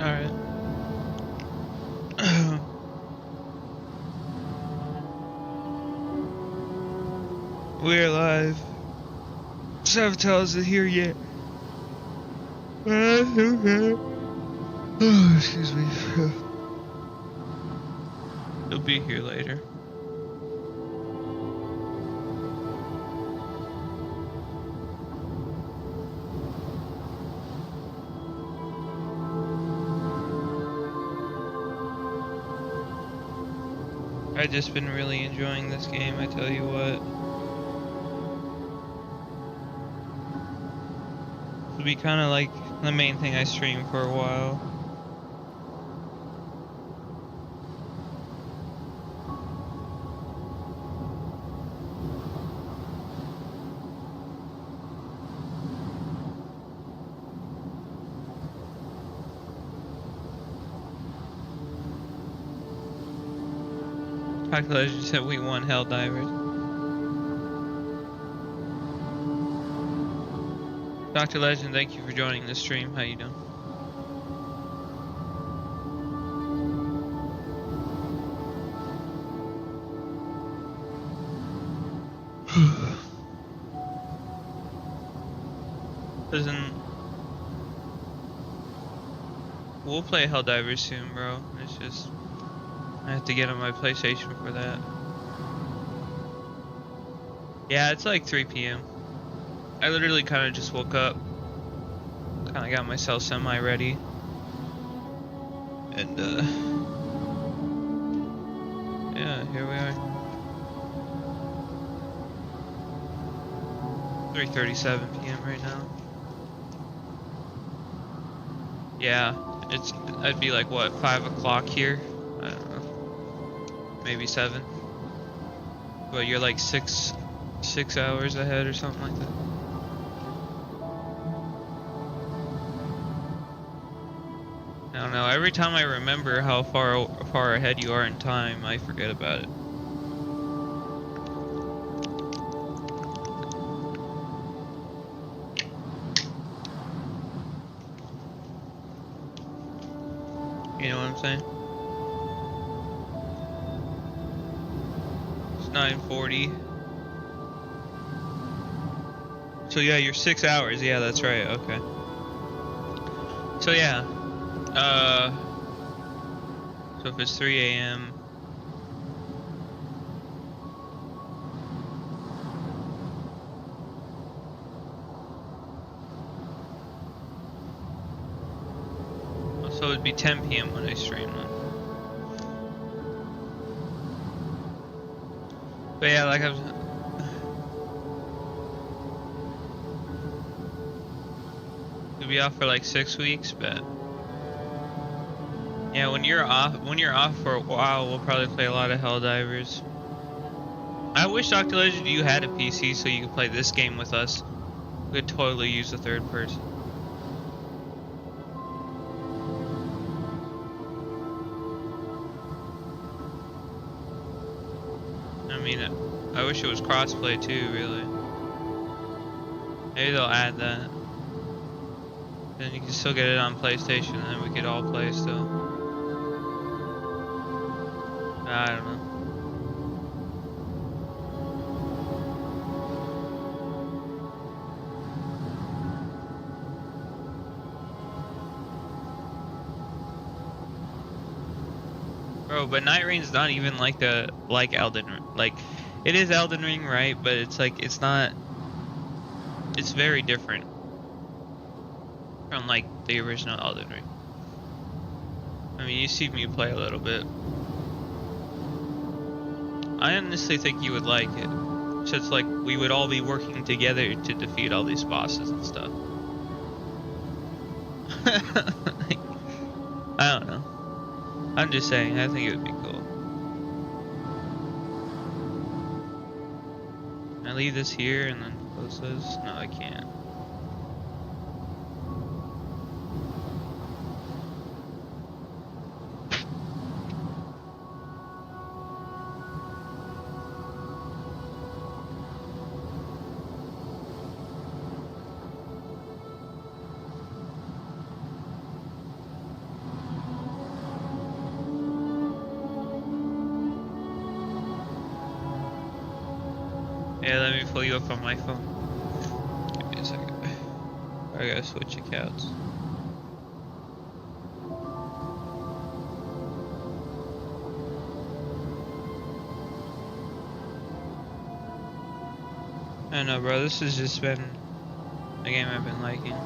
Alright. We're live. Savitle isn't here yet. Oh, excuse me. He'll be here later. I've just been really enjoying this game, I tell you what. It'll be kind of like the main thing I stream for a while. Dr. Legend said we won Helldivers. Dr. Legend, thank you for joining the stream. How you doing? Listen, we'll play Helldivers soon, bro. It's just I have to get on my PlayStation for that. Yeah, it's like 3 p.m. I literally kind of just woke up, kind of got myself semi-ready, and yeah, here we are. 3:37 p.m. right now. Yeah, I'd be like what, 5 o'clock here? I don't know, maybe 7. But you're like six hours ahead or something like that. I don't know. Every time I remember how far ahead you are in time, I forget about it. You know what I'm saying? It's 9:40. So yeah, you're 6 hours. Yeah, that's right. Okay. So yeah. So if it's 3 a.m. So it'd be 10 p.m. when I stream then. But yeah, like I've... We'll be off for like 6 weeks, but... Yeah, when you're off for a while, we'll probably play a lot of Helldivers. I wish, Dr. Legend, you had a PC so you could play this game with us. We could totally use a third person. I mean, I wish it was crossplay too, really. Maybe they'll add that. Then you can still get it on PlayStation, and then we could all play still. I don't know. Bro, but NIGHTREIGN's not even like Elden Ring. Like, it is Elden Ring, right? But it's like, it's not... It's very different from like the original Elden Ring. I mean, you see me play a little bit. I honestly think you would like it. So it's like we would all be working together to defeat all these bosses and stuff. I don't know. I'm just saying, I think it would be cool. Can I leave this here and then close this? No, I can't. Yeah, let me pull you up on my phone. Give me a second. I gotta switch accounts. I don't know, bro. This has just been a game I've been liking.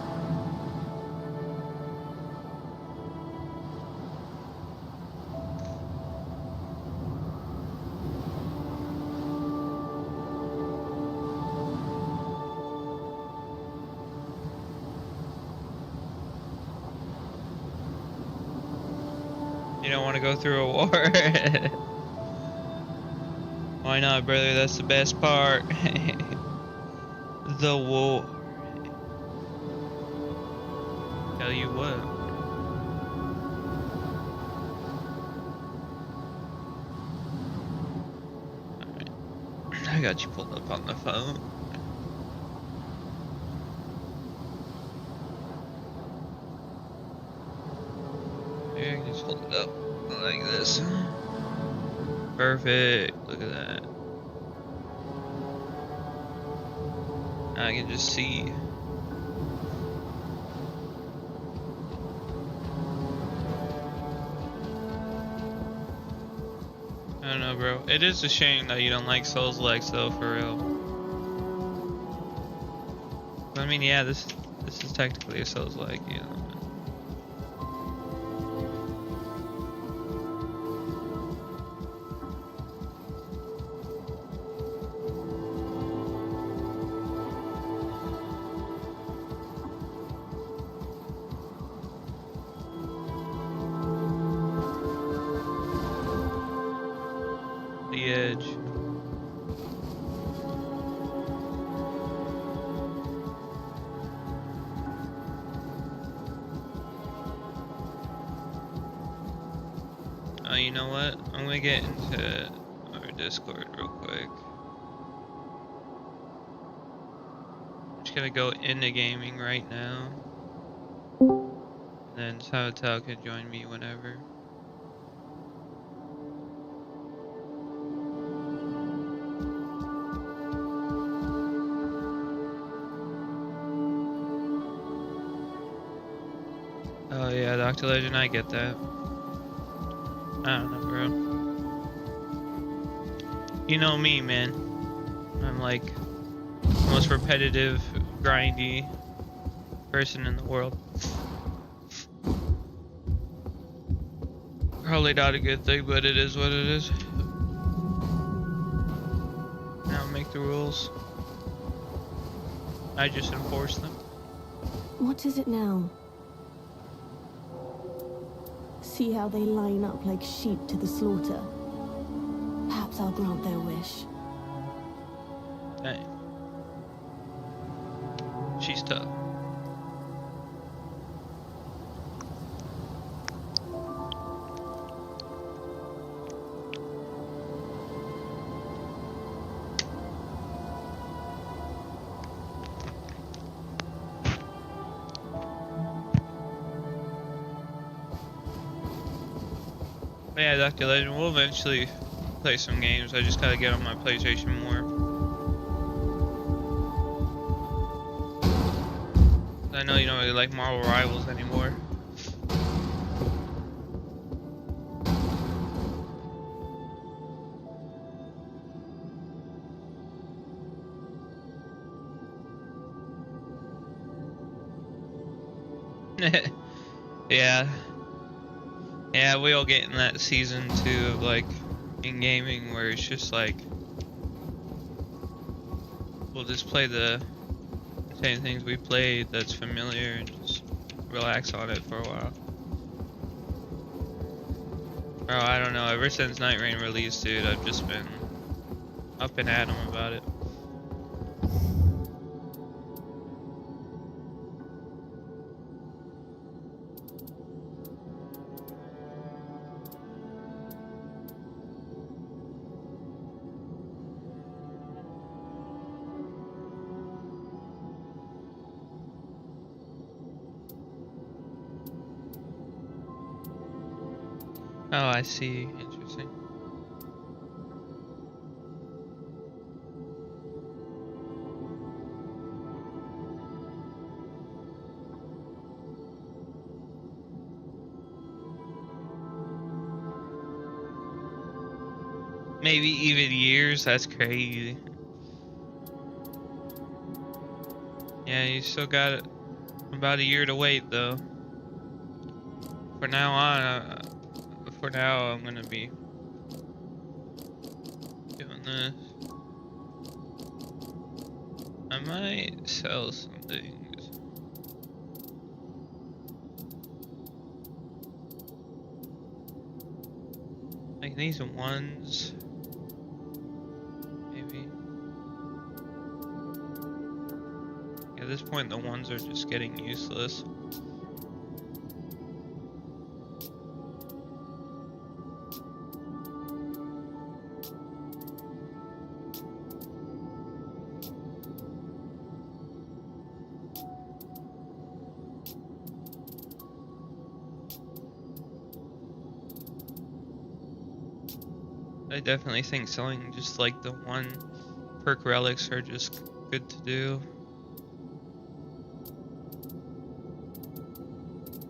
You don't want to go through a war? Why not, brother? That's the best part. The war. Tell you what. Alright. I got you pulled up on the phone. Yeah, I can just hold it up like this. Perfect. Look at that. I can just see. I don't know, bro. It is a shame that you don't like Souls-likes, though, for real. I mean, yeah, this is technically a Souls-like, you know. The edge. Oh, you know what? I'm gonna get into our Discord real quick. I'm just gonna go into gaming right now. And then Savitle can join me whenever. Oh yeah, Dr. Legend, I get that. I don't know, bro. You know me, man. I'm like the most repetitive, grindy person in the world. Probably not a good thing, but it is what it is. I don't make the rules. I just enforce them. What is it now? See how they line up like sheep to the slaughter. Perhaps I'll grant their wish. Dang. She's tough. But yeah, Dr. Legend, we'll eventually play some games. I just gotta get on my PlayStation more. I know you don't really like Marvel Rivals anymore. Yeah. Yeah, we all get in that season 2 of like in gaming where it's just like we'll just play the same things we played that's familiar and just relax on it for a while. Bro, I don't know, ever since NIGHTREIGN released, dude, I've just been up and at 'em about it. Oh, I see. Interesting. maybe even years. That's crazy. Yeah, you still got about a year to wait though. For now on, for now I'm gonna be doing this. I might sell some things. Like these ones. Maybe. At this point the ones are just getting useless. I definitely think selling just like the one perk relics are just good to do.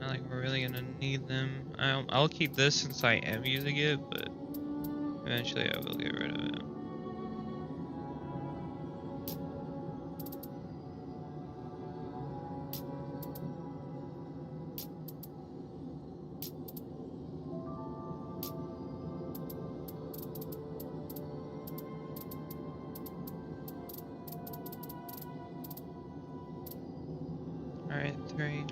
Not like we're really gonna need them. I'll keep this since I am using it, but eventually I will get rid of it. Alright, 3.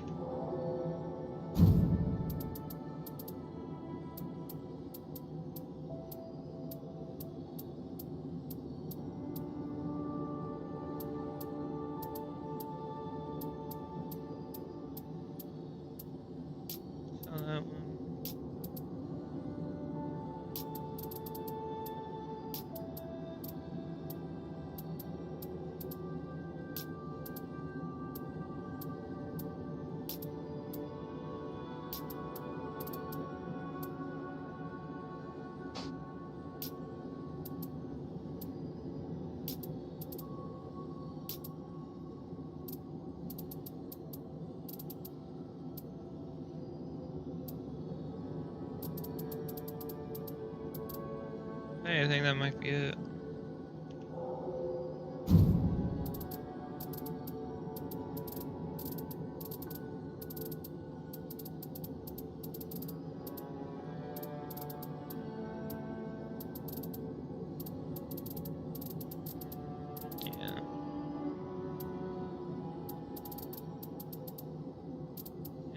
Sell that one. Hey, I think that might be it. Yeah.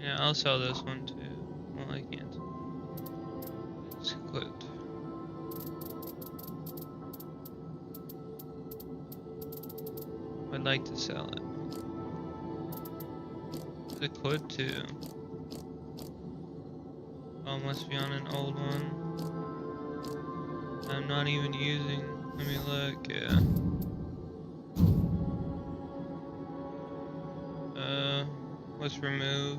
Yeah, I'll sell this one too. Well, I can't. It's quit. I'd like to sell it. It could too. Oh, must be on an old one. I'm not even using. Let me look. Yeah. Let's remove.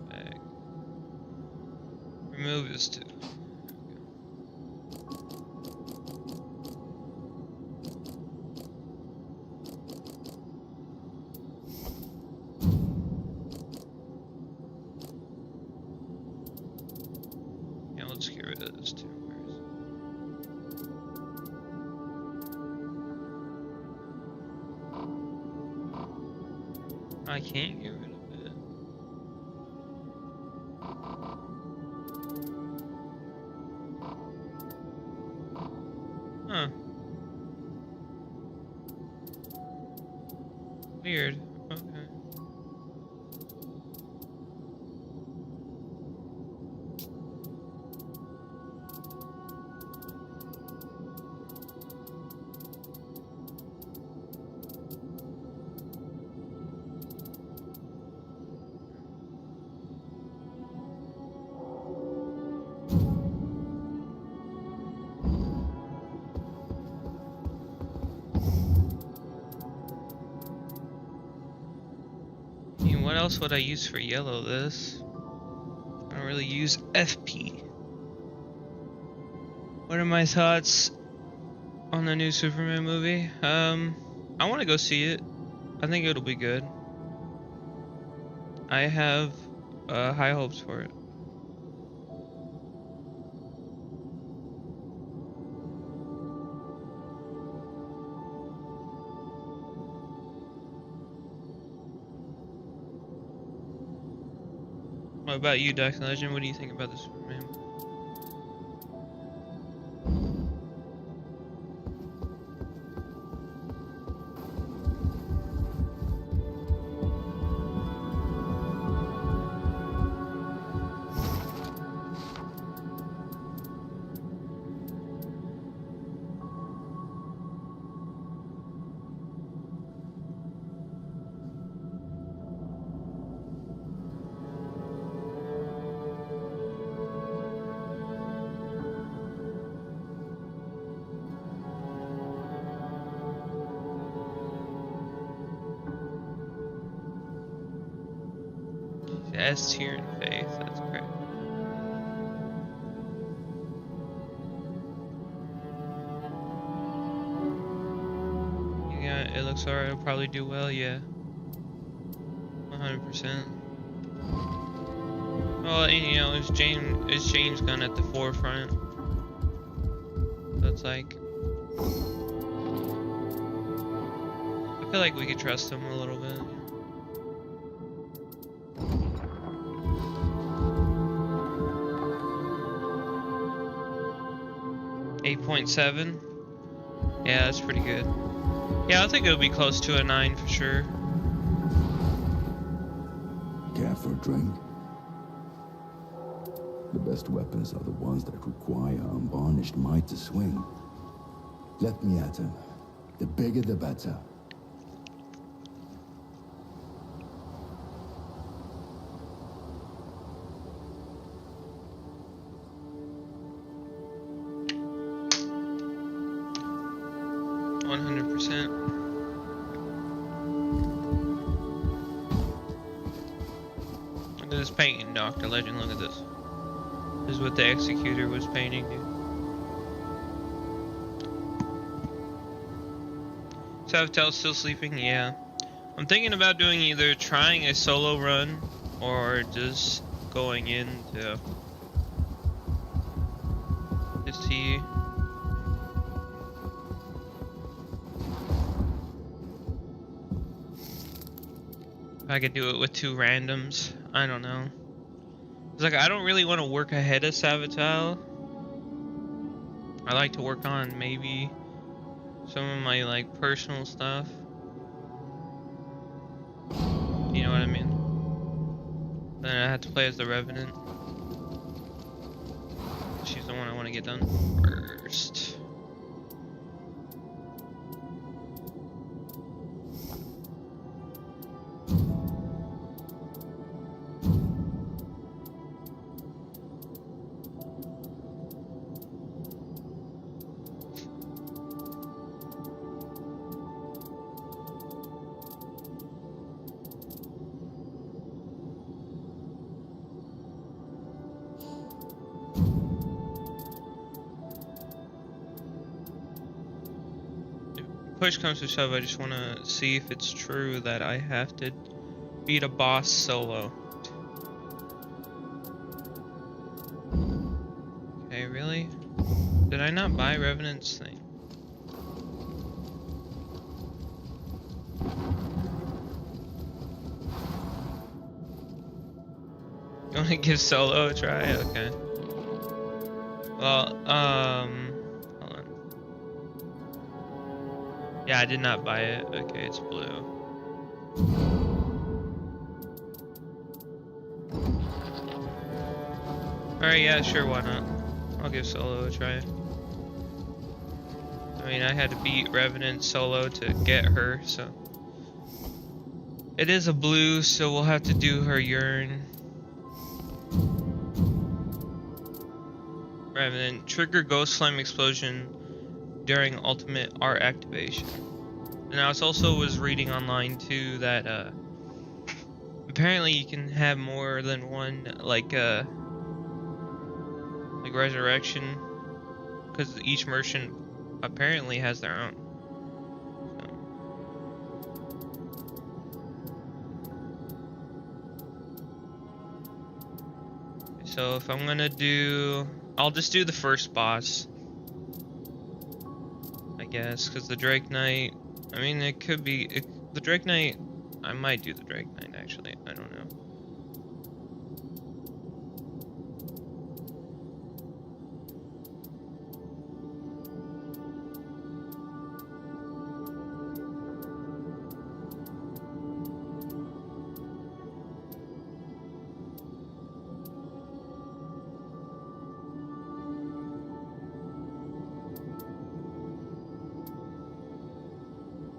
Back. Remove is too. Yeah, let's get rid of this too. I can't get rid of it. Huh. Weird. Okay. What else would I use for yellow? This. I don't really use FP. What are my thoughts on the new Superman movie? I want to go see it. I think it'll be good. I have high hopes for it. What about you, Dark Legend? What do you think about this man? S tier in faith. That's great. Yeah, it looks alright. It'll probably do well. Yeah, 100%. Well, you know, it's James Gunn at the forefront. So it's like, I feel like we could trust him a little bit. 8.7. Yeah, that's pretty good. Yeah, I think it'll be close to a 9 for sure. Care for a drink? The best weapons are the ones that require unvarnished might to swing. Let me at him. The bigger the better. Look at this painting, Dr. Legend. Look at this. This is what the executor was painting, dude. Savitel's still sleeping? Yeah. I'm thinking about doing either trying a solo run or just going into to see. If I could do it with 2 randoms. I don't know. It's like I don't really want to work ahead of Savitle. I like to work on maybe some of my like personal stuff. You know what I mean? Then I have to play as the Revenant. She's the one I want to get done first. Push comes to shove, I just want to see if it's true that I have to beat a boss solo. Okay, really? Did I not buy Revenant's thing? You want to give solo a try? Okay. Well, hold on. Yeah, I did not buy it. Okay, it's blue. Alright, yeah, sure, why not? I'll give solo a try. I mean, I had to beat Revenant solo to get her, so. It is a blue, so we'll have to do her urine. Revenant, trigger Ghost Flame Explosion during ultimate art activation. And I also was reading online too that apparently you can have more than one like resurrection, because each merchant apparently has their own. So if I'm gonna do, I'll just do the first boss, I guess, because the Drake Knight, I mean, it could be, the Drake Knight, I might do the Drake Knight, actually, I don't know.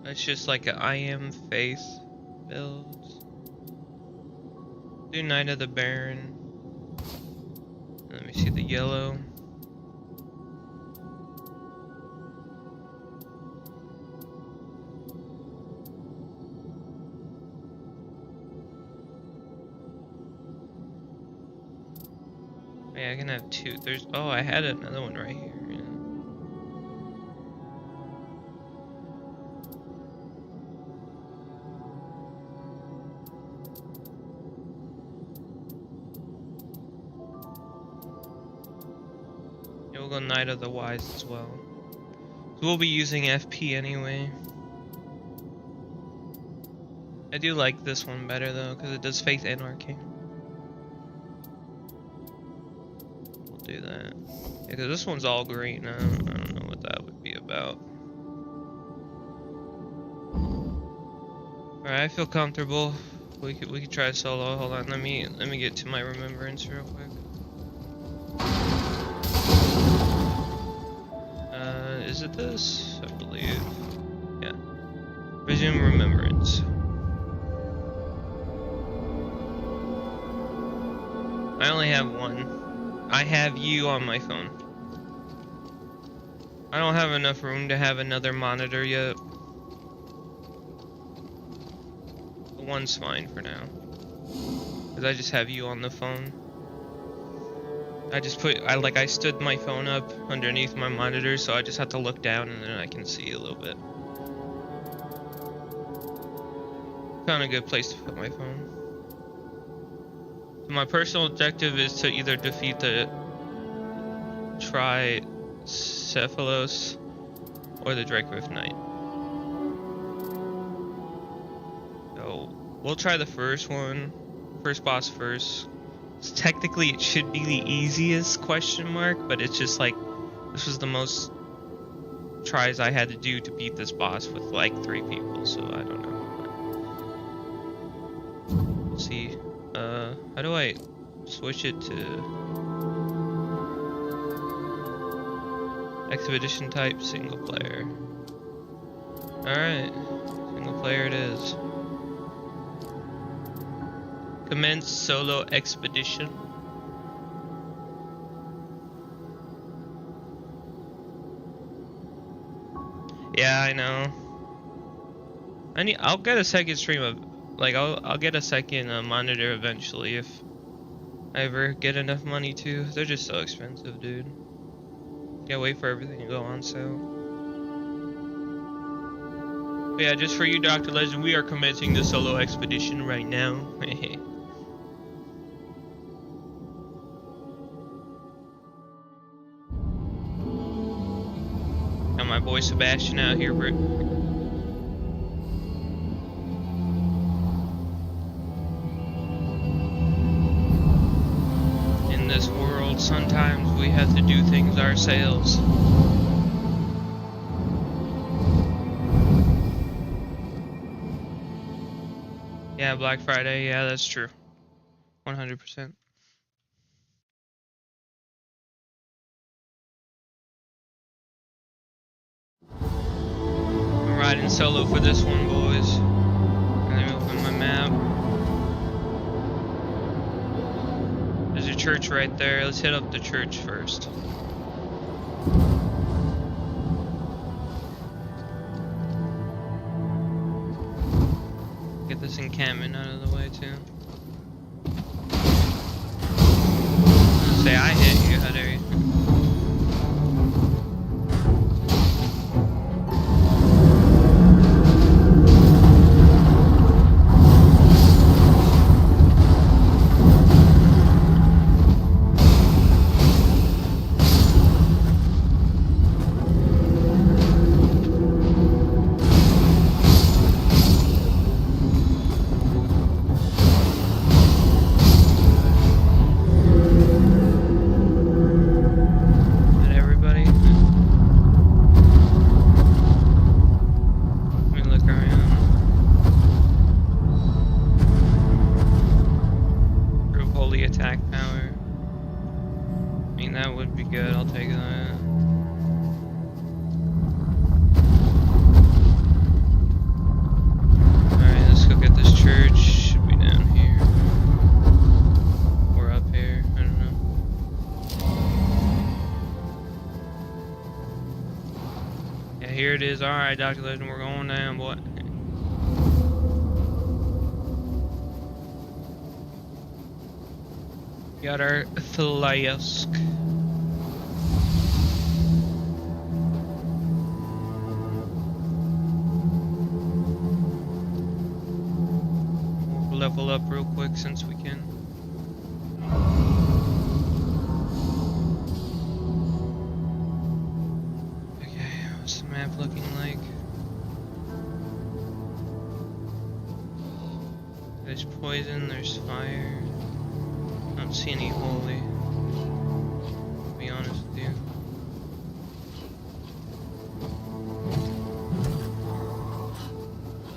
It's just like an I am faith build. Do Knight of the Baron. Let me see the yellow. Yeah, I can have two. There's, oh, I had another one right here. Yeah. Yeah, we'll go Knight of the Wise as well. So we'll be using FP anyway. I do like this one better though, because it does Faith and Arcane. We'll do that. Yeah, because this one's all green. I don't know what that would be about. Alright, I feel comfortable. We could try solo. Hold on, let me get to my remembrance real quick. Is it this? I believe. Yeah. Resume remembrance. I only have one. I have you on my phone. I don't have enough room to have another monitor yet. But one's fine for now. Cause I just have you on the phone. I stood my phone up underneath my monitor, so I just have to look down and then I can see a little bit. Found a good place to put my phone. So my personal objective is to either defeat the Tricephalos or the Dracoglyph Knight. So we'll try the first boss first. Technically it should be the easiest question mark, but it's just like this was the most tries I had to do to beat this boss with like 3 people, so I don't know. We'll see. How do I switch it to expedition type single player? Alright, single player it is. Commence solo expedition. Yeah, I know. I'll get a second stream of, like, I'll get a second monitor eventually if I ever get enough money to. They're just so expensive, dude. Gotta wait for everything to go on sale. But yeah, just for you, Dr. Legend, we are commencing the solo expedition right now. Got my boy Sebastian out here, bro. In this world, sometimes we have to do things ourselves. Yeah, Black Friday, yeah, that's true. 100%. I'm riding solo for this one, boys. Let me open my map. There's a church right there. Let's hit up the church first. Get this encampment out of the way too. Say I hit you, how dare you? is. Alright, Dr. Legend, we're going down, boy. Got our flask. We'll level up real quick since we can. Okay, what's the map looking like? There's poison, there's fire. I don't see any holy, to be honest with you.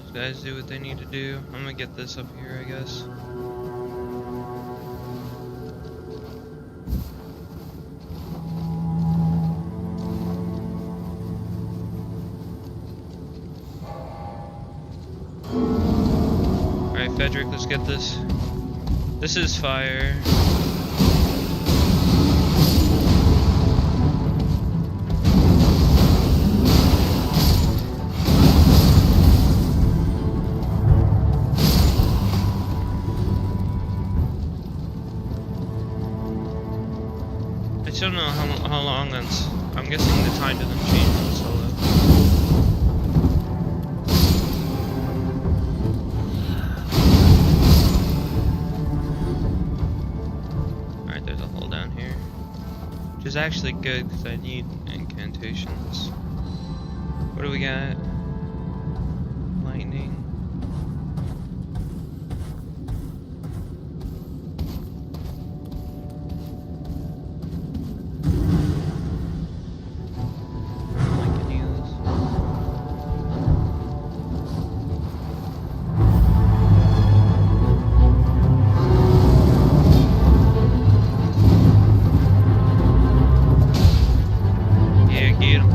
Those guys do what they need to do. I'm gonna get this up here, I guess. Alright, Frederick, let's get this. This is fire. I still don't know how long that's. I'm guessing the time doesn't change in solo. Which is actually good because I need incantations. What do we got? Lightning. I don't like any of this. Get him.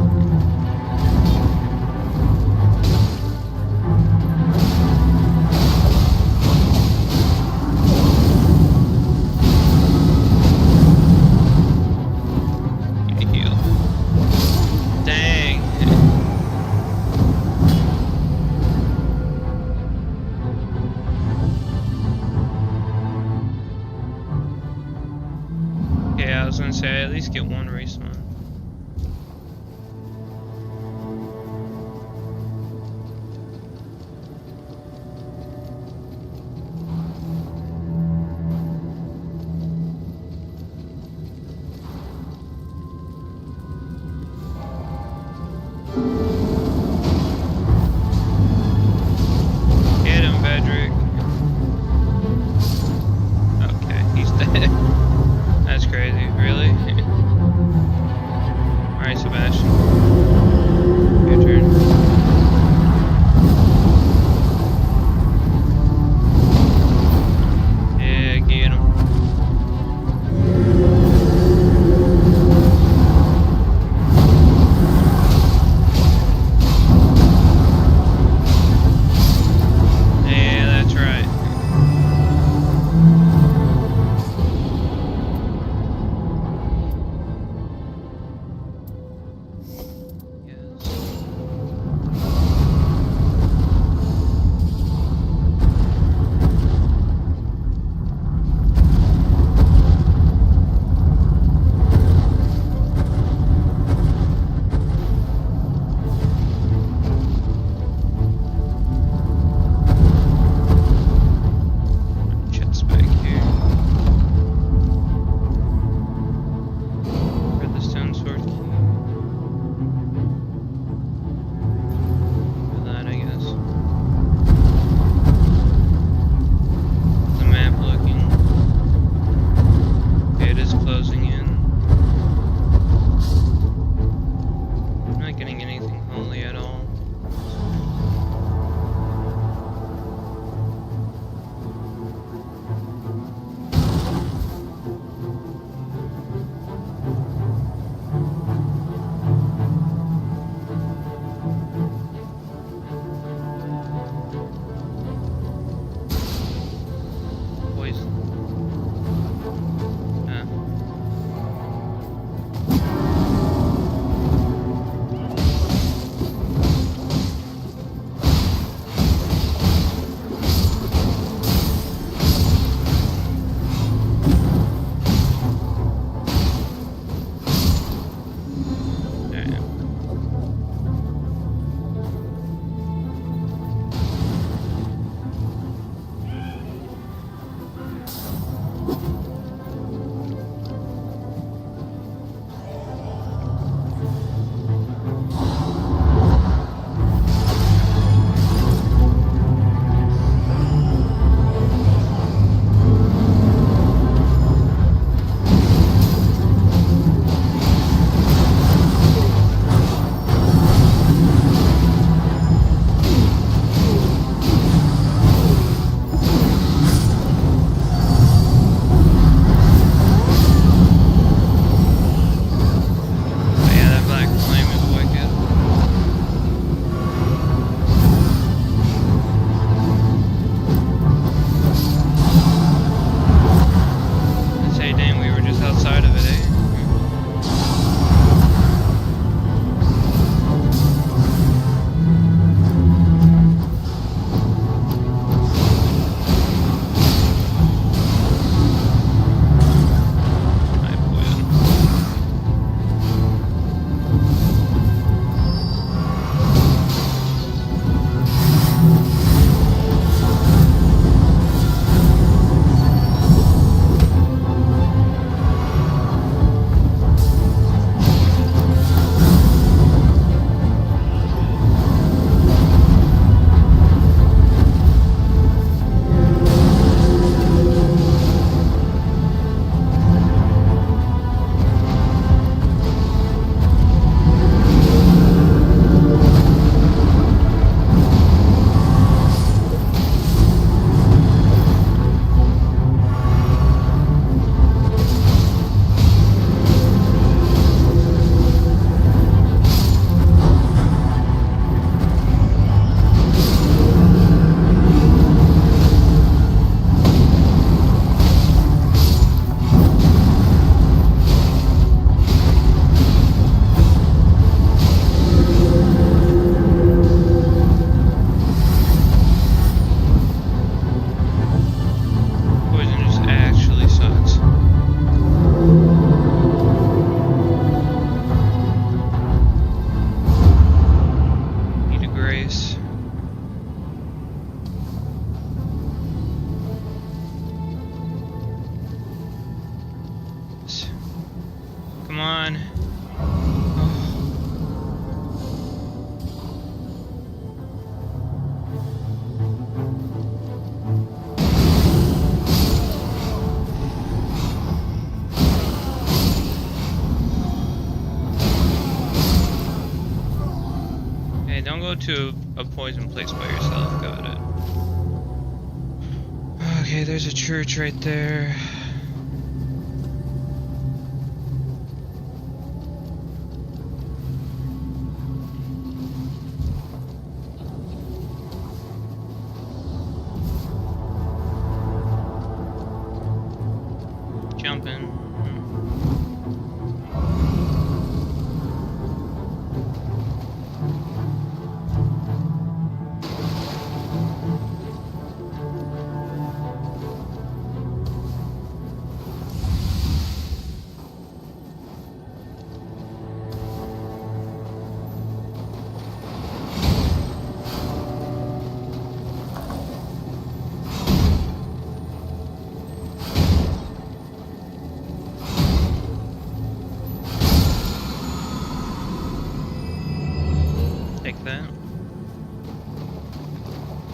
Heal. Dang. Yeah, I was gonna say I at least get one race one. That's crazy, really? go to a poison place by yourself. Got it. Okay, there's a church right there. Jumping. Take that.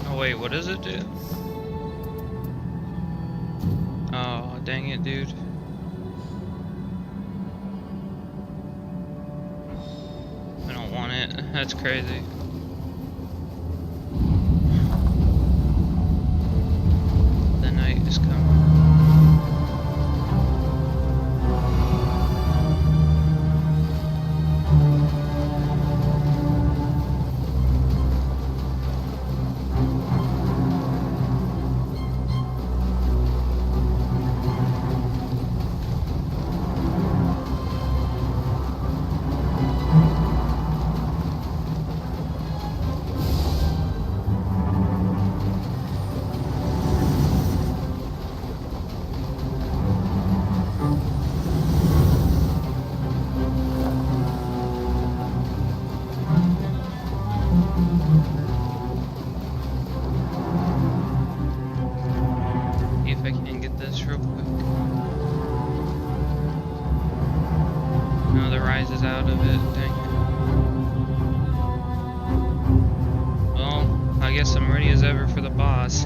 Oh wait, what does it do? Oh, dang it, dude. I don't want it. That's crazy. The night is coming. See if I can get this real quick. No, the rise is out of it. Dang. Well, I guess I'm ready as ever for the boss.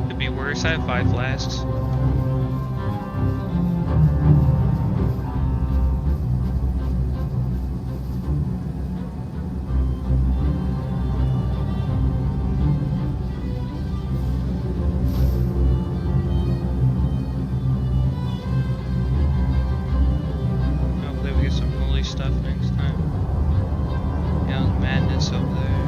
Could be worse. I have 5 flasks. Hopefully we get some holy stuff next time. Yeah, madness over there.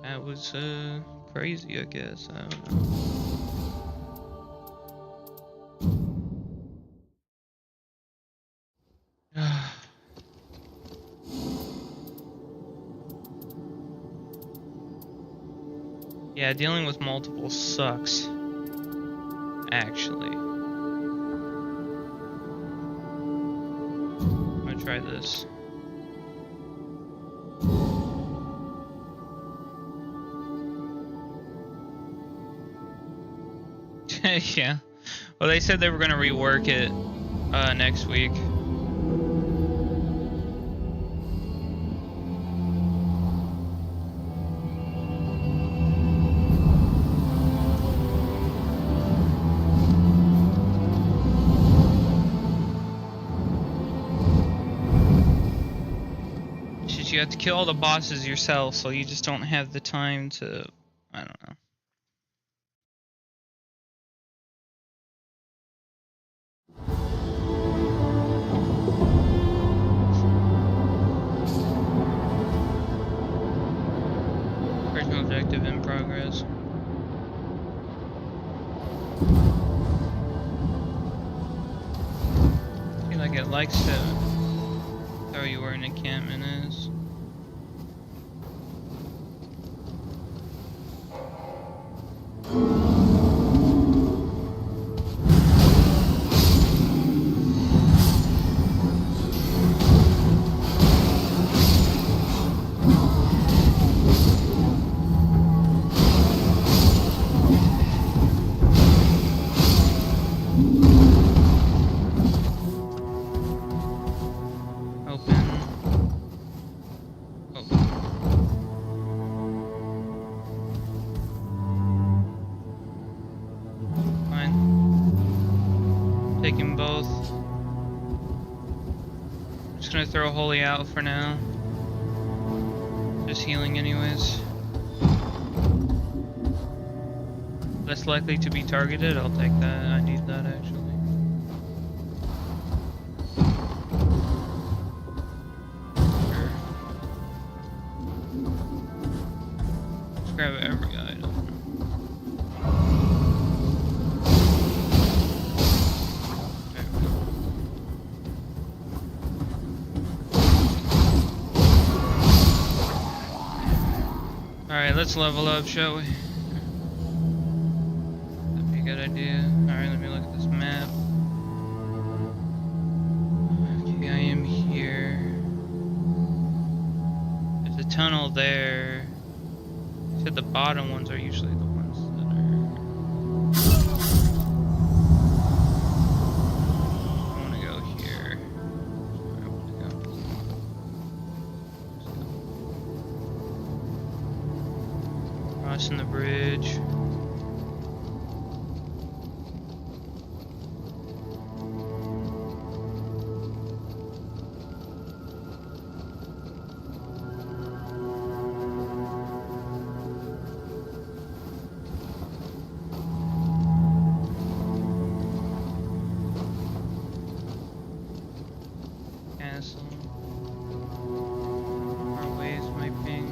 That was crazy, I guess. I don't know. Yeah, dealing with multiple sucks. Actually. I'm gonna try this. Yeah. Well, they said they were gonna rework it next week. You have to kill all the bosses yourself, so you just don't have the time to, I don't know. Original objective in progress. I feel like it likes to tell you where an encampment is. Taking both. I'm just gonna throw Holy out for now. Just healing anyways. Less likely to be targeted, I'll take that. I need that actually. Sure. Let's grab every item. Alright, let's level up, shall we? That'd be a good idea. Alright, let me look at this map. Okay, I am here. There's a tunnel there. You said the bottom ones are usually the ones that are... I want to go here. I want to go. Crossing the bridge. Castle. Far away is my ping.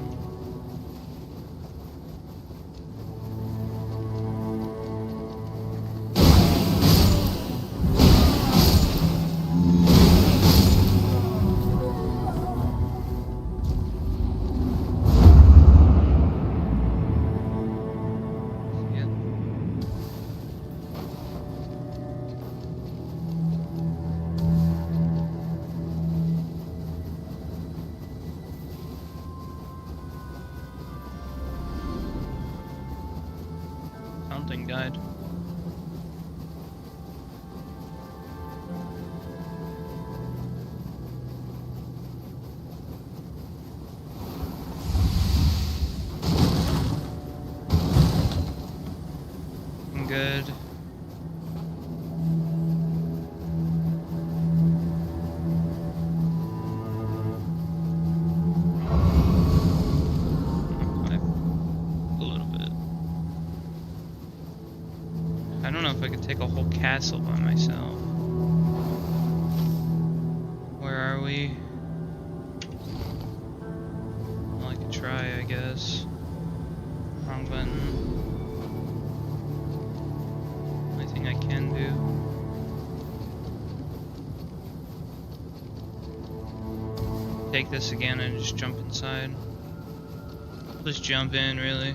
Something died. I'm good. I don't know if I could take a whole castle by myself. Where are we? Well, I could try, I guess. Wrong button. Only thing I can do. Take this again and just jump inside. Just jump in, really.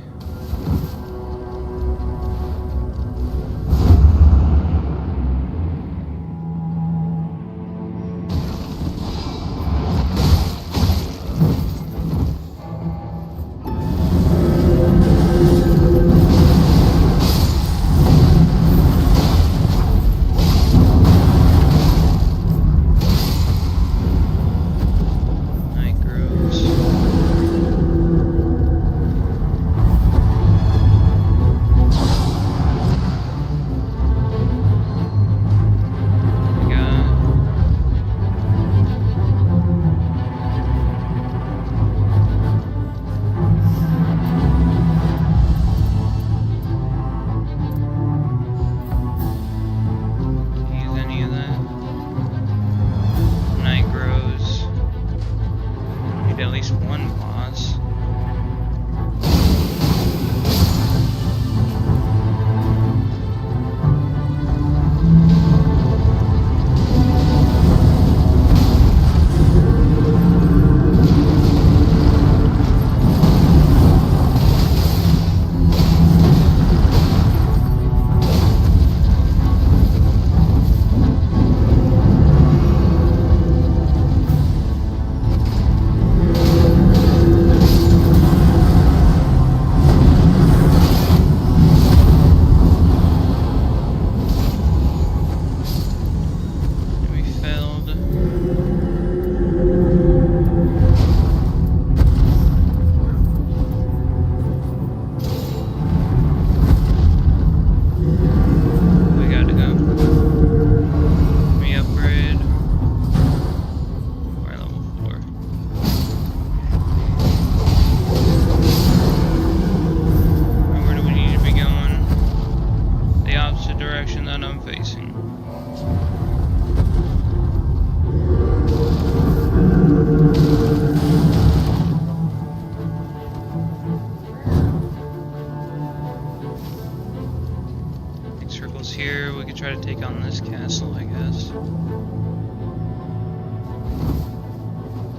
Here, we could try to take on this castle, I guess.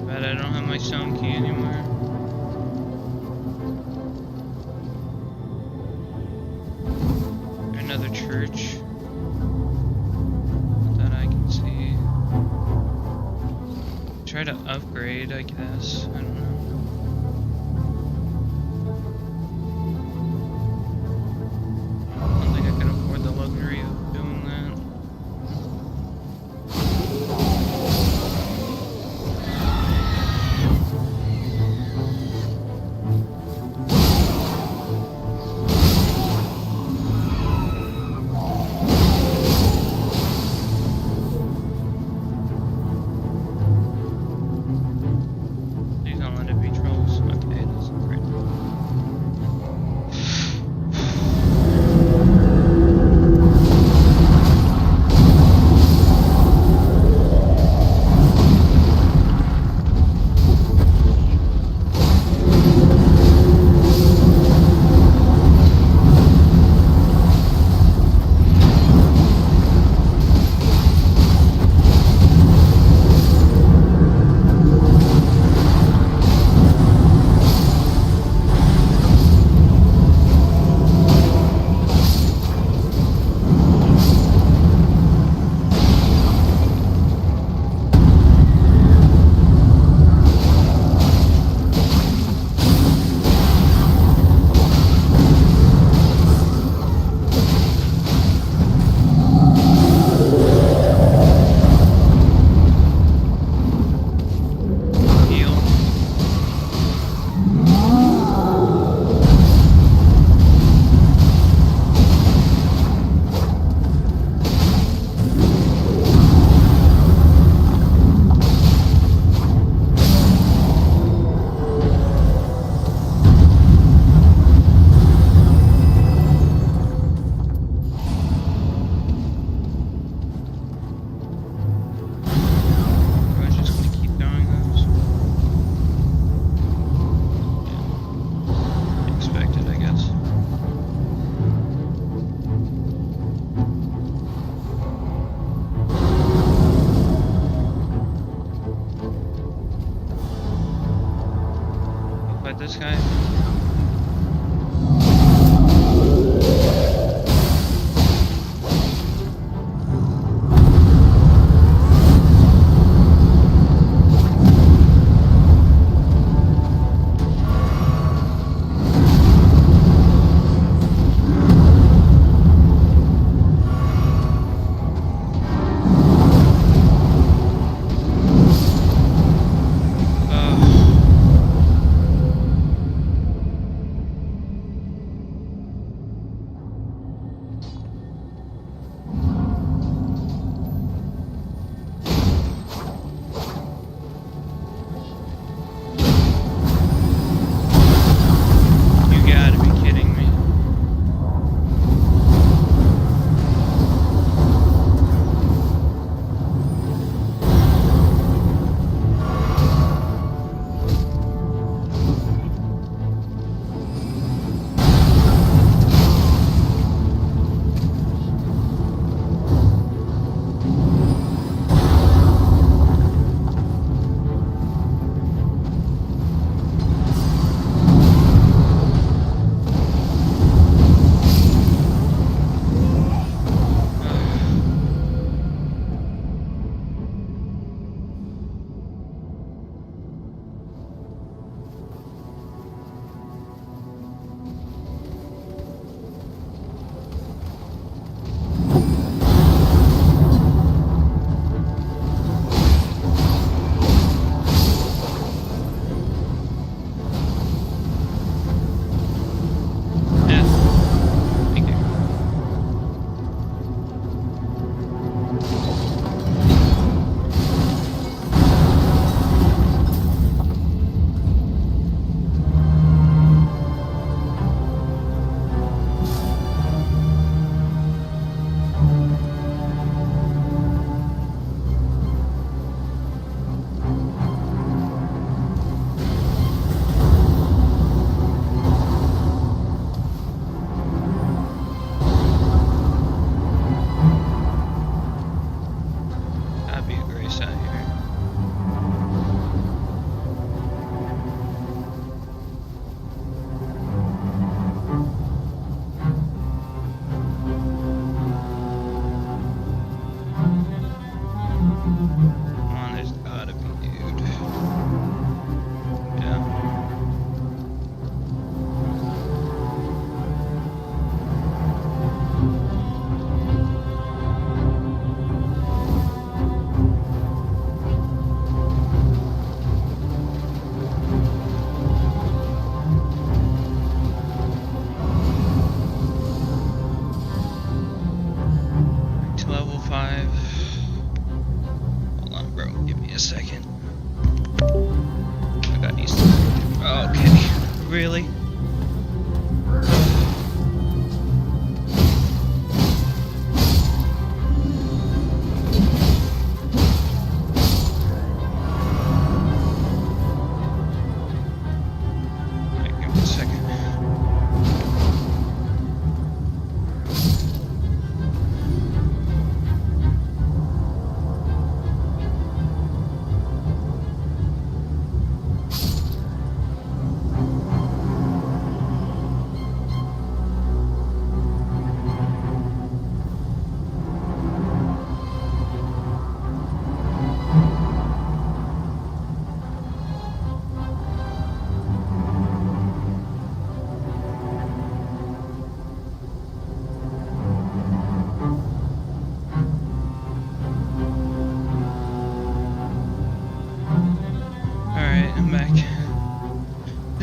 But I don't have my stone key anymore. Another church that I can see. Try to upgrade, I guess. I don't know. Please don't let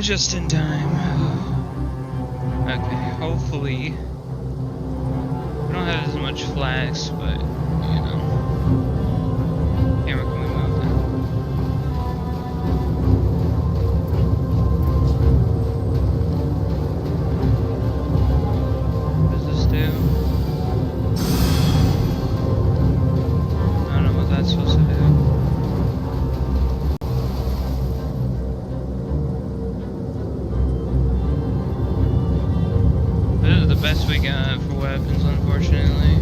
Just in time. Okay, hopefully. We don't have as much flags, but, you know. Camera, can we move that? What does this do? I don't know what that's supposed to do. This is the best we got for weapons, unfortunately.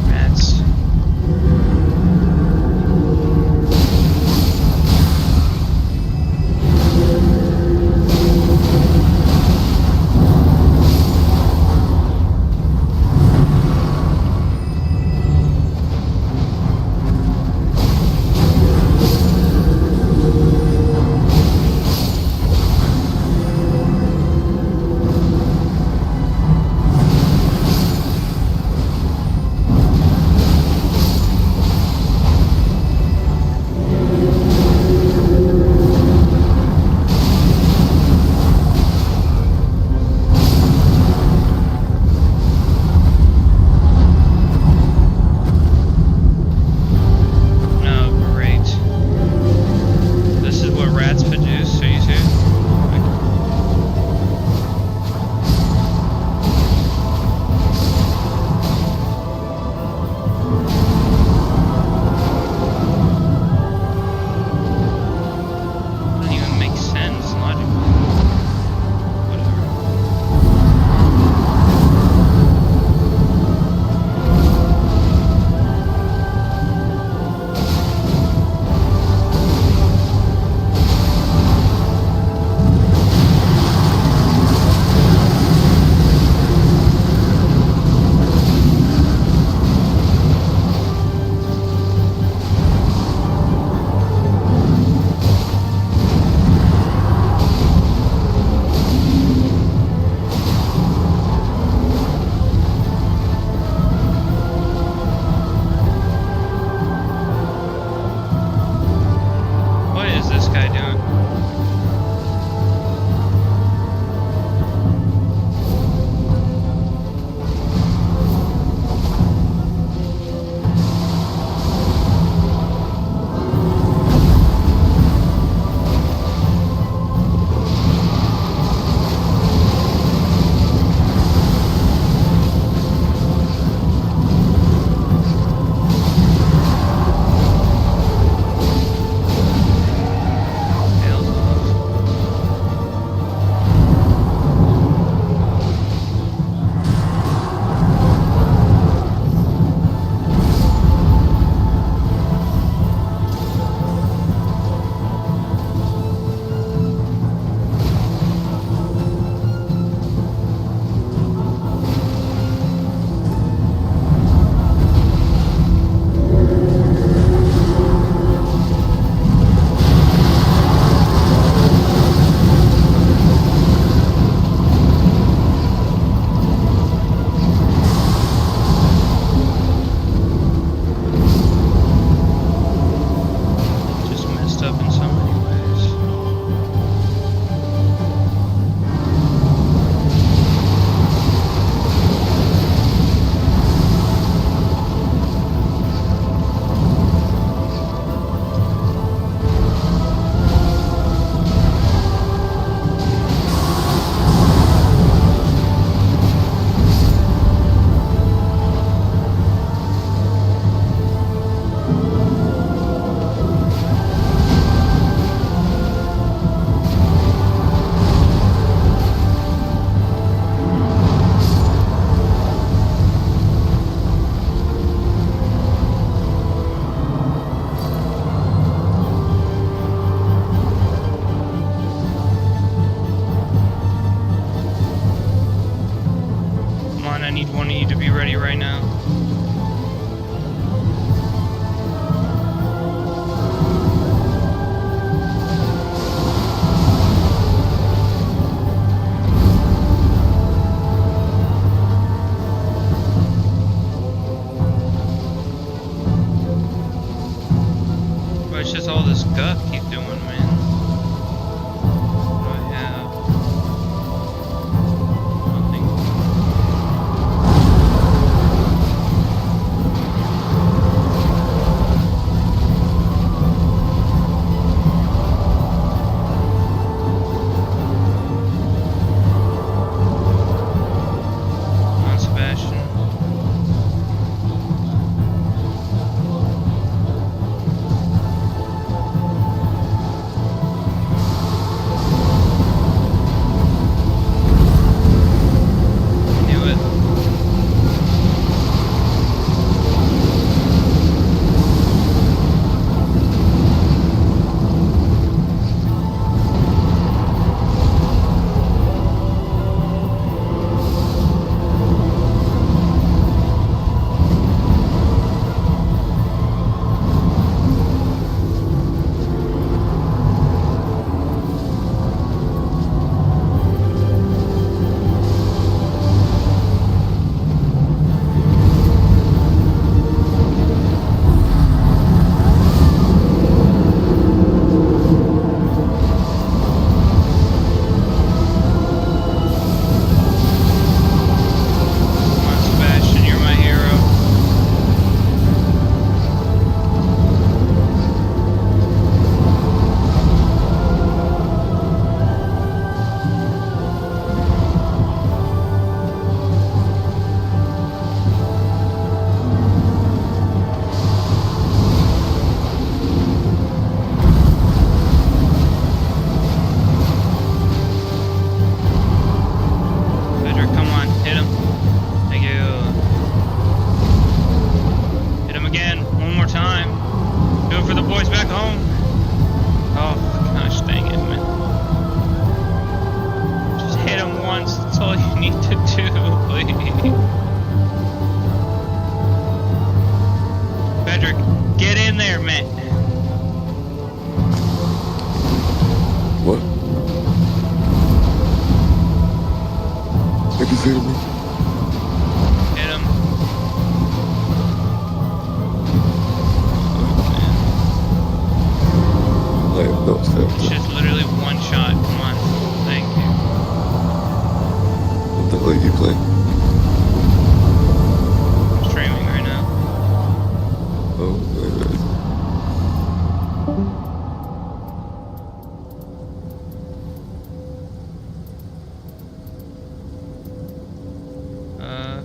Rats. all this guff keep doing, man? What do I have? Nothing. Come on, Sebastian. Knew it. Come on, Sebastian, you're my hero. Pedro, come on, hit him. Thank you. Hit him again, one more time. Do it for the boys back home. Oh, gosh, dang it, man. Just hit him once, that's all you need to do, please. Pedro, get in there, man. What? I can see me. Hit him. I am not It's fair. just literally one shot, come on. Thank you. What the hell are you playing? I'm streaming right now. Oh, right. Uh,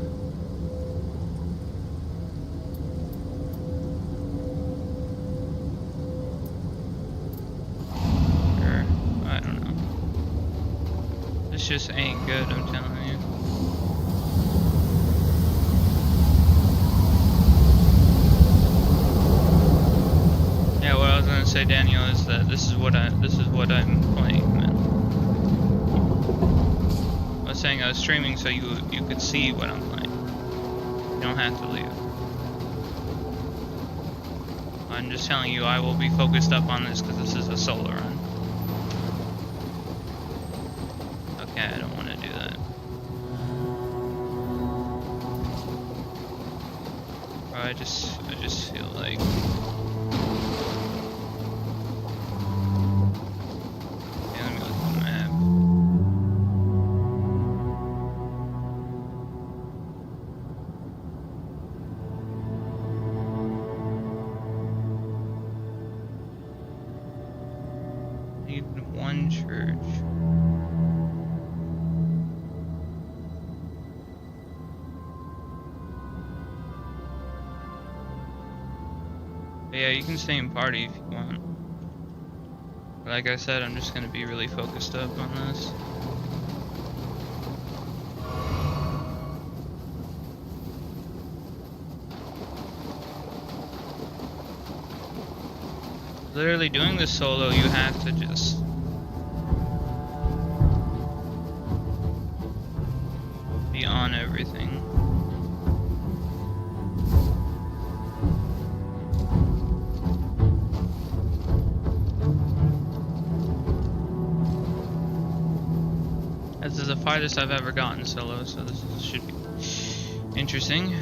Sure. I don't know. This just ain't good, I'm telling you. Yeah, what I was gonna say, Daniel, is that this is what I'm playing, man. I was saying I was streaming so you could see what I'm playing. You don't have to leave. I'm just telling you, I will be focused up on this because this is a solo run. Okay, I don't want to do that. I just feel like. Okay, let me look at the map. Need one church. But yeah, you can stay in party if you want. But like I said, I'm just gonna be really focused up on this. Literally doing this solo, you have to just be on everything. This is the farthest I've ever gotten solo, so should be interesting.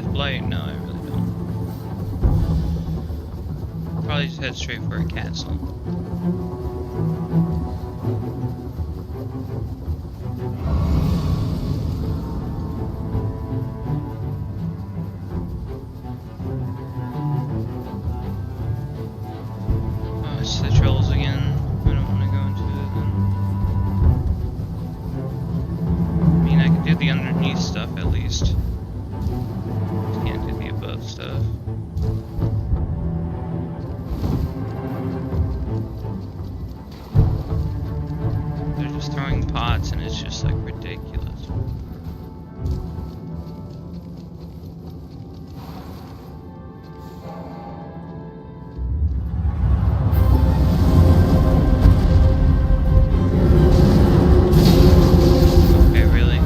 Death Blight? No, I really don't. Probably just head straight for a castle. Oh, it's the trolls again. I don't want to go into it then. I mean, I can do the underneath stuff at least. Just can't do the above stuff. They're just throwing pots and it's just like ridiculous. Okay, really?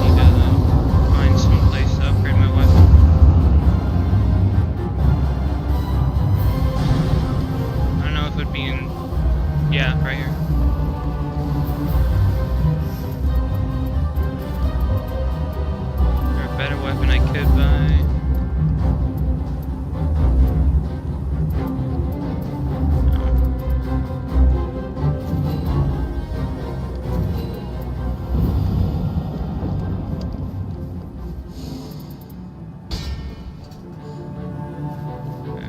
Need to find some place to upgrade my weapon. I don't know if it would be in. Yeah, right here. Is there a better weapon I could buy? No.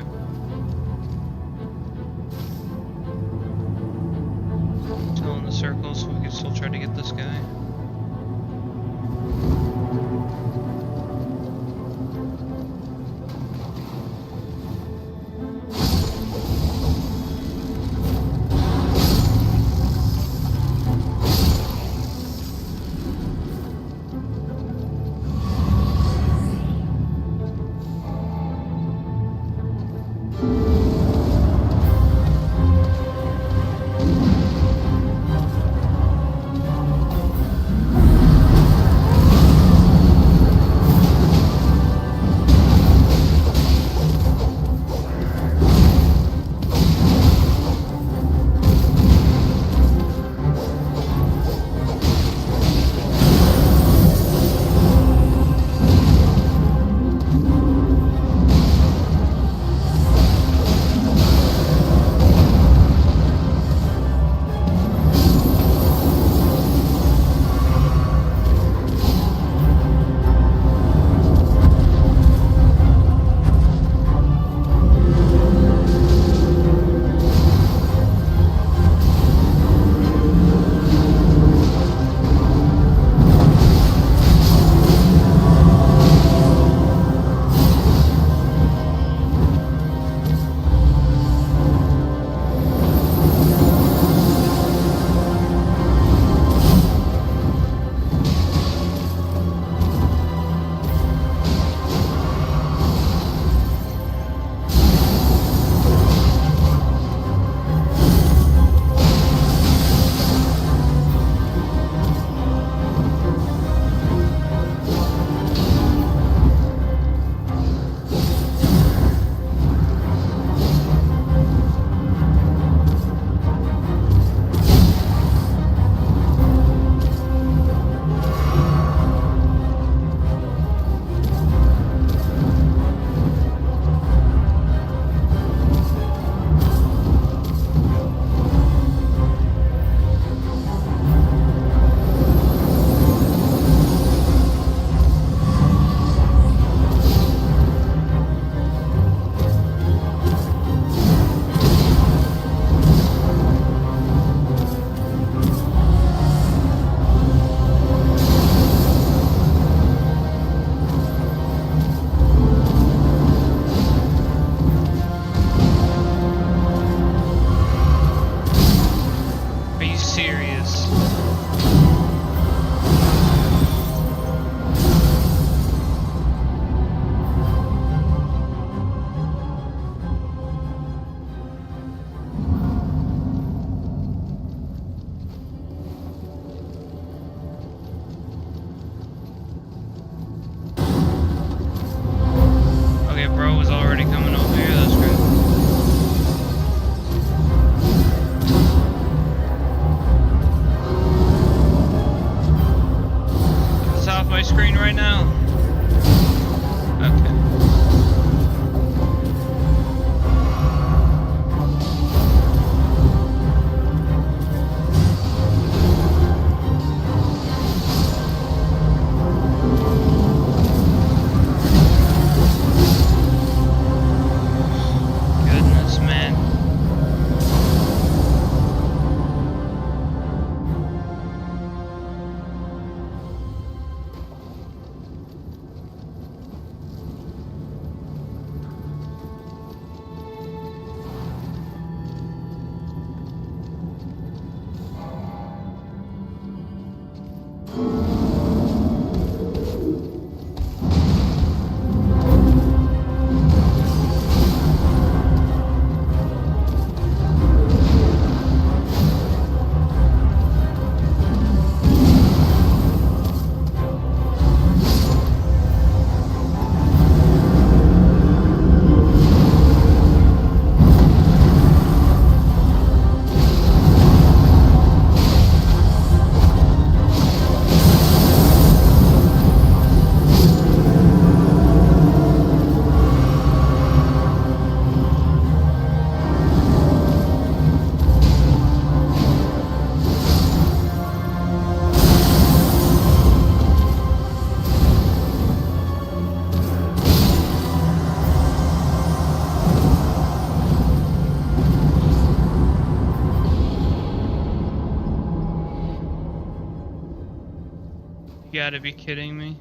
gotta be kidding me.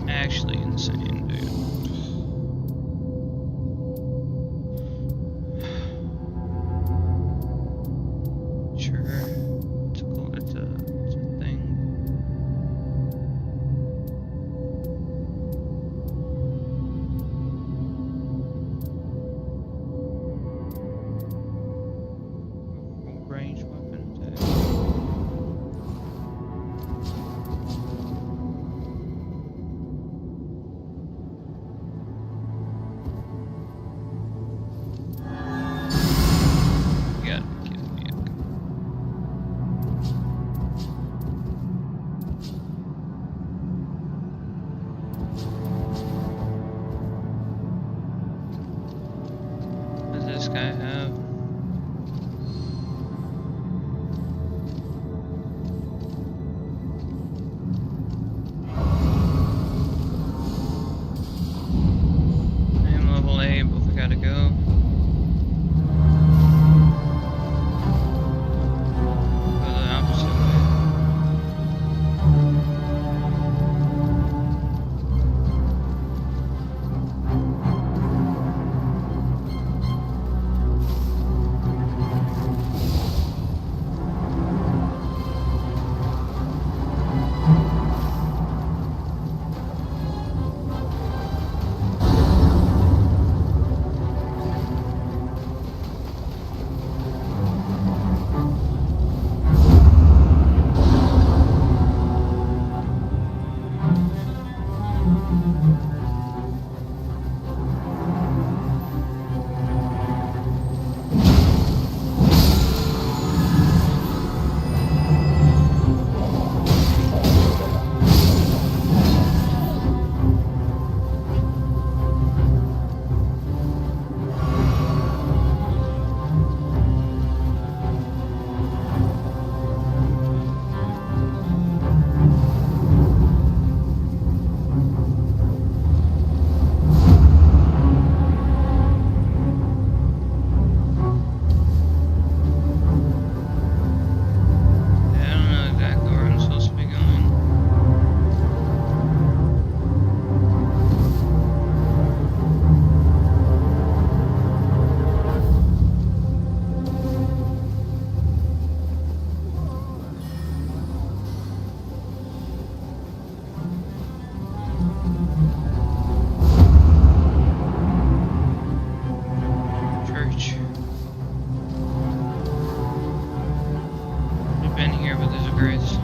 Actually insane, dude. Sure. It's cool. It's a thing. Range weapon attack. You gotta be kidding me. What does this guy have? I am level 8, both I gotta go. Go the opposite way. Yeah, I don't know exactly where I'm supposed to be going. Church. I've been here, but there's a grace.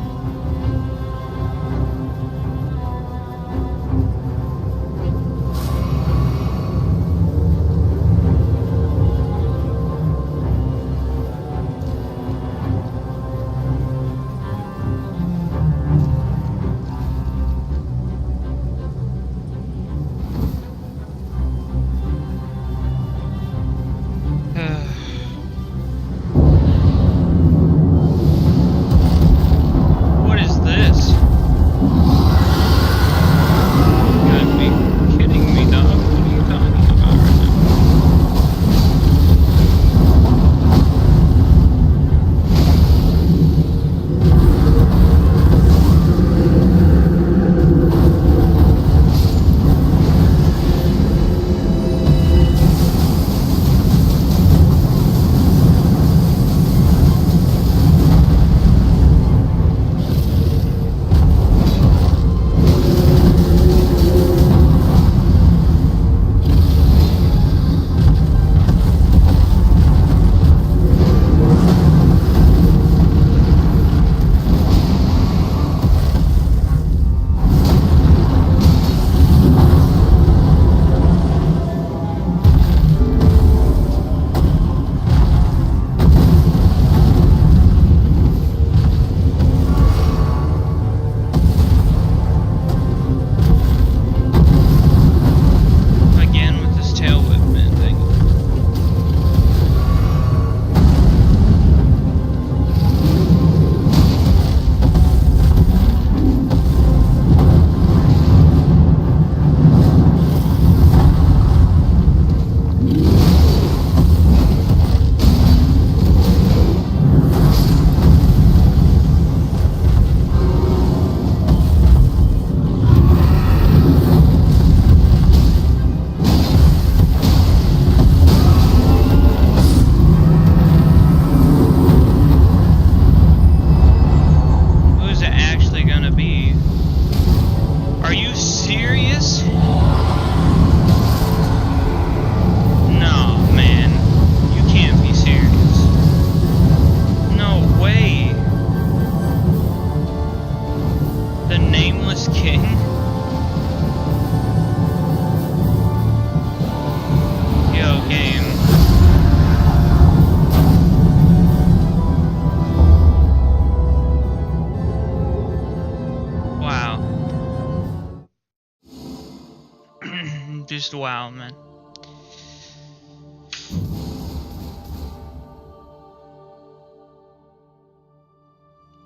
just wow, man.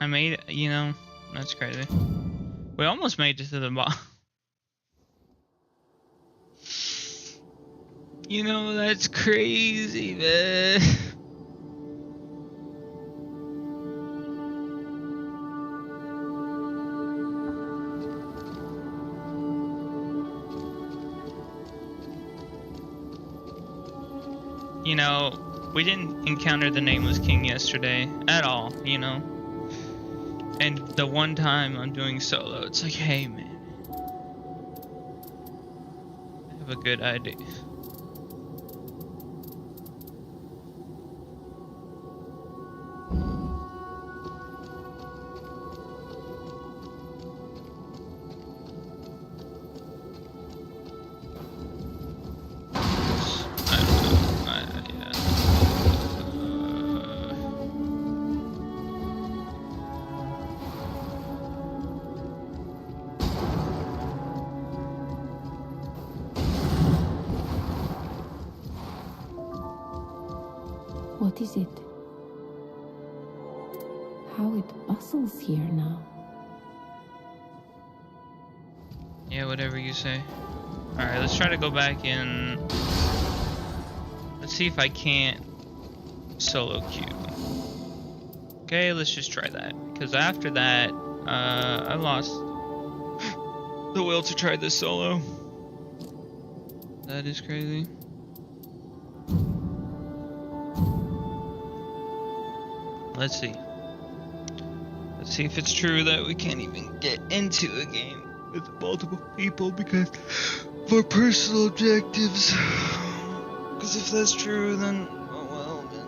I made it, you know, that's crazy. We almost made it to the bottom. You know, that's crazy, man. You know, we didn't encounter the Nameless King yesterday at all, you know? And the one time I'm doing solo, it's like, hey man, I have a good idea. What is it? How it bustles here now. Yeah, whatever you say. Alright, let's try to go back in. Let's see if I can't solo queue. Okay, let's just try that. Because after that, I lost the will to try this solo. That is crazy. Let's see. Let's see if it's true that we can't even get into a game with multiple people because for personal objectives. Because if that's true, then oh well, man.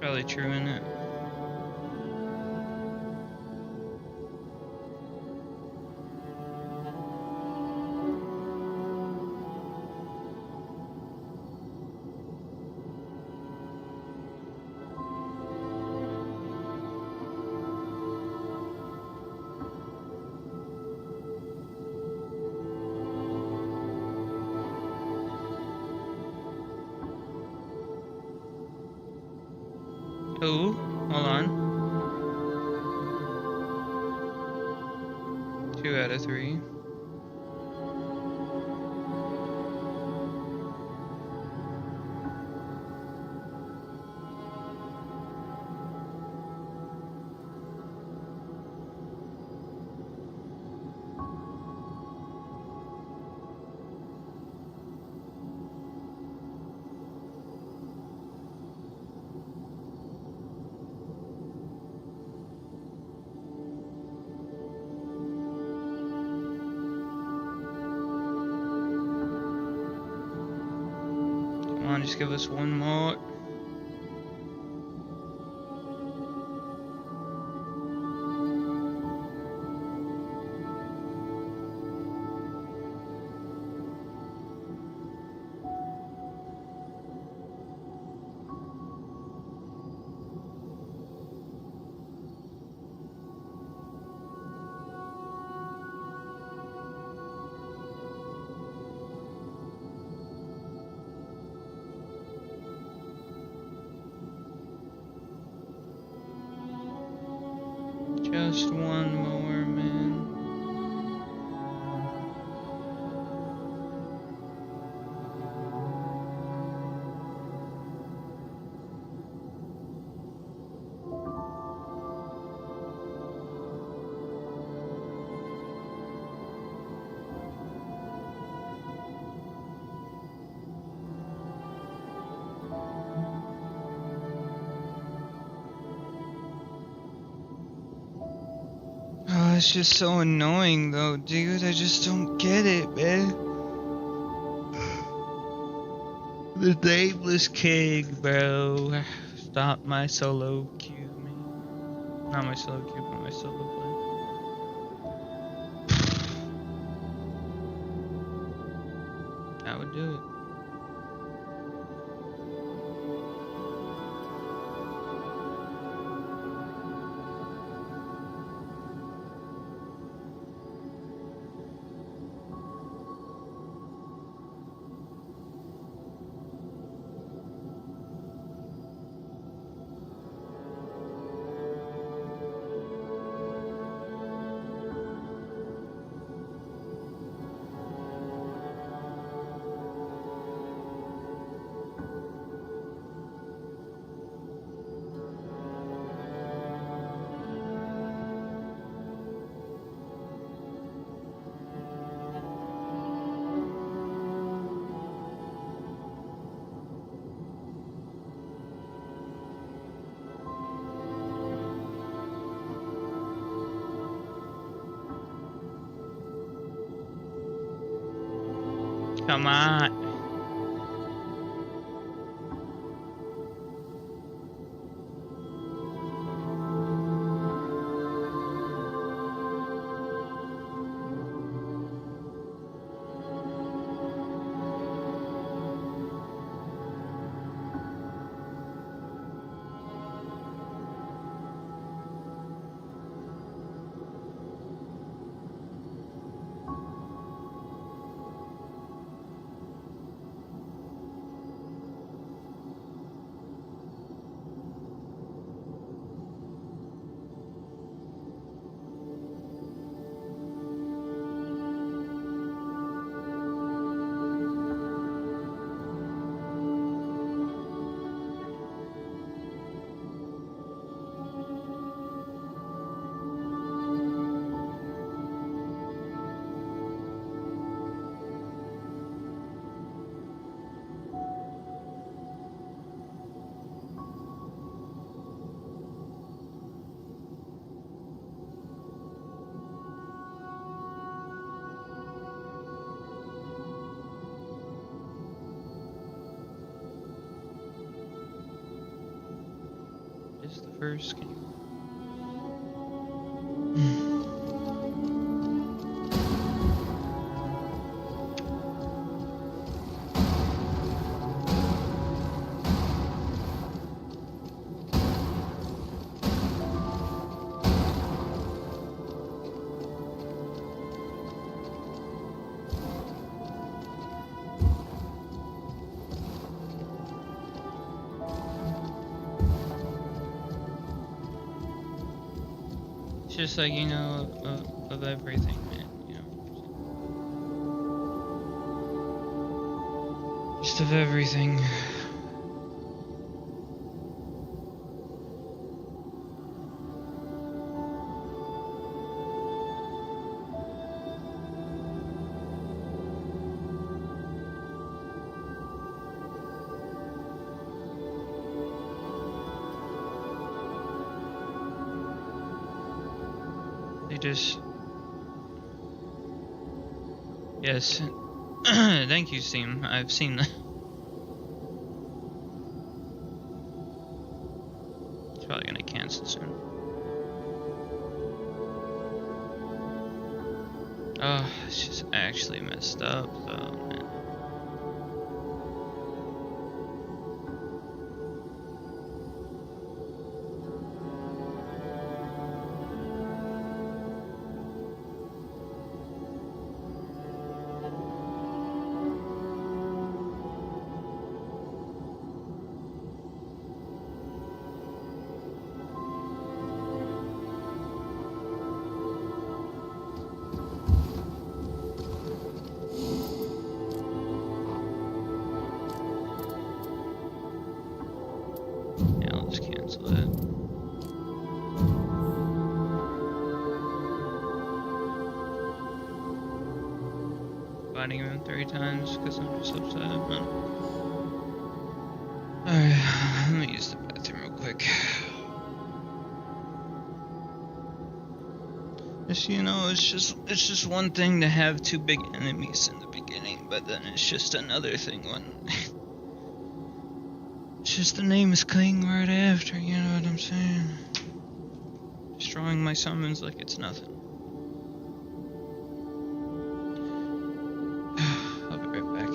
Probably true, isn't it? Oh, hold on. 2 out of 3. Come on, just give us one more. Just one more, man. Oh, it's just so annoying though, dude. I just don't get it, man. The nameless king, bro. Stop my solo queue, man. Not my solo queue, but my solo play. That would do it. Come on. Is the first. Can you... It's just like, you know, of everything, man, you know. Just of everything. They just... Yes. Thank you, Steam. I've seen that. It's probably gonna cancel soon. Oh, it's just actually messed up, though, man. Cancel it. Fighting him 3 times because I'm just upset, man. Alright, let me use the bathroom real quick. Just, you know, it's just one thing to have 2 big enemies in the beginning, but then it's just another thing when It's just the name is King right after, you know what I'm saying? Destroying my summons like it's nothing. I'll be right back.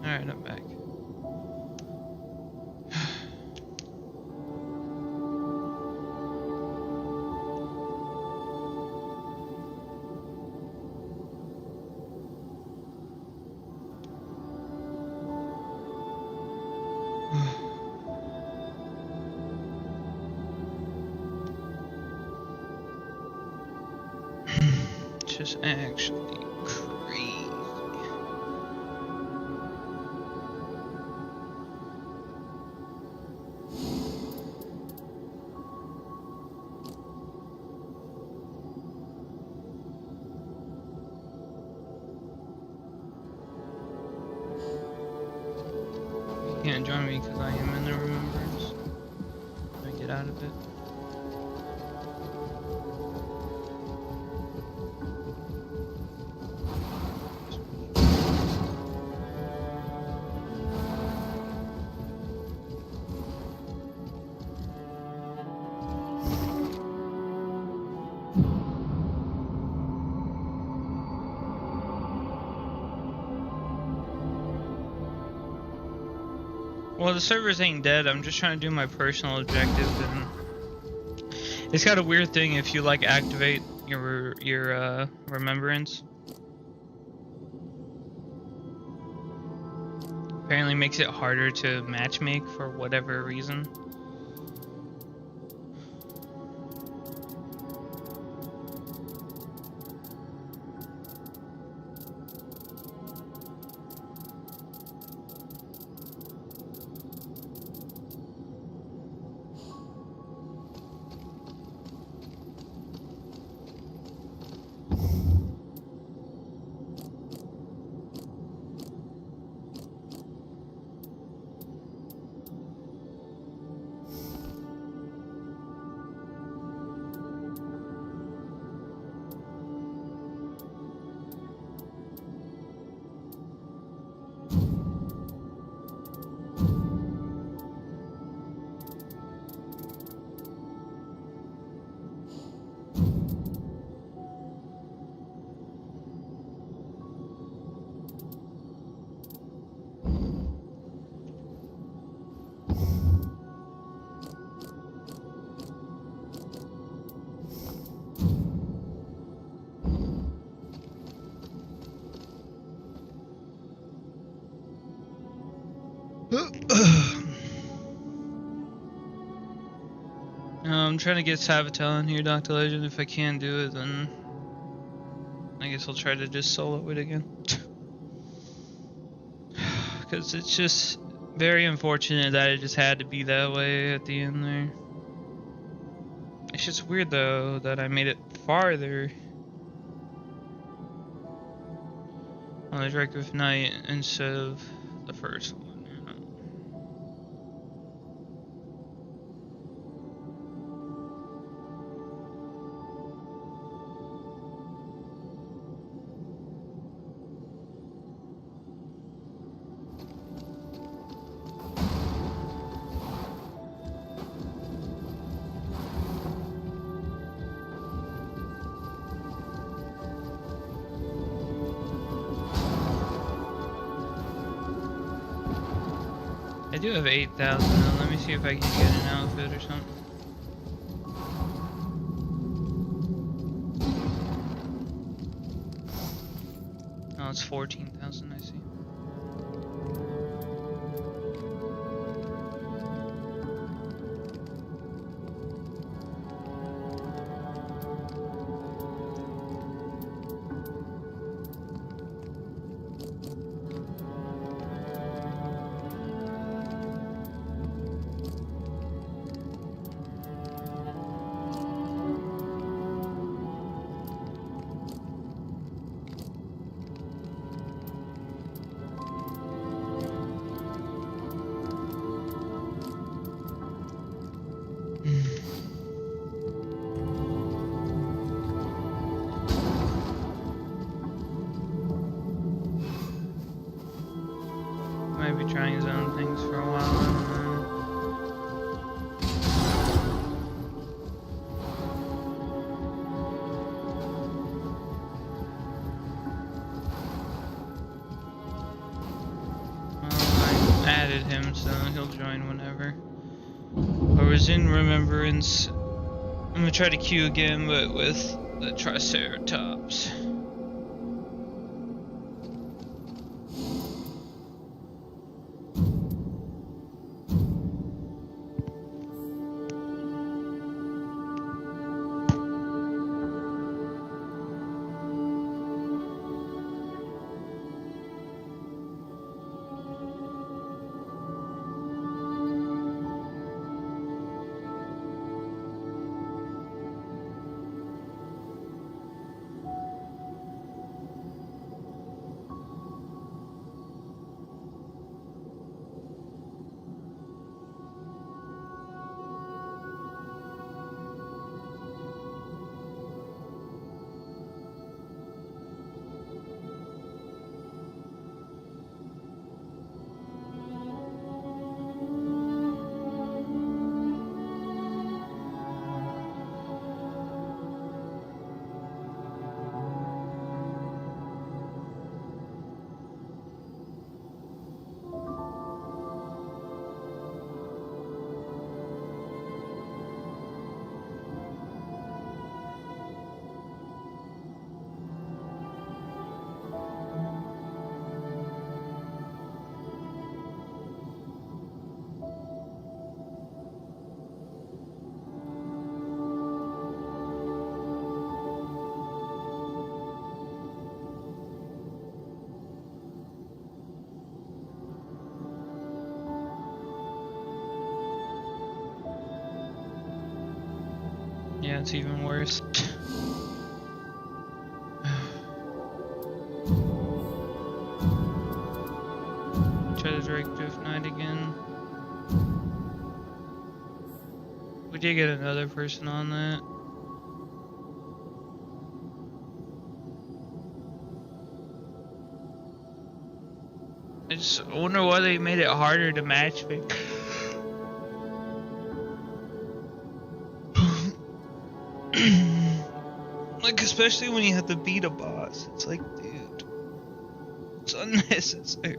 Alright, I'm back. Just actually crazy. You can't join me because I am in the remembrance. Can I get out of it? Well, the servers ain't dead. I'm just trying to do my personal objectives, and it's got a weird thing if you like activate your remembrance. Apparently makes it harder to matchmake for whatever reason. I'm trying to get Savitle in here, Dr. Legend. If I can't do it, then I guess I'll try to just solo it again. Because it's just very unfortunate that it just had to be that way at the end there. It's just weird though that I made it farther on the Drake of Night instead of the first one. do have 8,000. Let me see if I can get an outfit or something. Oh, it's 14,000. I see. Might be trying his own things for a while. Well, I added him, so he'll join whenever. I was in Remembrance. I'm gonna try to queue again, but with the Triceratops. Yeah, it's even worse. Try the Drake Drift Knight again. We did get another person on that. I just wonder why they made it harder to matchmake. Like, especially when you have to beat a boss. It's like, dude, it's unnecessary.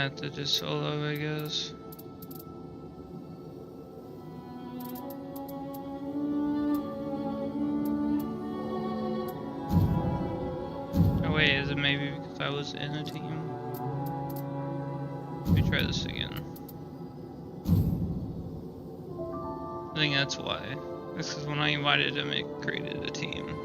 have to do solo, I guess. Oh wait, is it maybe because I was in a team? Let me try this again. I think that's why. This is when I invited him, it created a team.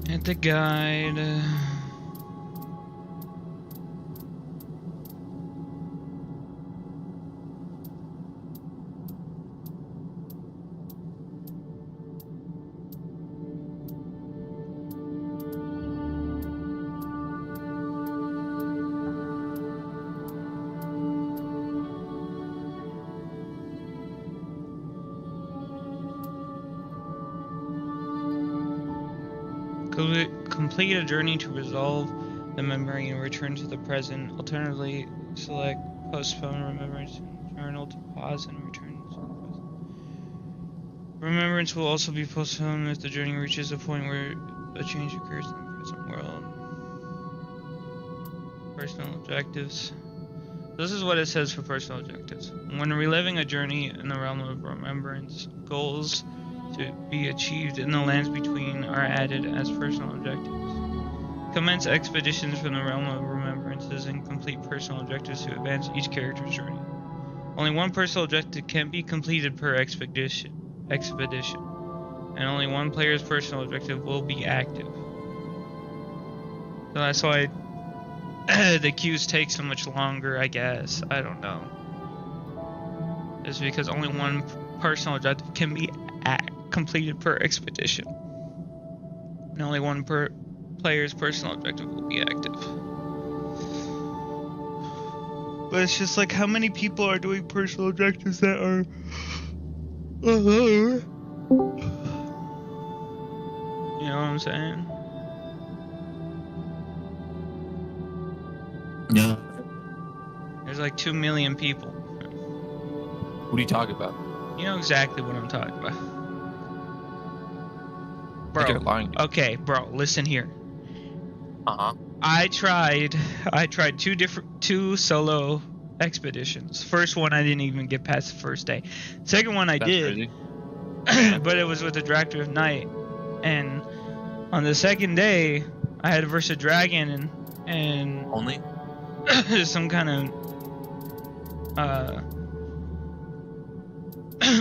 At the guide. Complete a journey to resolve the memory and return to the present. Alternatively, select postpone remembrance journal to pause and return to the present. Remembrance will also be postponed if the journey reaches a point where a change occurs in the present world. Personal objectives. This is what it says for personal objectives. When reliving a journey in the realm of remembrance, goals to be achieved in the lands between are added as personal objectives. Commence expeditions from the realm of remembrances and complete personal objectives to advance each character's journey. Only one personal objective can be completed per expedition, and only one player's personal objective will be active. So that's why the queues take so much longer, I guess. I don't know. It's because only one personal objective can be completed per expedition, and only one player's personal objective will be active. But it's just like, how many people are doing personal objectives that are you know what I'm saying? Yeah. There's like 2 million people. What are you talking about? You know exactly what I'm talking about. I think you're lying to me. Okay, bro, listen here. Uh-huh. I tried two solo expeditions. First one I didn't even get past the first day. Second one I That's did. crazy. But it was with the Director of Night. And on the second day I had to verse a dragon and Only? some kind of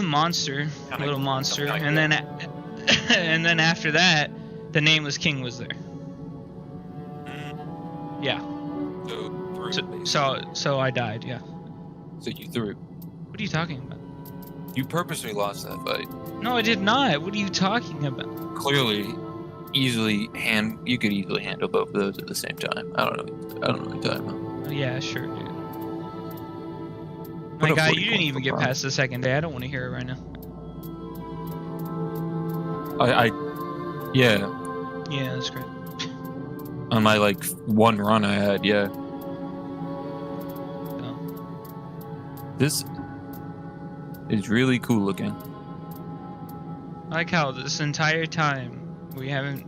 monster, little monster, and then and then after that, the Nameless King was there. Yeah. So So I died. Yeah. that you threw. What are you talking about? You purposely lost that fight. No, I did not. What are you talking about? Clearly, you could easily handle both of those at the same time. I don't know what you're talking about. Oh, yeah, sure, dude. Put My a guy, 40 you didn't point even for get Brian. past the second day. I don't want to hear it right now. Yeah, Yeah, that's great. on my like one run I had, yeah. Oh. This is really cool looking. I like how this entire time we haven't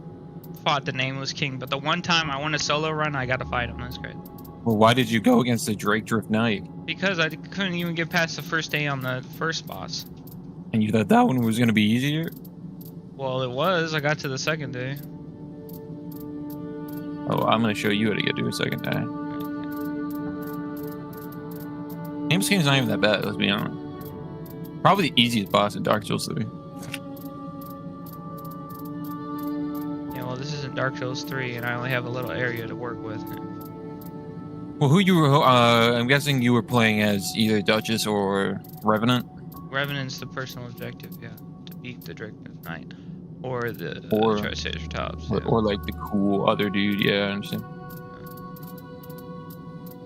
fought the Nameless King, but the one time I want a solo run, I gotta fight him. That's great. Well, why did you go against the Drake Drift Knight? Because I couldn't even get past the first day on the first boss. And you thought that one was gonna be easier? Well, it was. I got to the second day. Oh, I'm gonna show you how to get to a second day. Nameless King's not even that bad, let's be honest. Probably the easiest boss in Dark Souls 3. Yeah, well, this isn't Dark Souls 3, and I only have a little area to work with. Well, I'm guessing you were playing as either Duchess or Revenant? Revenant's the personal objective, yeah. To beat the Drake Knight. Or the Or- Triceratops. Or like the cool other dude, yeah, I understand.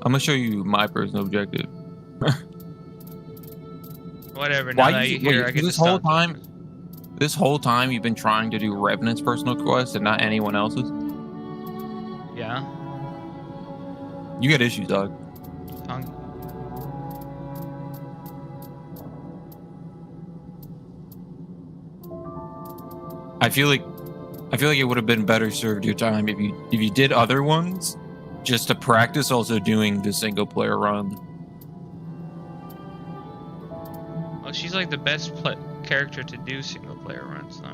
I'm gonna show you my personal objective. Whatever, now that you're here, I get this to whole stop. time, this whole time you've been trying to do Revenant's personal quest and not anyone else's? Yeah. You got issues, dog. Tongue. I feel like it would have been better served your time if you did other ones just to practice also doing the single player run. Oh, she's like the best character to do single player runs, though.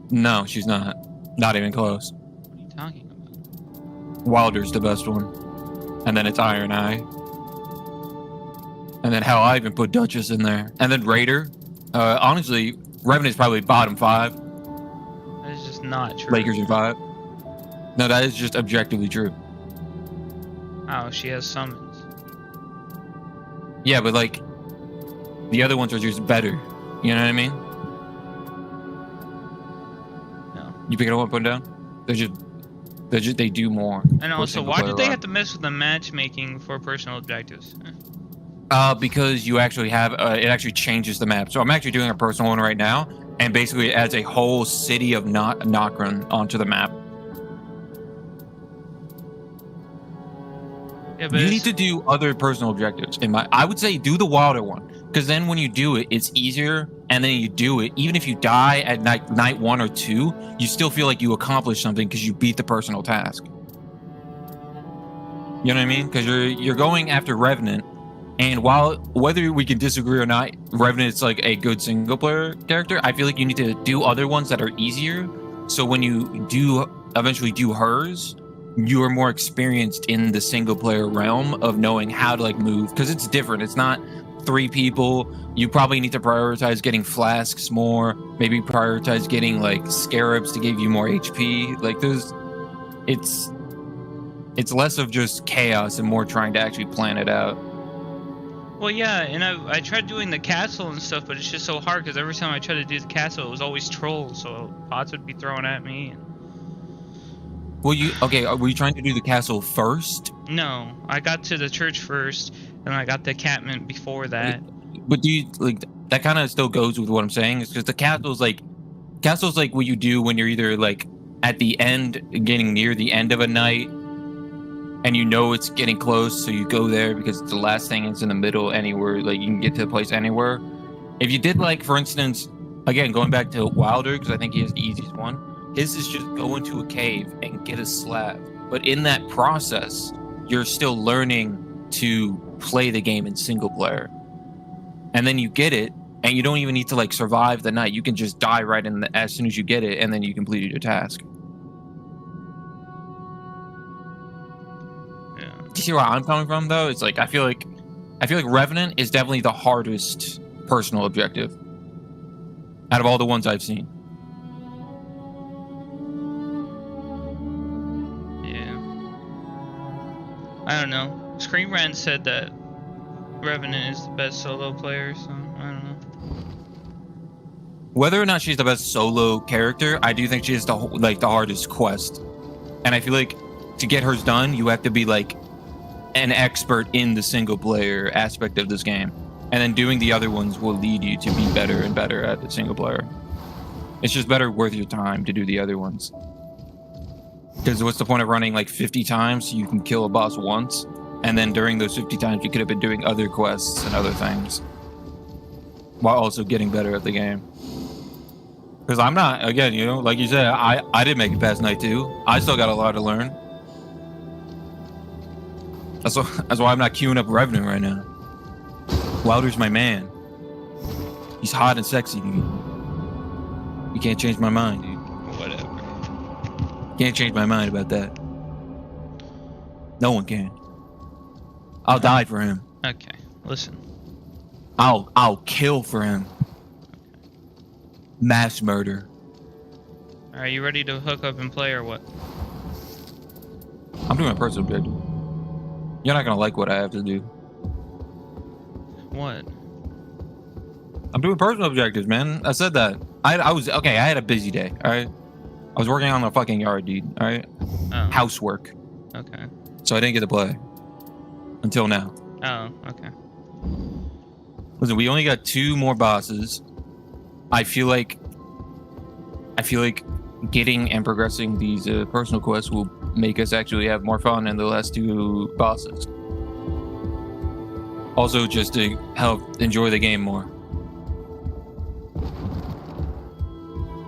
No, she's not. Not even close. What are you talking about? Wilder's the best one. And then it's Iron Eye. And then hell, I even put Duchess in there. And then Raider. Honestly, Revenant's probably bottom 5. That is just not true. Lakers are 5. No, that is just objectively true. Oh, she has summons. Yeah, but like the other ones are just better. You know what I mean? No. You pick it up and down? They do more. And for also, single why player did they run. have to mess with the matchmaking for personal objectives? Because you actually have it actually changes the map. So I'm actually doing a personal one right now, and basically it adds a whole city of NIGHTREIGN onto the map. Yeah, but You need to do other personal objectives. I would say do the Wilder one, because then when you do it, it's easier, and then you do it. Even if you die at night 1 or 2, you still feel like you accomplished something because you beat the personal task. You know what I mean? Because you're going after Revenant, and whether we can disagree or not, Revenant's like a good single player character. I feel like you need to do other ones that are easier. So when you do eventually do hers, you are more experienced in the single player realm of knowing how to like move, because it's different. It's not 3 people. You probably need to prioritize getting flasks more, maybe prioritize getting like scarabs to give you more HP. Like it's less of just chaos and more trying to actually plan it out. Well, yeah, and I tried doing the castle and stuff, but it's just so hard because every time I tried to do the castle, it was always trolls, so bots would be throwing at me. Were you trying to do the castle first? No, I got to the church first, and I got the encampment before that. But do you like that? Kind of still goes with what I'm saying, is because the castle's like what you do when you're either like at the end, getting near the end of a night, and you know it's getting close, so you go there because it's the last thing. It's in the middle, anywhere like you can get to the place anywhere. If you did, like, for instance, again going back to Wilder, because I think he has the easiest one. His is just go into a cave and get a slab. But in that process, you're still learning to play the game in single player. And then you get it, and you don't even need to like survive the night. You can just die right as soon as you get it, and then you completed your task. Yeah. Do you see where I'm coming from, though? It's like I feel like Revenant is definitely the hardest personal objective out of all the ones I've seen. I don't know. Screamrant said that Revenant is the best solo player, so I don't know. Whether or not she's the best solo character, I do think she has the hardest quest. And I feel like to get hers done, you have to be like an expert in the single player aspect of this game. And then doing the other ones will lead you to be better and better at the single player. It's just better worth your time to do the other ones. Because what's the point of running like 50 times so you can kill a boss once? And then during those 50 times, you could have been doing other quests and other things. While also getting better at the game. Because I'm not, again, you know, like you said, I didn't make it past night 2. I still got a lot to learn. That's why I'm not queuing up Revenant right now. Wilder's my man. He's hot and sexy, dude. You can't change my mind, dude. Whatever. Can't change my mind about that. No one can. I'll die for him. Okay, listen. I'll kill for him. Mass murder. Are you ready to hook up and play or what? I'm doing a personal objective. You're not gonna like what I have to do. What? I'm doing personal objectives, man. I said that. I was okay. I had a busy day. All right. I was working on the fucking yard, dude. All right. Oh. Housework. Okay. So I didn't get to play until now. Oh, okay. Listen, we only got 2 more bosses. I feel like getting and progressing these personal quests will make us actually have more fun in the last 2 bosses. Also, just to help enjoy the game more.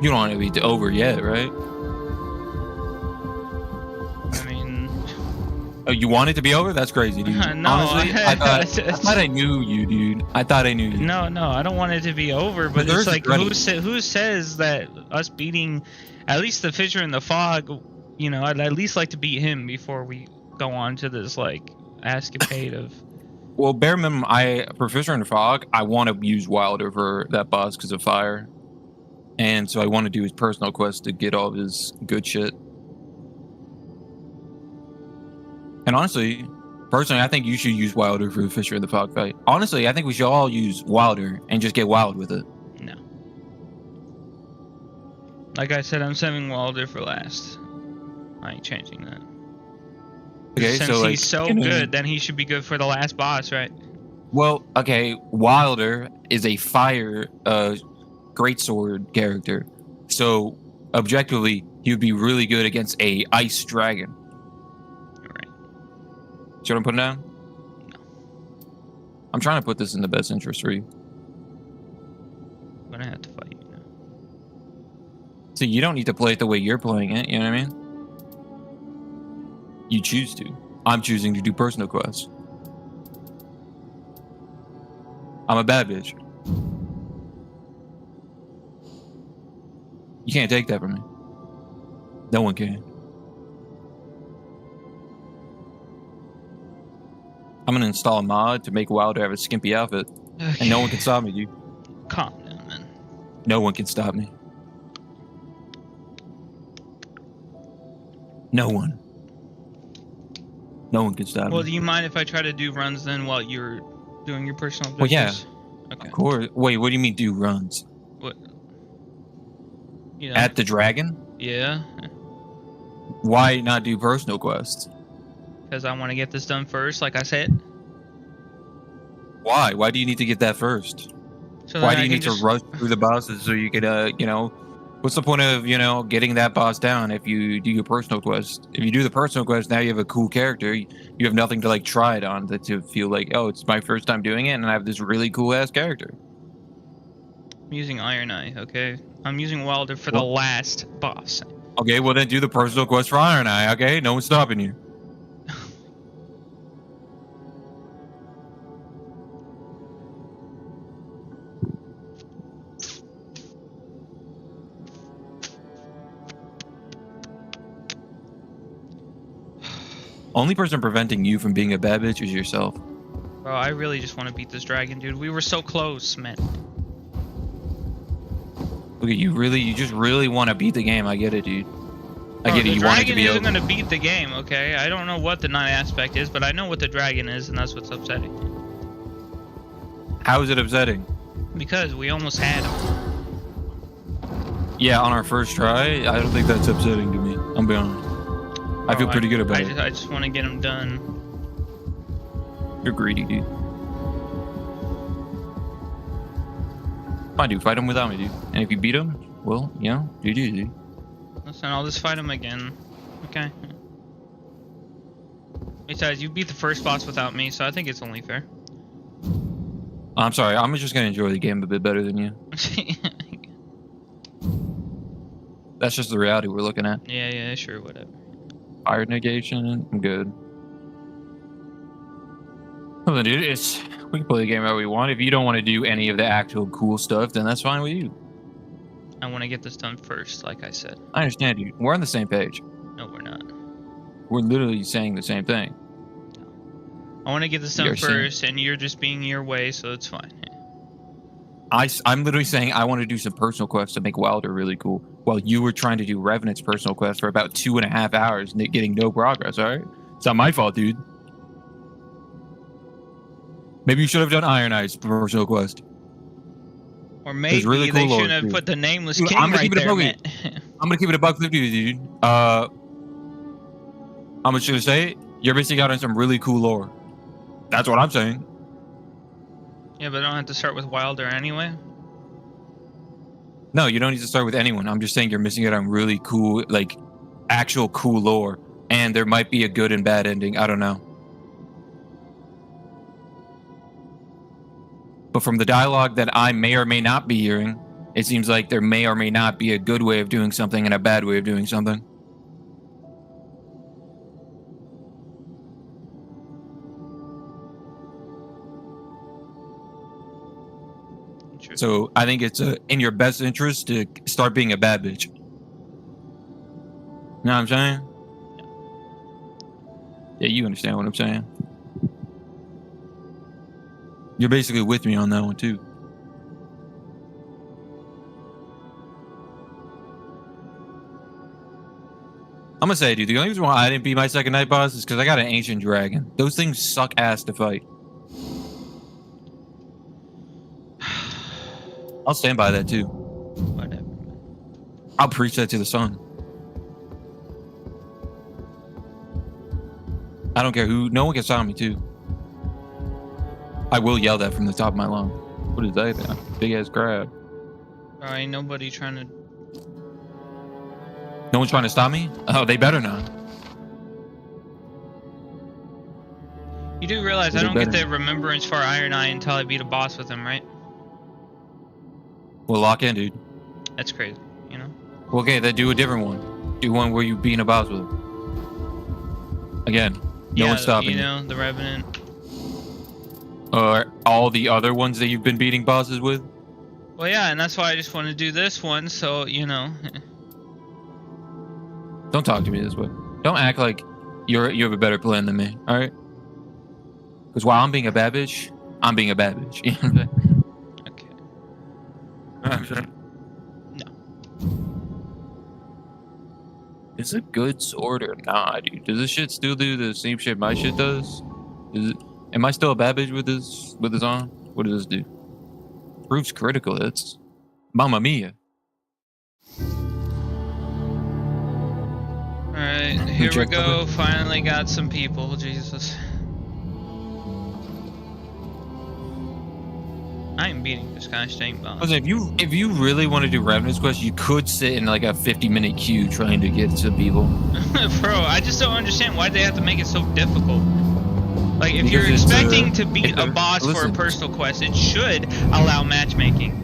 You don't want it to be over yet, right? I mean... Oh, you want it to be over? That's crazy, dude. No, honestly, I thought I knew you, dude. I thought I knew you. No, I don't want it to be over, but it's like, who says that us beating at least the Fissure in the Fog, you know, I'd at least like to beat him before we go on to this, like, escapade of... Well, bare minimum, for Fissure in the Fog, I want to use Wilder for that boss because of fire. And so I want to do his personal quest to get all of his good shit. And honestly, personally, I think you should use Wilder for the Fissure in the Fog fight. Honestly, I think we should all use Wilder and just get wild with it. No. Like I said, I'm saving Wilder for last. I ain't changing that. Okay, Since so like, he's so good, then he should be good for the last boss, right? Well, okay, Wilder is a fire greatsword character. So objectively, he would be really good against a ice dragon. Right. See what I'm putting down? No. I'm trying to put this in the best interest for you. I'm gonna have to fight you now. See, you don't need to play it the way you're playing it, you know what I mean? You choose to. I'm choosing to do personal quests. I'm a bad bitch. You can't take that from me. No one can. I'm gonna install a mod to make Wilder have a skimpy outfit. Okay. And no one can stop me, dude. Calm down, man. No one can stop me. No one. No one can stop Well, me. do you mind if I try to do runs then while you're doing your personal Well, yeah. objectives? Okay. Of course. Wait, what do you mean do runs? What? You know, At the dragon? yeah, Why not do personal quests? because I want to get this done first, like I said. Why? Why do you need to get that first? So Why then do I you can need to just- rush through the bosses so you could, you know, what's the point of, you know, getting that boss down if you do your personal quest? If you do the personal quest, now you have a cool character. You have nothing to, like, try it on to feel like, oh, it's my first time doing it, and I have this really cool-ass character. I'm using Iron Eye, okay? I'm using Wilder for the last boss. Okay, well, then do the personal quest for Iron Eye, okay? No one's stopping you. Only person preventing you from being a bad bitch is yourself. Bro, I really just want to beat this dragon, dude. We were so close, man. Look at you, you just really want to beat the game. I get it, dude. I get it. The You want it to dragon be isn't over. gonna beat the game, okay? I don't know what the night aspect is, but I know what the dragon is, and that's what's upsetting. How is it upsetting? Because we almost had him. Yeah, on our first try, I don't think that's upsetting to me. I'm being honest. I feel pretty good about it. I just want to get him done. You're greedy, dude. Fine, dude. Fight him without me, dude. And if you beat him, well, you know, GG, dude. Listen, I'll just fight him again. Okay. Besides, you beat the first boss without me, so I think it's only fair. I'm sorry. I'm just gonna enjoy the game a bit better than you. That's just the reality we're looking at. Yeah, sure, whatever. Fire negation. I'm good. Well, then, dude, we can play the game however we want. If you don't want to do any of the actual cool stuff, then that's fine with you. I want to get this done first, like I said. I understand, dude. We're on the same page. No, we're not. We're literally saying the same thing. I want to get this done first, and you're just being your way, so it's fine. I'm literally saying I want to do some personal quests to make Wilder really cool, while you were trying to do Revenant's personal quest for about 2.5 hours and getting no progress, alright? It's not my fault, dude. Maybe you should have done Iron Eye's personal quest. Or maybe really cool they should lore, have dude. put the Nameless King I'm gonna right keep it a there, bogey. man. I'm gonna keep it a $1.50, dude. I'm just gonna say, you're missing out on some really cool lore. That's what I'm saying. Yeah, but I don't have to start with Wilder anyway. No, you don't need to start with anyone. I'm just saying you're missing out on really cool, like, actual cool lore. And there might be a good and bad ending. I don't know. But from the dialogue that I may or may not be hearing, it seems like there may or may not be a good way of doing something and a bad way of doing something. So I think it's in your best interest to start being a bad bitch. You know what I'm saying? Yeah, you understand what I'm saying. You're basically with me on that one too. I'm gonna say, dude, the only reason why I didn't beat my second night boss is because I got an ancient dragon. Those things suck ass to fight. I'll stand by that too. Whatever. I'll preach that to the sun. I don't care who. No one can stop me too. I will yell that from the top of my lung. What is that? Big ass crab. Ain't nobody trying to. No one's trying to stop me? Oh, they better not. You do realize I don't get the remembrance for Iron Eye until I beat a boss with him, right? Well, lock in, dude. That's crazy, you know? Well, okay, then do a different one. Do one where you beat a boss with him. Again, no one's stopping you. You know, the Revenant. Or all the other ones that you've been beating bosses with? Well, yeah, and that's why I just want to do this one, so, you know. Don't talk to me this way. Don't act like you have a better plan than me, alright? Because while I'm being a bad bitch, I'm being a bad bitch. You know what I'm saying? No. It's a good sword or nah, dude? Does this shit still do the same shit my shit does? Am I still a bad bitch with this on? What does this do? Proves critical hits. Mamma mia. Alright, here we go. Finally got some people. Jesus. I am beating this guy staying boss. Listen, if you really want to do Revenant's quest, you could sit in like a 50-minute queue trying to get to people. Bro, I just don't understand why they have to make it so difficult. Like, if Because you're it's, expecting to beat a boss for a personal quest, it should allow matchmaking.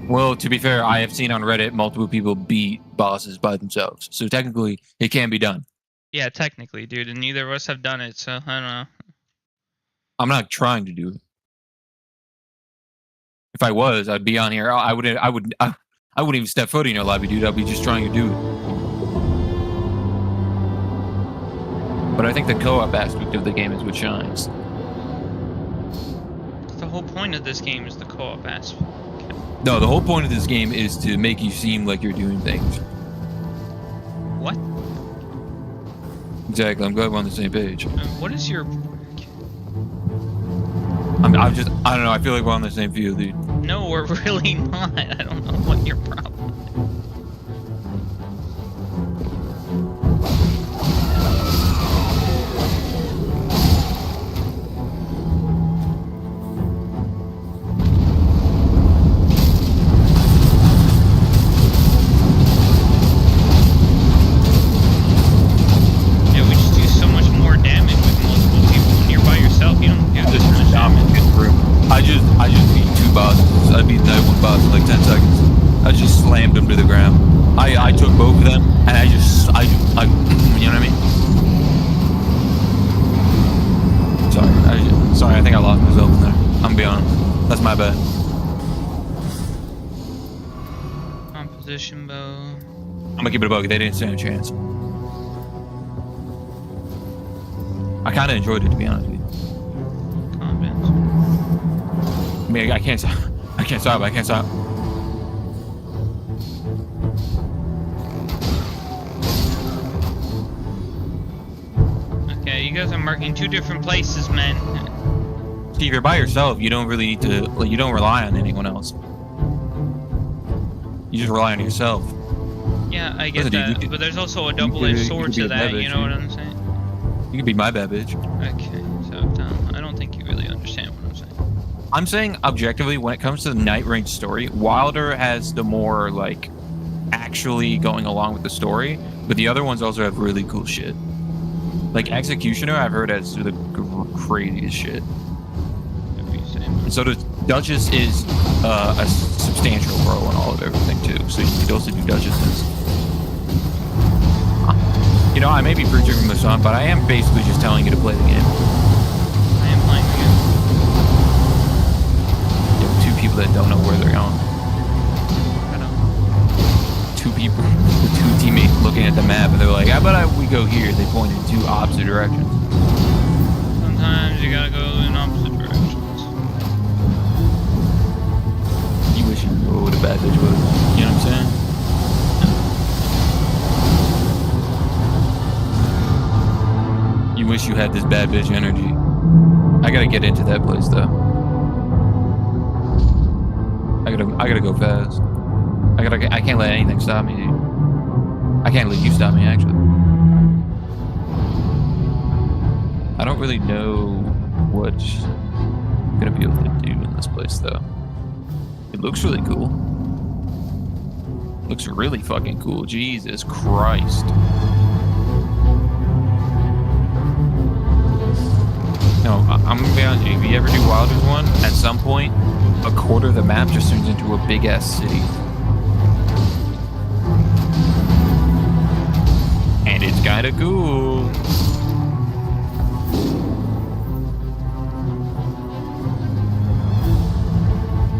Well, to be fair, I have seen on Reddit multiple people beat bosses by themselves. So technically, it can be done. Yeah, technically, dude, and neither of us have done it, so I don't know. I'm not trying to do it. If I was, I'd be on here. I wouldn't even step foot in your lobby, dude. I'd be just trying to do it. But I think the co-op aspect of the game is what shines. The whole point of this game is the co-op aspect. No, the whole point of this game is to make you seem like you're doing things. What? Exactly. I'm glad we're on the same page. What is your... I don't know. I feel like we're on the same field, dude. No, we're really not. I don't know what your problem is. Yeah, we just do so much more damage with multiple people. When you're by yourself, you don't do this much damage. I just beat 2 bosses. I beat that one boss in like 10 seconds. I just slammed him to the ground. I took both of them and I you know what I mean? Sorry, I think I lost myself in there. I'm gonna be honest. That's my bad. Composition bow. I'm gonna keep it a bug. They didn't stand a chance. I kind of enjoyed it, to be honest with you. Confidence. I mean, I can't stop. I can't stop. Okay, you guys are marking 2 different places, man. See, if you're by yourself, you don't really need to. Like, you don't rely on anyone else. You just rely on yourself. Yeah, I get Listen, that, dude, but there's also a double-edged sword be to a that, bad you bitch, know what dude. I'm saying? You can be my bad bitch. Okay, so I don't think you really understand what I'm saying. I'm saying objectively, when it comes to the Night Range story, Wilder has the more like actually going along with the story, but the other ones also have really cool shit. Like Executioner, I've heard has the craziest shit. Whatever you say. And so does Duchess is a substantial role in all of everything too. So you could also do Duchesses. You know, I may be preaching from the sun, but I am basically just telling you to play the game. I am playing the game. There are 2 people that don't know where they're going. I don't. 2 people, the 2 teammates looking at the map, and they're like, "How about we go here?" They point in 2 opposite directions. Sometimes you gotta go in opposite directions. You wish you knew what a bad bitch was. You know what I'm saying? You wish you had this bad bitch energy. I gotta get into that place though. I gotta go fast. I can't let anything stop me, dude. I can't let you stop me, actually. I don't really know what I'm gonna be able to do in this place though. It looks really cool. Looks really fucking cool. Jesus Christ. No, I'm gonna be honest with you. If you ever do Wilder's one, at some point, a quarter of the map just turns into a big ass city. And it's kinda cool.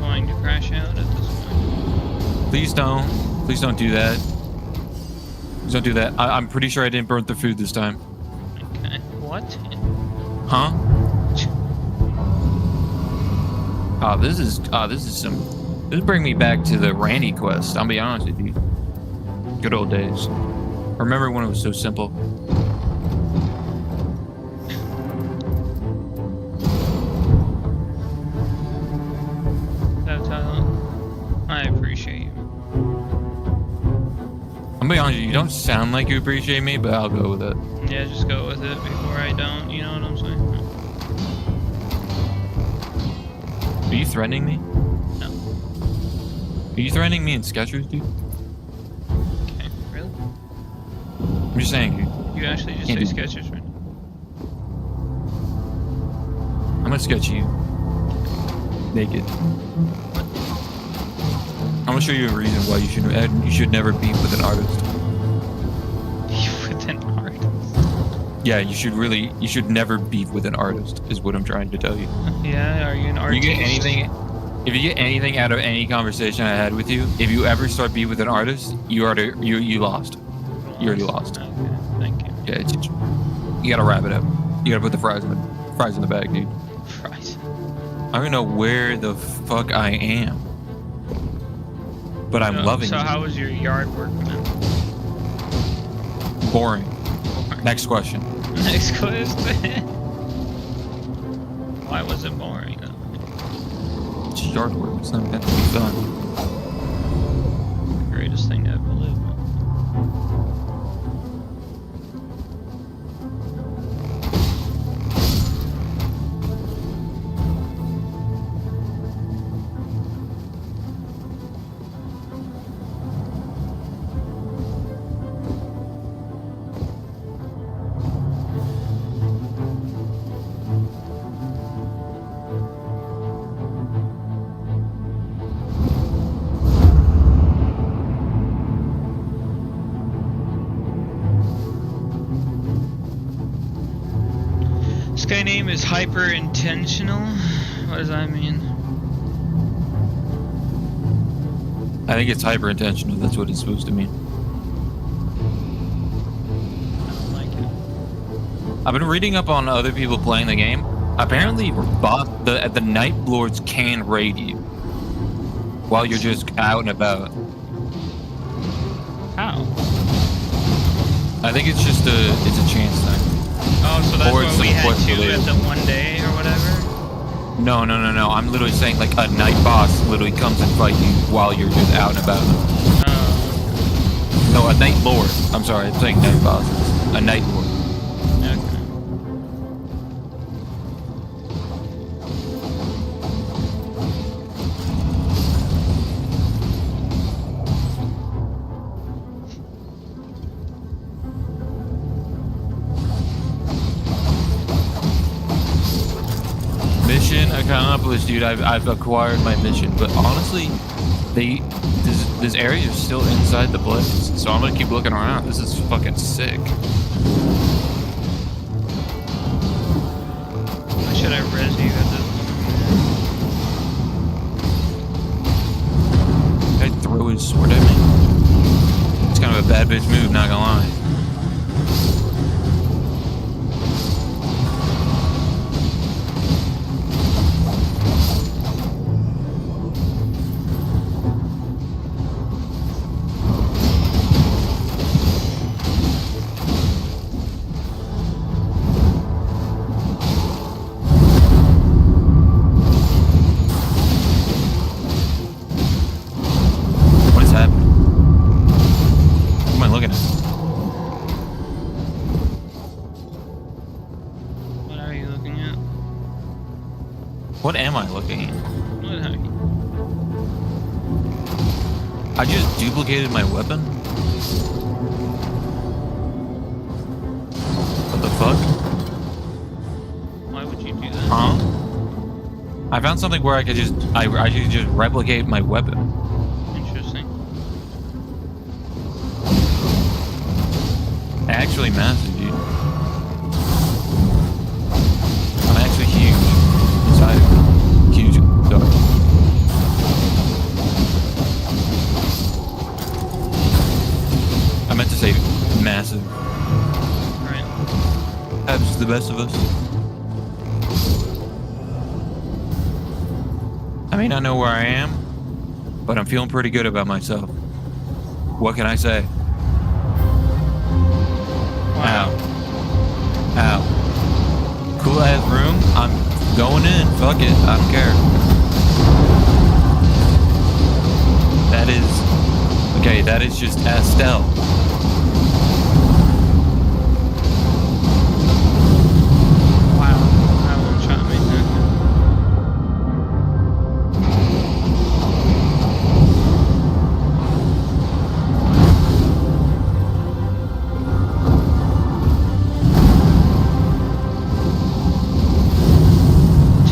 Going to crash out at this point. Please don't. Please don't do that. Please don't do that. I'm pretty sure I didn't burn the food this time. Okay. What? Huh? This is bring me back to the Randy quest. I'll be honest with you. Good old days. Remember when it was so simple? That's how I appreciate you. I'm be honest with you, you don't sound like you appreciate me, but I'll go with it. Yeah, just go with it before I don't, you know what I'm saying? Are you threatening me? No. Are you threatening me in Skechers, dude? Okay, really? I'm just saying, dude. You actually just Can't say do- Skechers right now? I'm gonna sketch you naked. I'm gonna show you a reason why you should never be with an artist. With an artist? Yeah, you should never beef with an artist, is what I'm trying to tell you. Yeah, are you an artist? If you get anything out of any conversation I had with you, if you ever start beef with an artist, you lost. You already lost. Okay, thank you. Yeah, you gotta wrap it up. You gotta put the fries in the bag, dude. Fries. I don't know where the fuck I am, but I'm loving So it. how was your yard work, man? Boring. Next question. Next question. Why was it boring though? shark work. It's not meant to be fun. Greatest thing to ever live. This guy name is hyper intentional. What does that mean? I think it's hyper intentional. That's what it's supposed to mean. I don't like it. I've been reading up on other people playing the game. Apparently, the Night Lords can raid you while you're just out and about. How? I think it's just it's a chance thing. Oh, so that's Or it's what we some had quest two related. at the one day or whatever? No. I'm literally saying like a night boss literally comes and fight you while you're just out and about. No, a night lord. I'm sorry, I'm saying night bosses. A night lord. Okay. Mission accomplished, dude. I've acquired my mission, but honestly, this area is still inside the place, so I'm gonna keep looking around. This is fucking sick. Why should I res you at this? Guy throw his sword at me. It's kind of a bad bitch move, not gonna lie. What is happening? What am I looking at? What are you looking at? What am I looking at? What are you? I just duplicated my weapon? What the fuck? Why would you do that? Huh? I found something where I could just replicate my weapon. Interesting. Actually massive, dude. I'm actually huge inside of me. Huge. Sorry. I meant to say massive. Right. Happens to the best of us. I may not know where I am, but I'm feeling pretty good about myself. What can I say? Wow. Ow. Cool ass room. I'm going in. Fuck it. I don't care. That is... Okay, that is just Estelle. Wow. I won't try to make that.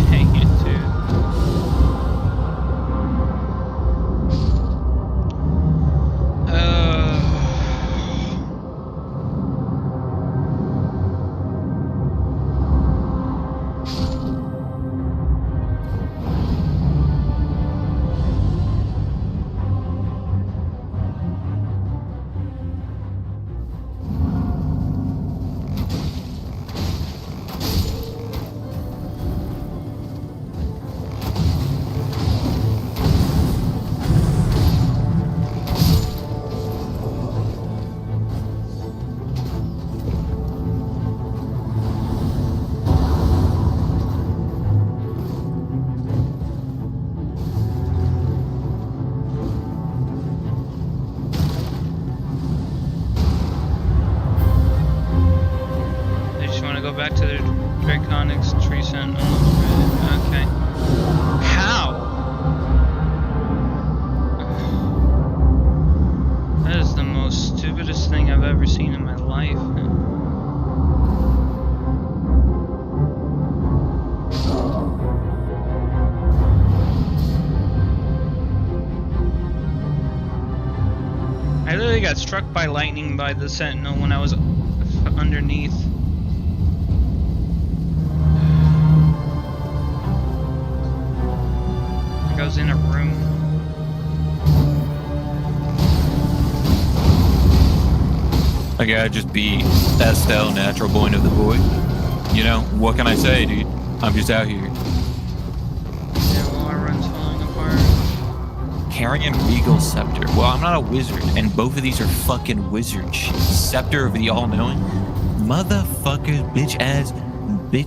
Dang it, dude. back to the Draconics tree sentinel. Okay. How? That is the most stupidest thing I've ever seen in my life. I literally got struck by lightning by the sentinel when I was underneath. Like I was in a room. I gotta just be Estelle, natural born of the void. You know, what can I say, dude? I'm just out here. Yeah, well, our run's falling apart. Carrying Regal Scepter. Well, I'm not a wizard, and both of these are fucking wizard shit. Scepter of the All-Knowing. Motherfucker, bitch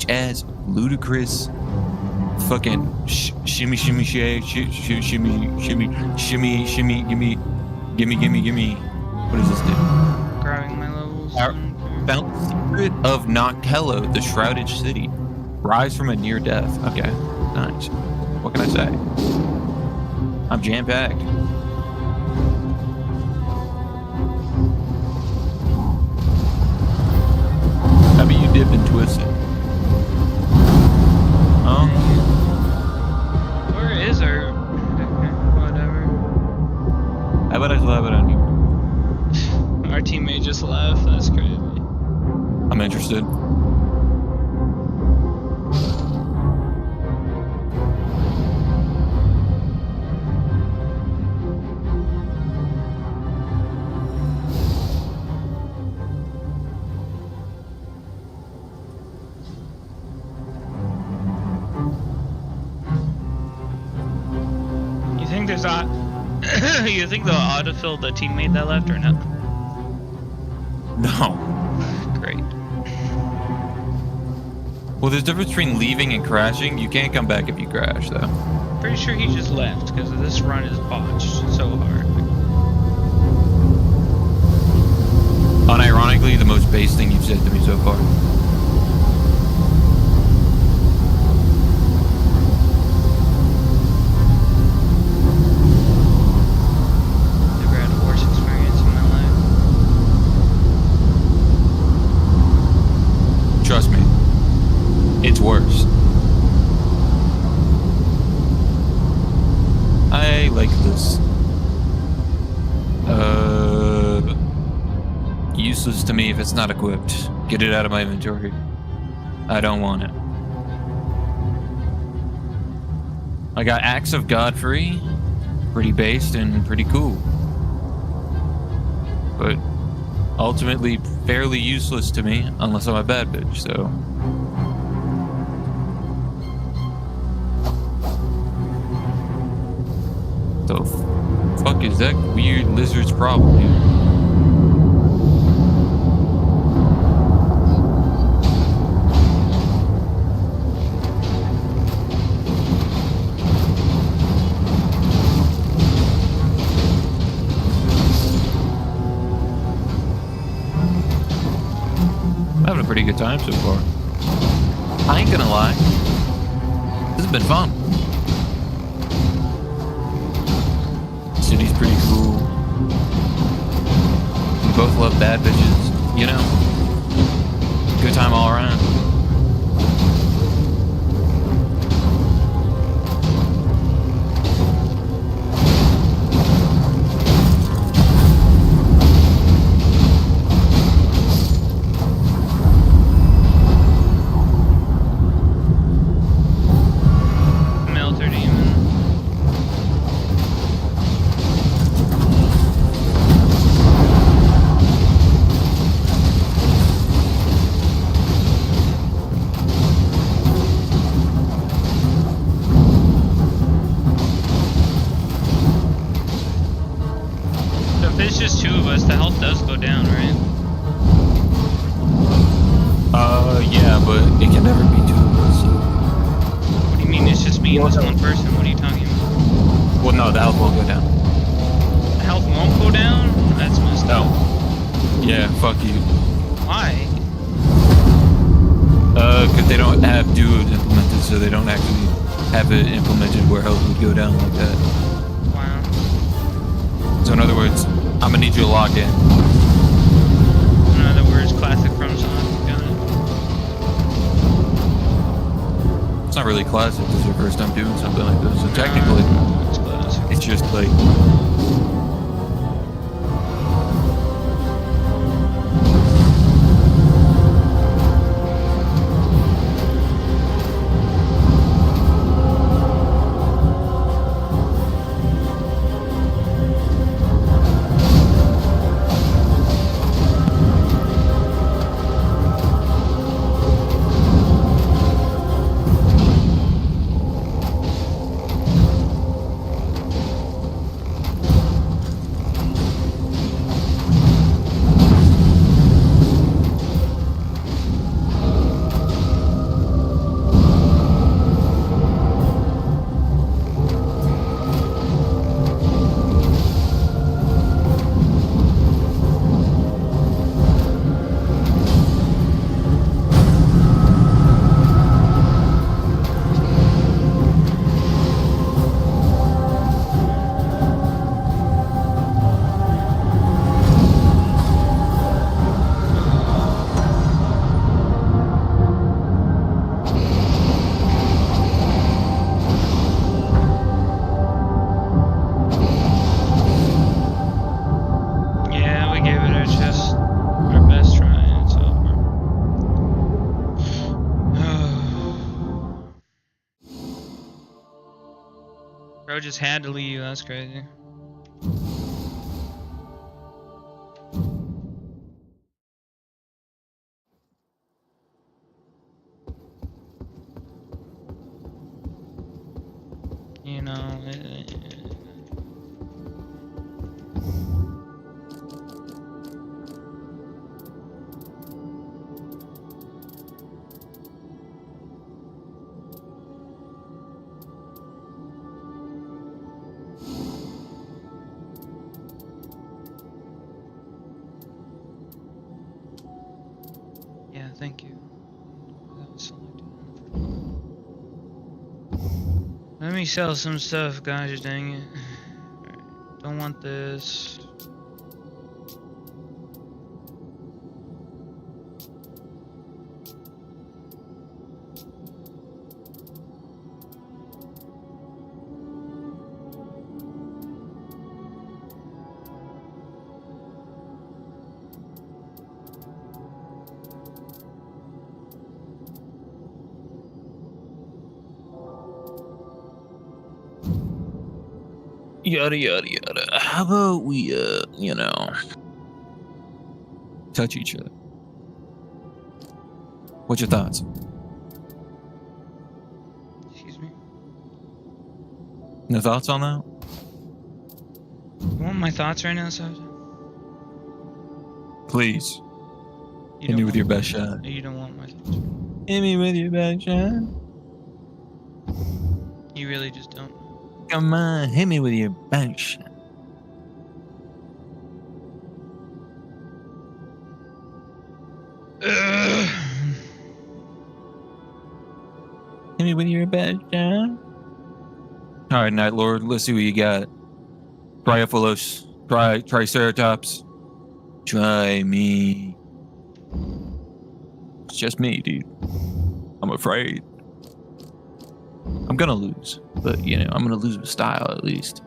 ass, ludicrous. Fucking shimmy, gimme. What does this do? Grabbing my levels. Found the secret of Noctello, the shrouded city. Rise from a near death. Okay, nice. What can I say? I'm jam-packed. How about you dip and twist it? Huh? Where is our... Whatever. How about I slap it on you? Our teammate just left. That's crazy. I'm interested. You think there's you think they'll autofill the teammate that left or no? No. Great. Well, there's a difference between leaving and crashing. You can't come back if you crash, though. Pretty sure he just left because this run is botched so hard. Unironically, the most base thing you've said to me so far. Never had a worse experience in my life. Trust me. It's worse. I like this. Useless to me if it's not equipped. Get it out of my inventory. I don't want it. I got Axe of Godfrey. Pretty based and pretty cool. But ultimately fairly useless to me unless I'm a bad bitch, so... The fuck is that weird lizard's problem, dude? I'm having a pretty good time so far. I ain't gonna lie. This has been fun. City's pretty cool. We both love bad bitches, you know? Good time all around. Melter demon. So if it's just two of us, the health does go down, right? Yeah, but it can never be two of us. What do you mean it's just me and this one person? What are you talking about? Well, no, the health will go down. The health won't go down? That's messed up. Yeah, fuck you. Why? Because they don't have duos implemented, so they don't actually have it implemented where health would go down like that. Wow. So in other words, I'm gonna need you to lock in. In other words, classic from Sonic. Got it. It's not really classic. This is your first time doing something like this. So technically, It's classic. it's just like. Yeah, we gave it our best try, and it's over. Bro just had to leave. That's crazy. You know. Yeah, thank you. That was selected. Let me sell some stuff, guys. Dang it. Don't want this. Yada yada yada. How about we you know, touch each other? What's your thoughts? Excuse me. No thoughts on that? You want my thoughts right now, Savitle? Please. You Hit me don't with your want- best shot. You don't want my thoughts. Hit me with your best shot. You really just don't. Come on, hit me with your best shot. Hit me with your best shot. All right, Night Lord. Let's see what you got. Triophilos. Triceratops. Try me. It's just me, dude. I'm afraid. I'm gonna lose, but you know, I'm gonna lose with style at least.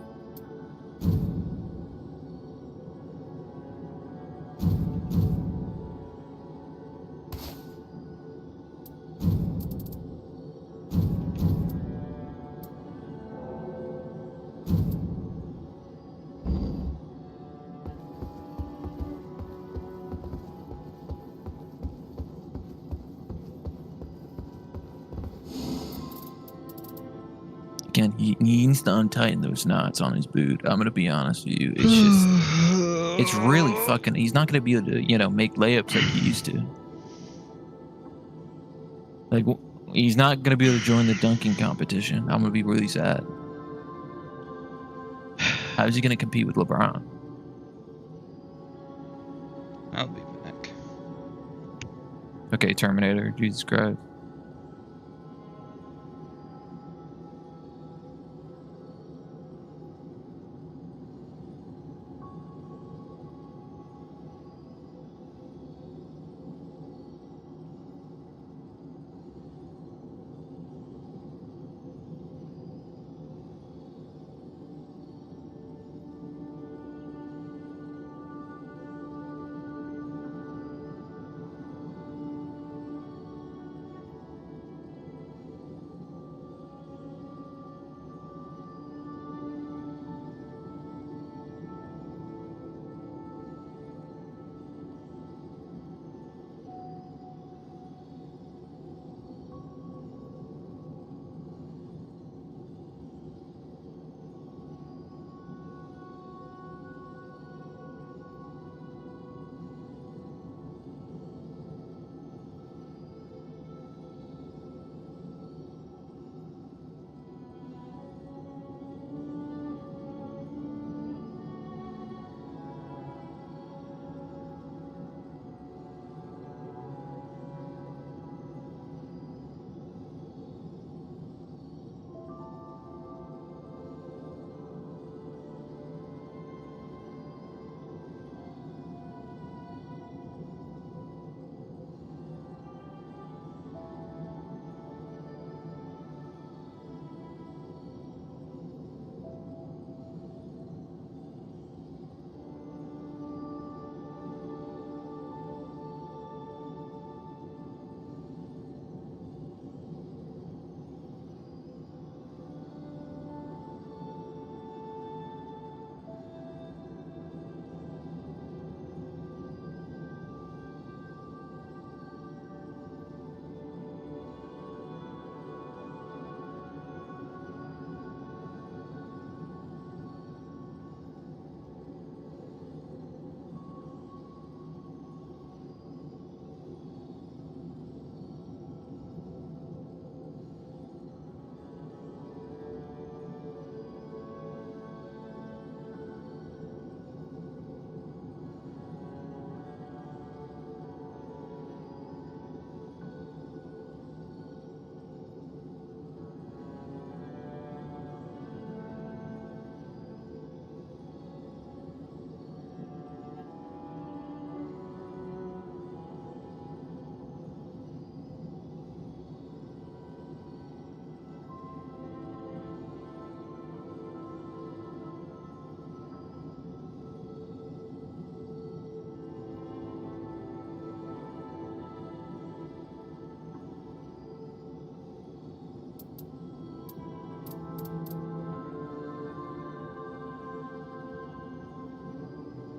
Again, he needs to untighten those knots on his boot. I'm gonna be honest with you. It's just, it's really fucking. He's not gonna be able to, you know, make layups like he used to. Like, he's not gonna be able to join the dunking competition. I'm gonna be really sad. How is he gonna compete with LeBron? I'll be back. Okay, Terminator. Jesus Christ.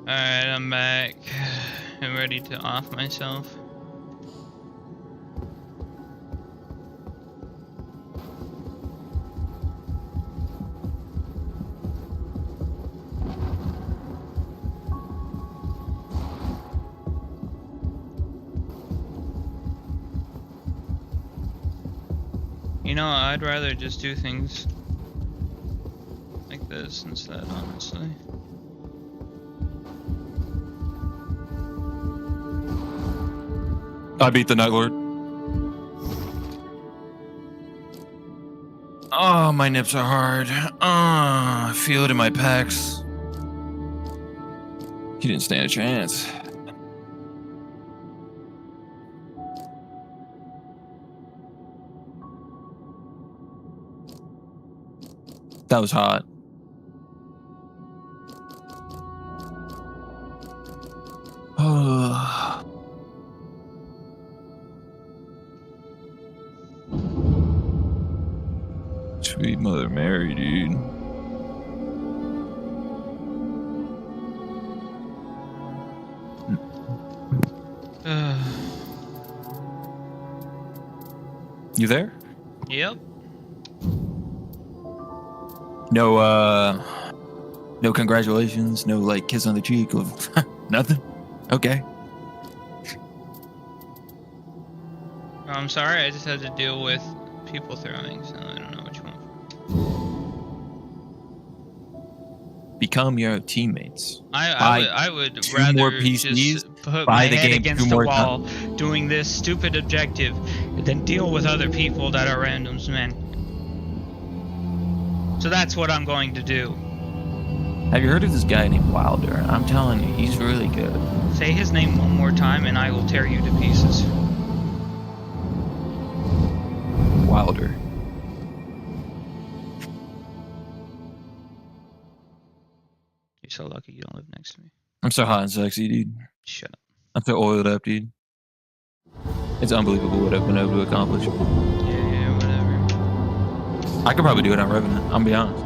Alright, I'm back. I'm ready to off myself. You know, I'd rather just do things like this instead, honestly. I beat the Night Lord. Oh, my nips are hard. I feel it in my pecs. He didn't stand a chance. That was hot. Oh. Sweet Mother Mary, dude. You there? Yep. No congratulations, no like kiss on the cheek of nothing. Okay. I'm sorry, I just had to deal with people throwing, so I don't know what you want. Become your teammates. I would two rather more PCs, just put buy my the head game against two the more wall, doing this stupid objective than deal with other people that are randoms, man. So that's what I'm going to do. Have you heard of this guy named Wilder? I'm telling you, he's really good. Say his name one more time and I will tear you to pieces. Wilder. You're so lucky you don't live next to me. I'm so hot and sexy, dude. Shut up. I'm so oiled up, dude. It's unbelievable what I've been able to accomplish. Yeah, whatever. I could probably do it on Revenant, I'll be honest.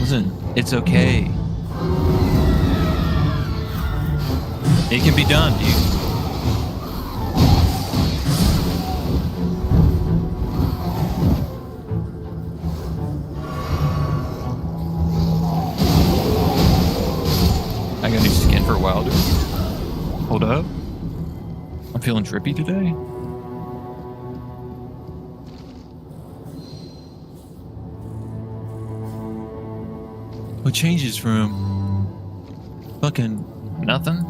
Listen, it's okay. It can be done, dude. I got a new skin for Wilder. Hold up. I'm feeling trippy today. What changes from fucking nothing?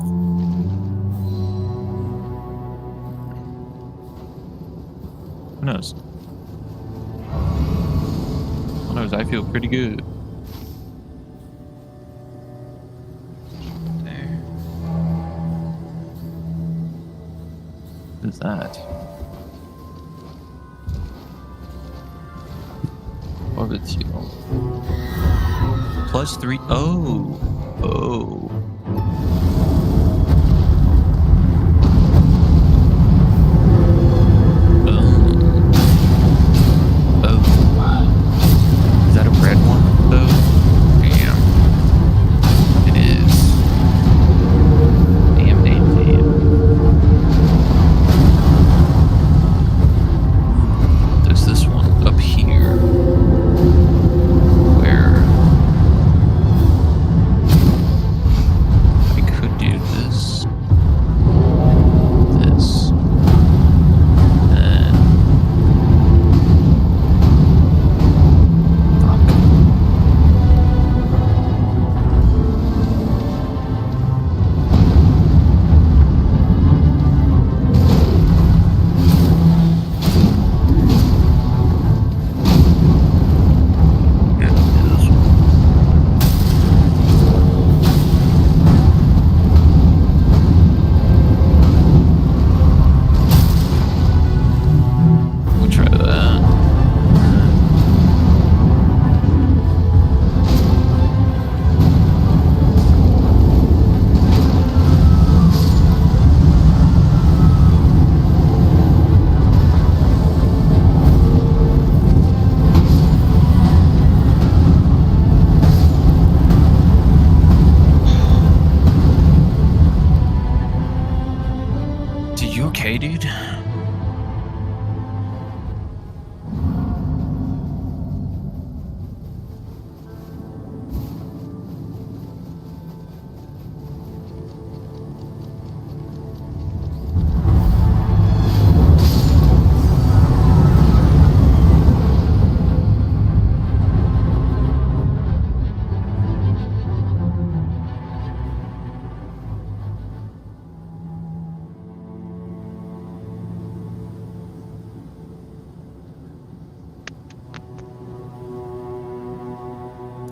Who knows? Who knows? I feel pretty good. There. What is that? Orbital. +3. Oh. Oh. Oh. Is that a red one, though? Damn. It is. Damn, damn, damn. There's this one up here. Where I could do this. This. And fuck. Yeah, do this one. We'll try that. Dude, you okay, dude?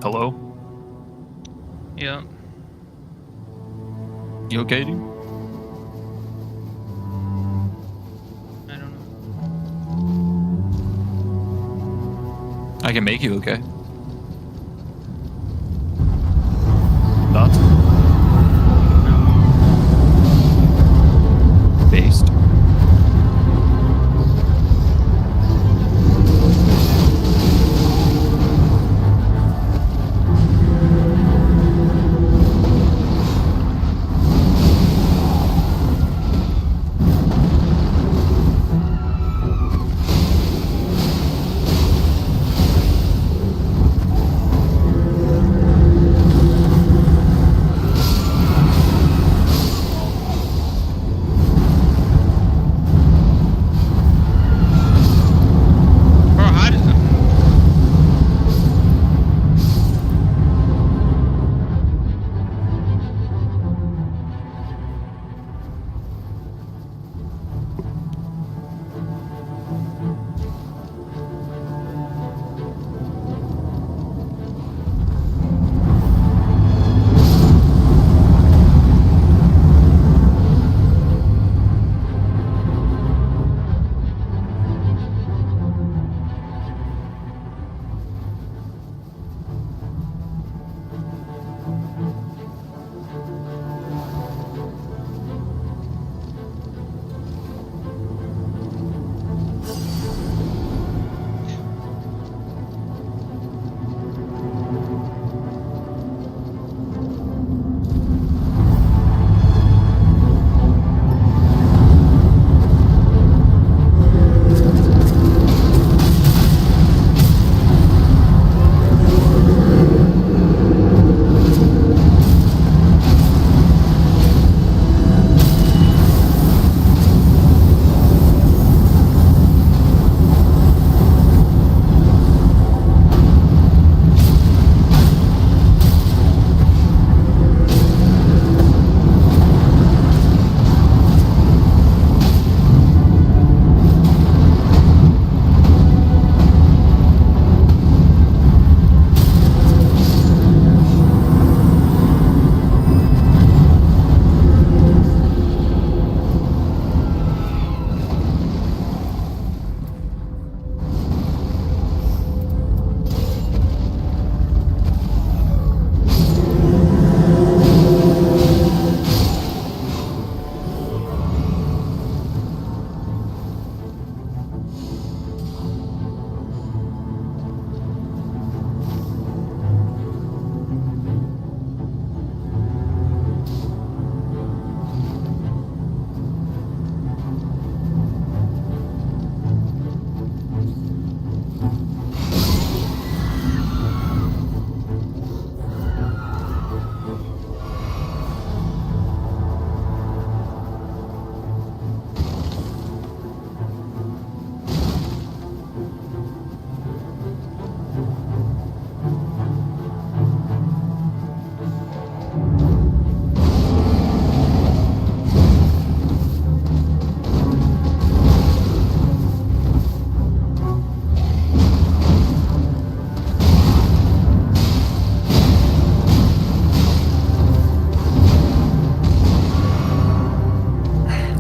Hello? Yep. You okay, dude? I don't know. I can make you okay. Thoughts? Based.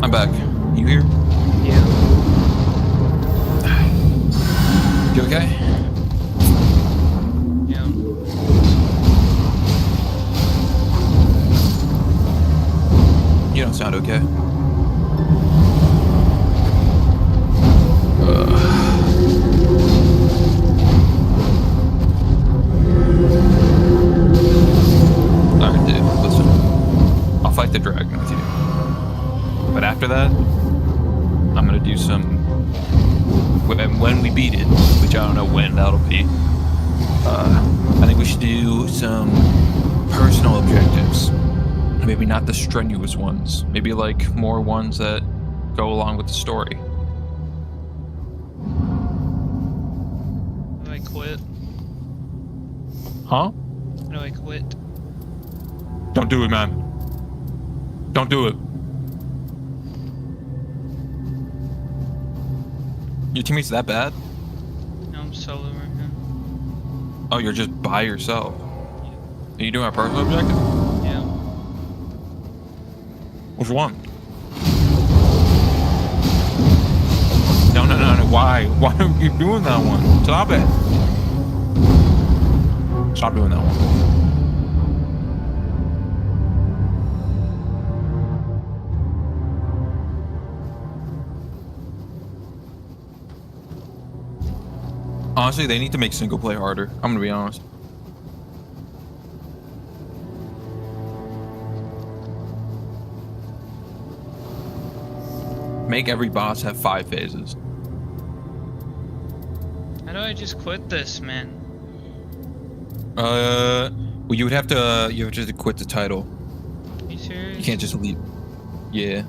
I'm back. You here? Yeah. You okay? Yeah. You don't sound okay. Alright, dude, listen. I'll fight the dragon with you. But after that, I'm gonna do some... When we beat it, which I don't know when that'll be, I think we should do some personal objectives. Maybe not the strenuous ones. Maybe like more ones that go along with the story. Do I quit? Huh? Do I quit? Don't do it, man. Don't do it. Your teammate's that bad? No, I'm solo right now. Oh, you're just by yourself. Are you doing a personal objective? Yeah. Which one? No. Why? Why are you doing that one? Stop it. Stop doing that one. Honestly, they need to make single play harder. I'm gonna be honest. Make every boss have 5 phases. How do I just quit this, man? Well, you would have to. You have to quit the title. Are you serious? You can't just leave. Yeah.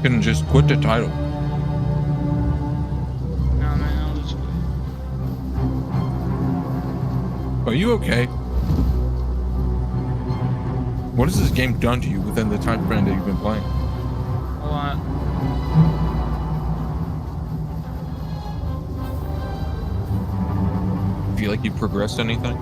Can just quit the title. No, man, I'll just quit. Are you okay? What has this game done to you within the time frame that you've been playing? A lot. Feel like you progressed anything?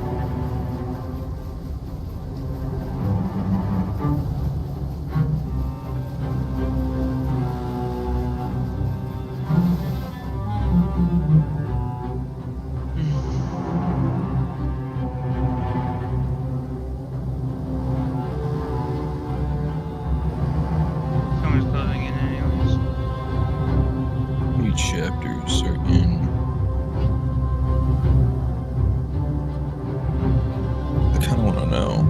Someone's closing in anyways. New chapters are in. I kind of want to know.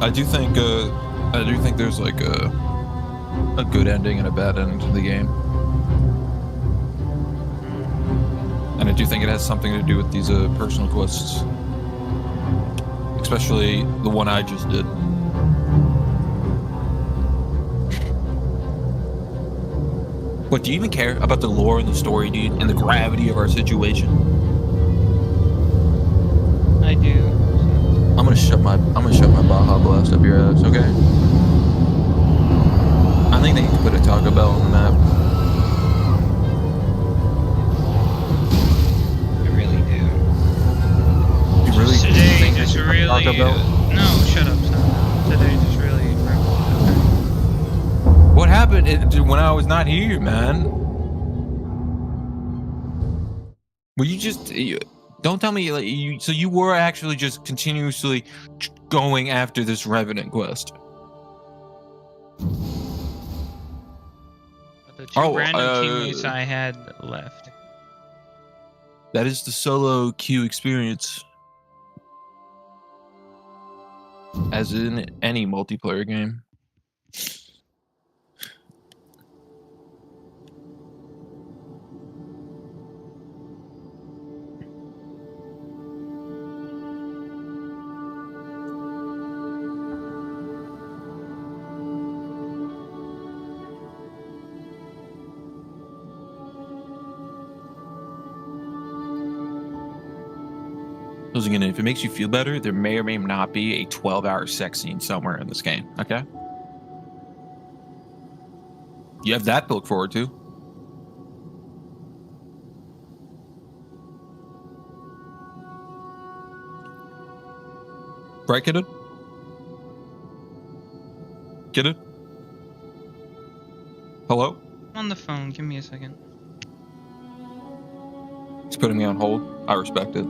I do think there's like a good ending and a bad ending to the game, and I do think it has something to do with these personal quests, especially the one I just did. But do you even care about the lore and the story, dude, and the gravity of our situation? I do. I'm gonna shut my Baja Blast up your ass, okay? I think they need to put a Taco Bell on the map. I really do. You really Today think just they should put really. Taco Bell? No, shut up, son. Today just really. What happened when I was not here, man? Well, don't tell me like you. So you were actually just continuously going after this Revenant quest. The two random teammates I had left. That is the solo queue experience, as in any multiplayer game. Again, if it makes you feel better, there may or may not be a 12-hour sex scene somewhere in this game, okay? You have that to look forward to. Right, kid? Kid? Hello? I'm on the phone. Give me a second. He's putting me on hold. I respect it.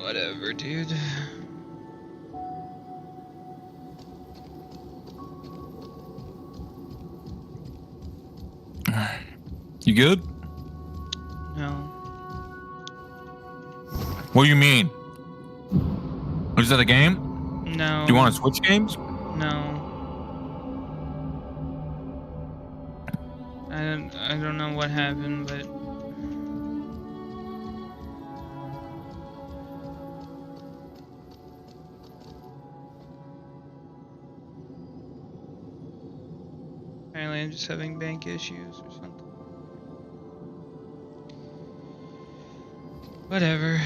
Whatever, dude. You good? No. What do you mean? Is that a game? No. Do you want to switch games? No. I don't know what happened, but apparently I'm just having bank issues or something. Whatever.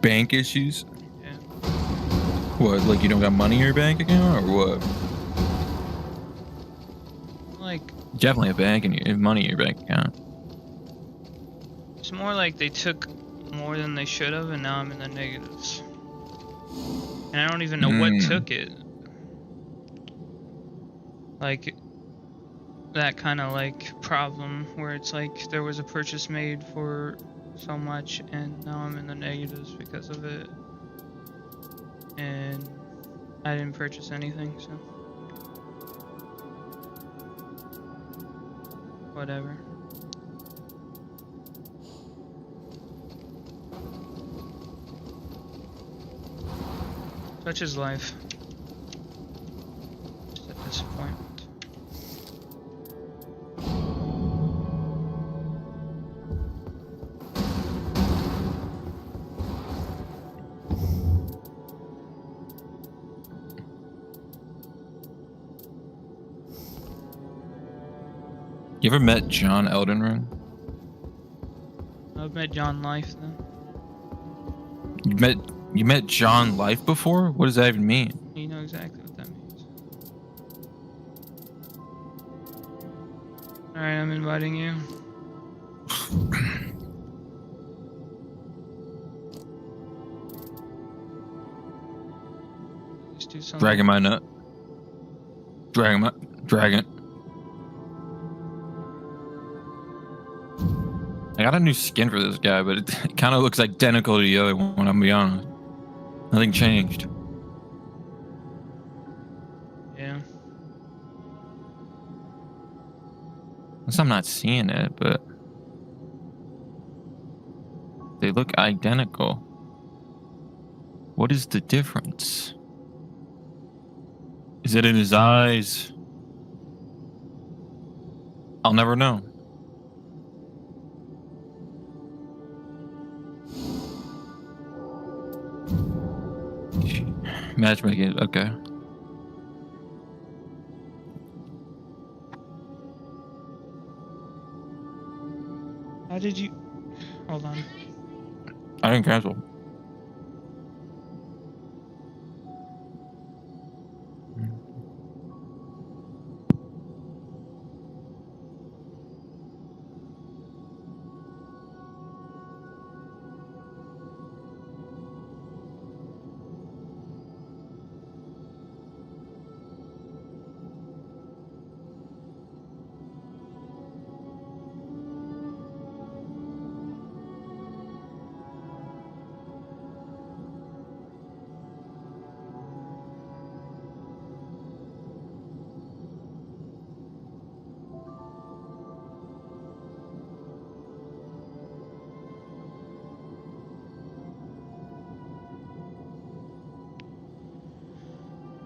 Bank issues? Yeah. What, like you don't got money in your bank account, or what? Like, Definitely a bank and money in your bank account. it's more like they took more than they should have, and now I'm in the negatives. And I don't even know what took it. Like, that kind of like problem where it's like there was a purchase made for so much, and now I'm in the negatives because of it. And I didn't purchase anything, so whatever. Such is life. Just a disappointment. You ever met John Elden Ring? I've met John Life then. You met John Life before? What does that even mean? You know exactly what that means. Alright, I'm inviting you. Let's do something. Dragging my nut. Dragging. I got a new skin for this guy, but it kind of looks identical to the other one, I'm gonna be honest. Nothing changed. Yeah. Unless I'm not seeing it, but they look identical. What is the difference? Is it in his eyes? I'll never know. Matchmaking, okay. How did you... Hold on. I didn't cancel.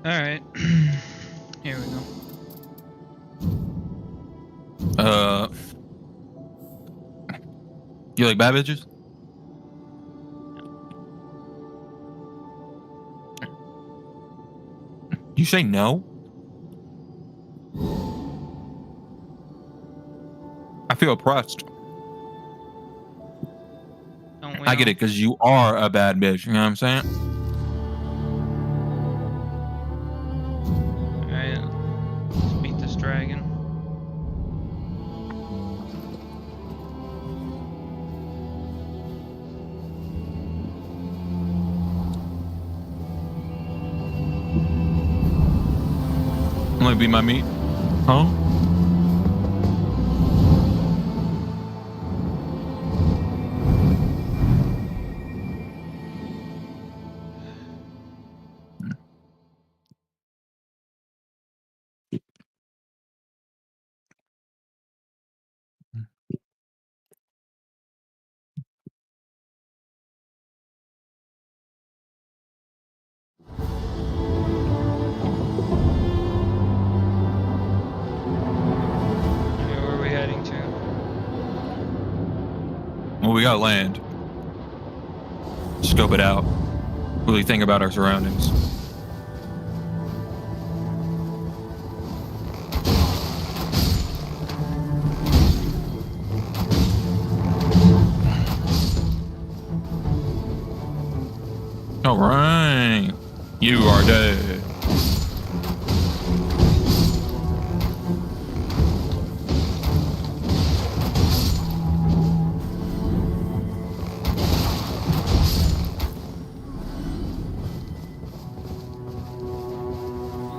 Alright. Here we go. You like bad bitches? You say no? I feel oppressed. Don't we I get all? it, because you are a bad bitch. You know what I'm saying? Alright. Let's beat this dragon. Wanna be my meat? Huh? Well, we got land. Scope it out. Really think about our surroundings. All right. You are dead.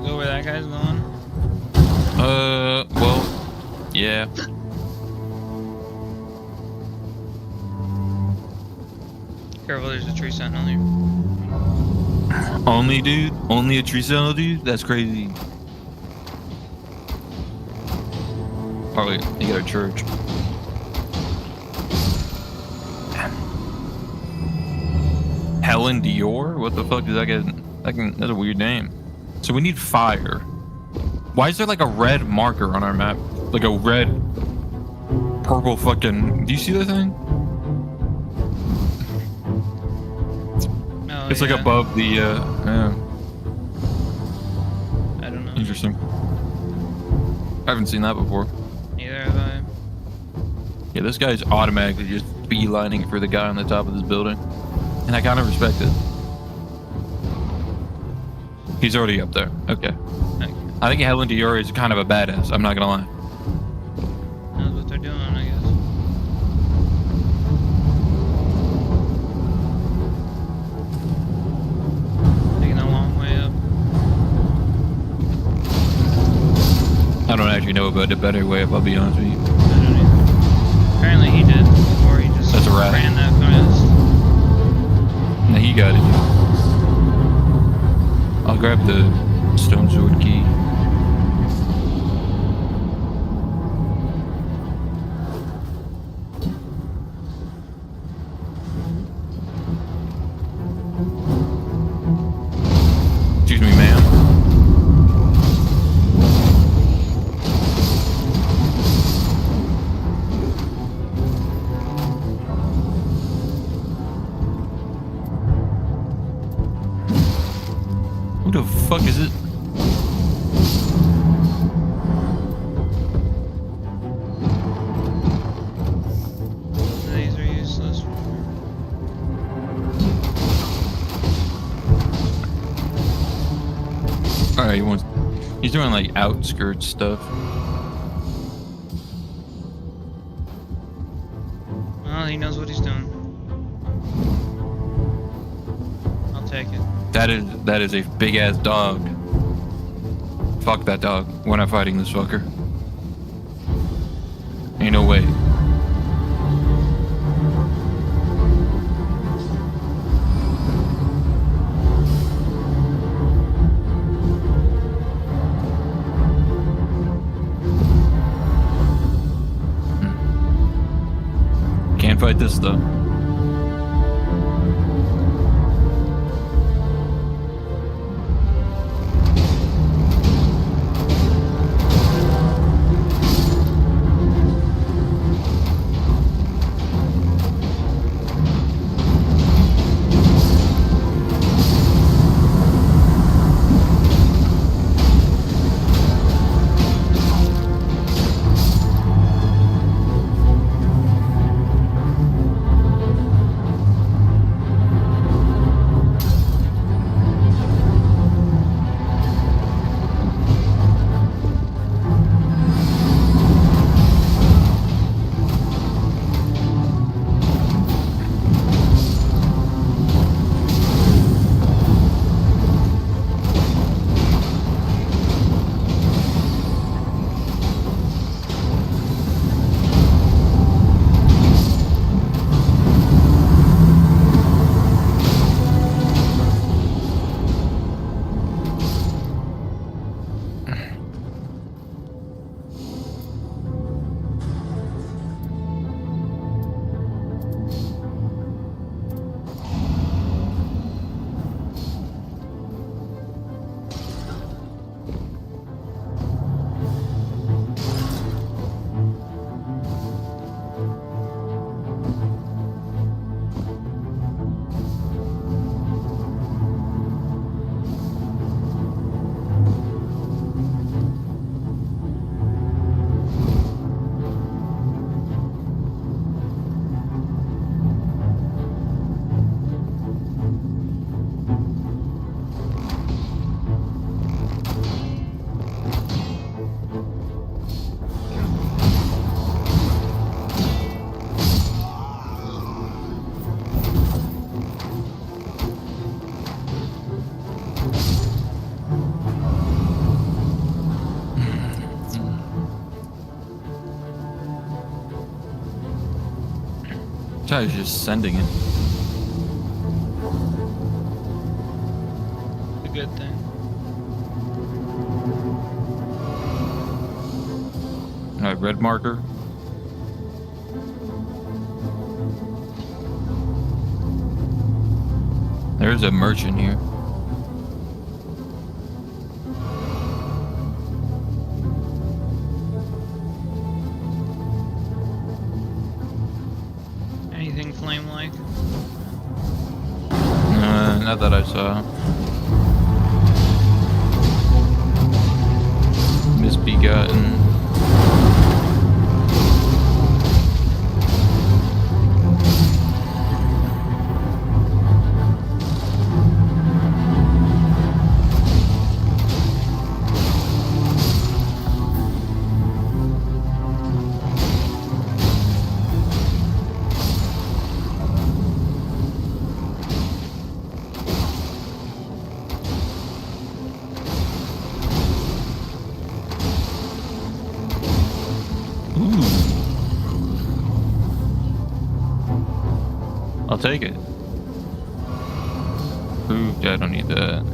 Go where that guy's going. Well, yeah. Careful, there's a tree sentinel here. Only, dude? Only a tree cell, dude? That's crazy. Probably, you got a church. Helen Dior? What the fuck does that get? That's a weird name. So we need fire. Why is there like a red marker on our map? Like a red, purple fucking... Do you see that thing? Oh, It's yeah. like above the, yeah. I don't know. Interesting. I haven't seen that before. Neither have I. Yeah, this guy's automatically just beelining for the guy on the top of this building. And I kind of respect it. He's already up there. Okay. Okay. I think Helen Dior is kind of a badass. I'm not gonna lie. Knows what they're doing, I guess. Taking a long way up. I don't actually know about the better way up, I'll be honest with you. I don't either. Apparently he did before he just That's a rat. ran that fast. Now he got it. I'll grab the stone sword key. Excuse me, ma'am. Who the fuck is it? These are useless. Alright, he's doing like outskirts stuff. Well, he knows what he's doing. I'll take it. That is a big ass dog. Fuck that dog. We're not fighting this fucker. Ain't no way. Can't fight this though. I was just sending it. A good thing. Alright, red marker. There's a merchant here. Anything flame-like? Not that I saw. Misbegotten. I'll take it. Ooh, I don't need that.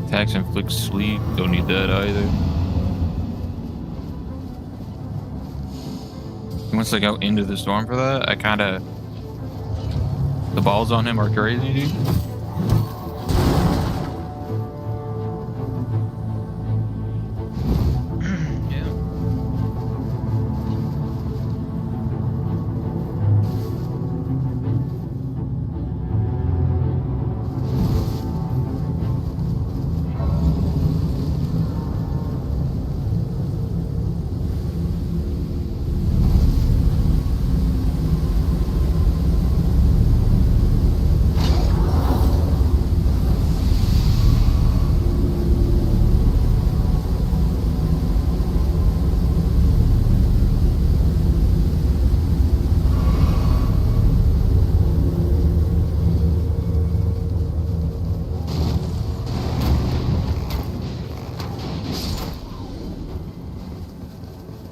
Tax inflict sleep. Don't need that either. Once I go into the storm for that, I kind of... The balls on him are crazy, dude. Yeah.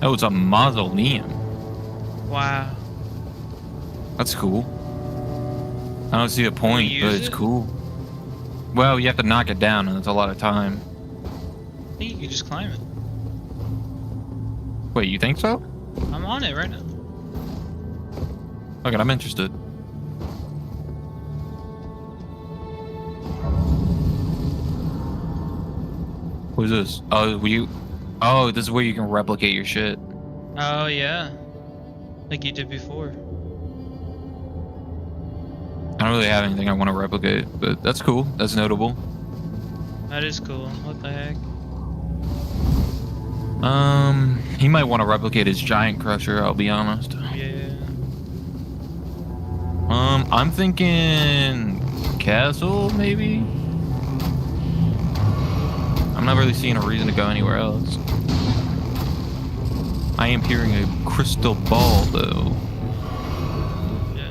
Oh, it's a mausoleum. Wow. That's cool. I don't see a point, Can you but use it's it? cool. Well, you have to knock it down, and it's a lot of time. I think you can just climb it. Wait, you think so? I'm on it right now. Okay, I'm interested. What is this? Oh, Oh, this is where you can replicate your shit. Oh yeah. Like you did before. I don't really have anything I want to replicate, but that's cool. That's notable. That is cool. What the heck? He might want to replicate his giant crusher, I'll be honest. Yeah. I'm thinking castle, maybe? I'm not really seeing a reason to go anywhere else. I am hearing a crystal ball, though. Yeah.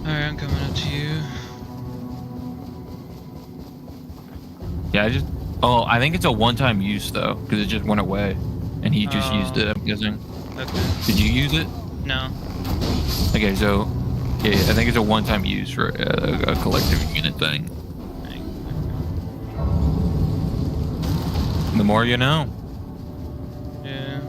Alright, I'm coming up to you. Yeah, Oh, I think it's a one-time use, though, because it just went away. And he just used it, I'm guessing. Okay. Did you use it? No. Okay, so... Yeah, I think it's a one-time use for a collective unit thing. The more you know. Yeah.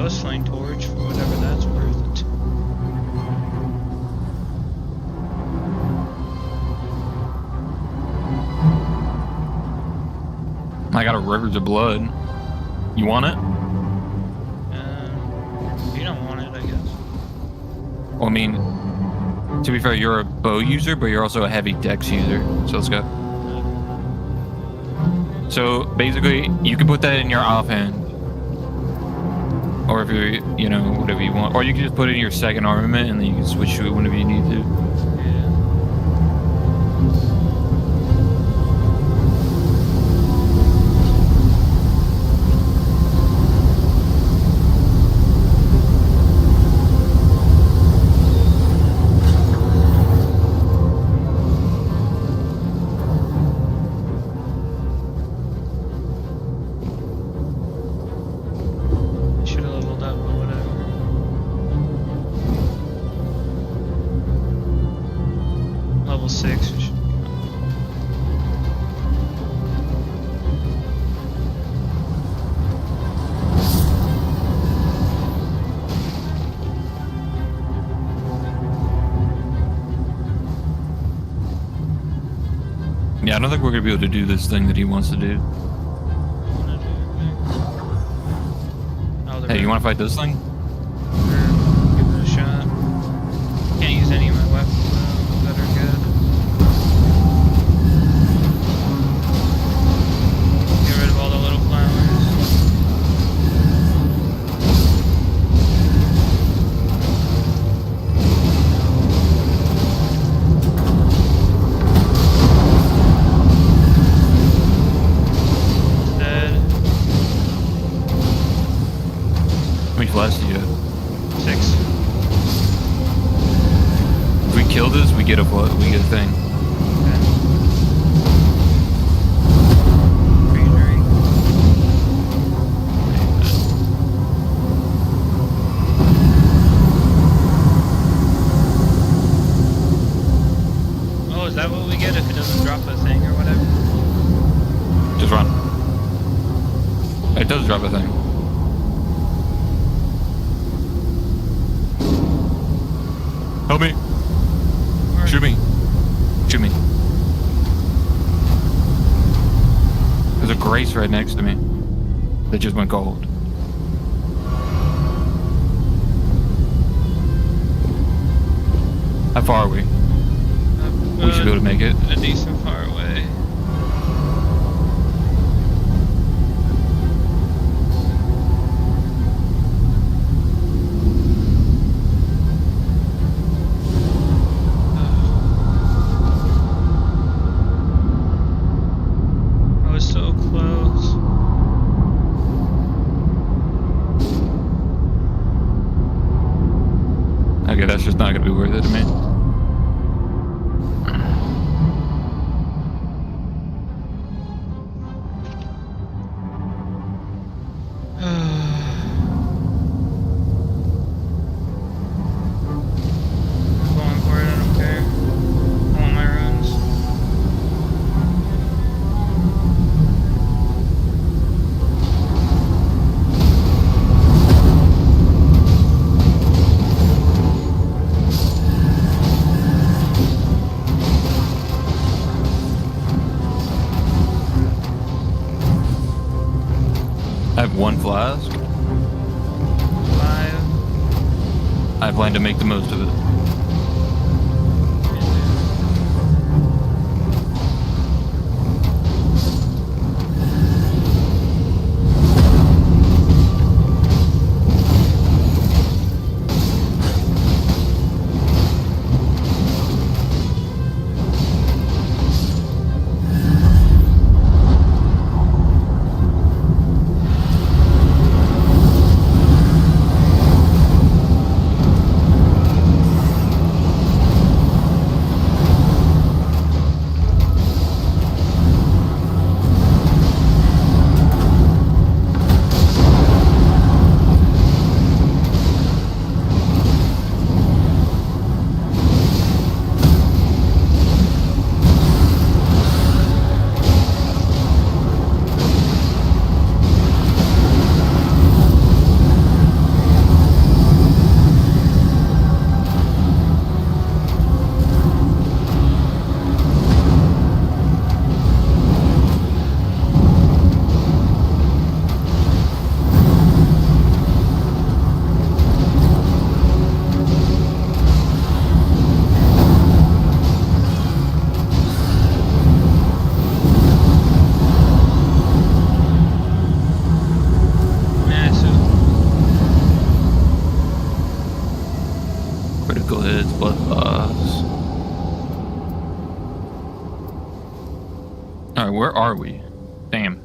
ghost flame torch for whatever that's worth. I got a Rivers of Blood. You want it? You don't want it, I guess. Well, I mean, to be fair, you're a bow user, but you're also a heavy dex user. So let's go. So basically, you can put that in your offhand. Or if you're, you know, whatever you want. Or you can just put it in your second armament and then you can switch to it whenever you need to. Level 6. We should... Yeah, I don't think we're gonna be able to do this thing that he wants to do. Hey, you want to fight this thing? Sure. Give it a shot. Can't use any of my weapons though that are good. Get rid of all the little flowers. Dead. How many flash do you have? 6. If we kill this, we get a thing. Greenery. Oh, is that what we get if it doesn't drop a thing or whatever? Just run. It does drop a thing. Help me. Shoot me. Shoot me. There's a Grace right next to me that just went gold. How far are we? We should be able to make it. A decent far away. I was so close. Okay, that's just not gonna be worth it to me. I'm going for it, I don't care. I want my runes. I have one flask. 5. I plan to make the most of it. All right, where are we? Damn.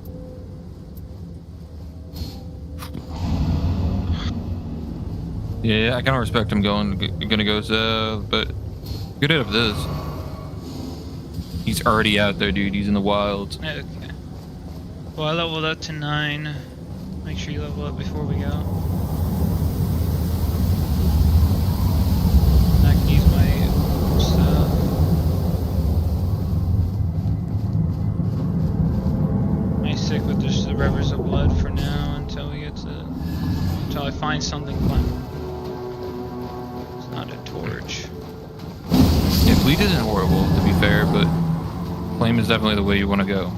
Yeah, I kind of respect him gonna go south, but good out of this. He's already out there, dude. He's in the wilds. Okay. Well, I leveled up to 9. Make sure you level up before we go. I can use my stuff. I stick with just the rivers of blood for now until we get to until I find something fun. It's not a torch. Yeah, bleed isn't horrible, to be fair, but flame is definitely the way you want to go.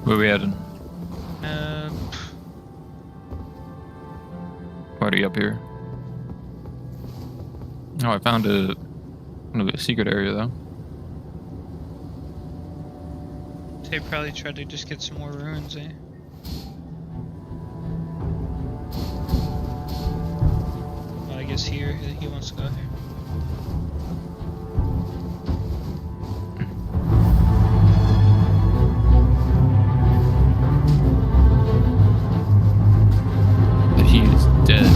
Where are we heading? Party up here. Oh, I found a secret area though. They probably tried to just get some more ruins, eh? Well, I guess here, he wants to go here. He is dead.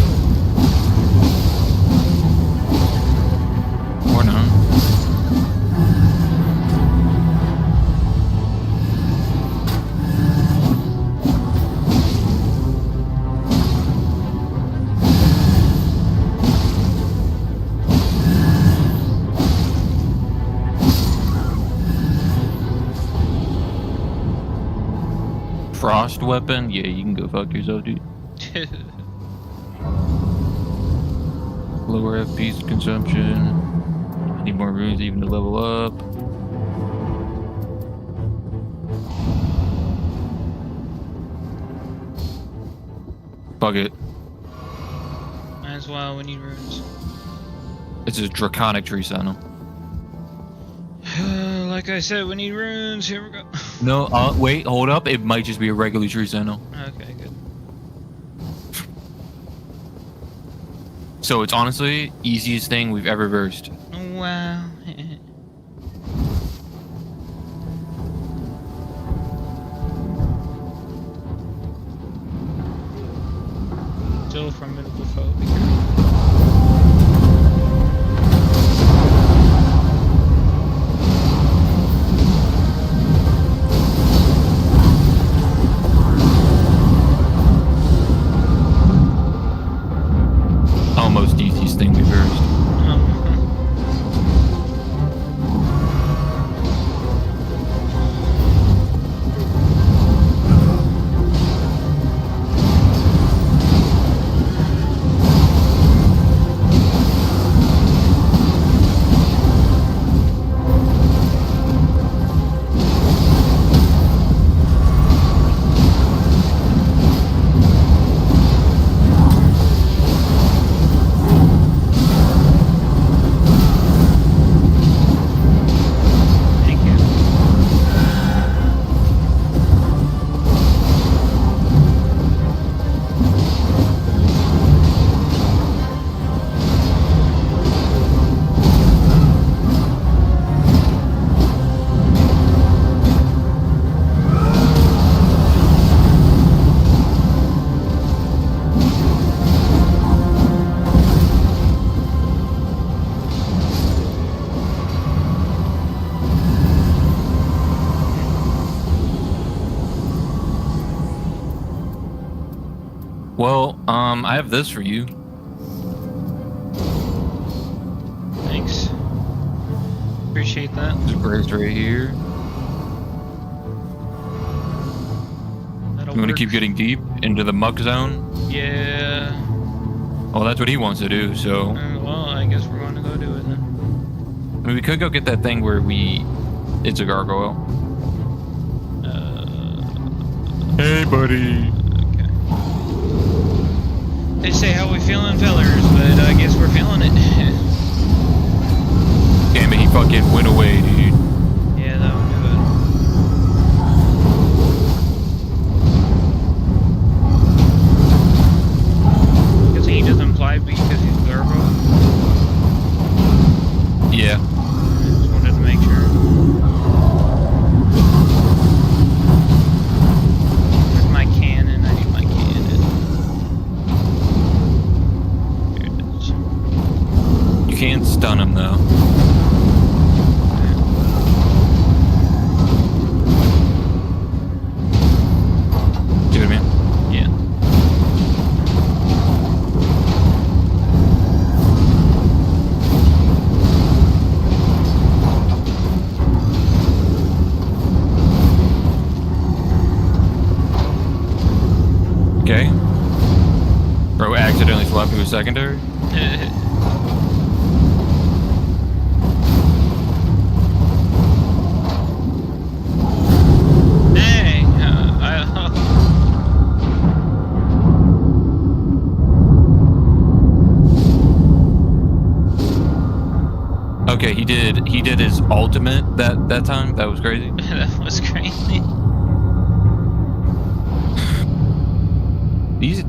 Or not. Frost weapon? Yeah, you can go fuck yourself, dude. Lower FP consumption. I need more runes even to level up. Fuck it. Might as well, we need runes. It's a draconic tree sentinel. Like I said, we need runes. Here we go. No, wait, hold up. It might just be a regular tree sentinel. Okay, good. So it's honestly easiest thing we've ever versed. Wow. Still formidable foe. Be careful. Almost easiest thing we've versed. Well, I have this for you. Thanks. Appreciate that. This brace right here. That'll You want to work. keep getting deep into the muck zone? Yeah. Well, that's what he wants to do, so... Well, I guess we're going to go do it then. I mean, we could go get that thing where it's a gargoyle. Hey, buddy. Okay. They say how we feeling, fellers, but I guess we're feeling it. Damn it, he fucking went away, dude. Yeah, that would do it. Because he doesn't fly because he's a gargoyle. Yeah. Just wanted to make sure. Where's my cannon? I need my cannon. Here it is. You can't stun him, though. Do you know what I mean? Yeah. Okay. Bro accidentally swapped to a secondary. Dang. Okay, he did his ultimate that time. That was crazy. That was crazy.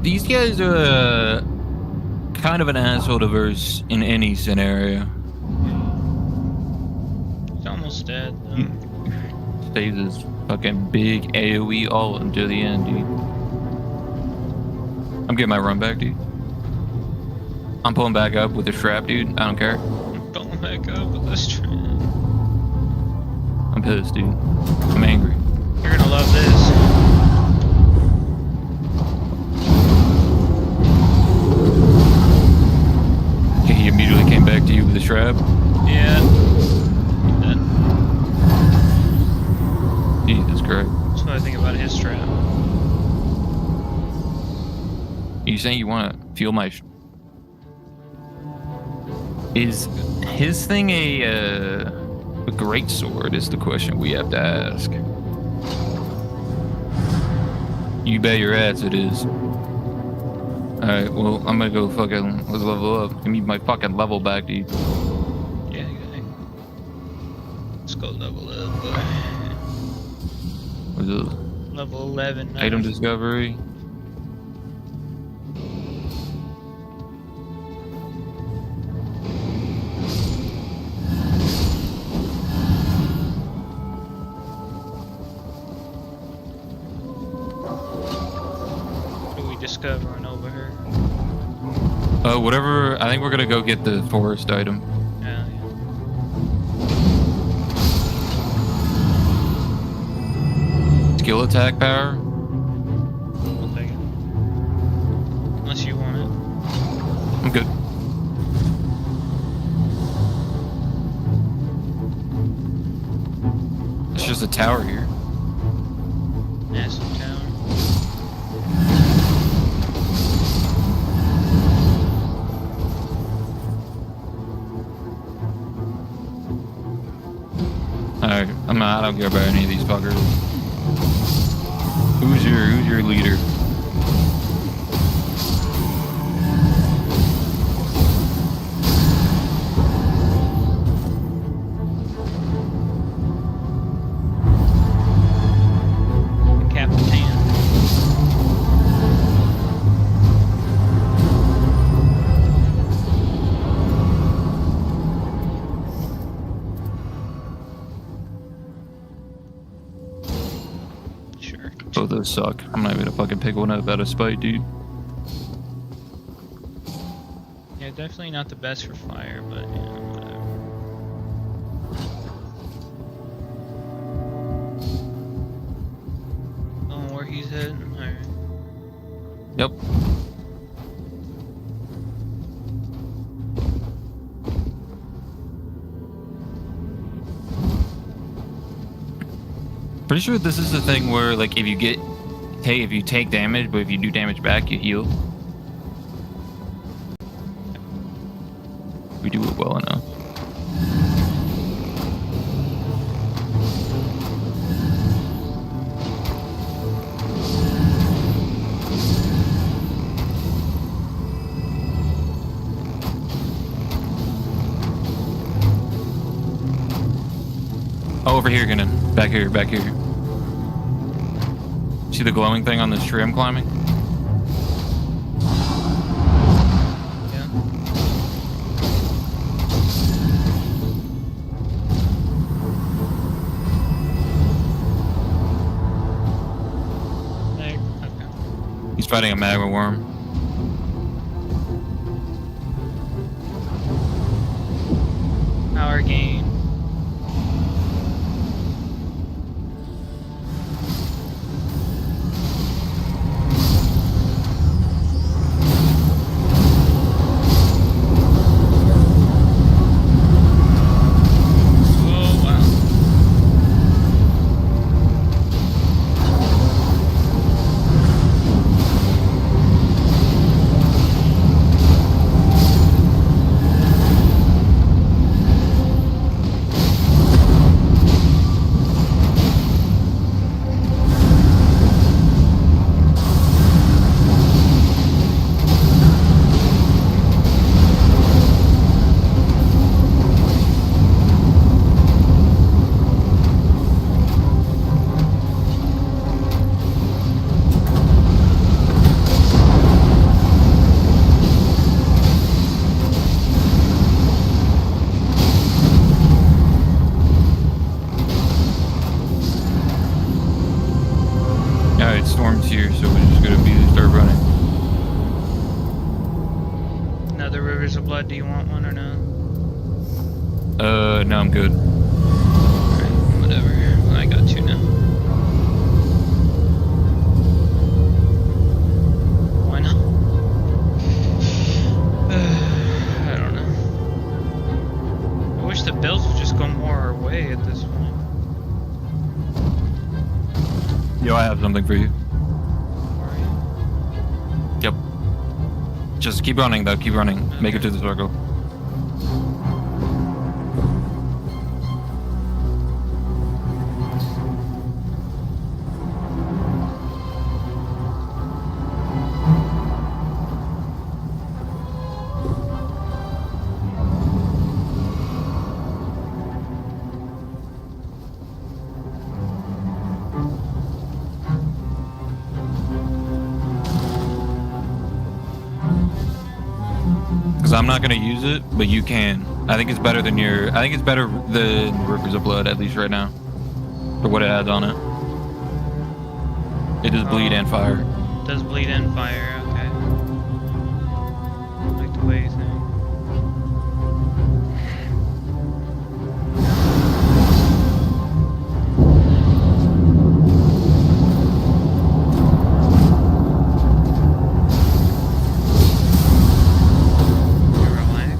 These guys are kind of an asshole to verse in any scenario. He's almost dead, though. Stays his fucking big AoE all until the end, dude. I'm getting my run back, dude. I'm pulling back up with the strap, dude. I don't care. I'm going back up with this trend. I'm pissed, dude. I'm angry. You're gonna love this. Okay, he immediately came back to you with the strap. Yeah. Jesus Christ. That's what I think about his strap. You saying you want to feel my... Is his thing a great sword is the question we have to ask. You bet your ass it is. Alright, well, I'm gonna go fucking let's level up. Give me my fucking level back, dude. Yeah, okay. Let's go level up. What's this? Level 11. Item discovery. What are we discovering over here? Whatever. I think we're gonna go get the forest item. Yeah, Skill attack power. we'll take it. Unless you want it. I'm good. It's just a tower here. Massive tower. Alright, I don't care about any of these fuckers. Who's your leader? The Capitan. Sure. Both of those suck. I'm not even gonna fucking pick one up out of spite, dude. Yeah, definitely not the best for fire, but you know, whatever. Going where he's heading. Alright. Yep. Pretty sure this is the thing where, like, if you take damage, but if you do damage back, you heal. We do it well enough. Oh, over here, Gannon. Back here, back here. See the glowing thing on this tree I'm climbing? Yeah. Okay. He's fighting a magma worm. Power gain. Alright, Storm's here, so we're just gonna start running. Another Rivers of Blood. Do you want one or no? No, I'm good. Alright, whatever. I got two now. Why not? I don't know. I wish the bills would just go more our way at this point. Yo, I have something for you. Alright. Yep. Just keep running, though. Keep running. Make it Okay. to the circle. Because I'm not gonna use it, but you can. I think it's better than I think it's better than Rivers of Blood, at least right now, for what it has on it. It does bleed and fire. Does bleed and fire, okay. I like the way you think. You relax.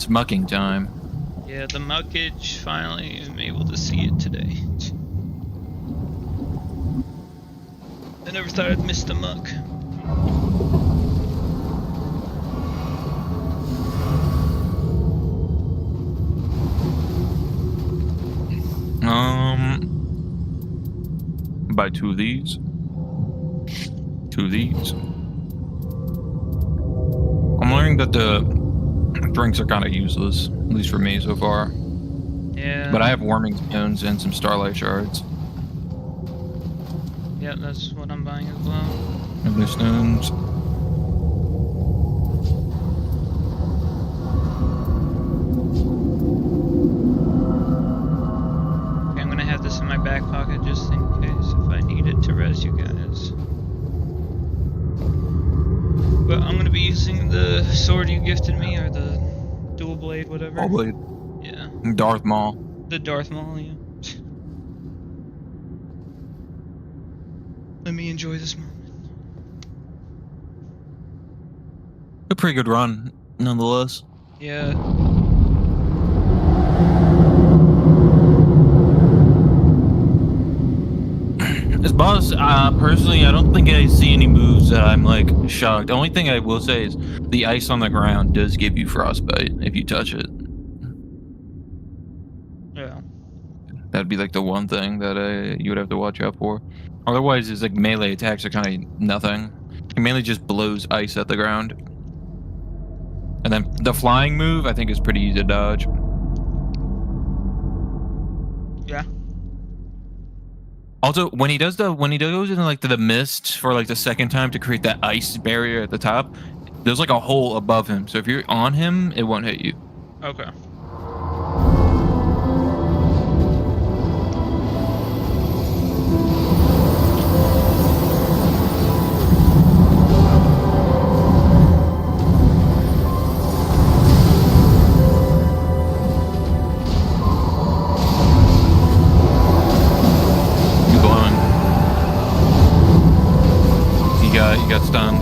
it's mucking time. Yeah, the muckage, finally I'm able to see it today. I never thought I'd miss the muck. Buy 2 of these. 2 of these. I'm learning that the drinks are kind of useless, at least for me so far. Yeah. But I have warming stones and some starlight shards. Yeah, that's what I'm buying as well. And the stones. Okay, I'm gonna have this in my back pocket just in case if I need it to res you guys. But I'm gonna be using the sword you gifted me, or the dual blade, whatever. All blade. Yeah. Darth Maul. The Darth Maul, yeah. Let me enjoy this moment. A pretty good run, nonetheless. Yeah. As boss, personally, I don't think I see any moves that I'm like shocked. The only thing I will say is the ice on the ground does give you frostbite if you touch it. Yeah. That'd be like the one thing that you would have to watch out for. Otherwise, it's like melee attacks are kind of nothing. It mainly just blows ice at the ground. And then the flying move, I think, is pretty easy to dodge. Yeah. Also, when he goes into like the mist for like the second time to create that ice barrier at the top, there's like a hole above him. So if you're on him, it won't hit you. Okay. You got stunned.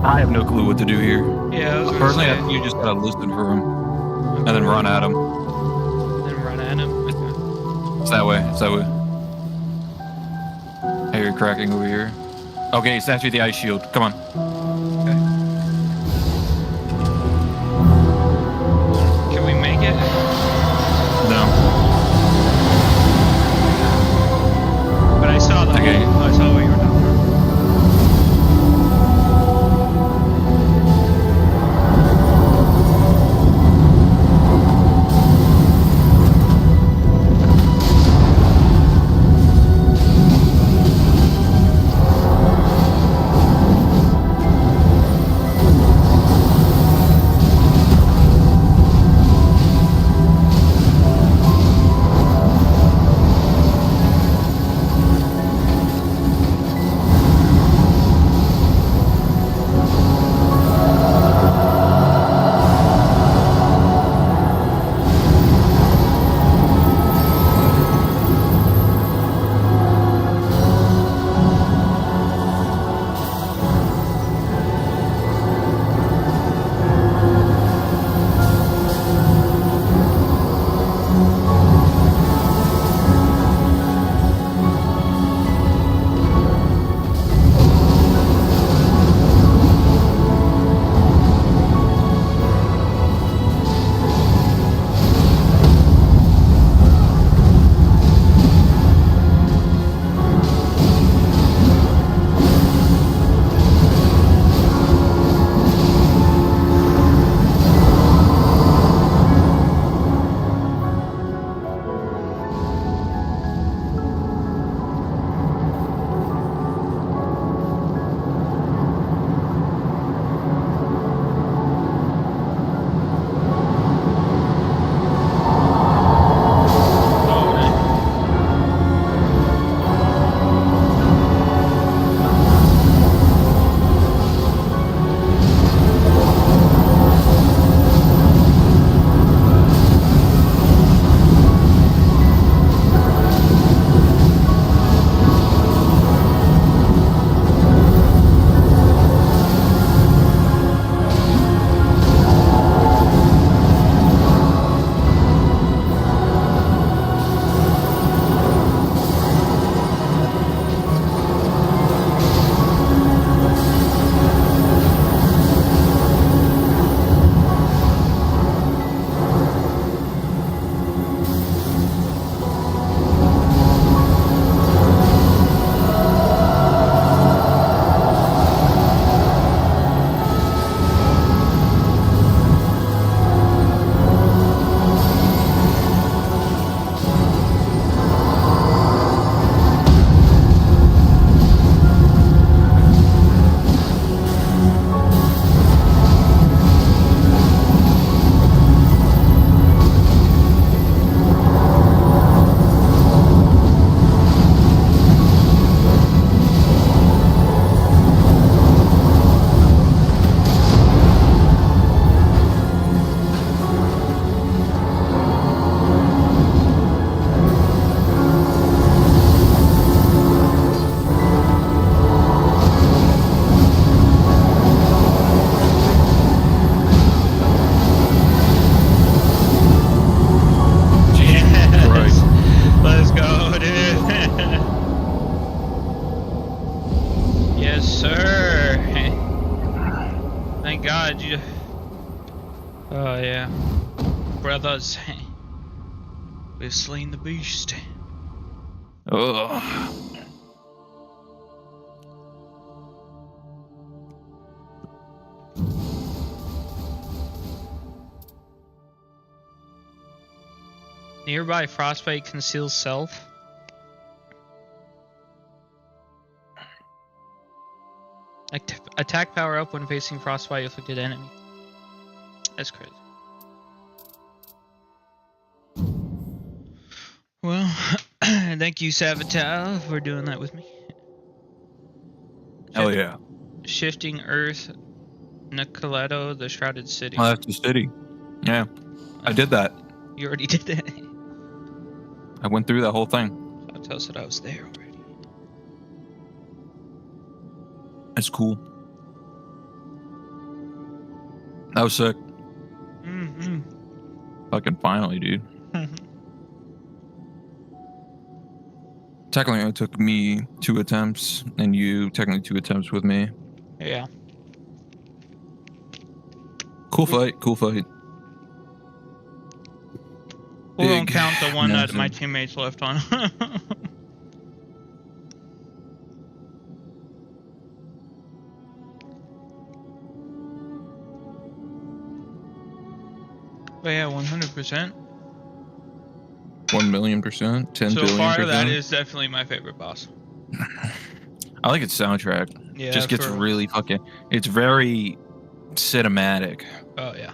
I have no clue what to do here. Yeah, I was gonna Personally, say. I think you just gotta listen for him and then run at him. Then run at him. Okay. It's that way. It's that way. I hear cracking over here. Okay, snatch me the ice shield. Come on. Okay. Can we make it? No. But I saw the Okay. hole. I saw what you were doing. Yes, sir. Thank God you. Oh yeah, brothers. We've slain the beast. Oh. Nearby frostbite conceals self. Attack power up when facing frostbite afflicted enemy. That's crazy. Well, thank you, Savitle, for doing that with me. Hell yeah. Shifting Earth, Nicoletto, the Shrouded City. Oh, that's the city. Yeah, I did that. You already did that. I went through that whole thing. Savitle said I was there already. That's cool. That was sick. Mm-hmm. Fucking finally, dude. Technically, it took me 2 attempts, and you technically 2 attempts with me. Yeah. Cool fight, cool fight. We won't Big, count the one that massive. my teammates left on. But yeah, 100%. 1,000,000%, 10 So billion far, percent. that is definitely my favorite boss. I like its soundtrack. Yeah, Just gets for- really fucking. It's very cinematic. Oh yeah.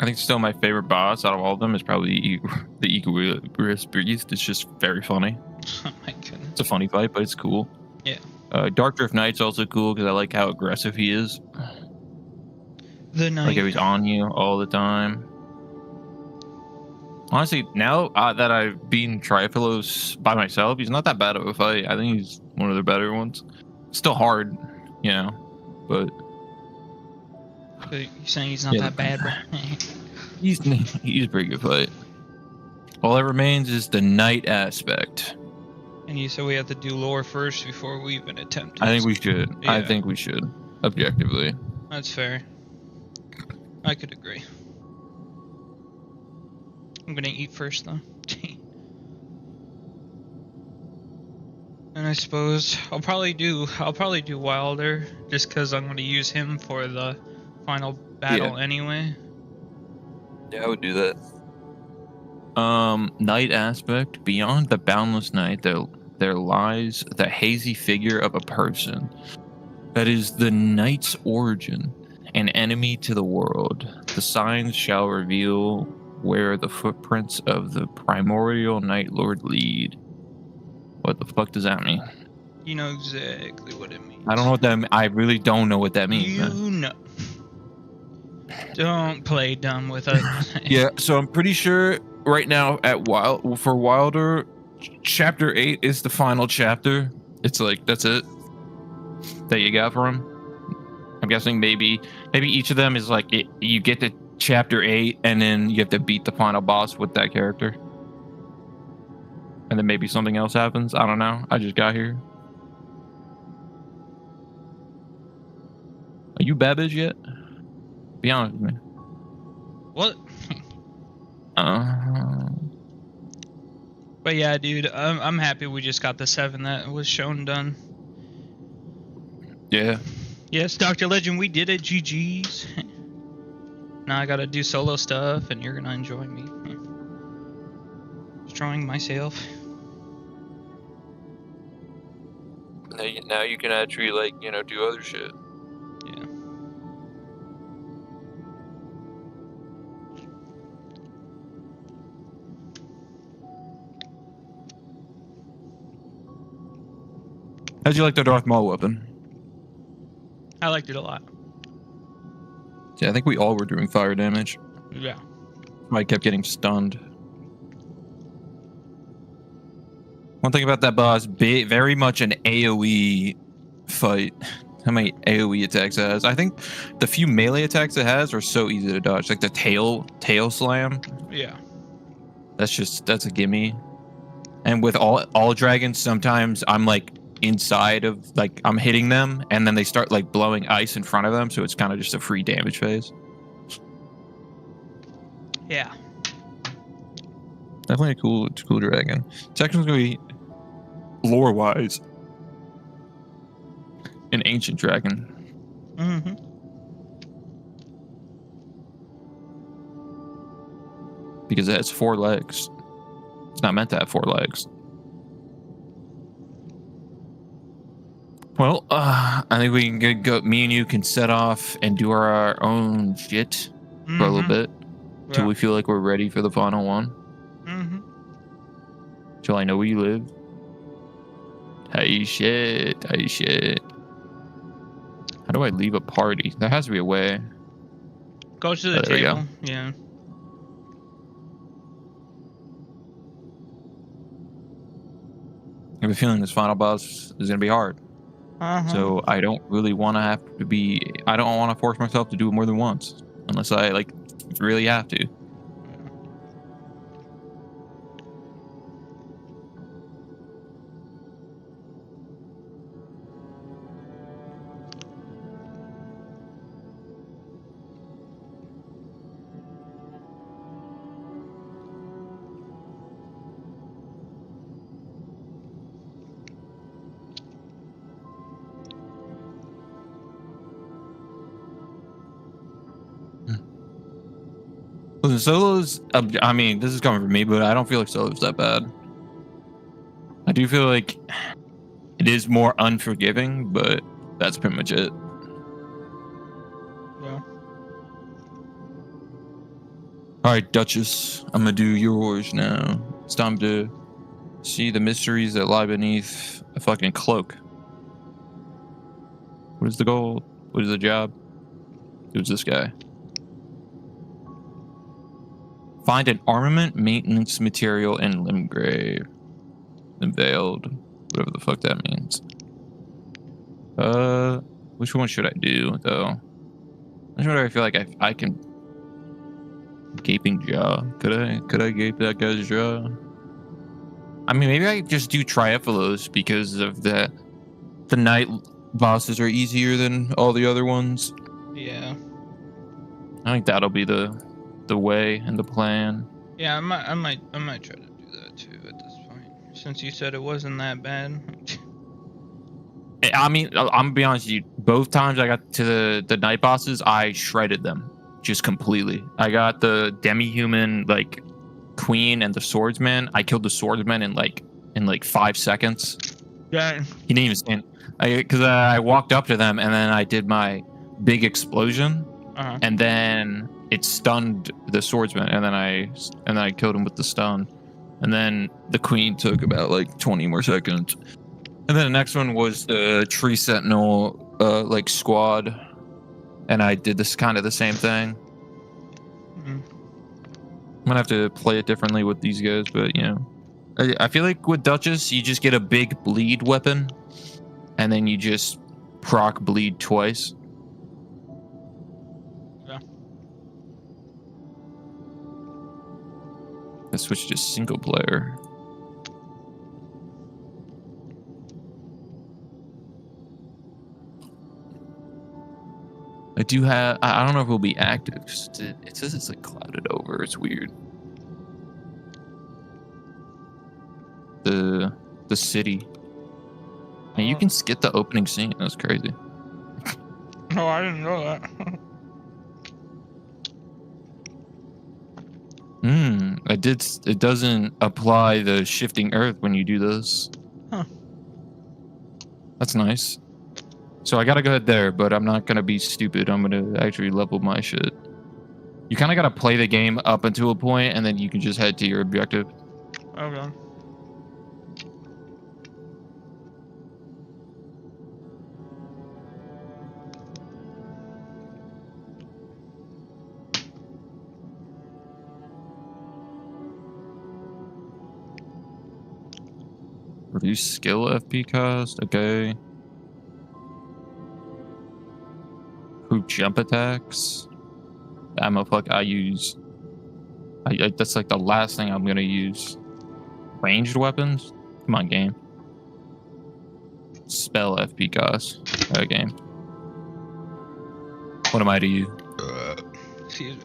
I think still my favorite boss out of all of them is probably the Equilibrious Beast. It's just very funny. Oh my goodness. It's a funny fight, but it's cool. Yeah. Dark Drift Knight's also cool because I like how aggressive he is. The night. Like how he's on you all the time. Honestly, now that I've beaten Trifilos by myself, he's not that bad of a fight. I think he's one of the better ones. Still hard, you know, but You're saying he's not Yeah. that bad, bro. he's a pretty good fight. All that remains is the night aspect. And you said we have to do lore first before we even attempt it. I think we should. I Yeah. think we should, objectively. That's fair. I could agree. I'm gonna eat first though. And I suppose I'll probably do Wilder just because I'm gonna use him for the final battle anyway. Yeah, I would do that. Night aspect. Beyond the boundless night, there lies the hazy figure of a person. That is the night's origin, an enemy to the world. The signs shall reveal where the footprints of the primordial Night Lord lead. What the fuck does that mean? You know exactly what it means. I don't know what that. I really don't know what that means. You man. know. Don't play dumb with us. Yeah, so I'm pretty sure right now at Wilder, chapter 8 is the final chapter. It's like that's it that you got for him. I'm guessing maybe each of them is like you get to chapter 8 and then you have to beat the final boss with that character. And then maybe something else happens. I don't know. I just got here. Are you Babbage yet? Be honest with me. What? Uh, But yeah, dude, I'm happy we just got the 7 that was shown done. yeah. Yes, Dr. Legend, we did it. GG's. Now I gotta do solo stuff, and you're gonna enjoy me. Destroying myself. Now you can actually do other shit. Yeah. How'd you like the Darth Maul weapon? I liked it a lot. Yeah, I think we all were doing fire damage. Yeah. I kept getting stunned. One thing about that boss, very much an AoE fight. How many AoE attacks it has? I think the few melee attacks it has are so easy to dodge. Like the tail slam. Yeah. That's a gimme. And with all dragons, sometimes I'm like inside of like I'm hitting them, and then they start like blowing ice in front of them, so it's kind of just a free damage phase. Yeah. Definitely a cool dragon. Second one's gonna be lore wise an ancient dragon. Mm-hmm. Because it has 4 legs. It's not meant to have 4 legs. Well, I think we can go. Me and you can set off and do our own shit for a little bit till we feel like we're ready for the final one. Mm-hmm. Till I know where you live. Hey shit. Hey shit. How do I leave a party? There has to be a way. Go to the There we go. table. Yeah. I have a feeling this final boss is gonna be hard. So I don't really want to have to be. I don't want to force myself to do it more than once, unless I like really have to. Listen, Solo's. I mean, this is coming from me, but I don't feel like Solo's that bad. I do feel like it is more unforgiving, but that's pretty much it. Yeah. All right, Duchess, I'm gonna do yours now. It's time to see the mysteries that lie beneath a fucking cloak. What is the goal? What is the job? Who's this guy? Find an armament maintenance material in Limgrave. Unveiled. Whatever the fuck that means. Which one should I do, though? Which one do I feel like I can... Gaping jaw. Could I gape that guy's jaw? I mean, maybe I just do Triephilos because of the night bosses are easier than all the other ones. Yeah. I think that'll be the way and the plan. Yeah, I might try to do that too at this point. Since you said it wasn't that bad. I mean, I'm gonna be honest with you. Both times I got to the night bosses, I shredded them just completely. I got the demi-human like queen and the swordsman. I killed the swordsman in like 5 seconds. Yeah. He didn't even stand. Because I walked up to them and then I did my big explosion, and then it stunned the swordsman, and then I killed him with the stun, and then the queen took about like 20 more seconds, and then the next one was the tree sentinel like squad, and I did this kind of the same thing. I'm gonna have to play it differently with these guys, but you know, I feel like with Duchess you just get a big bleed weapon, and then you just proc bleed twice. I switched to single player. I do have. I don't know if it'll be active. It says it's like clouded over. It's weird. The city. And you can skip the opening scene. That's crazy. Oh, I didn't know that. It doesn't apply the shifting earth when you do this. Huh. That's nice. So I gotta go ahead there, but I'm not gonna be stupid. I'm gonna actually level my shit. You kind of gotta play the game up until a point, and then you can just head to your objective. Okay. Reduce skill FP cost. Okay. Who jump attacks? I'm a fuck. I use. That's like the last thing I'm gonna use. Ranged weapons. Come on, game. spell FP costs a game. What am I to you? Excuse me.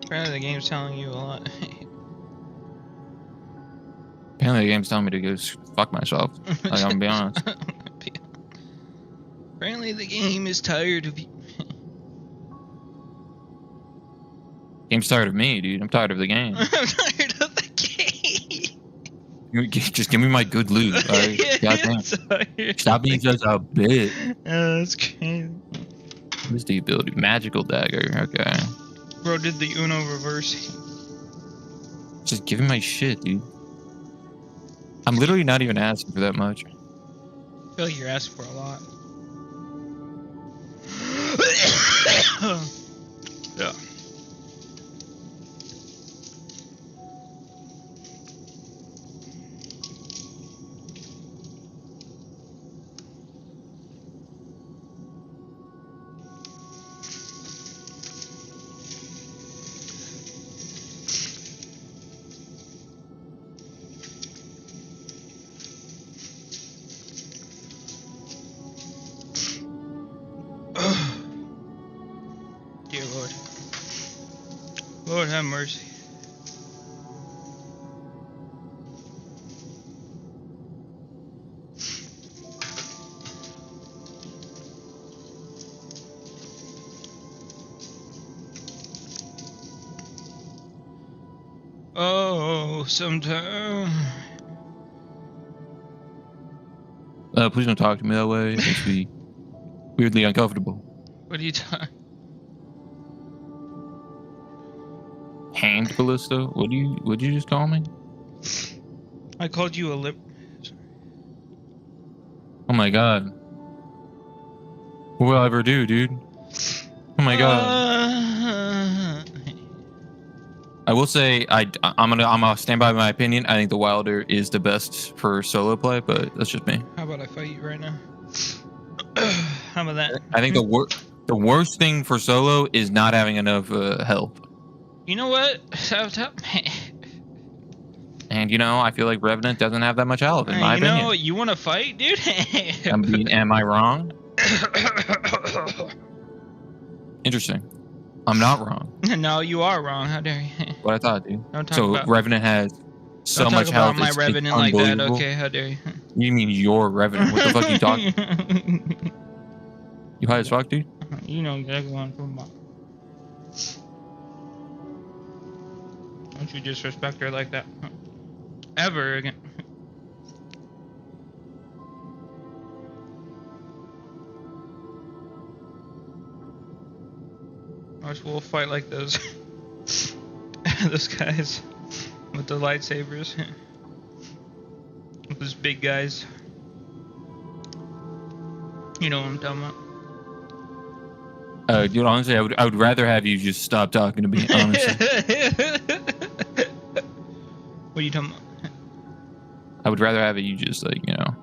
Apparently the game's telling you a lot. Apparently the game's telling me to go fuck myself. Like, I'm gonna be honest. Apparently the game is tired of you. Game's tired of me, dude. I'm tired of the game. I'm tired of the game. Just give me my good loot. Right? Goddamn. Tired. Stop being such a bitch. Oh, that's crazy. What's the ability? Magical dagger. Okay. Bro did the Uno reverse. Just give me my shit, dude. I'm literally not even asking for that much. I feel like you're asking for a lot. Yeah. Dear Lord. Lord have mercy. Oh, sometime. Please don't talk to me that way. It makes me weirdly uncomfortable. What are you talking? Hand ballista? What'd you just call me? I called you a lip. Oh my god. What will I ever do, dude? Oh my god. I will say I'm gonna stand by my opinion. I think the Wilder is the best for solo play, but that's just me. How about I fight you right now? How about that? I think the worst thing for solo is not having enough health. You know what? And you know, I feel like Revenant doesn't have that much health in my opinion. You know, you want to fight, dude? Am I wrong? Interesting. I'm not wrong. No, you are wrong. How dare you? What I thought, dude. Don't talk So about, Revenant has so don't much talk health. about my it's Revenant like that, unbelievable. okay? How dare you? You mean your Revenant? What the fuck are you talking? You high as fuck, dude? You know exactly what I'm talking about. Don't you disrespect her like that. Ever again. Or else we'll fight like those those guys with the lightsabers. Those big guys. You know what I'm talking about. Dude, honestly, I would rather have you just stop talking to me, honestly. What are you talking about? I would rather have you just, like, you know,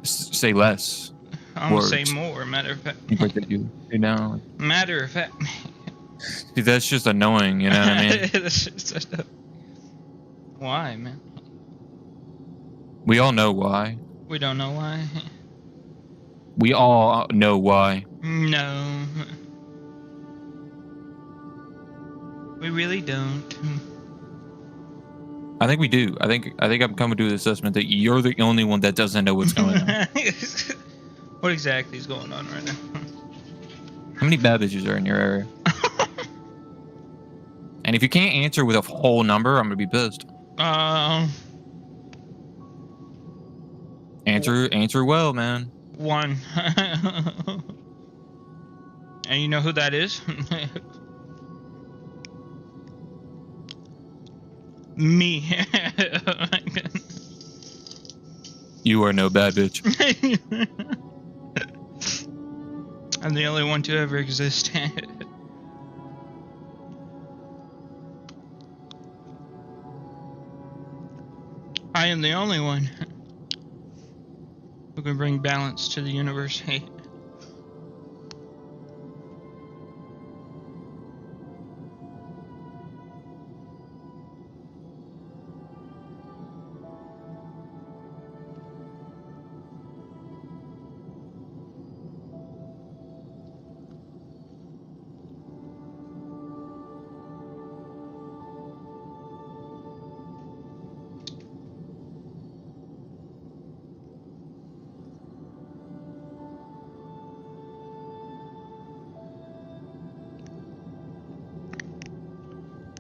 say less. I'm gonna say words. more, matter of fact. You know, Matter of fact. see, that's just annoying, you know what I mean? That's just why, man? We all know why. We don't know why. We all know why. No. We really don't. I think we do. I think I'm coming to the assessment that you're the only one that doesn't know what's going on. What exactly is going on right now? How many bad bitches are in your area? And if you can't answer with a whole number, I'm gonna be pissed. Answer well, man. 1. And you know who that is? Me. You are no bad bitch. I'm the only one to ever exist. I am the only one who can bring balance to the universe.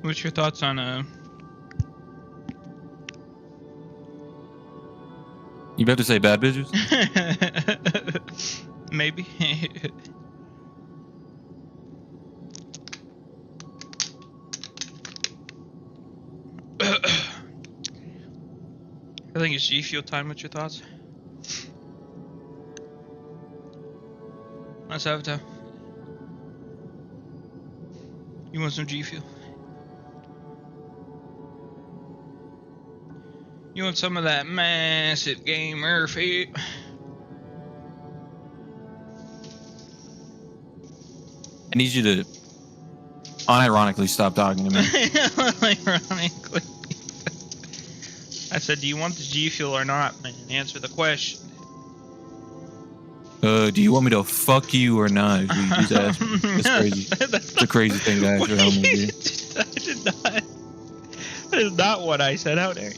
What's your thoughts on You about to say bad bitches? maybe? I think it's G Fuel time. What's your thoughts? Let's have it. You want some G Fuel? You want some of that massive gamer feet? I need you to unironically stop talking to me. Ironically. I said, do you want the G Fuel or not, man? Answer the question. Do you want me to fuck you or not? You just asked me. That's crazy. It's a crazy thing to ask your homie, dude. I did not. That is not what I said out there.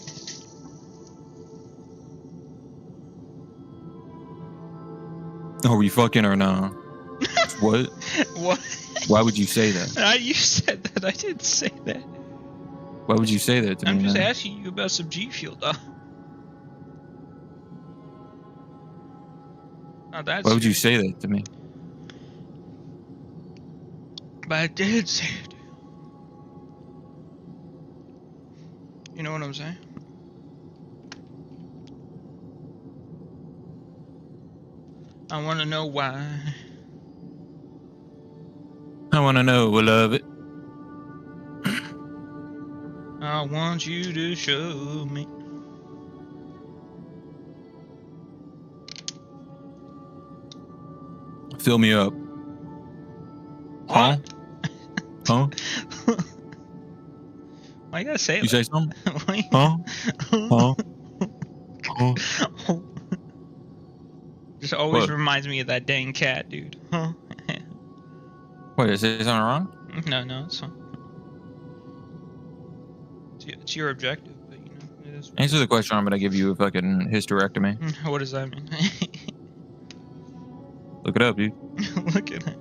Are we fucking or not? What? What? Why would you say that? You said that. I didn't say that. Why would you say that to I'm me? just man? asking you about some G Fuel, dog. Now that's Why would you say that to me? But I did say it. You know what I'm saying? I want to know why. I want to know, I love it. I want you to show me. Fill me up. Huh? Huh? Why you gotta say You it? say something? Like Huh? Huh? Huh? Just always What? reminds me of that dang cat, dude. Huh? Wait, is there something wrong? No, it's fine. It's your objective, but you know, it is. Answer the question. I'm gonna give you a fucking hysterectomy. What does that mean? Look it up, dude. Look at it.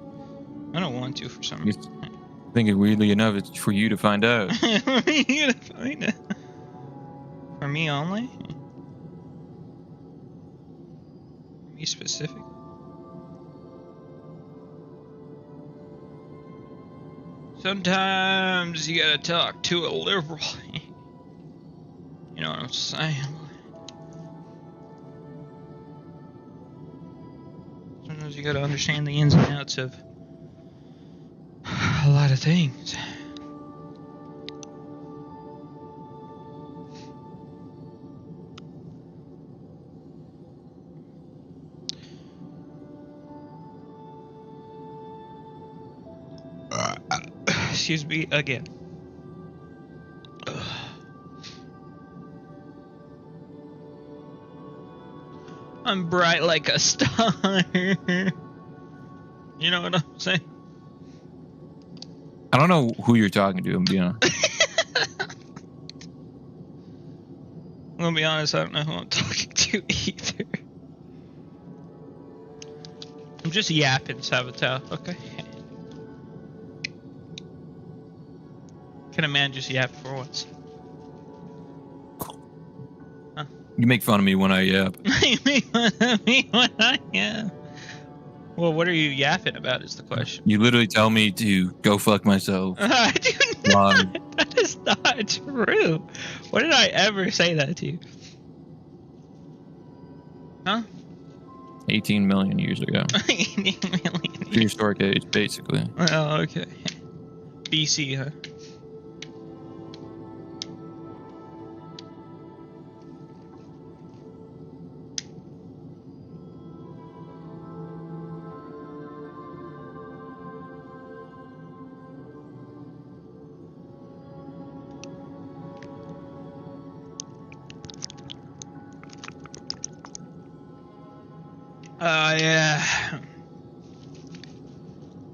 I don't want to for some reason. I think weirdly enough, it's for you to find out. You gotta find it. For me only? For me specific? Sometimes you gotta talk to a liberal. You know what I'm saying? Sometimes you gotta understand the ins and outs of a lot of things. Excuse me again. I'm bright like a star. You know what I'm saying? I don't know who you're talking to. I'm being honest. I'm gonna be honest, I don't know who I'm talking to either. I'm just yapping, Savitle, okay? Can a man just yap for once? You make fun of me when I yap. You make fun of me when I yap. Well, what are you yapping about is the question. You literally tell me to go fuck myself. I do Why? not. That is not true. When did I ever say that to you? Huh? 18 million years ago. 18 million. Prehistoric age, basically. Oh, okay. BC, huh? Yeah.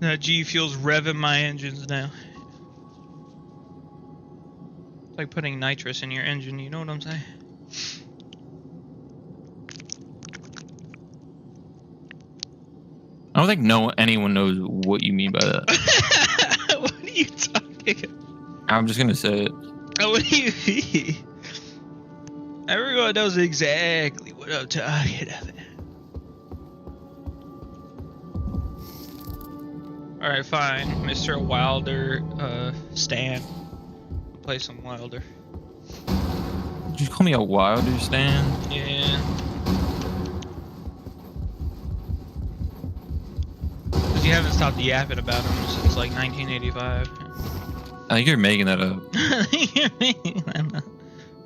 Now G Fuel's revving my engines now. It's like putting nitrous in your engine, you know what I'm saying? I don't think anyone knows what you mean by that. What are you talking about? I'm just gonna say it. Oh, what do you mean? Everyone knows exactly what I'm talking about. Alright, fine. Mr. Wilder, Stan. Play some Wilder. Did you call me a Wilder Stan? Yeah. Because you haven't stopped yapping about him since like 1985. I think you're making that up.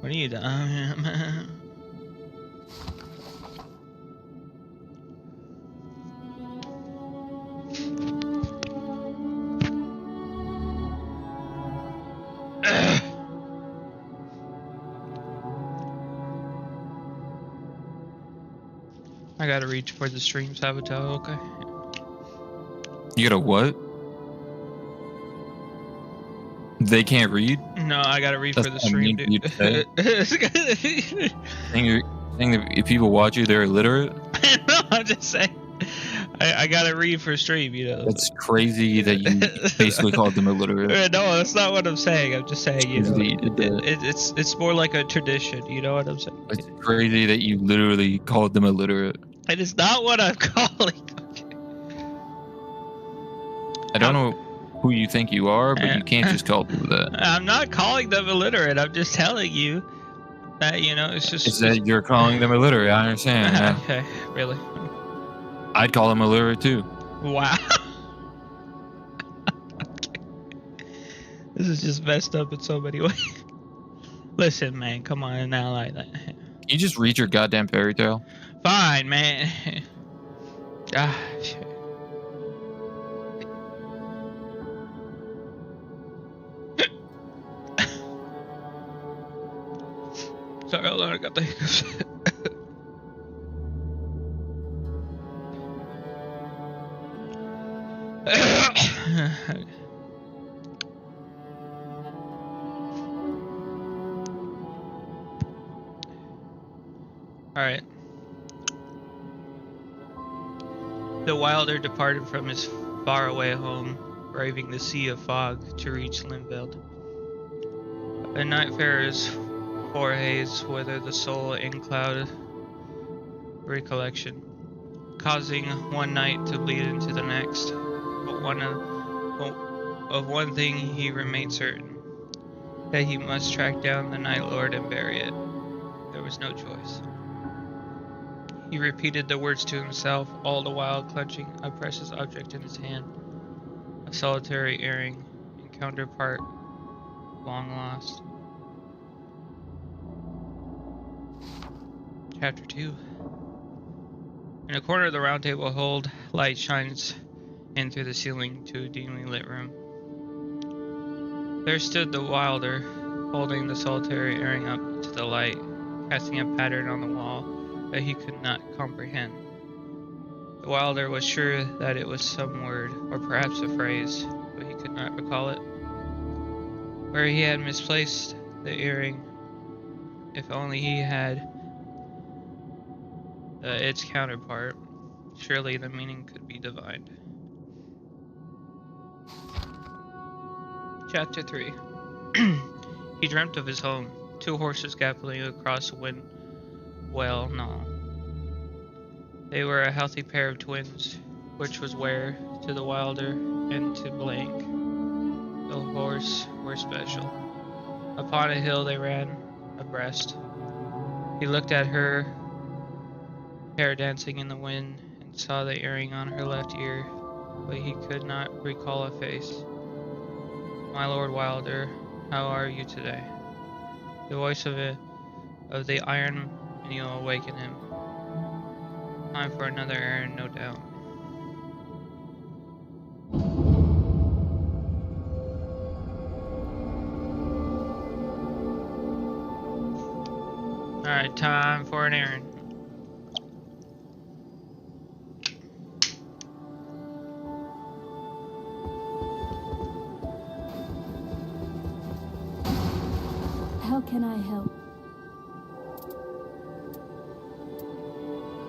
What are you doing? I gotta reach for the stream, Savitle, okay? You gotta what? They can't read? No, I gotta read That's for the what I stream, mean dude. for you saying that if people watch you, they're illiterate? No, I'm just saying. I gotta read for stream, you know. That's crazy that you basically called them illiterate. No, that's not what I'm saying. I'm just saying, you know, Crazy that you did that. it's more like a tradition. You know what I'm saying? It's crazy that you literally called them illiterate. It is not what I'm calling. I don't know who you think you are, but you can't just call people that. I'm not calling them illiterate. I'm just telling you that, you know, it's just. It's that you're calling them illiterate. I understand. Yeah. Okay, really? I'd call them illiterate too. Wow. This is just messed up in so many ways. Listen, man, come on now, like that. Can you just read your goddamn fairy tale? Fine, man. Ah, shit. Sorry, hold on, I got the hiccups. Alright. The Wilder departed from his faraway home, braving the sea of fog to reach Linveld. A nightfarer's forehaze withered the soul in cloud recollection, causing one night to bleed into the next. But of one thing he remained certain, that he must track down the Night Lord and bury it. There was no choice. He repeated the words to himself, all the while clutching a precious object in his hand, a solitary earring and counterpart long lost. Chapter 2. In a corner of the round table hold, light shines in through the ceiling to a dimly lit room. There stood the Wilder, holding the solitary earring up to the light, casting a pattern on the wall that he could not comprehend. The Wilder was sure that it was some word, or perhaps a phrase, but he could not recall it. Where he had misplaced the earring, if only he had its counterpart, surely the meaning could be divined. Chapter 3. He dreamt of his home, 2 horses galloping across a wind well knoll. They were a healthy pair of twins, which was rare to the Wilder and to Blank. The horse were special. Upon a hill they ran abreast. He looked at her hair dancing in the wind and saw the earring on her left ear, but he could not recall a face. My Lord Wilder, how are you today? The voice of the iron mule awakened him. Time for another errand, no doubt. Alright, time for an errand. How can I help?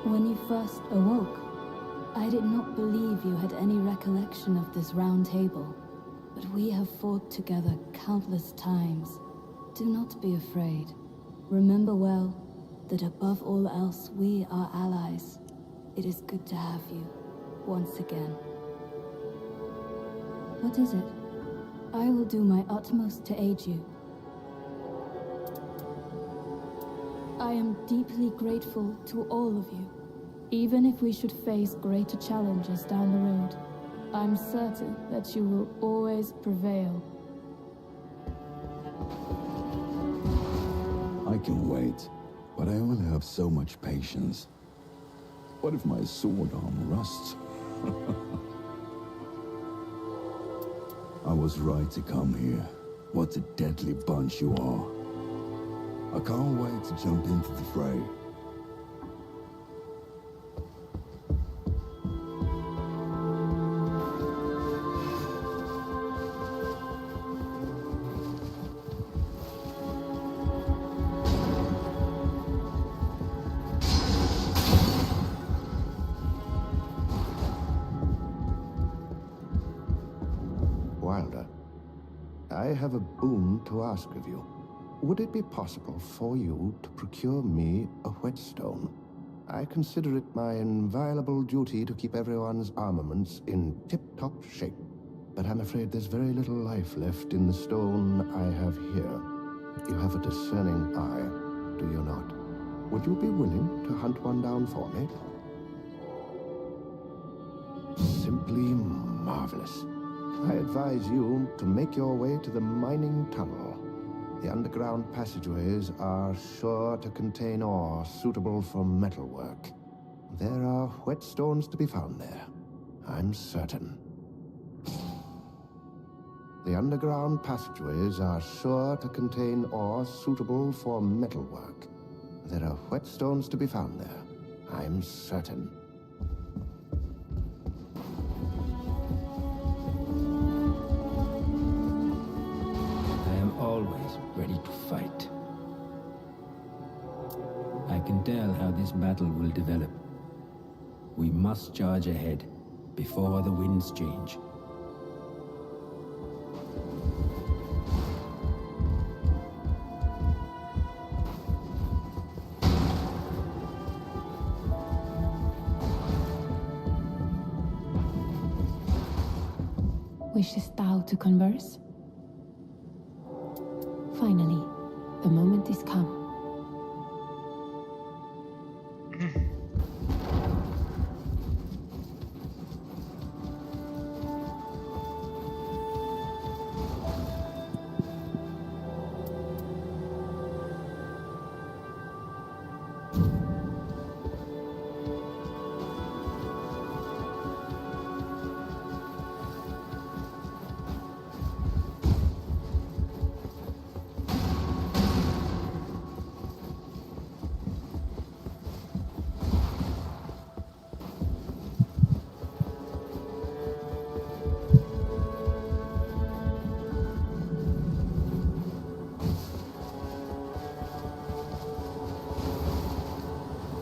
When you first awoke, I did not believe you had any recollection of this round table. but we have fought together countless times. Do not be afraid. Remember well that above all else, we are allies. It is good to have you once again. What is it? I will do my utmost to aid you. I am deeply grateful to all of you. Even if we should face greater challenges down the road, I'm certain that you will always prevail. I can wait, but I only have so much patience. What if my sword arm rusts? I was right to come here. What a deadly bunch you are. I can't wait to jump into the fray. Wilder, I have a boon to ask of you. Would it be possible for you to procure me a whetstone? I consider it my inviolable duty to keep everyone's armaments in tip-top shape. But I'm afraid there's very little life left in the stone I have here. You have a discerning eye, do you not? Would you be willing to hunt one down for me? Simply marvelous. I advise you to make your way to the mining tunnel. The underground passageways are sure to contain ore suitable for metalwork. There are whetstones to be found there, I'm certain. The underground passageways are sure to contain ore suitable for metalwork. There are whetstones to be found there, I'm certain. Always ready to fight. I can tell how this battle will develop. We must charge ahead before the winds change. Wishes thou to converse? Finally, the moment is come.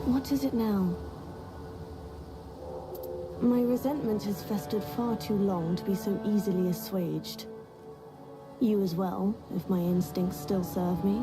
What is it now? My resentment has festered far too long to be so easily assuaged. You as well, if my instincts still serve me.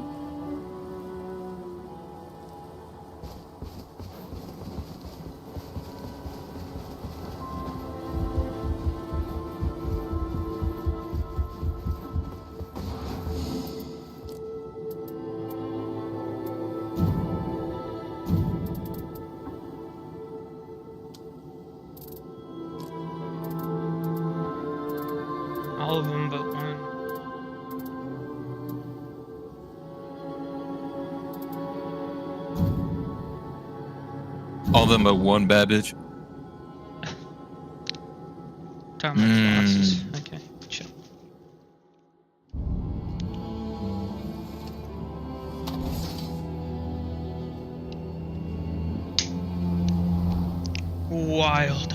All of them but one. All of them but one bad bitch. Talking about classes. Okay, chill. Wild.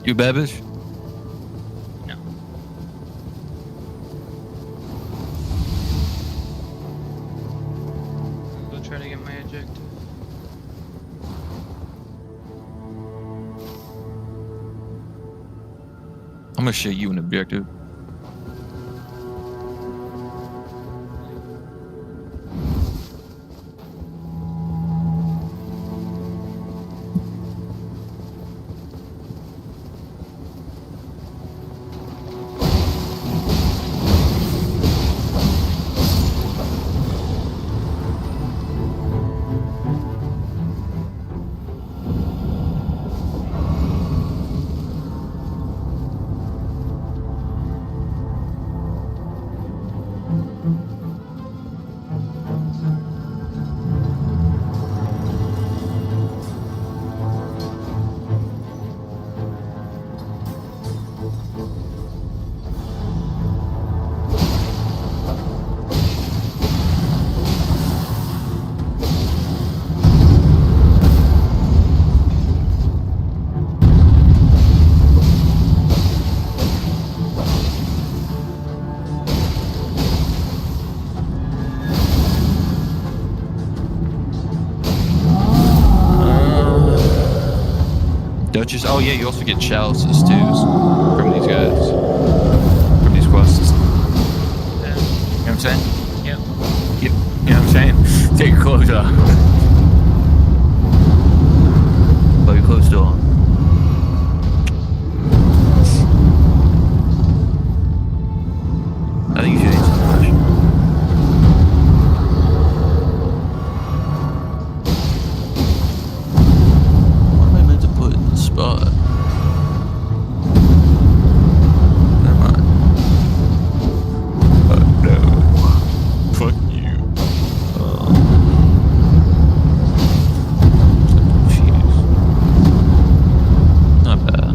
You babish? No. I'll go try to get my objective. I'm gonna show you an objective. Duchess. Oh yeah, you also get chalices too from these guys, from these quests. Yeah. You know what I'm saying? Yep. Yep. You know what I'm saying? Take your clothes off. Put your clothes still on. I think you should eat some fish. What am I meant to put in the spot? Never mind. No. Fuck you. Not bad.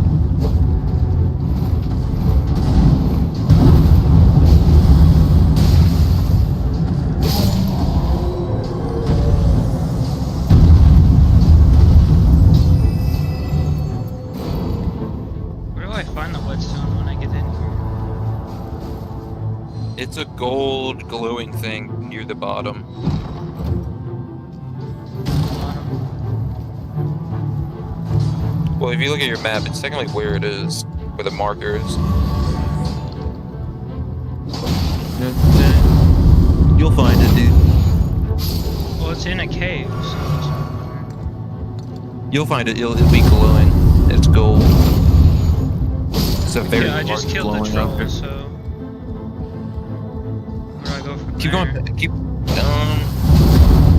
Where do I find the whetstone when I get in here? It's a gold glowing thing near the bottom. Well, if you look at your map, it's technically where it is, where the marker is. You'll find it, dude. Well, it's in a cave, so it's not there. You'll find it. It'll be glowing. It's gold. It's a very Yeah, I just large killed the glowing troll, marker. so where do I go from Keep there? going.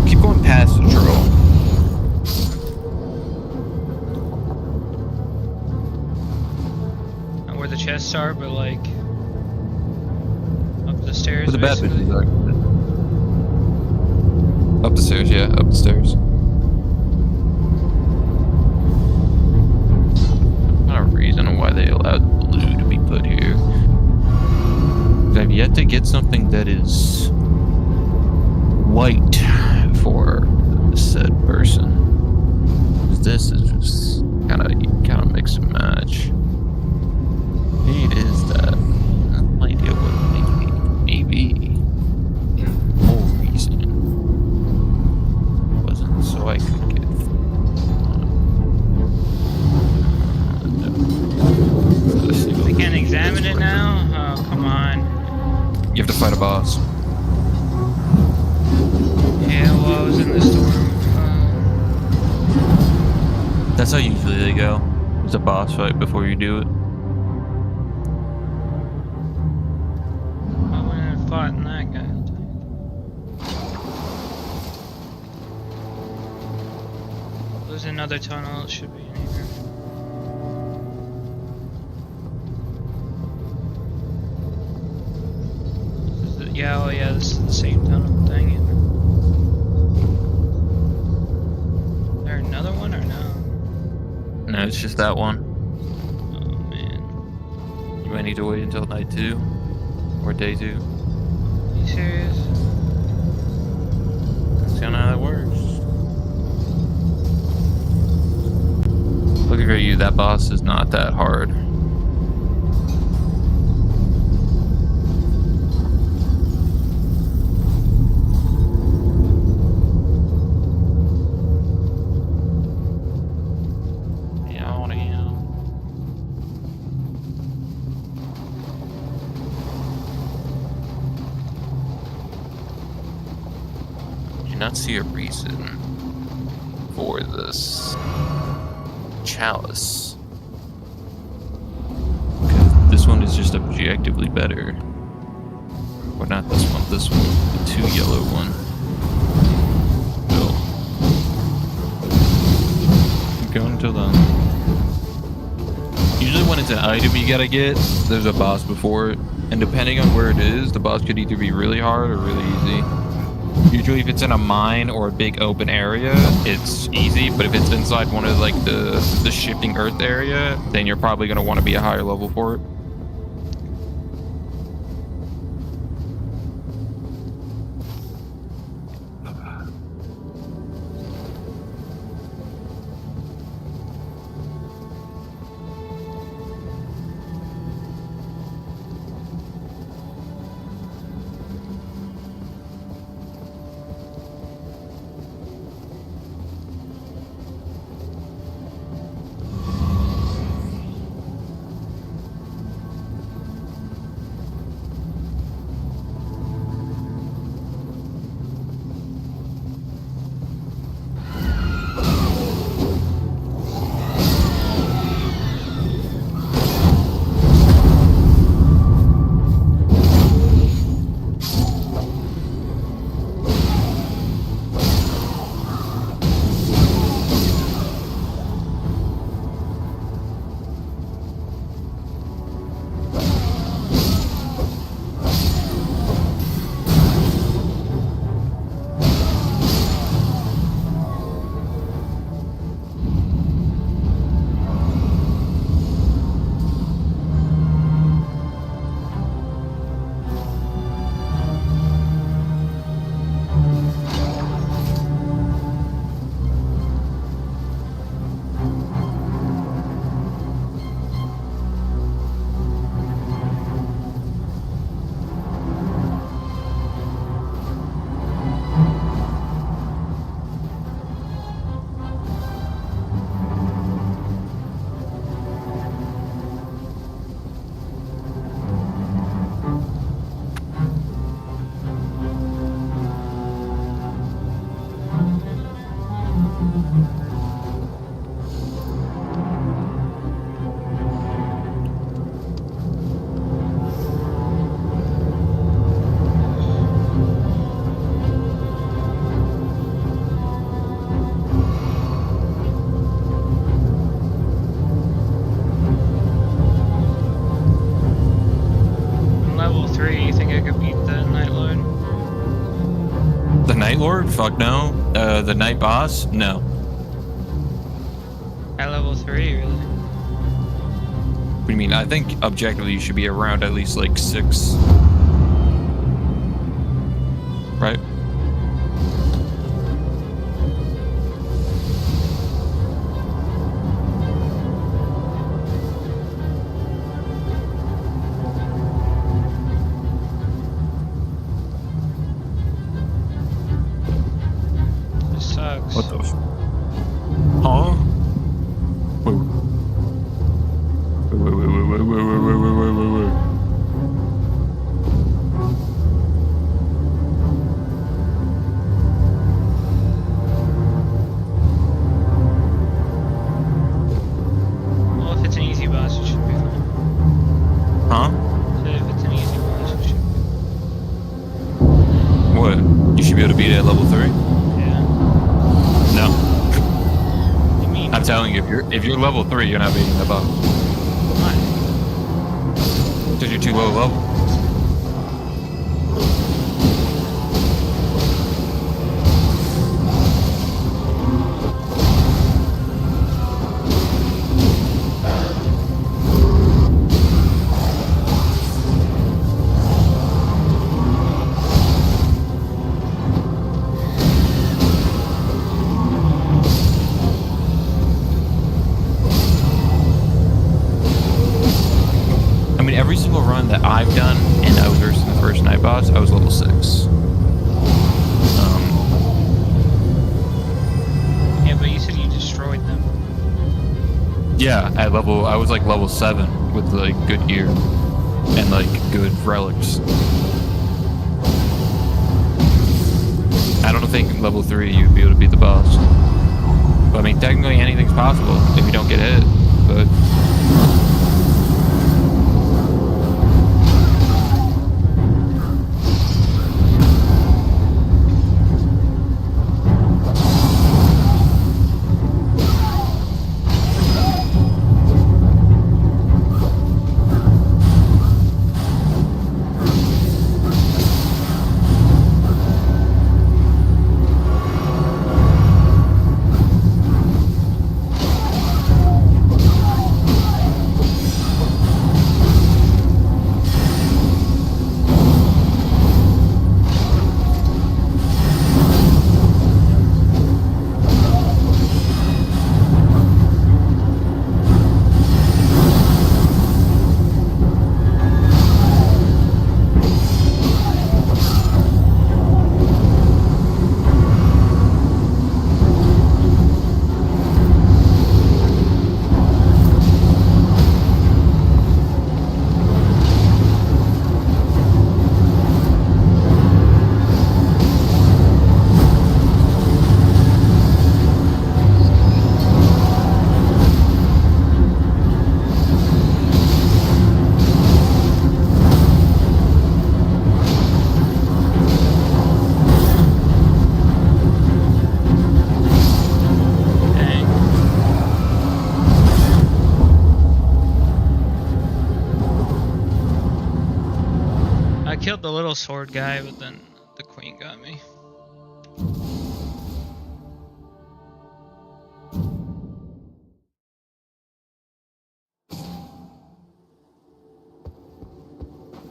Keep going past the troll. Not where the chests are, but like up the stairs. Where the bad basically. bitches are. Up the stairs, yeah, up the stairs. Not a reason why they allowed blue to be put here. 'Cause I've yet to get something that is white for said person. 'Cause this is just kind of mix and match. Maybe it is that. I have no idea what maybe more reason wasn't so I could get. I can't examine it now? Oh, come on. You have to fight a boss. Yeah, well, I was in the storm. That's how usually they go. There's a boss fight before you do it. I went and fought in that guy. There's another tunnel, it should be in here. Yeah, oh yeah, this is the same tunnel thing. Is there another one or no? No, it's just that one. Oh man. You might need to wait until night 2 or day 2. Are you serious? That's kind of how it works. Luckily for you, that boss is not that hard. Do not see a reason for this chalice. Because this one is just objectively better. Or not this one, the 2 yellow one. Still. Keep going until then. Usually when it's an item you gotta get, there's a boss before it. And depending on where it is, the boss could either be really hard or really easy. Usually if it's in a mine or a big open area, it's easy, but if it's inside one of like the shifting earth area, then you're probably going to want to be a higher level for it. Lord? Fuck no. The night boss? No. At level 3, really? What do you mean? I think objectively you should be around at least like 6. Right? What the f- Huh? Wait. Wait. Well, if it's an easy boss, it should be fine. Huh? So if it's an easy boss, it should be. What? You should be able to beat it at level 3? Yeah. No. You mean? I'm telling you, if you're level 3, you're not beating the boss. Why? Because you're too low level. Yeah, I was like level 7 with like good gear and like good relics. I don't think level 3 you'd be able to beat the boss. But I mean, technically anything's possible if you don't get hit. But Dang. I killed the little sword guy, but then the queen got me.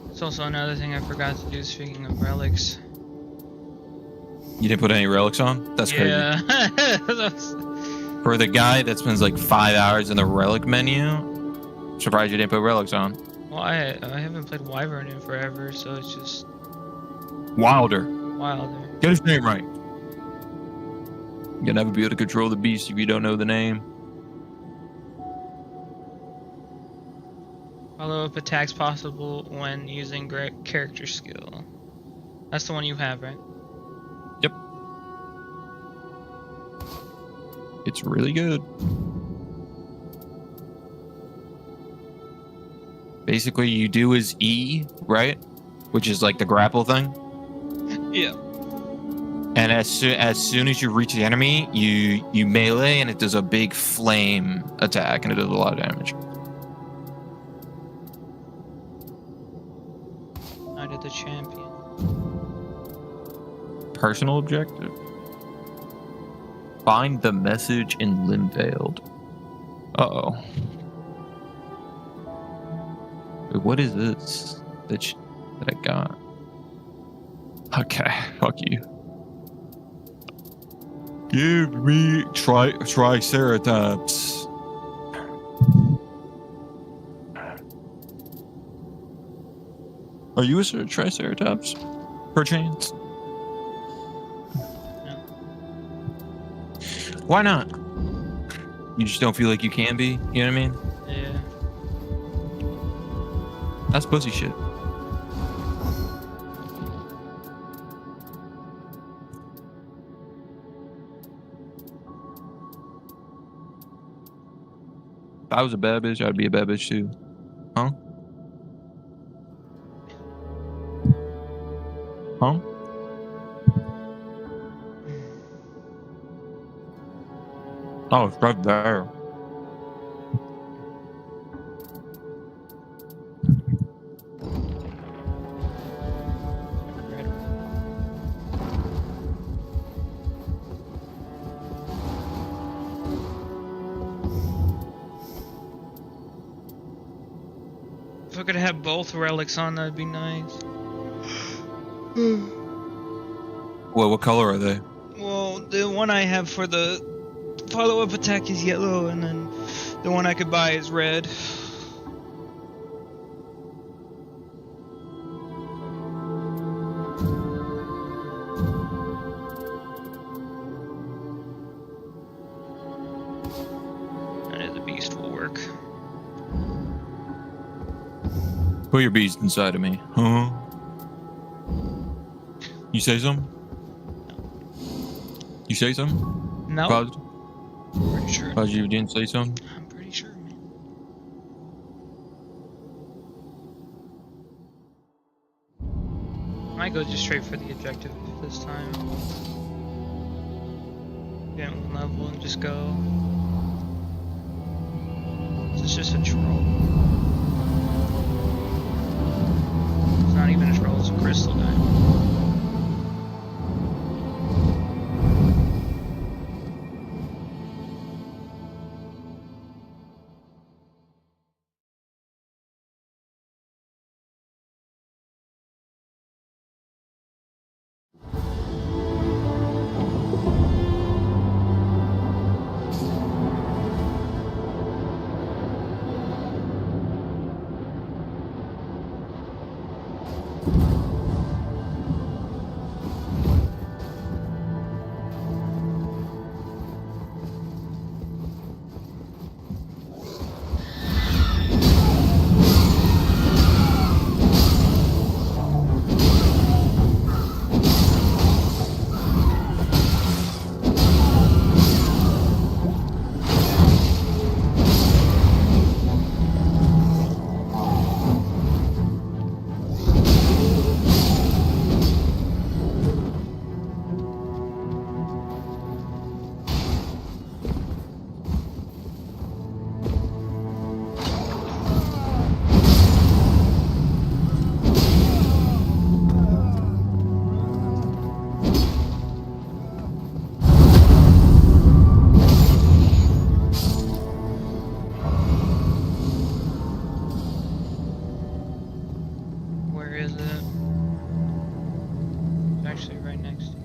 It's also another thing I forgot to do, speaking of relics. you didn't put any relics on? That's crazy. Yeah. For the guy that spends like 5 hours in the relic menu, surprised you didn't put relics on. Well, I haven't played Wyvern in forever, so it's just Wilder. wilder. Get his name right. You'll never be able to control the beast if you don't know the name. Follow-up attacks possible when using character skill. That's the one you have, right? Yep. It's really good. Basically, you do his E, right? Which is like the grapple thing. Yeah. And as soon as you reach the enemy, you melee, and it does a big flame attack, and it does a lot of damage. I did the champion. Personal objective. Find the message in Limveiled. Uh-oh. Wait, what is this that I got? Okay, fuck you. Give me Triceratops. Are you a Triceratops, perchance? No. Why not? You just don't feel like you can be? You know what I mean? Yeah. That's pussy shit. If I was a bad bitch, I'd be a bad bitch too. Huh? Huh? Oh, it's right there. If I could have both relics on, that'd be nice. Well, what color are they? Well, the one I have for the follow-up attack is yellow, and then the one I could buy is red. That is a beast beast will work. Put your beast inside of me. Huh? You say something? You say something? No, Positive? pretty sure. Positive you didn't say something? I'm pretty sure, man. Might go just straight for the objective this time. Get one level and just go. It's just a troll. It's not even a troll, it's a crystal guy. Where is it? It's actually right next to me.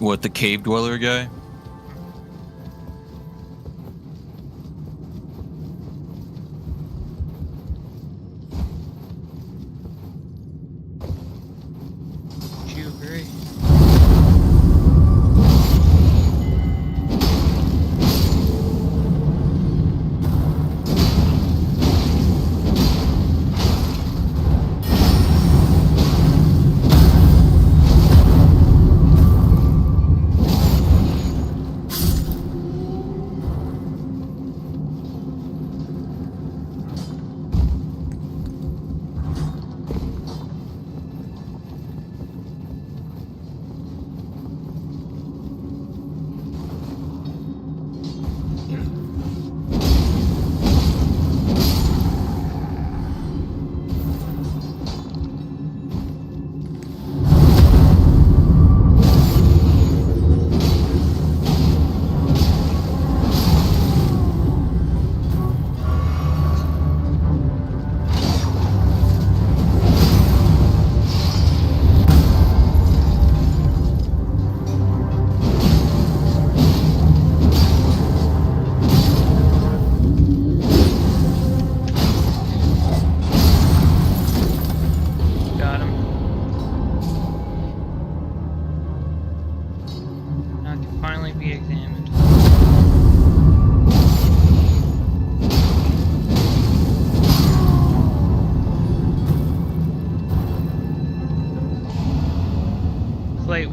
What, the cave dweller guy? Do you agree?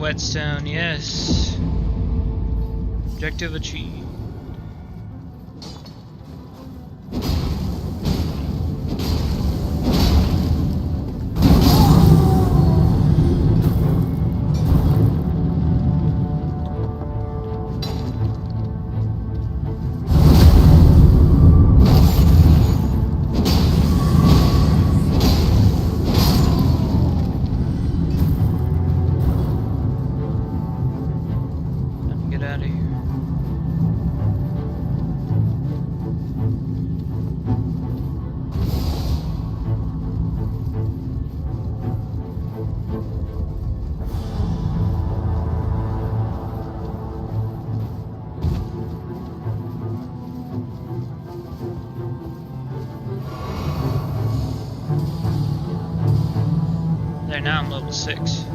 whetstone, yes. Objective achieved. Time to get out of here. There, now I'm level 6.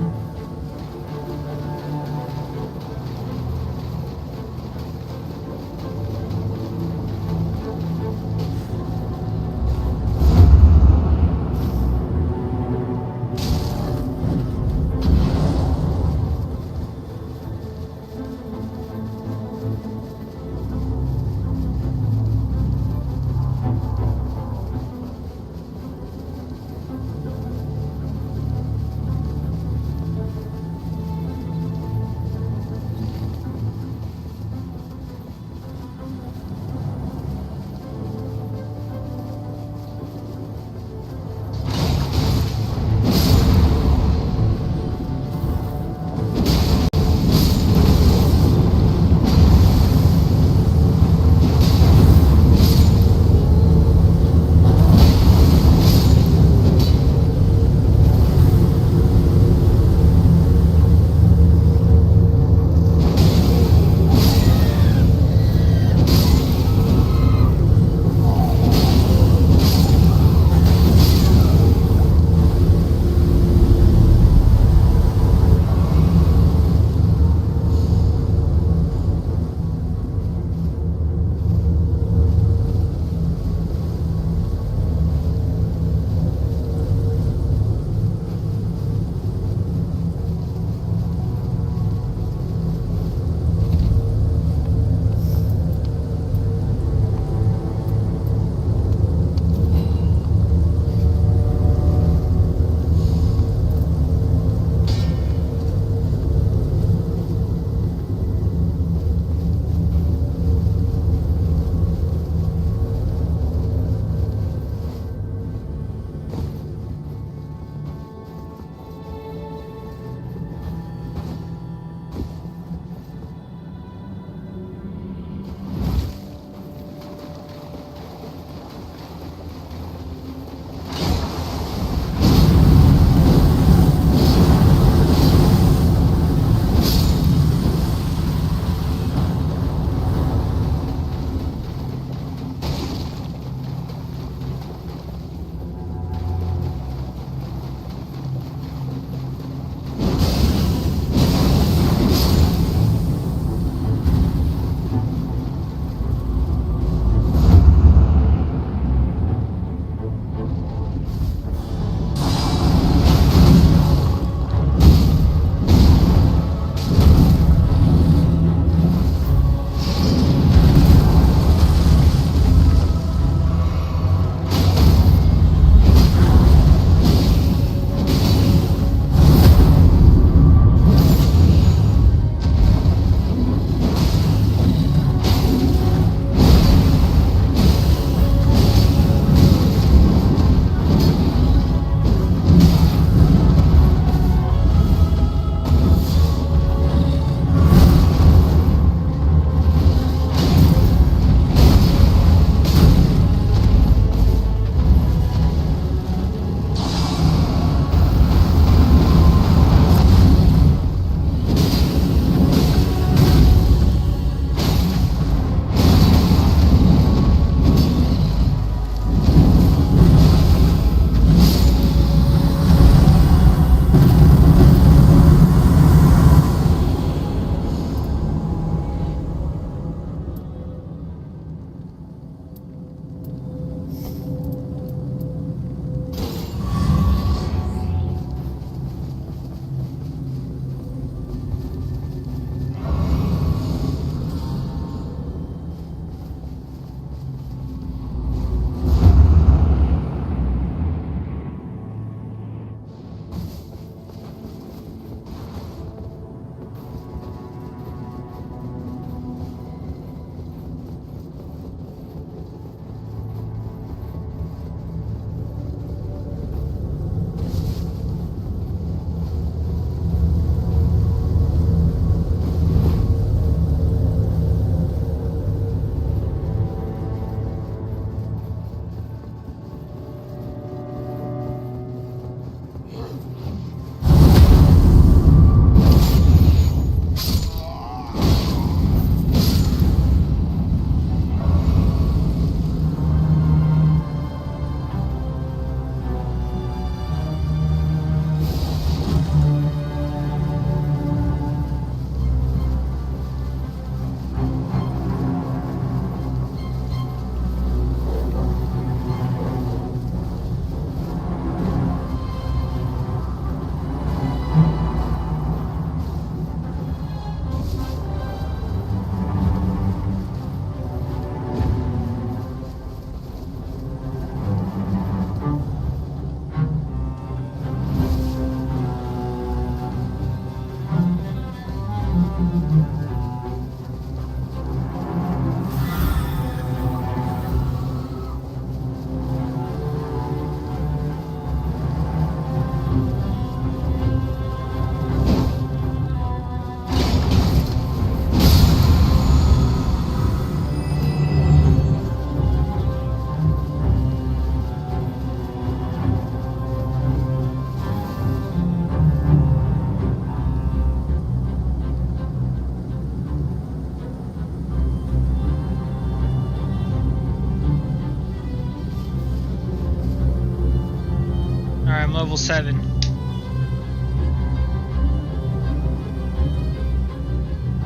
Alright, I'm level 7.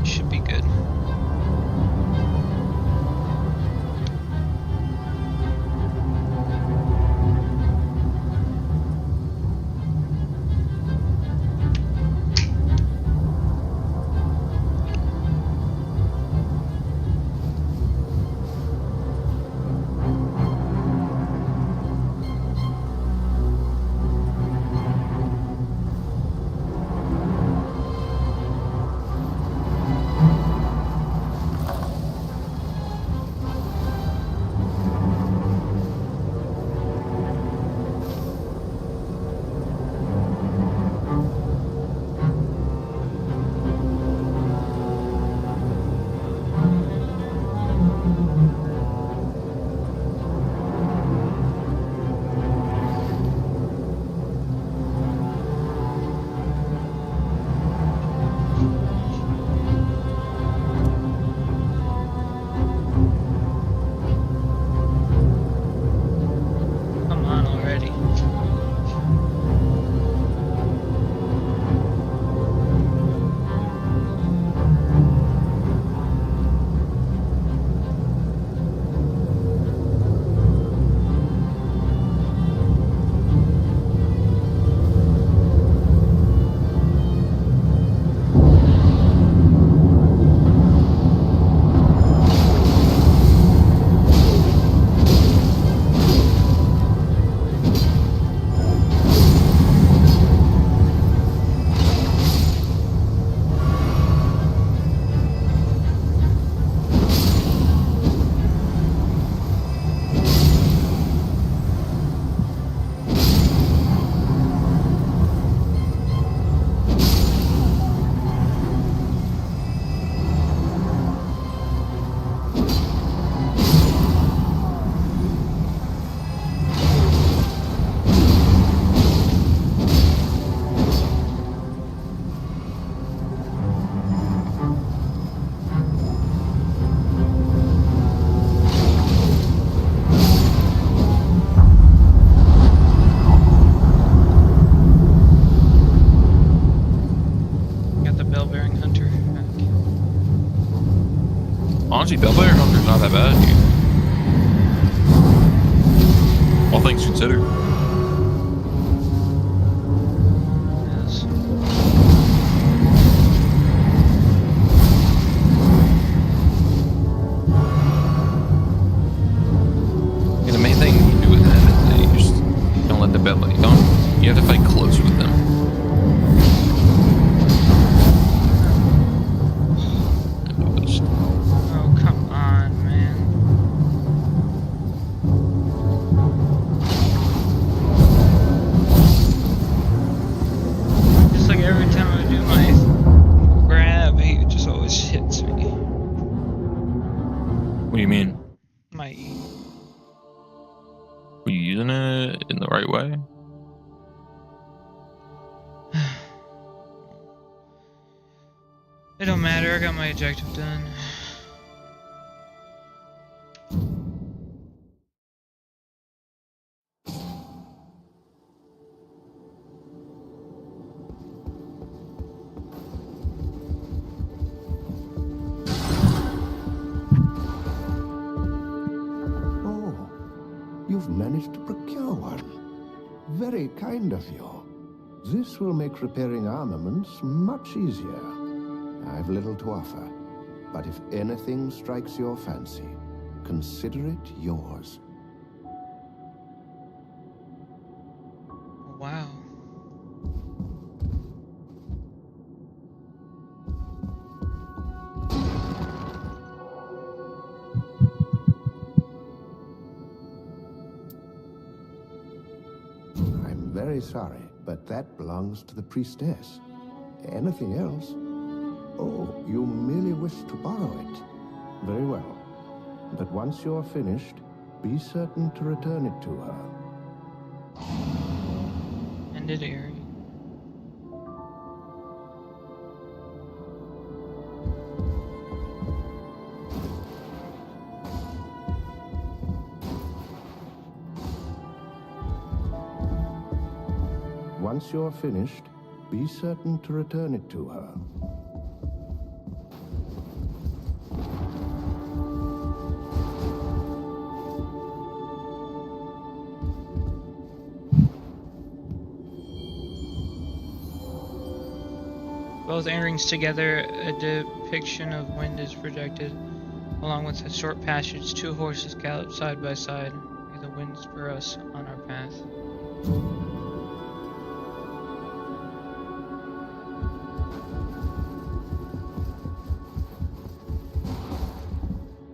Should be good. Come on already. Got the bell-bearing hunter back. Honestly, Bellbear Hunter's not that bad, dude. All things considered. Yes. Yeah, the main thing you do with them is that you just don't let the Bellbear. You have to fight close with them. Oh, come on, man. Just like every time I do my grab, he just always hits me. What do you mean? My E. Were you using it in the right way? It don't matter, I got my objective done. Oh, you've managed to procure one. Very kind of you. This will make repairing armaments much easier. I've little to offer, but if anything strikes your fancy, consider it yours. Wow. I'm very sorry, but that belongs to the priestess. Anything else? Oh, you merely wish to borrow it. Very well. But once you're finished, be certain to return it to her. Ended area. Once you're finished, be certain to return it to her. Both earrings together, a depiction of wind is projected. Along with a short passage, two horses gallop side by side. May the wind spur us on our path.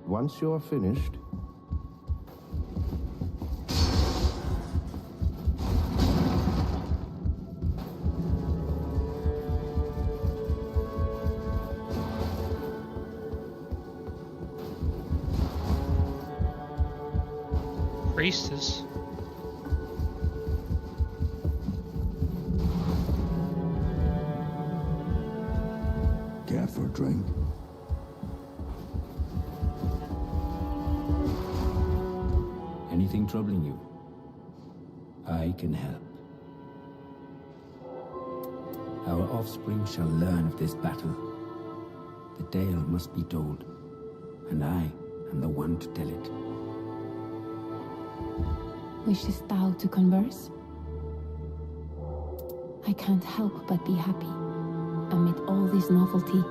Once you're finished, Priestess. Care for a drink? Anything troubling you? I can help. Our offspring shall learn of this battle. The tale must be told, and I am the one to tell it. Wishes thou to converse? I can't help but be happy amid all this novelty.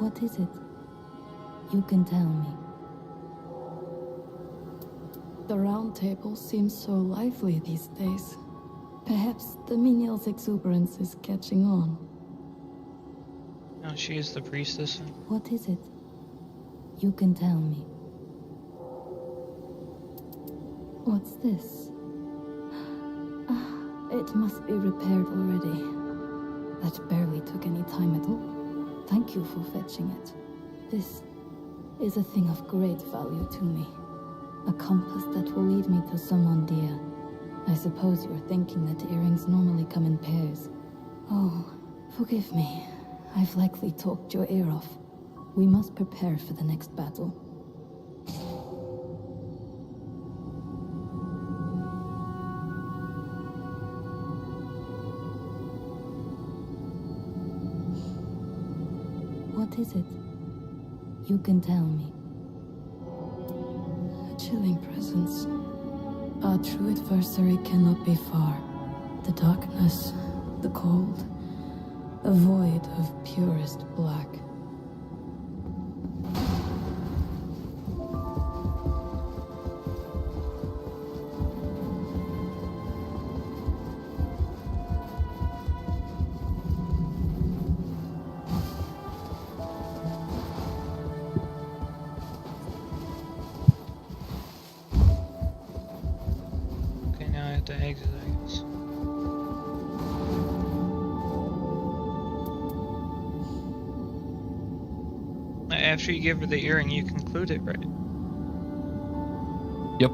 What is it? You can tell me. The round table seems so lively these days. Perhaps the menial's exuberance is catching on. No, she is the priestess. What is it? You can tell me. What's this? It must be repaired already. That barely took any time at all. Thank you for fetching it. This is a thing of great value to me. A compass that will lead me to someone dear. I suppose you're thinking that earrings normally come in pairs. Oh, forgive me. I've likely talked your ear off. We must prepare for the next battle. What is it? You can tell me. A chilling presence. Our true adversary cannot be far. The darkness, the cold, a void of purest black. Okay, now I have to exit, I guess. After you give her the earring, you conclude it, right? Yep.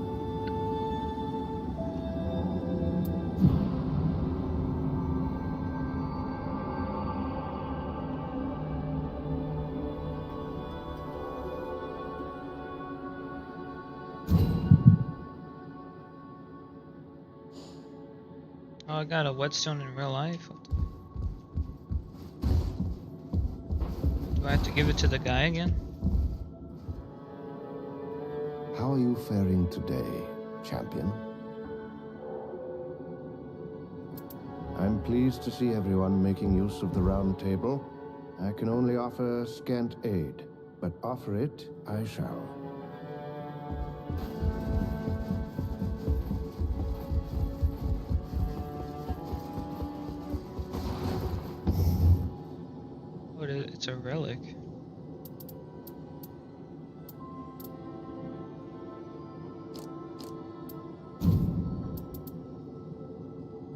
Oh, I got a whetstone in real life. Do I have to give it to the guy again? how are you faring today, champion? I'm pleased to see everyone making use of the round table. I can only offer scant aid, but offer it I shall. What is it? It's a relic.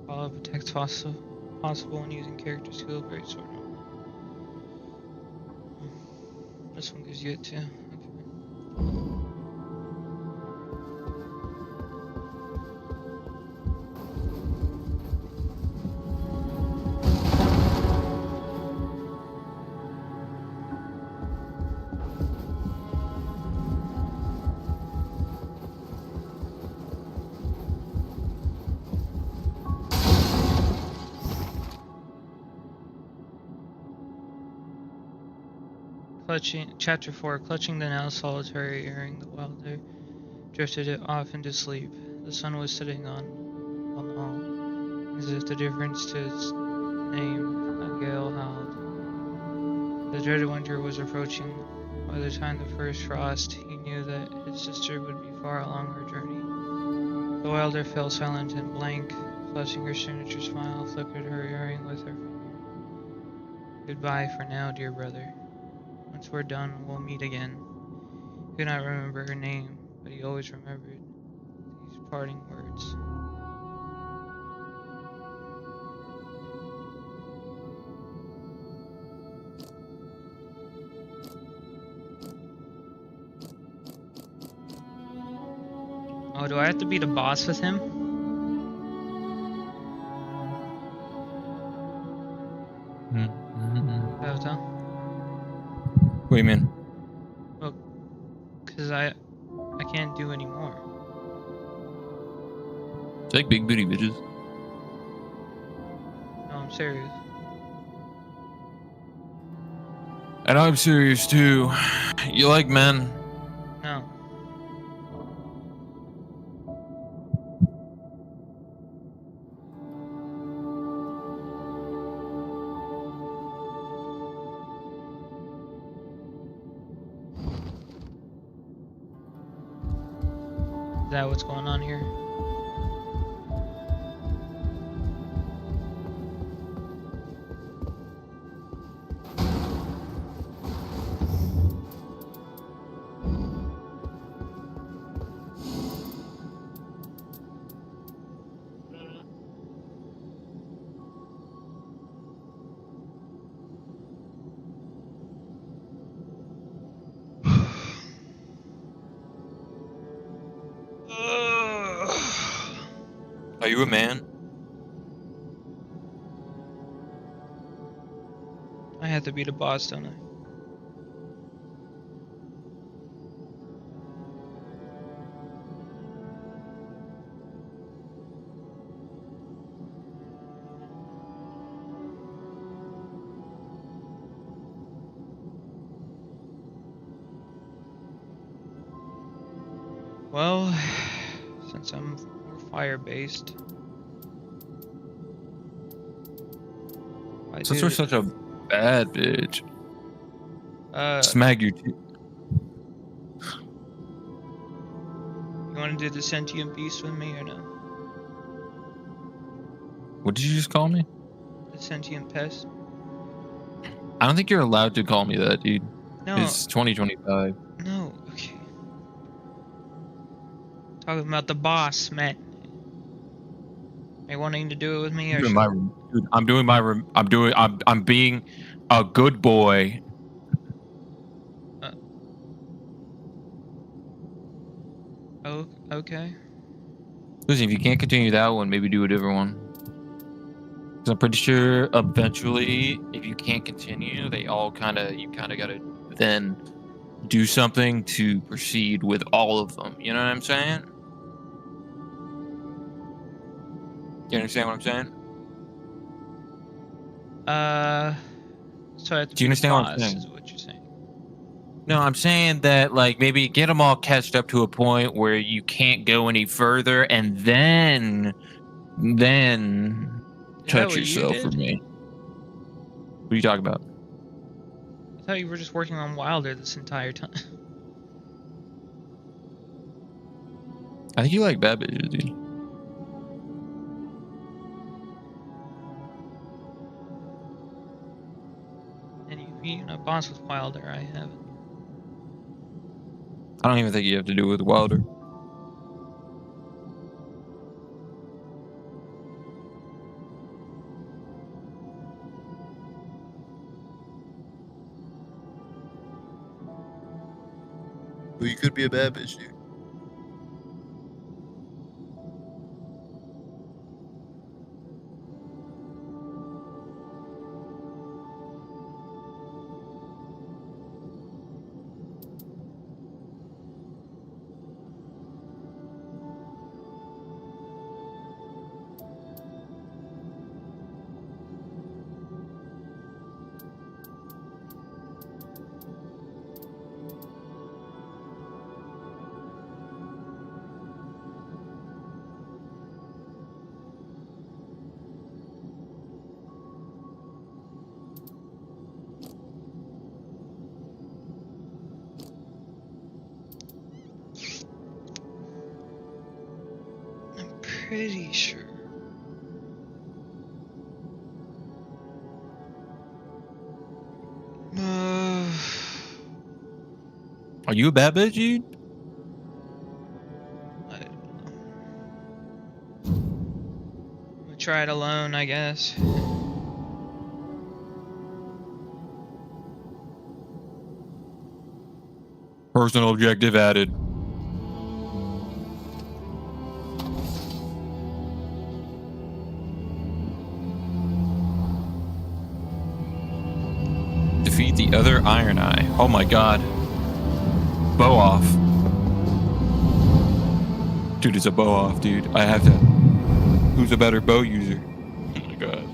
Follow protects possible when using character skill. Great sword. This one gives you it too. Okay. Chapter 4, clutching the now solitary earring, the wilder drifted it off into sleep. The sun was setting on the hall, as if the difference to its name, a gale howled. The dreaded winter was approaching. By the time the first frost, he knew that his sister would be far along her journey. The wilder fell silent and blank, clutching her signature smile, flickered her earring with her finger. Goodbye for now, dear brother. Once we're done, we'll meet again. He could not remember her name, but he always remembered these parting words. Oh, do I have to be the boss with him? Savitle? What do you mean? Well, because I can't do any more. It's like big booty bitches. No, I'm serious. And I'm serious too. You like men? No. Is that what's going on here? Are you a man? I have to be the boss, don't I? Well, since we're fire-based, Since we're such a bad bitch, smack your teeth. You want to do the sentient beast with me or no? What did you just call me? The sentient pest? I don't think you're allowed to call me that, dude. No. It's 2025. No. Okay. Talking about the boss, man. Are you wanting to do it with me I'm or doing should my room. Dude, I'm doing my room. I'm being a good boy. Oh, okay. Listen, if you can't continue that one, maybe do a different one. Because I'm pretty sure eventually, if you can't continue, you kind of gotta then do something to proceed with all of them. You know what I'm saying? You understand what I'm saying? So I have to Do you be the understand what I'm boss, saying? is what you're saying. No, I'm saying that like maybe get them all catched up to a point where you can't go any further, and then Is that touch what you yourself for did? me. What are you talking about? I thought you were just working on Wilder this entire time. I think you like bad bitches, dude. And you've been a boss with Wilder, I haven't. I don't even think you have to do it with Wilder. But you could be a bad bitch, dude. pretty sure. Are you a bad bitch, dude? I don't know. We'll try it alone, I guess. Personal objective added. Defeat the other Iron Eye. Oh my god. Bow off. Dude, it's a bow off, dude. I have to. Who's a better bow user? Oh my god.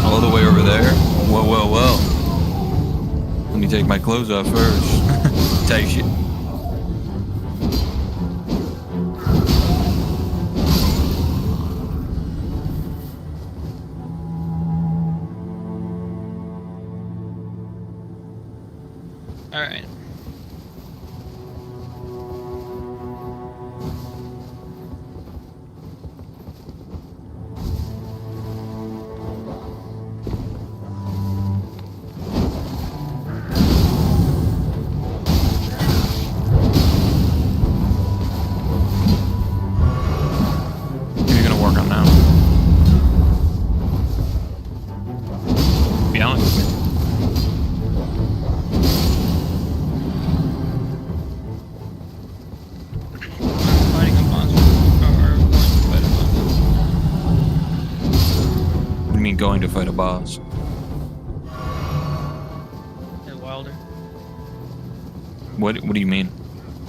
All the way over there? Whoa, whoa, whoa. Let me take my clothes off first. Tight shit. Alright. What are you gonna work on now? Be honest with me. Fighting a monster. Or going to fight a monster. What do you mean going to fight a boss? Hey, Wilder. What do you mean?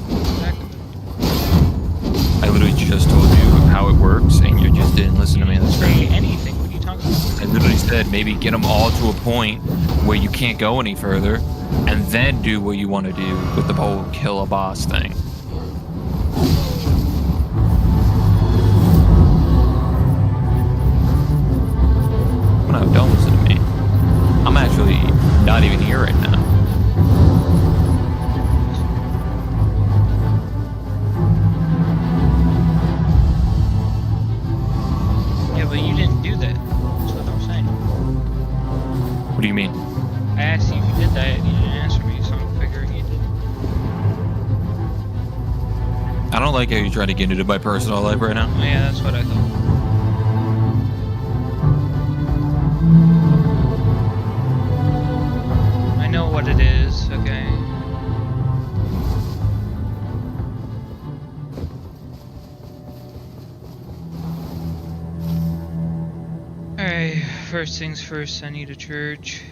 Exactly. I literally just told you how it works and you just didn't listen to me. That's Say great. anything. What are you talking about? I literally said maybe get them all to a point where you can't go any further and then do what you want to do with the whole kill a boss thing. No, don't listen to me. I'm actually not even here right now. Yeah, but you didn't do that. That's what I'm saying. What do you mean? I asked you if you did that, and you didn't answer me, so I'm figuring you did. I don't like how you're trying to get into my personal life right now. Oh, yeah, that's what I thought. I know what it is, okay? Alright, first things first, I need a church.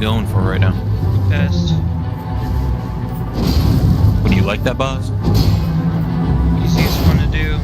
going for right now? Best. Would you like that boss? Easiest one to do.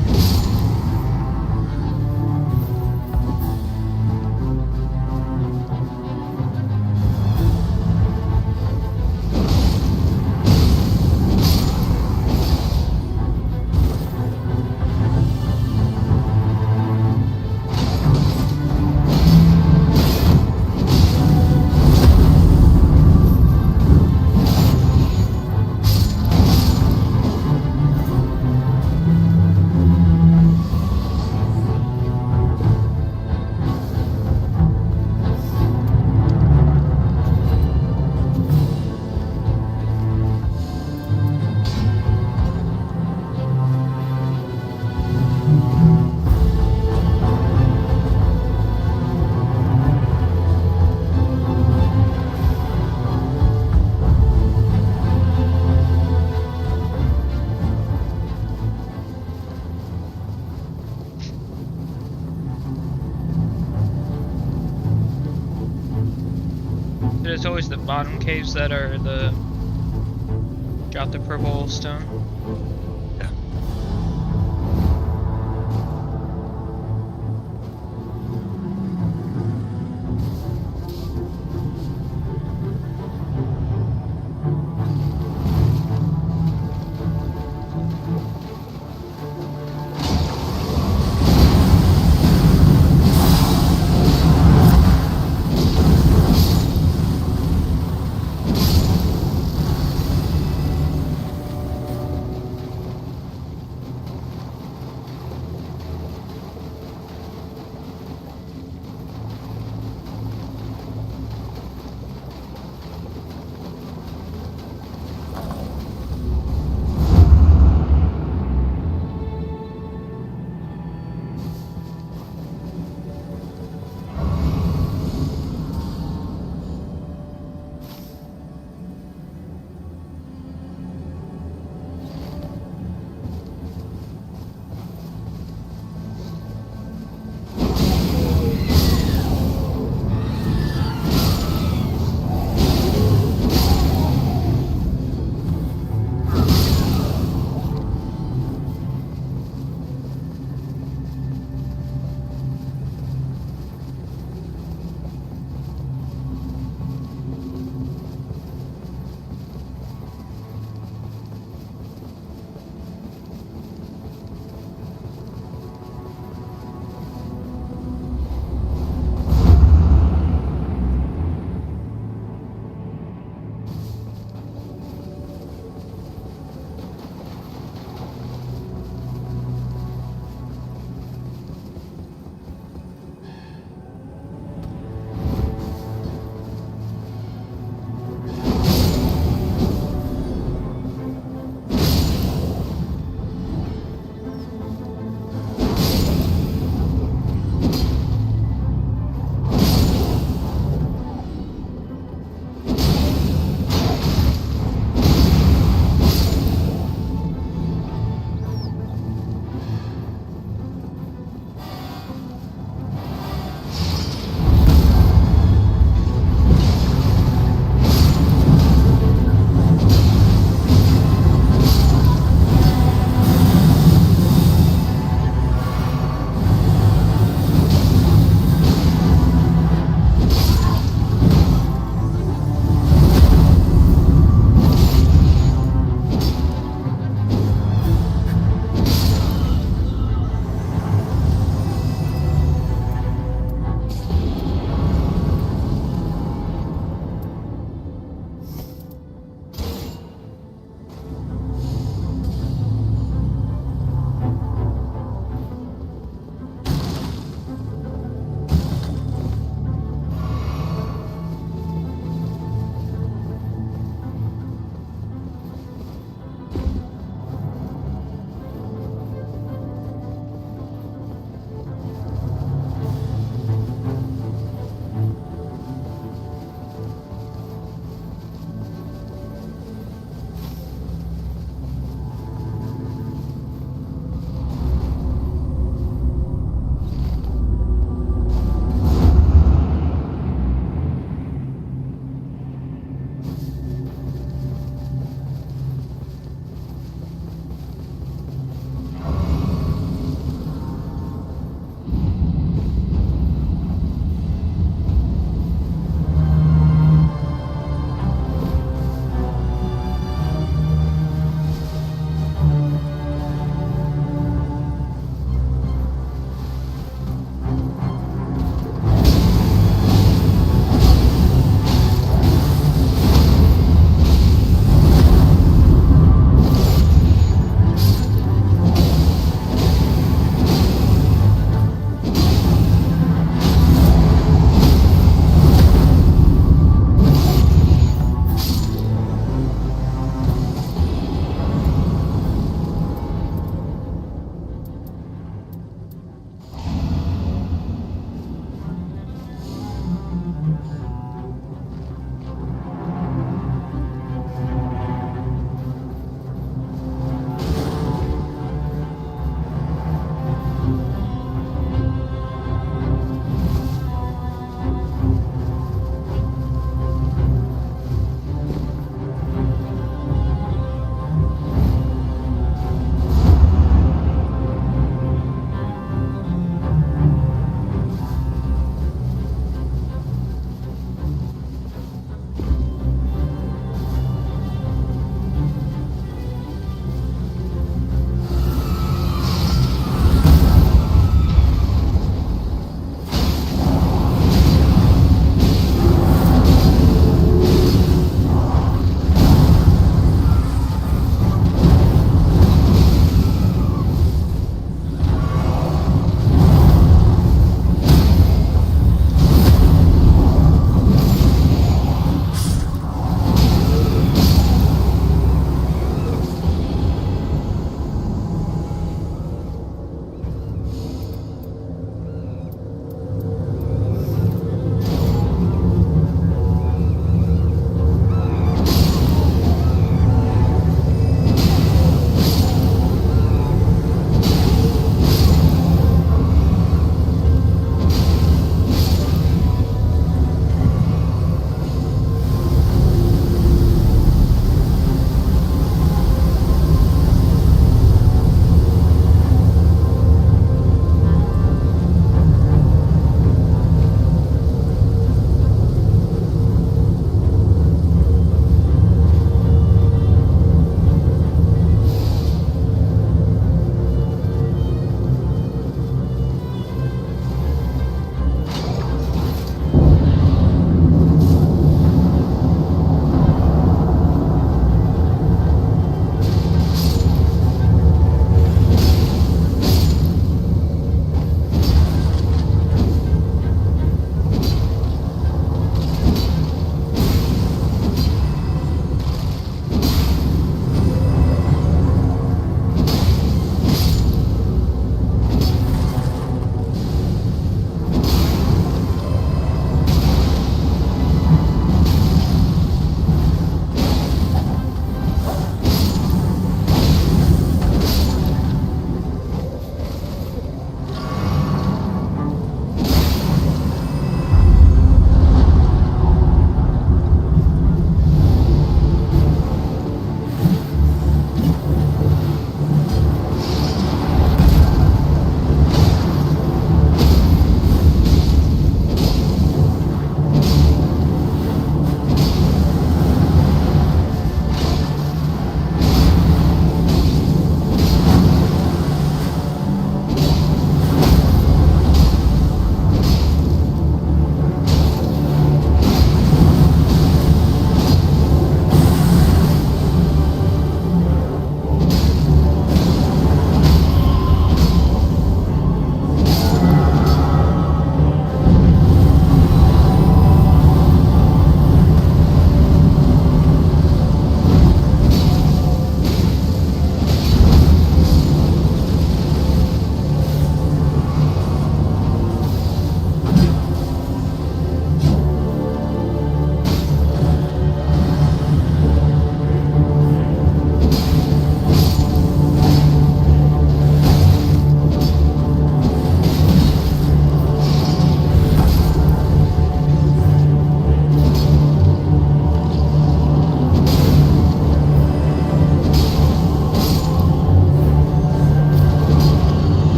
There's always the bottom caves that are the drop the purple stone.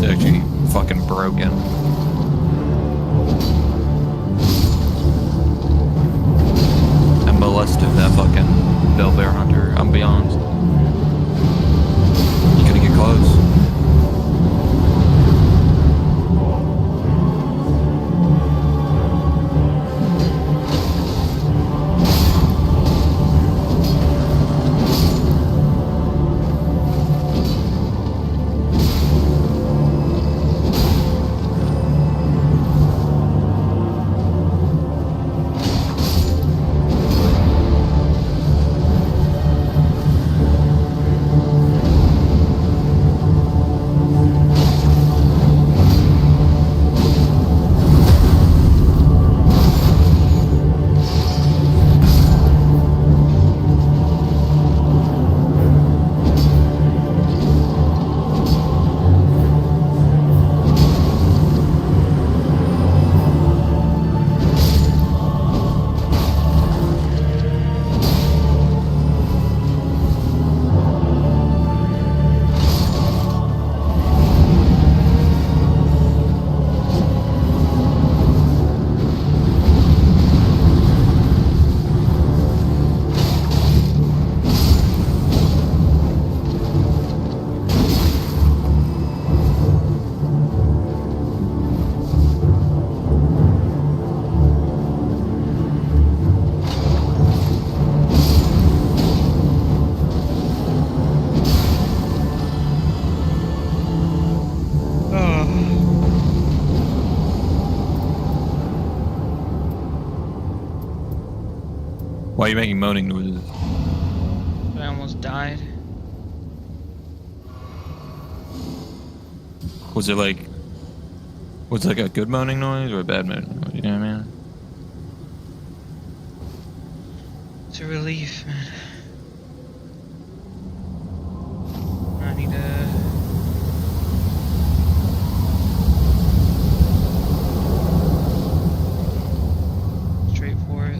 is actually fucking broken. I molested that fucking Bell Bear Hunter. I'm beyond. You gotta get close. Why are you making moaning noises? I almost died. Was it like a good moaning noise or a bad moaning noise? You know what I mean? It's a relief, man. I need to... straight for it.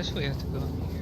guess we have to go in here.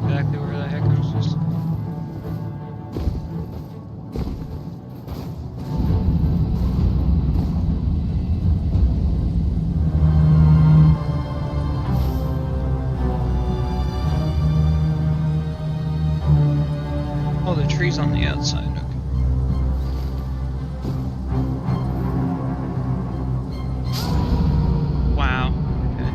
Exactly where the heck I'm supposed to go. Oh, the tree's on the outside. Okay. Wow. Okay.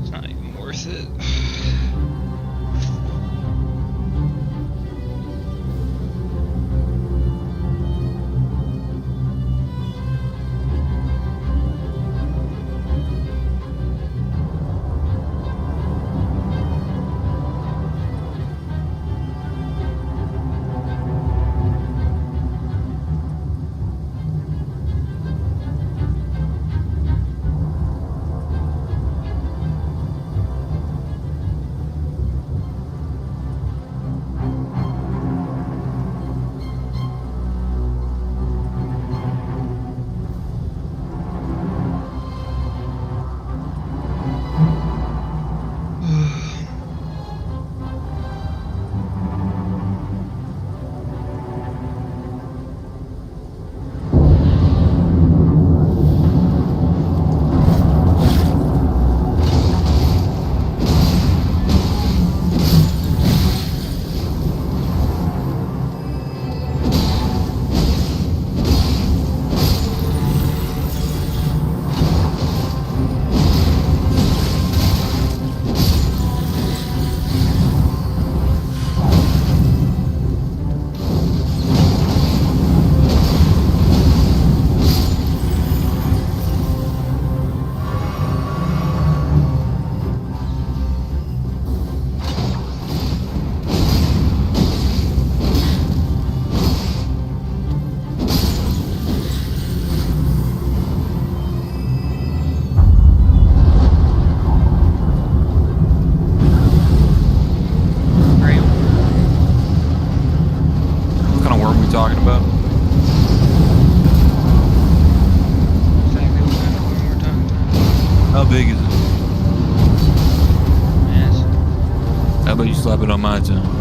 It's not even worth it. slap it on my time.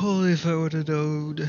Holy, if I would have known.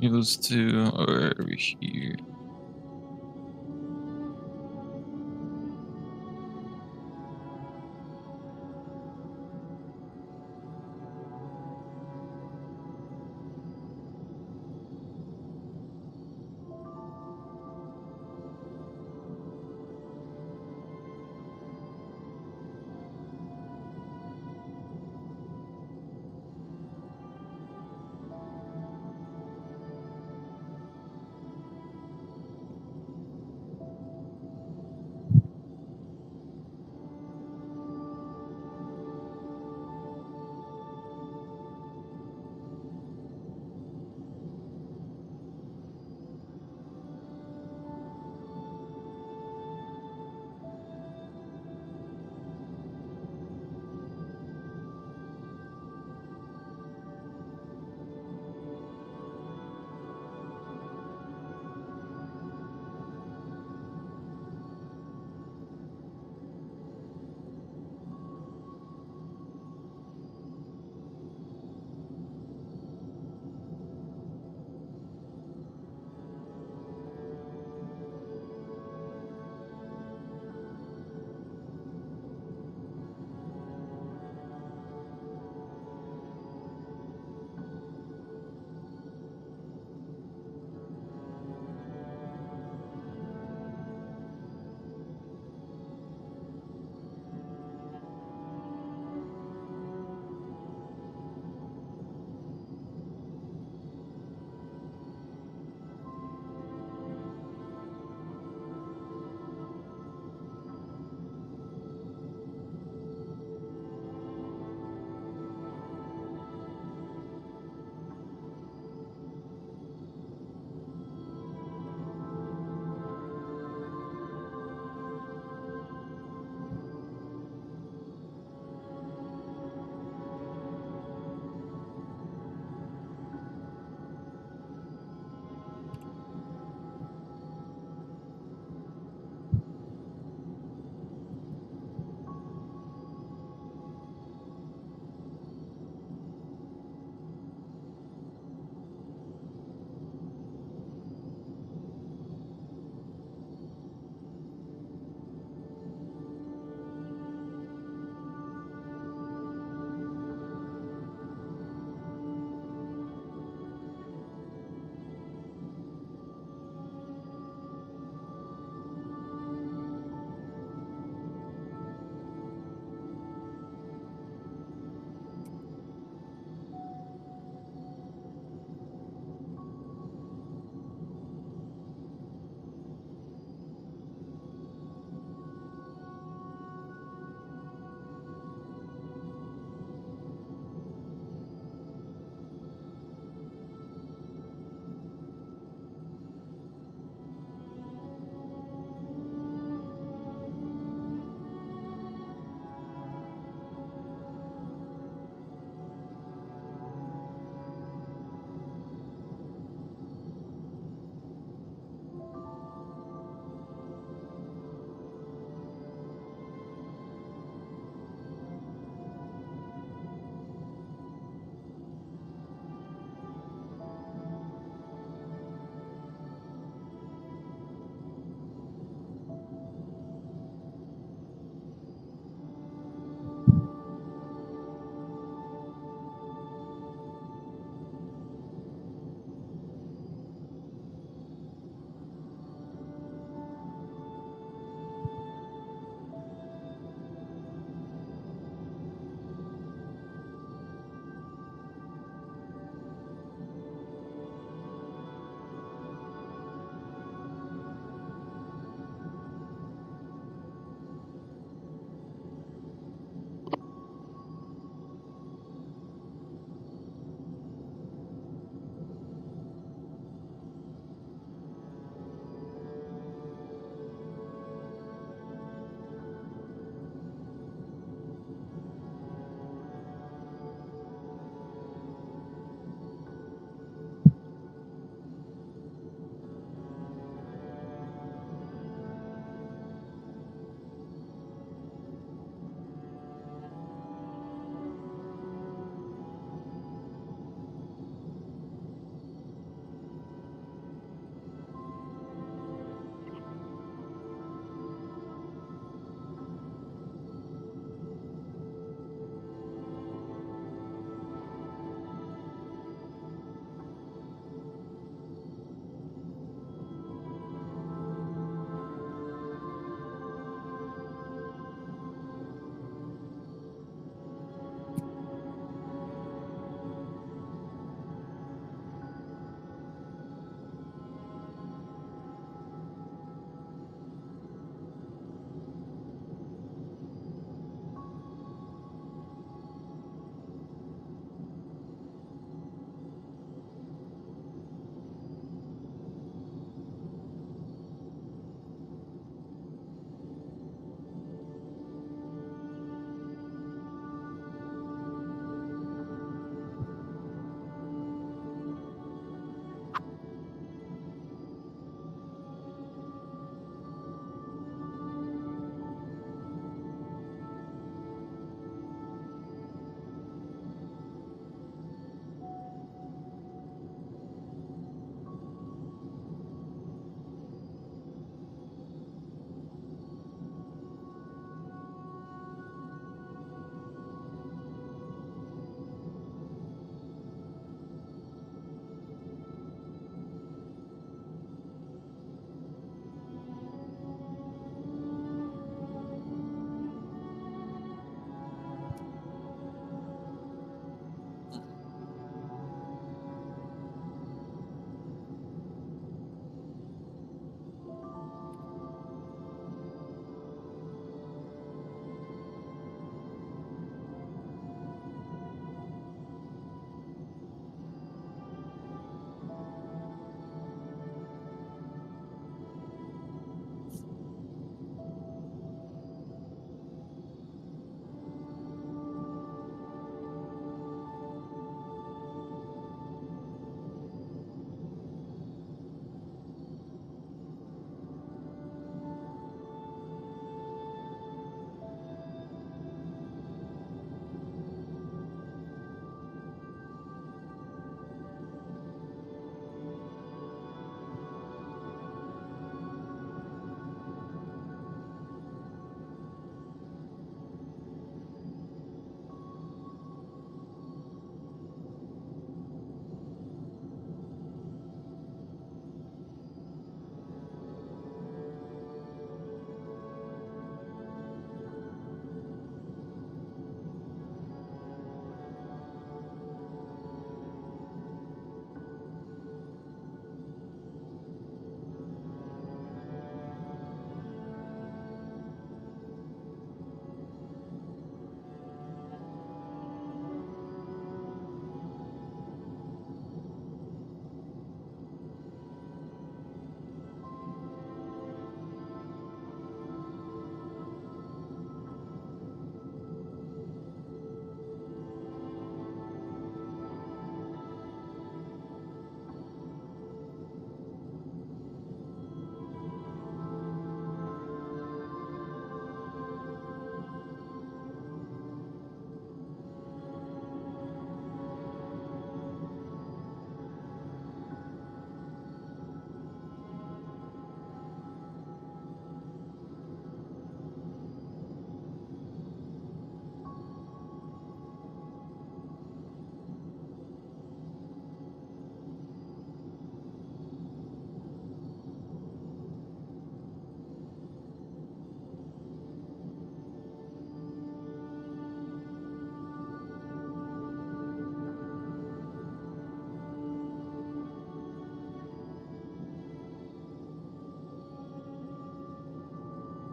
Those two are over here.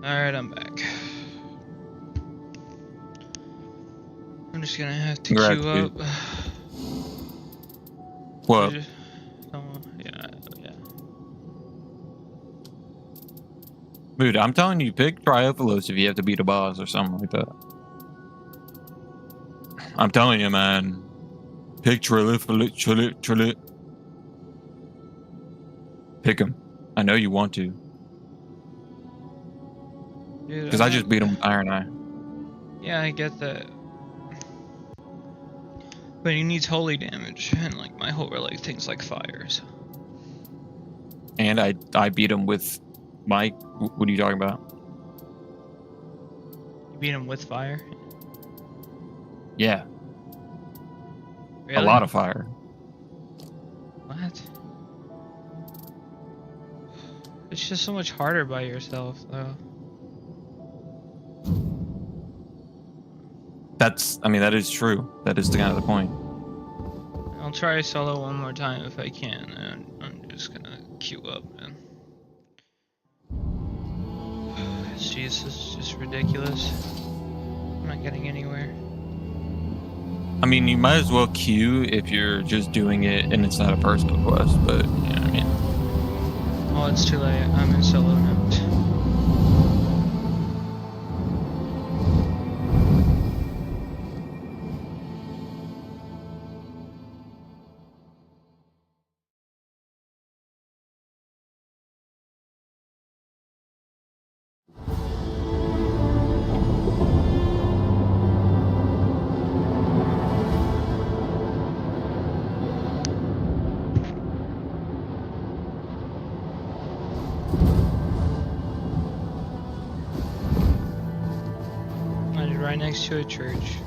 Alright, I'm back. I'm just gonna have to Congrats, queue up. dude. What? Yeah, yeah. Dude, I'm telling you, pick Triophilos if you have to beat a boss or something like that. I'm telling you, man. Pick Trilit. Pick him. I know you want to. Dude, Because I just beat him with Iron Eye. yeah, I get that. But he needs holy damage, and like my whole like things like fire. So. And I beat him with my. What are you talking about? You beat him with fire? Yeah, Really? a lot of fire. What? It's just so much harder by yourself, though. I mean, that is true. That is the kind of the point. I'll try solo one more time if I can, and I'm just gonna queue up, man. Jeez, this is just ridiculous. I'm not getting anywhere. I mean, you might as well queue if you're just doing it and it's not a personal quest, but you know what I mean. Oh, it's too late. I'm in solo now. Right next to a church.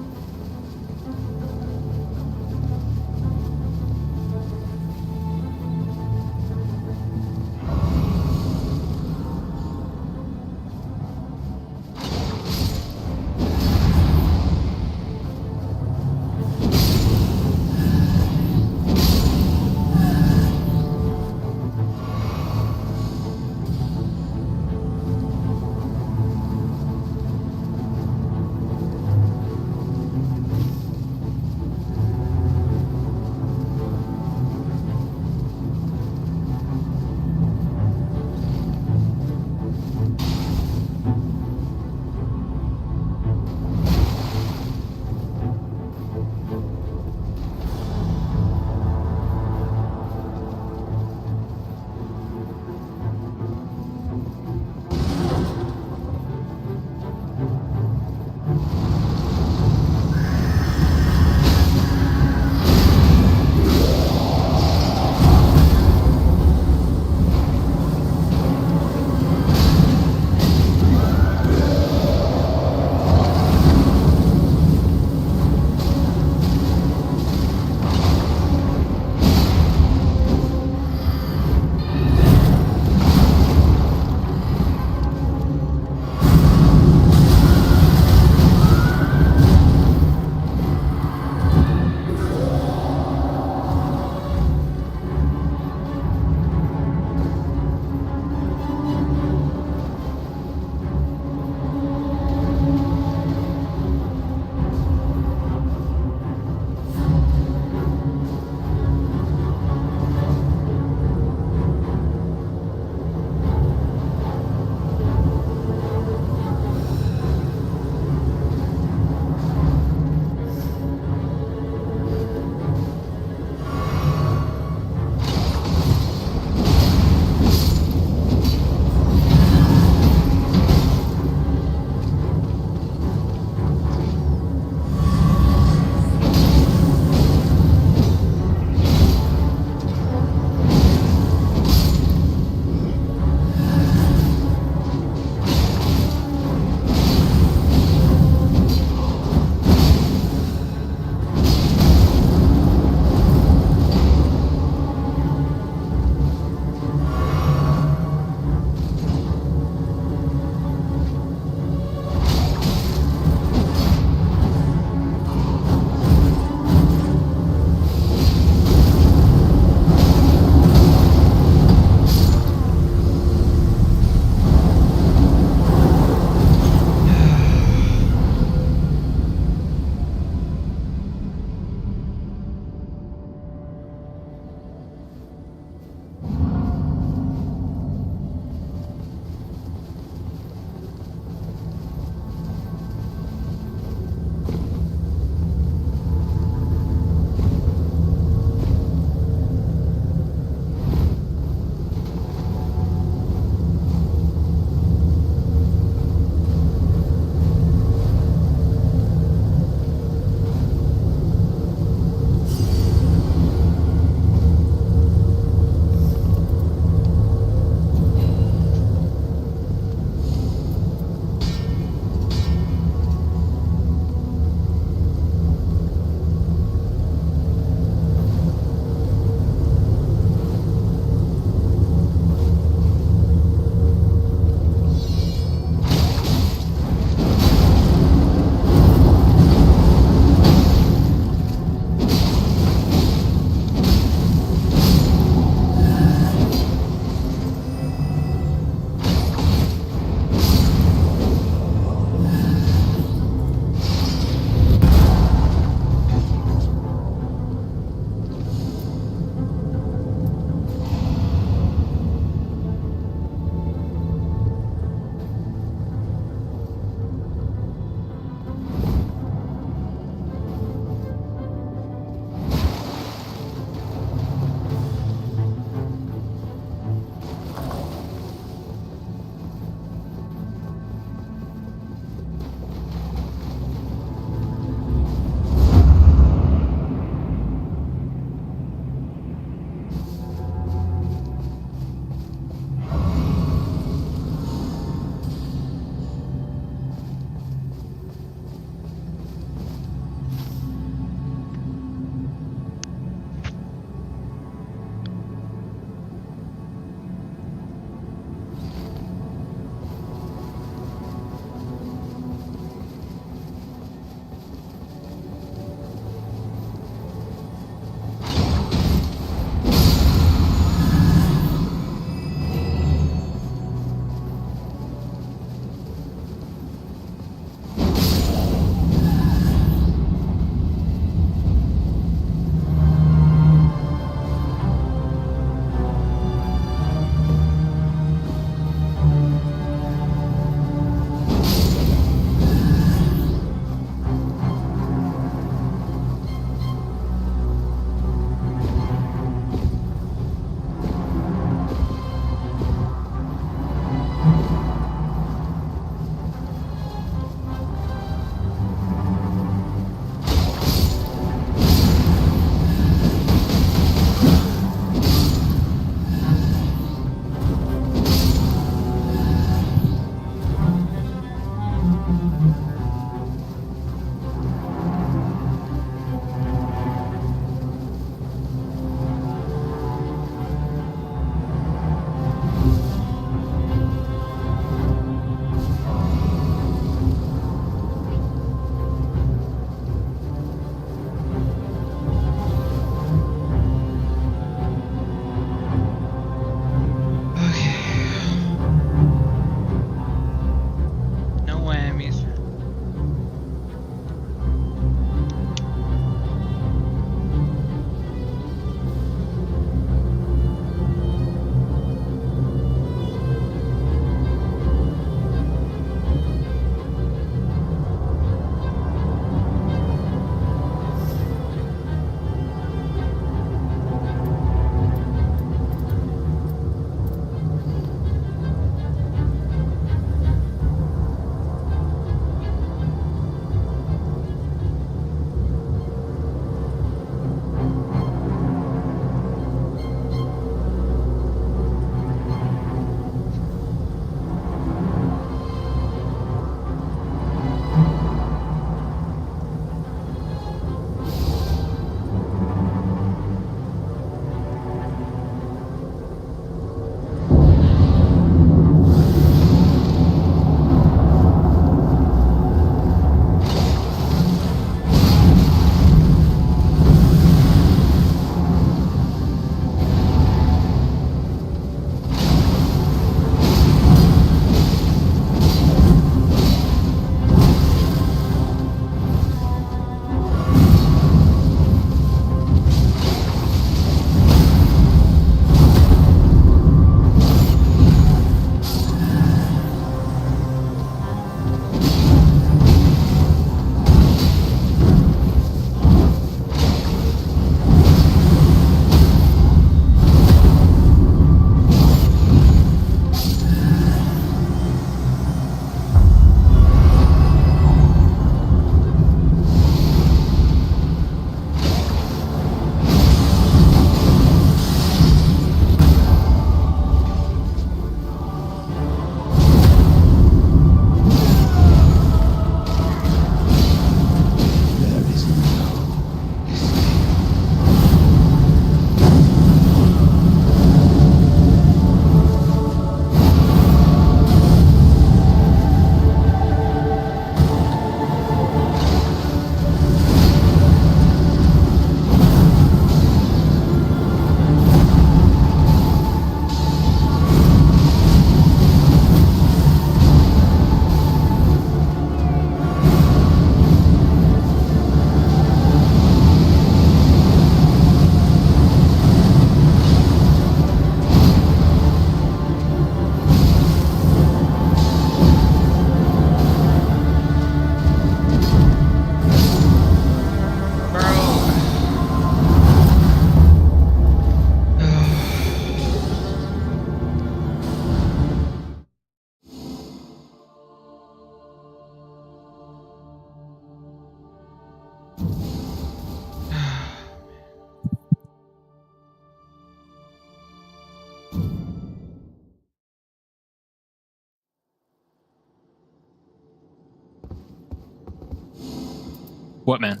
What, man?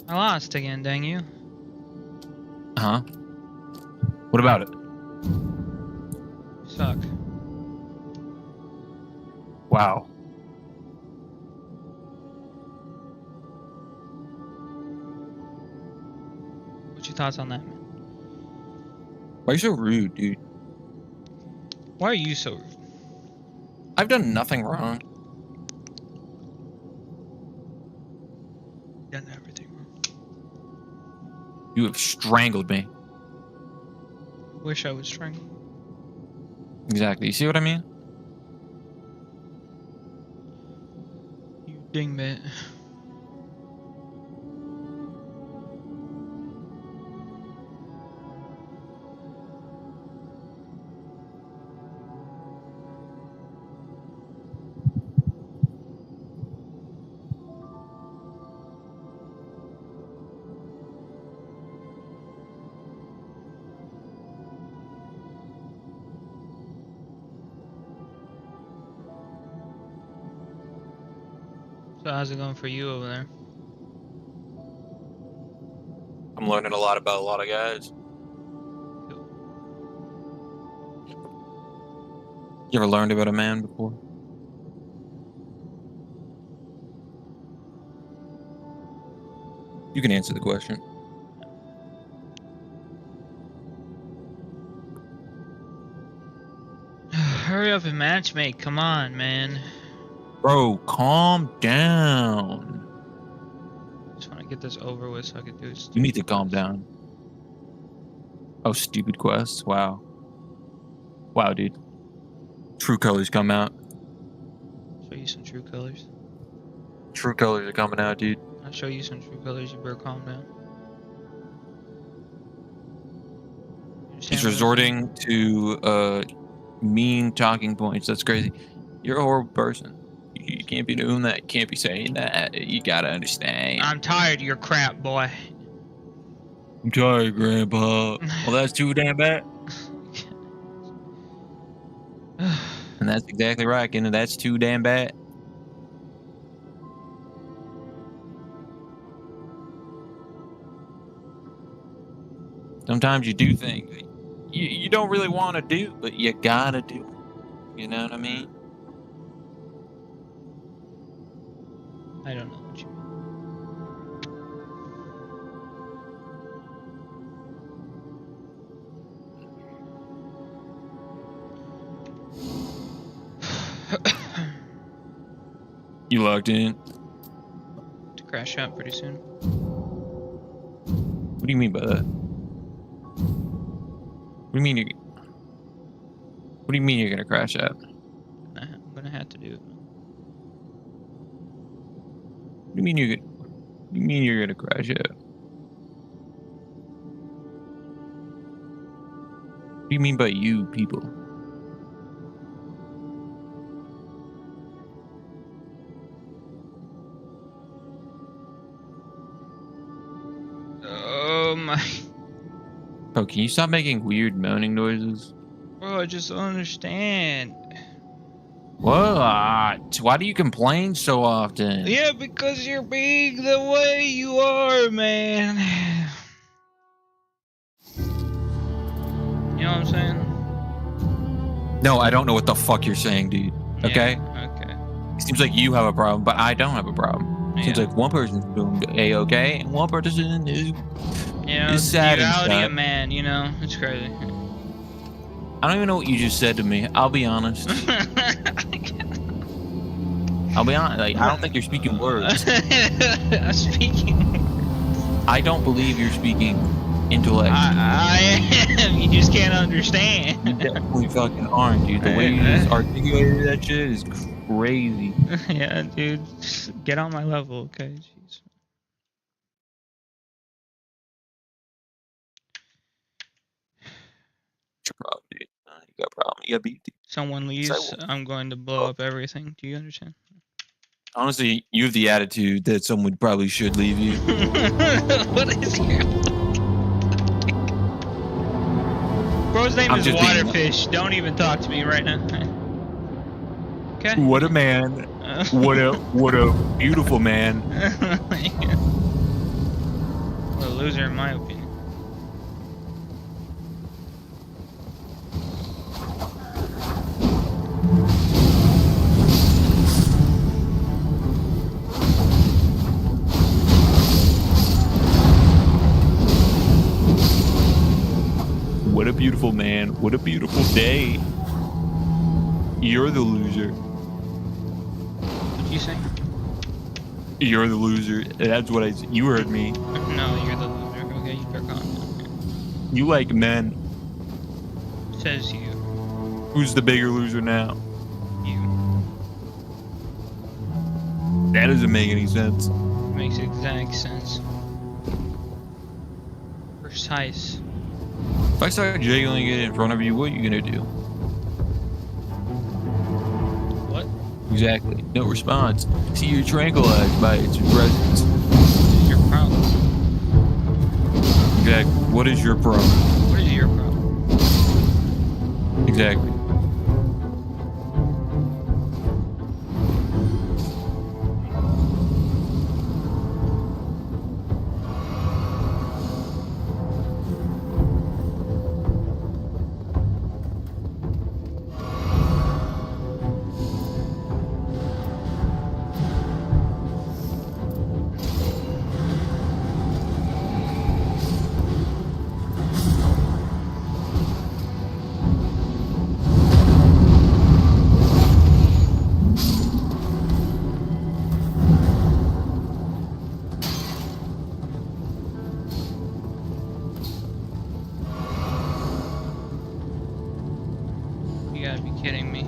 I lost again, dang you. Huh? What about it? Suck. Wow. What's your thoughts on that, man? Why are you so rude, dude? Why are you so rude? I've done nothing wrong. Done everything wrong. You have strangled me. Wish I was strangled. Exactly. You see what I mean? You dingbat. So how's it going for you over there? I'm learning a lot about a lot of guys. You ever learned about a man before? You can answer the question. Hurry up and matchmake. Come on, man. Bro, calm down. Just want to get this over with so I can do it. You need to calm down. Oh, stupid quest. Wow. Wow, dude. True colors come out. Show you some true colors. True colors are coming out, dude. I'll show you some true colors. You better calm down. You understand He's what I'm resorting to mean talking points. That's crazy. You're a horrible person. You can't be doing that. You can't be saying that. You gotta understand. I'm tired of your crap, boy. I'm tired, Grandpa. Well, that's too damn bad. And that's exactly right, Kenna. That's too damn bad. Sometimes you do things that you don't really want to do, but you gotta do it. You know what I mean? I don't know what you mean. You logged in? To crash out pretty soon. What do you mean by that? What do you mean What do you mean you're gonna crash out? I'm gonna have to do it. What do you mean you're gonna crash out? What do you mean by you people? Oh my. Oh, can you stop making weird moaning noises? Bro, I just don't understand. What? Why do you complain so often? Yeah, because you're being the way you are, man. You know what I'm saying? No, I don't know what the fuck you're saying, dude. Okay? Yeah, okay. It seems like you have a problem, but I don't have a problem. Seems Yeah. like one person's doing A-okay, and one person is... You know, It's it's the sad duality inside. of man, you know? It's crazy. I don't even know what you just said to me. I'll be honest. I'll be honest. Like, I don't think you're speaking words. I'm speaking. I don't believe you're speaking intellect. I am. You just can't understand. You definitely fucking aren't, dude. The way you just articulated that shit is crazy. Yeah, dude. Just get on my level, okay? Jeez. What's your problem, dude? You got a problem. You got beef, dude. Someone leaves, So- I'm going to blow up everything. Do you understand? Honestly, you have the attitude that someone probably should leave you. What is your... Bro's name I'm is just being- Waterfish. Don't even talk to me right now. Okay? What a man. What a beautiful man. What a loser, in my opinion. What a beautiful man. What a beautiful day. You're the loser. What'd you say? You're the loser. That's what I said. You heard me. No, you're the loser. Okay, you start calling me. You like men. Says you. Who's the bigger loser now? You. That doesn't make any sense. Makes exact sense. Precise. If I start jiggling it in front of you, what are you gonna do? What? Exactly. No response. See, you're tranquilized by its presence. Is your problem? Exactly. What is your problem? What is your problem? Exactly. You gotta be kidding me.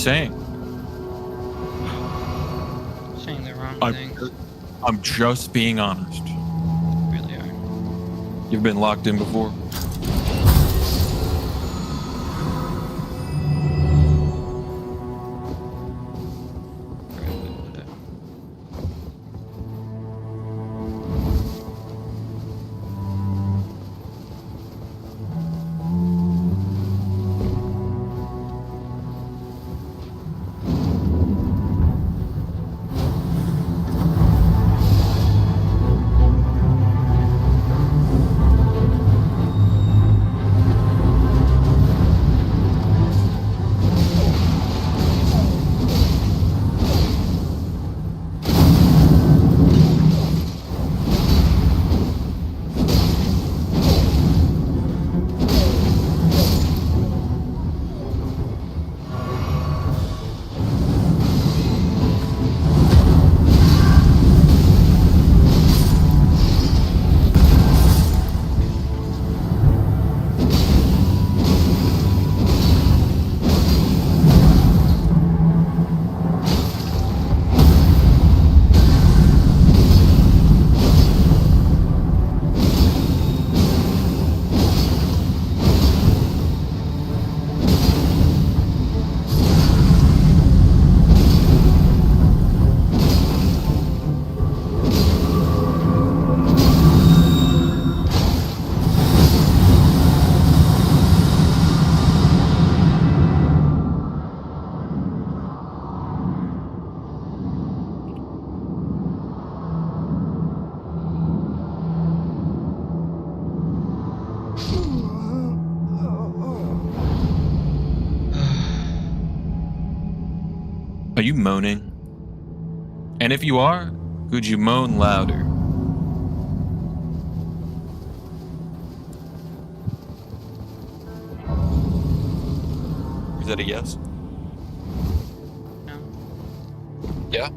saying? Saying the wrong I'm, things. I'm just being honest. Really are. You've been locked in before? Probably would have. Are you moaning? And if you are, could you moan louder? Is that a yes? No. Yeah.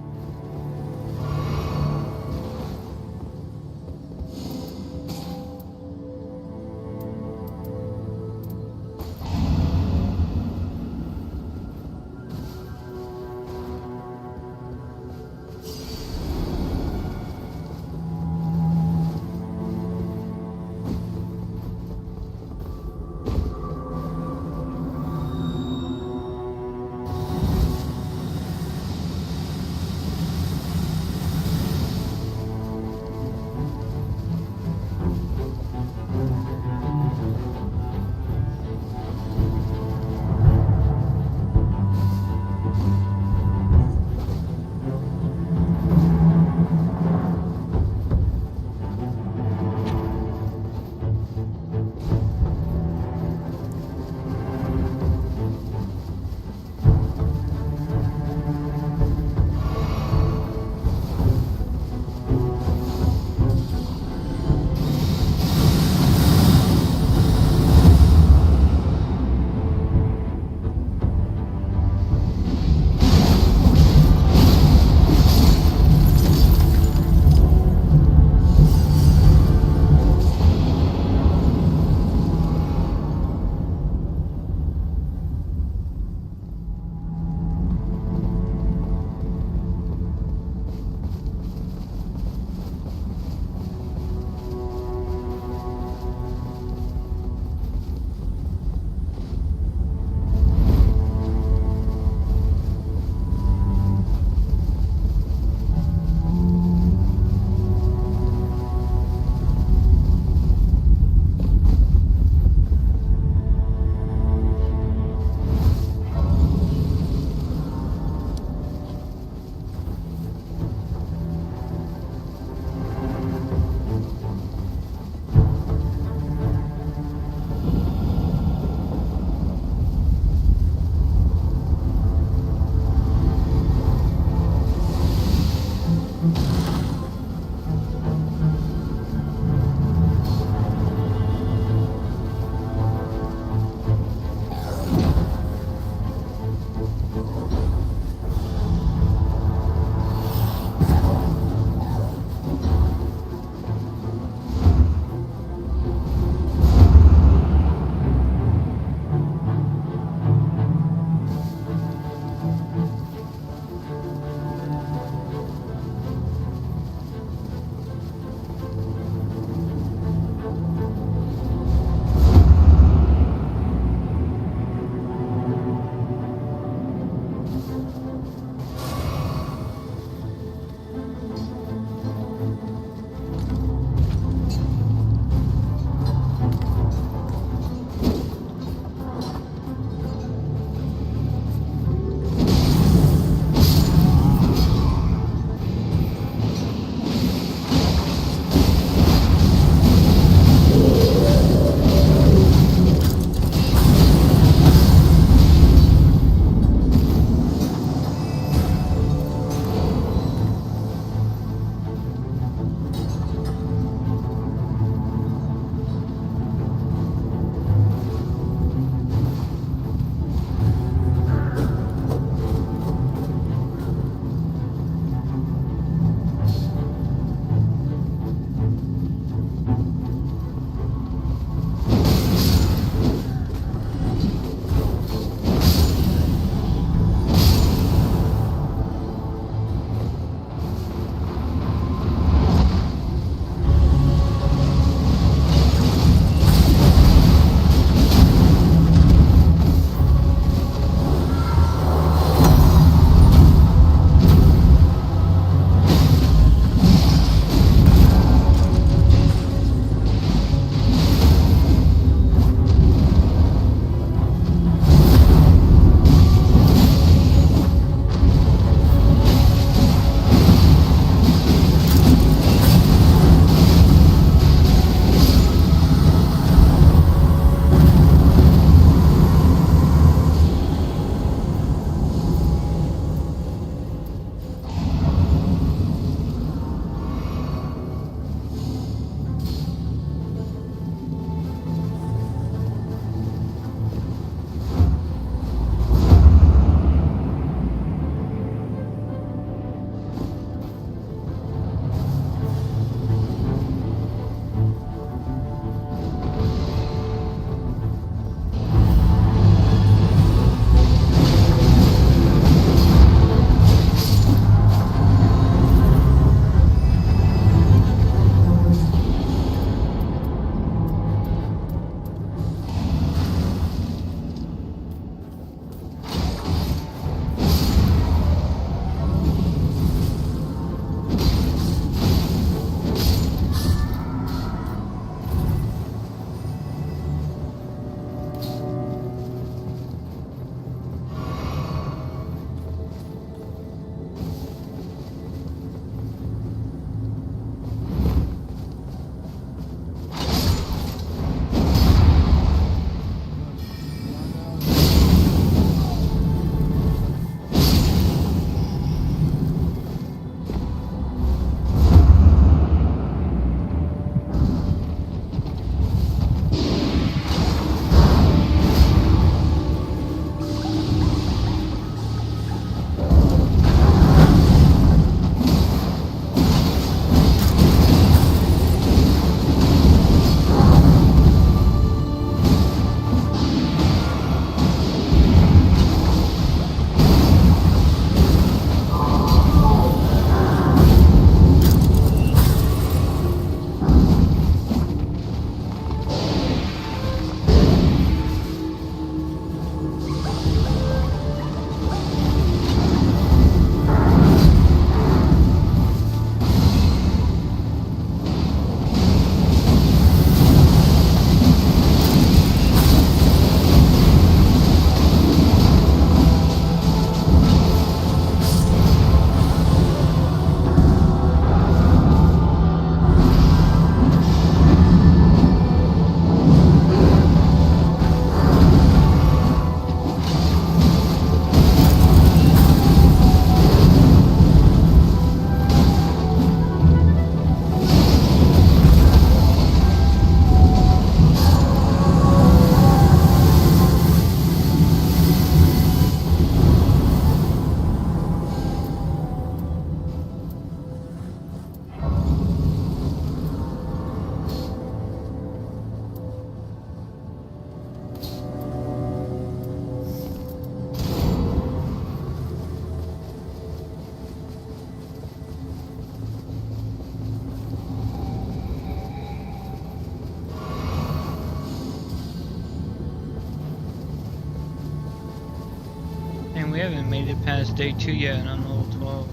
We haven't made it past day 2 yet, and I'm level 12.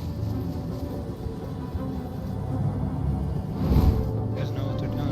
You guys know what they're doing.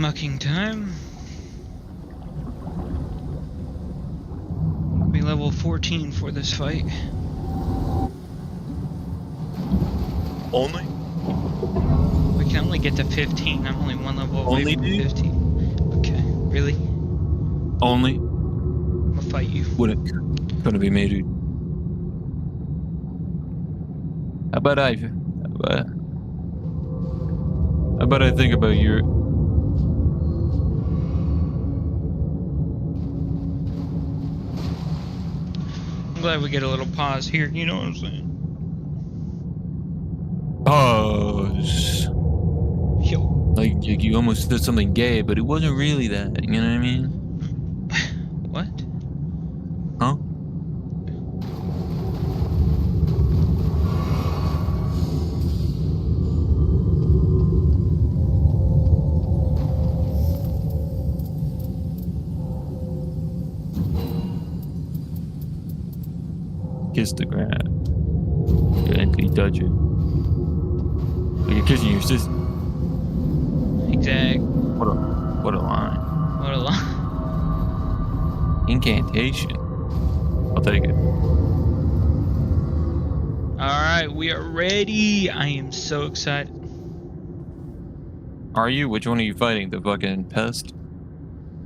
mucking time. Be level 14 for this fight. Only? We can only get to 15. I'm only one level away Only, from dude? 15. Okay, really? Only? I'm gonna fight you. Wouldn't gonna be me, dude. How about I think about your I'm glad we get a little pause here, you know what I'm saying? pause. Yo. Like you almost said something gay, but it wasn't really that. You know what I mean? What? Huh? Kiss the ground. Gently touch it. Like you're kissing your sister. Exact. What a line. What a lie. Incantation. I'll take it. Alright, we are ready. I am so excited. Are you? Which one are you fighting? The fucking pest?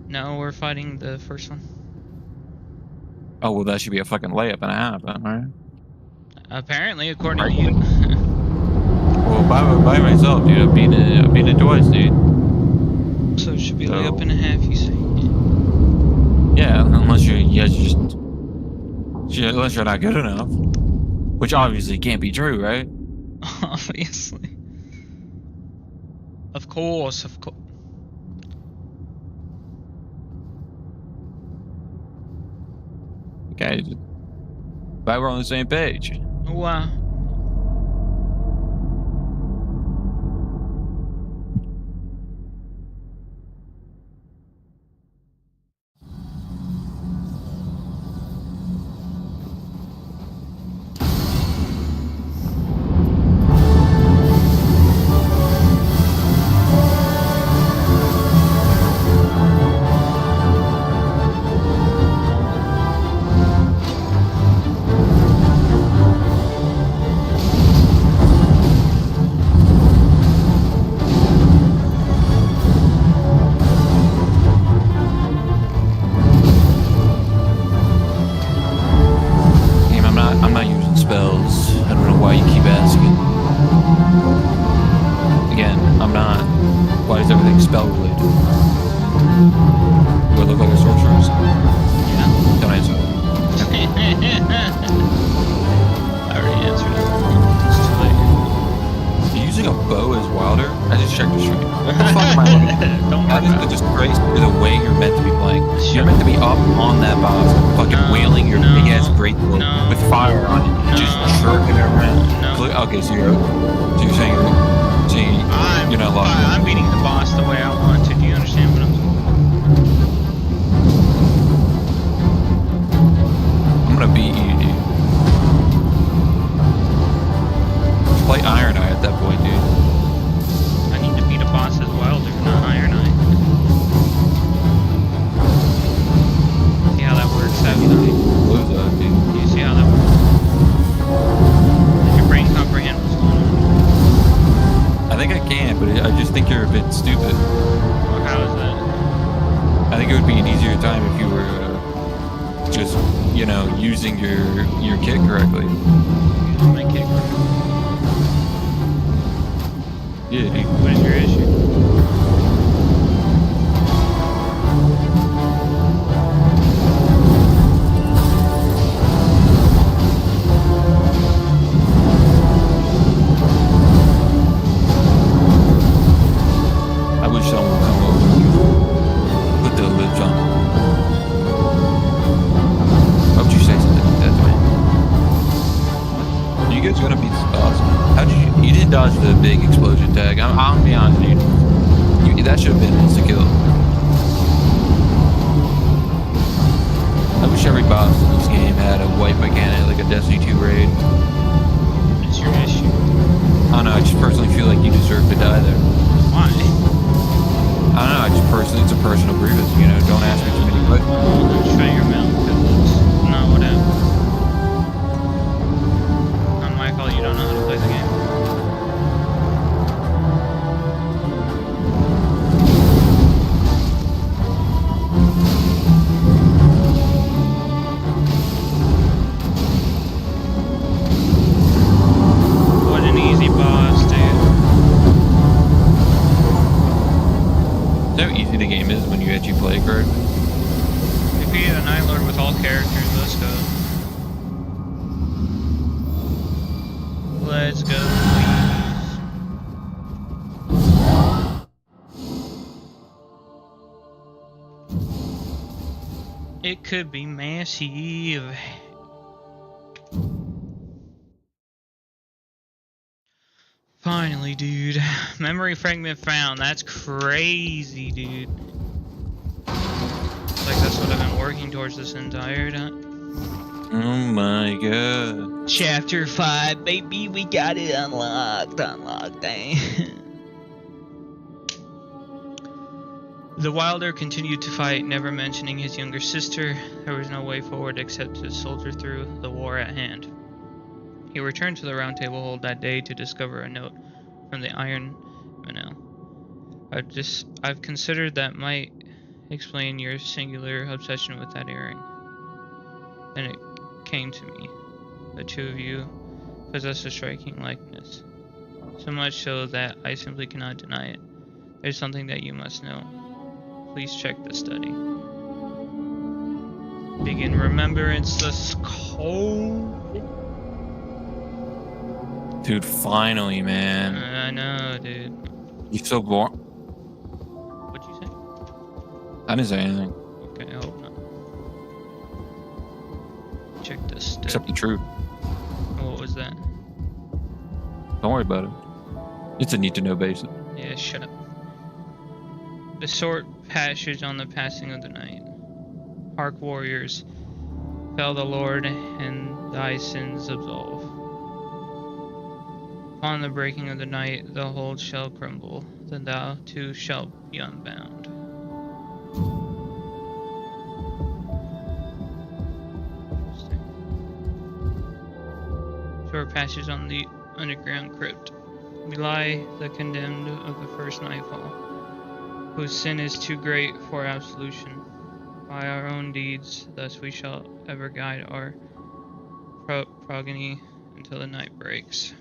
No, we're fighting the first one. Oh, well, that should be a fucking layup and a half, then, right? Apparently, according to you. Well, by myself, dude. I've beaten it twice, dude. So it should be like up and a half, you say? Yeah, unless unless you're not good enough. Which obviously can't be true, right? Obviously. Of course, of course. Okay, but we're on the same page. Wow. I'm not using spells. I don't know why you keep asking. Again, I'm not. Why is everything spell related? Do I look like a sorceress? Yeah. Don't answer. I already answered it. It's too late. Are you using a bow as Wilder? I just checked the stream. What the fuck am I looking at? Don't That worry is about a it. disgrace to the way you're meant to be playing. Sure. You're meant to be up on that boss, fucking No, wailing your no, big ass greatbow no, with fire on it, just jerking it around. No. Okay, so you're saying you're not locked in. I'm beating the boss the way I want to. Do you understand what I'm saying? I'm gonna beat you, dude. Just play Iron Eye at that point, dude. I need to beat a boss as Wilder, not Iron Eye. See how that works? Lose that, dude. Do you see how that works? Does your brain comprehend what's going on? I think I can, but I just think you're a bit stupid. Or how is that? I think it would be an easier time if you were just, using your kit correctly. Using my kick. Yeah, dude. What is your issue? I wish someone would come over and put the lips on. Why would you say something like that to me? You guys gonna beat this boss? How did you didn't dodge the big explosion tag. I'm gonna be honest, dude. That should have been an insta kill. I wish every boss in this game had a wipe mechanic like a Destiny 2 raid. What is your issue? I don't know, I just personally feel like you deserve to die there. Why? I don't know, I it's a personal grievance. You know, don't ask me too many questions. Shut your mouth, 'cause it's not what happened. Not my fault you don't know how to play the game. What an easy boss, dude. How easy the game is when you actually play it correctly. Defeated a Night Lord with all characters. Let's go. Let's go, please. It could be massive. Finally, dude. Memory fragment found. That's crazy, dude. Like, that's what I've been working towards this entire time. Oh my god. Chapter 5, baby. We got it unlocked. Unlocked, dang. The Wilder continued to fight, never mentioning his younger sister. There was no way forward except to soldier through the war at hand. He returned to the Round Table Hold that day to discover a note from the Iron Manel. I've considered that might explain your singular obsession with that earring. Then it came to me. The two of you possess a striking likeness. So much so that I simply cannot deny it. There's something that you must know. Please check the study. Begin remembrance the skull. Dude, finally, man. I know, dude. You're so boring. What'd you say? I didn't say anything. Okay, I hope not. Check this study. Except the truth. What was that? Don't worry about it. It's a need to know basis. Yeah, shut up. The short passage on the passing of the night. Hark, warriors. Fell the Lord, and thy sins absolve. Upon the breaking of the night, the hold shall crumble, then thou too shalt be unbound. Interesting. Short passage on the underground crypt. We lie the condemned of the first nightfall, whose sin is too great for absolution. By our own deeds, thus we shall ever guide our progeny until the night breaks.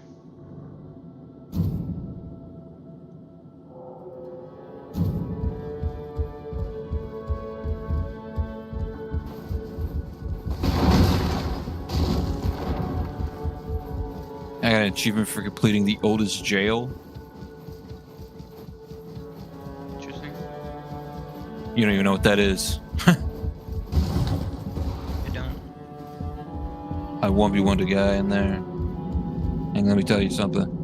I got an achievement for completing the oldest jail. Interesting. You don't even know what that is. I don't. I 1v1'd a guy in there. And let me tell you something.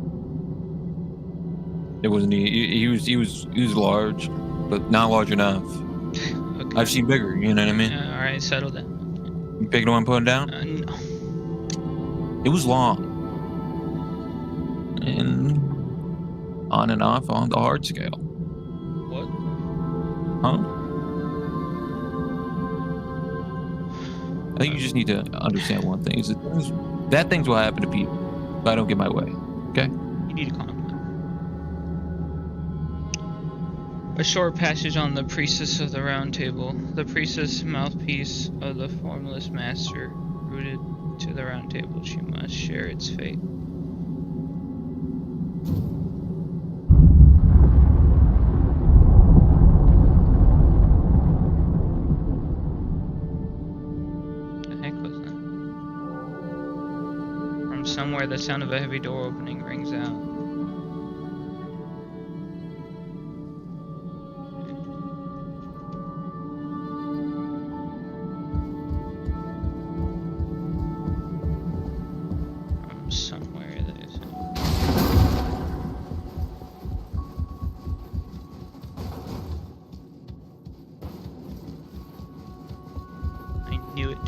It wasn't he was large, but not large enough. Okay. I've seen bigger, you know what I mean? Alright, settle down. You picking one putting down? No. It was long. And on and off on the hard scale. What? Huh? I think you just need to understand one thing. Is that bad things will happen to people if I don't get my way. Okay? You need to calm down. A short passage on the priestess of the Round Table. The priestess, mouthpiece of the formless master, rooted to the Round Table, she must share its fate. The heck was that? From somewhere, the sound of a heavy door opening rings out. From somewhere, they said. I knew it.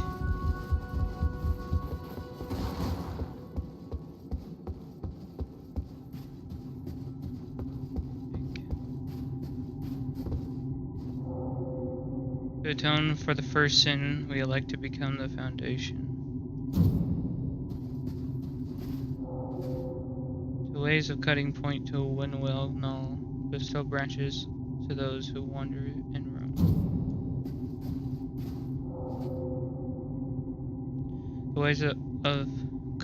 To atone for the first sin, we elect to become the foundation. The ways of cutting point to a windmill null, bestow branches to those who wander and roam. The ways of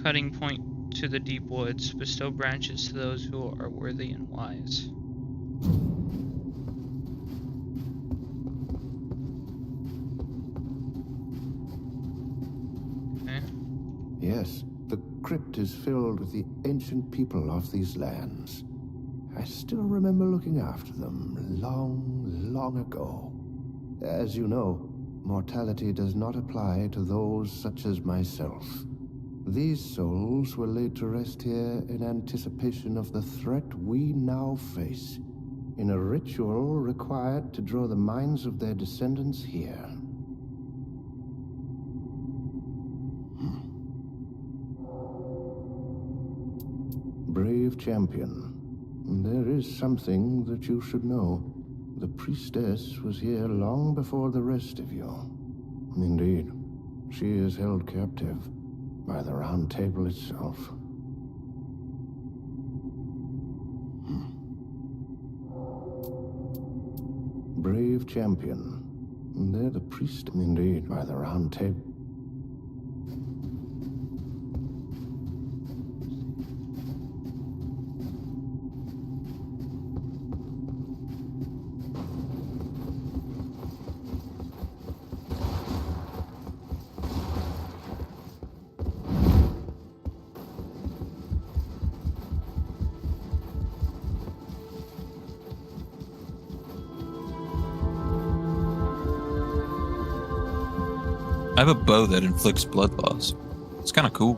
cutting point to the deep woods, bestow branches to those who are worthy and wise. Okay. Yes, the crypt is filled with the ancient people of these lands. I still remember looking after them long, long ago. As you know, mortality does not apply to those such as myself. These souls were laid to rest here in anticipation of the threat we now face, in a ritual required to draw the minds of their descendants here. Brave champion, there is something that you should know. The priestess was here long before the rest of you. Indeed, she is held captive by the Round Table itself. Brave champion, they're the priest, indeed, by the Round Table. I have a bow that inflicts blood loss. It's kind of cool.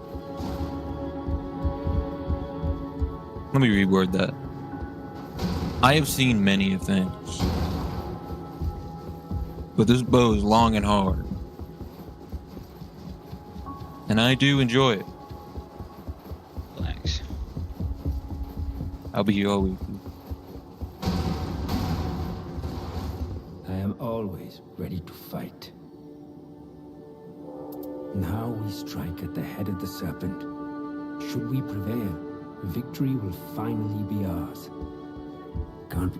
Let me reword that. I have seen many things, but this bow is long and hard, and I do enjoy it. Relax. I'll be here always. I am always ready to fight. Now we strike at the head of the serpent. Should we prevail, victory will finally be ours. Can't...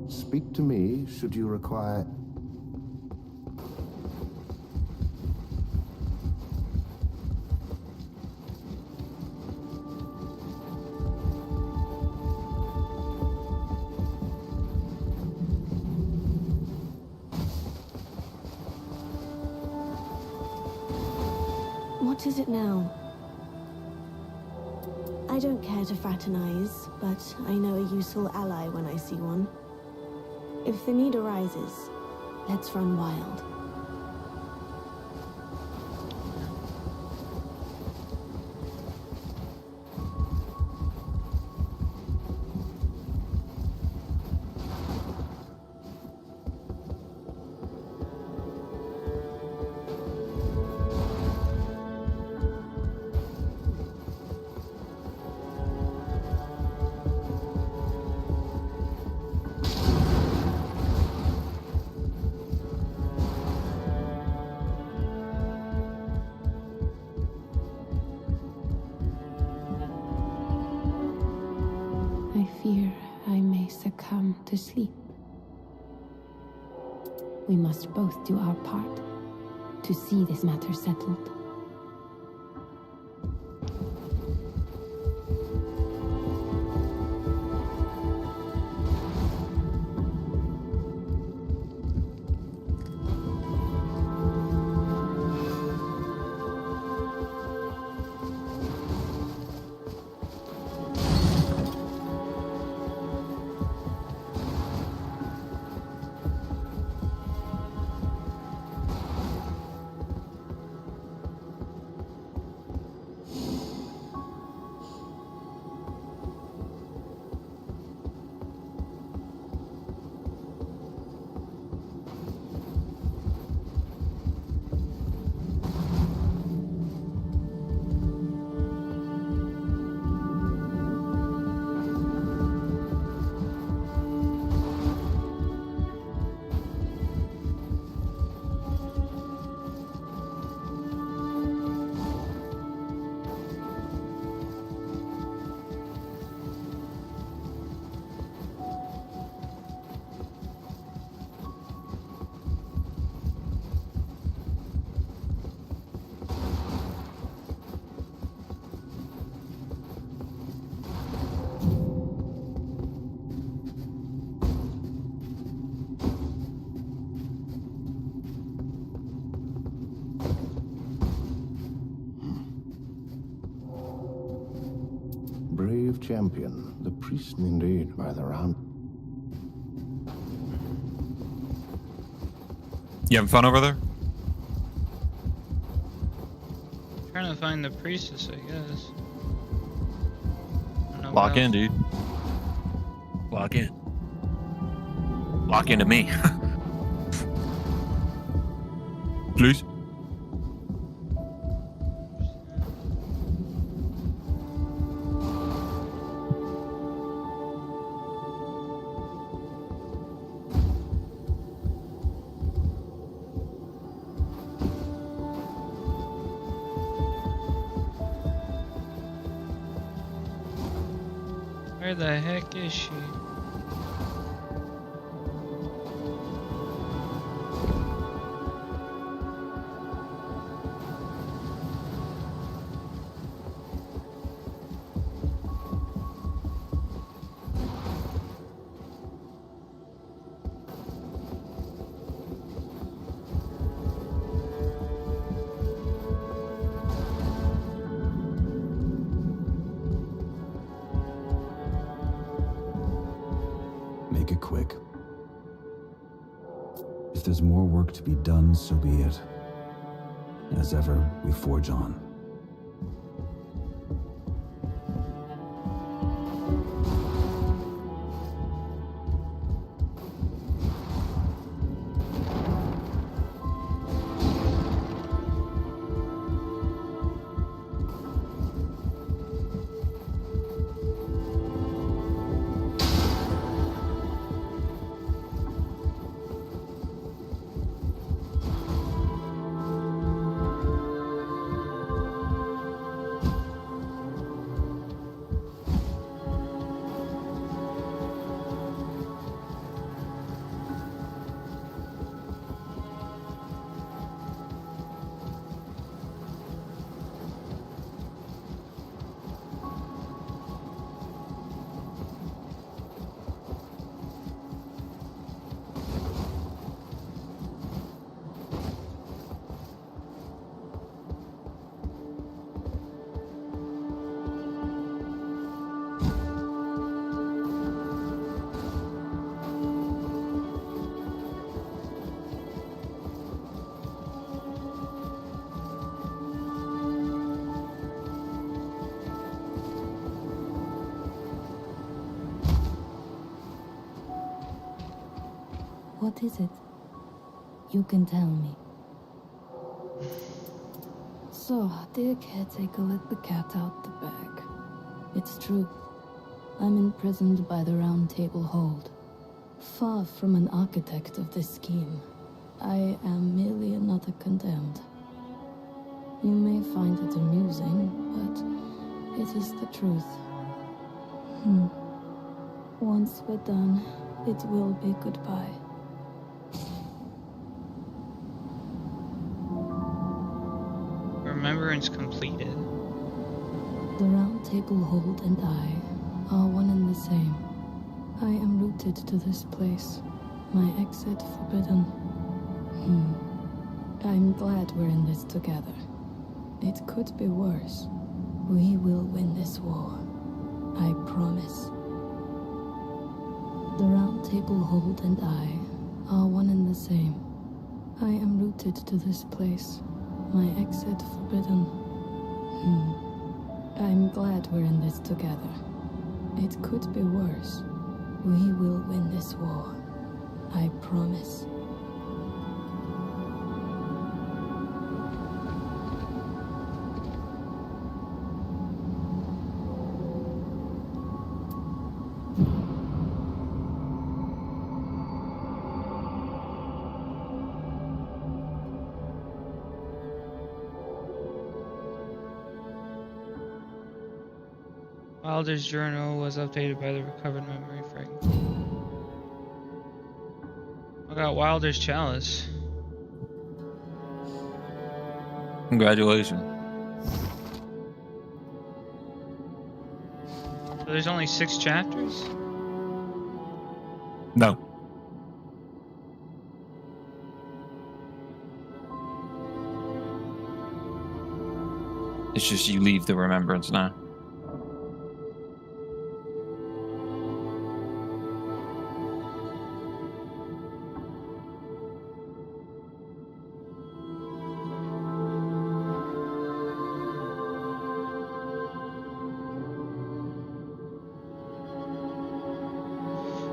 Speak to me should you require... What is it now? I don't care to fraternize, but I know a useful ally when I see one. If the need arises, let's run wild. I fear I may succumb to sleep. We must both do our part. to see this matter settled. Brave champion, the priest indeed by the round. You having fun over there? Trying to find the priestess, I guess. I don't know what Lock in, else. dude. Lock in. Lock into me. Please. Where the heck is she? Make it quick. If there's more work to be done, so be it. As ever, we forge on. What is it? You can tell me. So, dear caretaker let the cat out the bag. It's true. I'm imprisoned by the Round Table Hold. Far from an architect of this scheme, I am merely another condemned. You may find it amusing, but it is the truth. Once we're done, it will be goodbye. experience completed. The Round Table Hold and I are one and the same. I am rooted to this place, my exit forbidden. I'm glad we're in this together. It could be worse. We will win this war. I promise. The Round Table Hold and I are one and the same. I am rooted to this place, my exit forbidden. I'm glad we're in this together. It could be worse. We will win this war. I promise. Wilder's journal was updated by the recovered memory fragment. I got Wilder's chalice. Congratulations. So there's only 6 chapters? No. It's just you leave the remembrance now.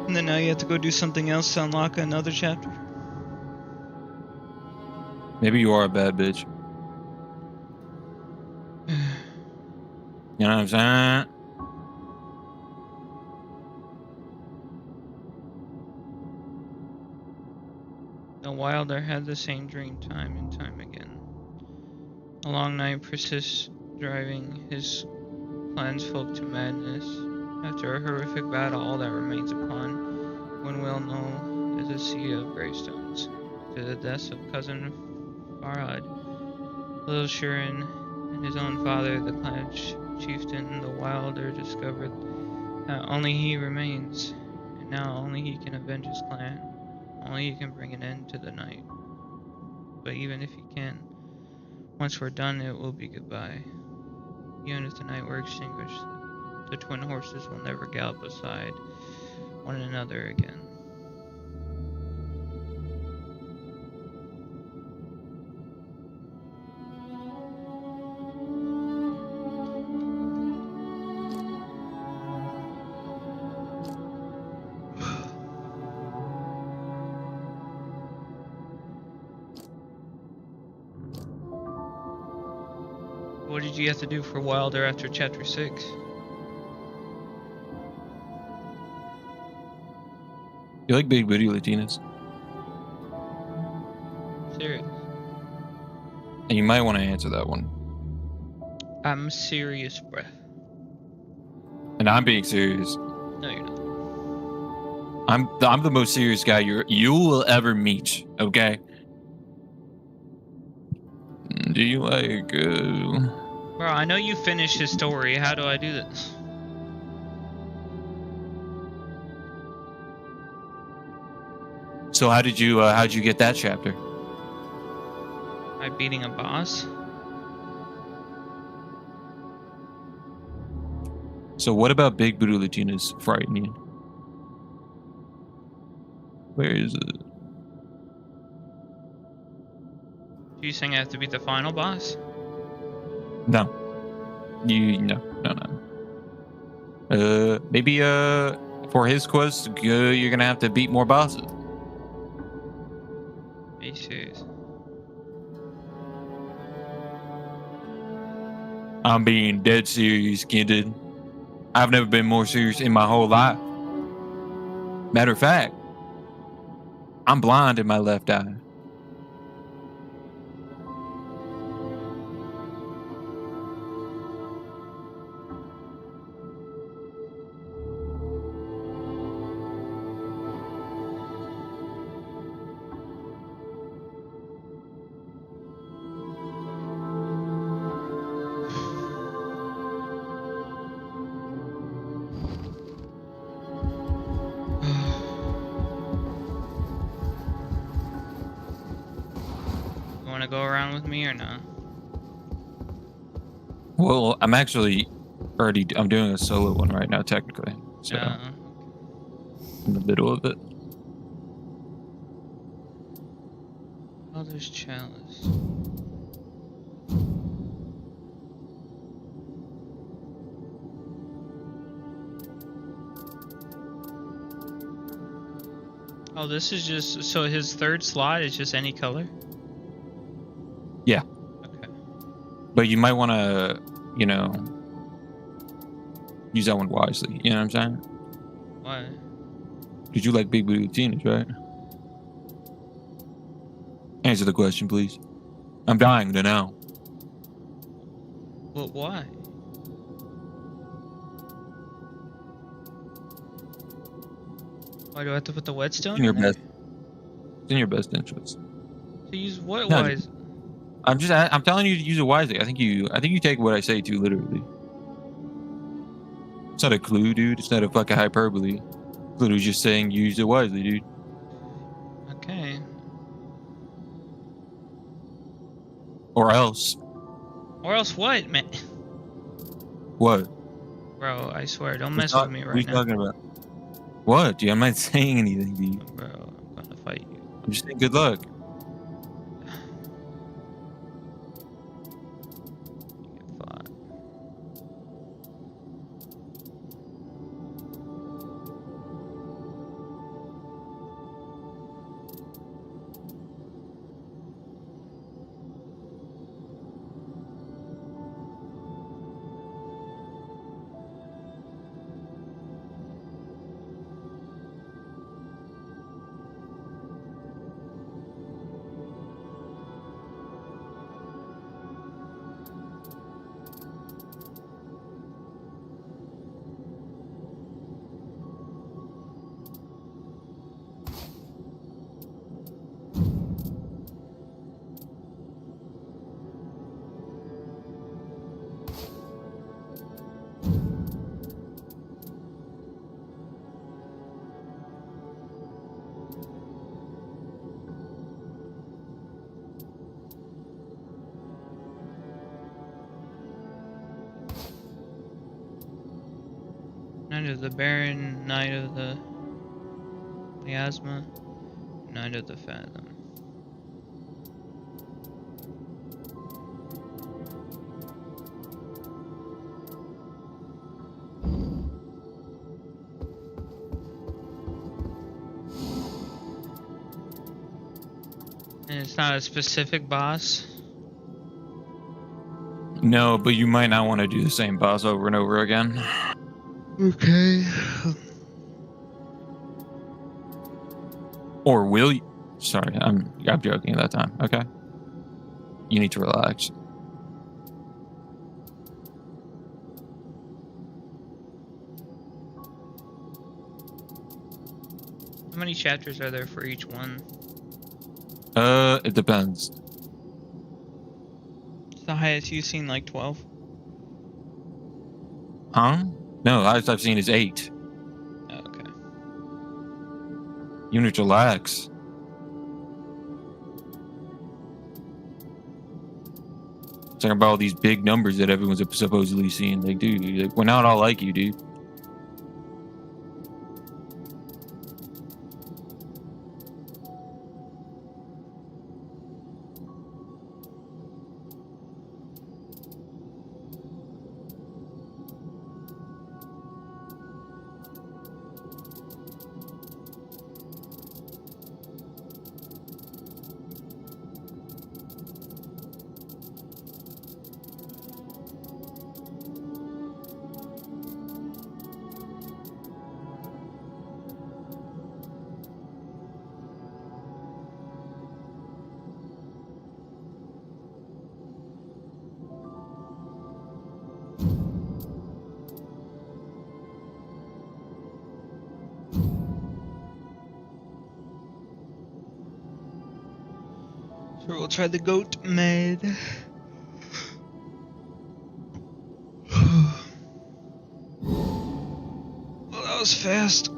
And then now you have to go do something else to unlock another chapter? Maybe you are a bad bitch. You know what I'm saying? The Wilder had the same dream time and time again. A long night persists, driving his clansfolk to madness. After a horrific battle, all that remains upon one will know is a sea of gravestones. After the deaths of cousin Farhad, little Shirin, and his own father, the clan chieftain, the Wilder discovered that only he remains, and now only he can avenge his clan. Only he can bring an end to the night. But even if he can, once we're done, it will be goodbye. Even if the night were extinguished, the twin horses will never gallop beside one another again. What did you have to do for Wilder after chapter 6? You like big booty Latinas? Serious. And you might want to answer that one. I'm serious, bruh. And I'm being serious. No, you're not. I'm the most serious guy you will ever meet. Okay. Do you like? Bro, I know you finished his story. How do I do this? So how'd you get that chapter? By beating a boss? So what about Big Booty Latinas frightening you? Where is it? Do you saying I have to beat the final boss? No. No. Maybe for his quest, you're gonna have to beat more bosses. Are you serious? I'm being dead serious, kid. I've never been more serious in my whole life. Matter of fact, I'm blind in my left eye. go around with me or no? Well, I'm actually I'm doing a solo one right now, technically. So No. in the middle of it. Oh, there's chalice. Oh, this is just so his third slot is just any color. Yeah. Okay. But you might want to, you know, use that one wisely. You know what I'm saying? Why? Did you like big booty Latinas, right? Answer the question, please. I'm dying to know. Well, why? Why do I have to put the whetstone In your in there? best, it's in your best interest. To use what No, wise? I'm telling you to use it wisely. I think you take what I say too literally. It's not a clue, dude. It's not a fucking hyperbole. It's literally just saying use it wisely, dude. Okay. Or else. Or else what, man? What? Bro, I swear, don't What mess with me are you right now. talking about? What, dude? I'm not saying anything, dude. Bro, I'm gonna fight you. I'm just saying good luck. You get fought. Knight of the Baron, Knight of the Miasma, Knight of the Fathom. And it's not a specific boss. No, but you might not want to do the same boss over and over again. Okay. Or will you? Sorry, I'm joking at that time. Okay. You need to relax. How many chapters are there for each one? It depends. It's the highest you've seen, like 12? Huh? No, I've seen is 8. Oh, okay. You need to relax. Talking about all these big numbers that everyone's supposedly seeing. Like, dude, like, we're not all like you, dude. So we'll try the goat med. Well, that was fast.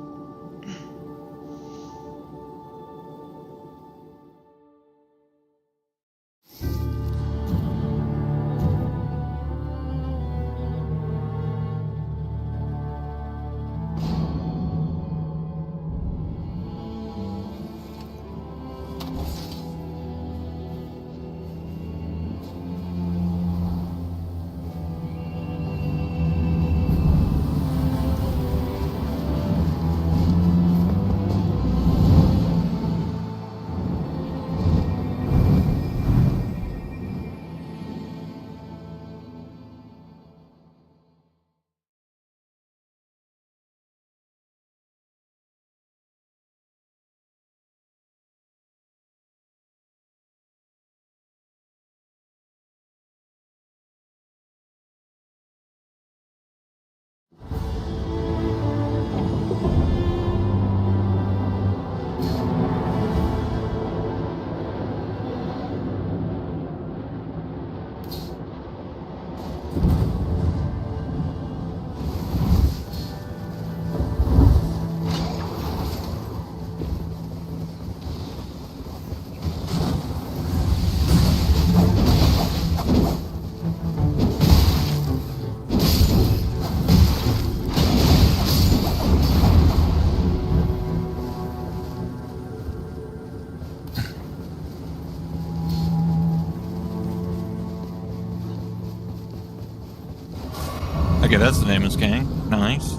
that's the name of this gang. Nice.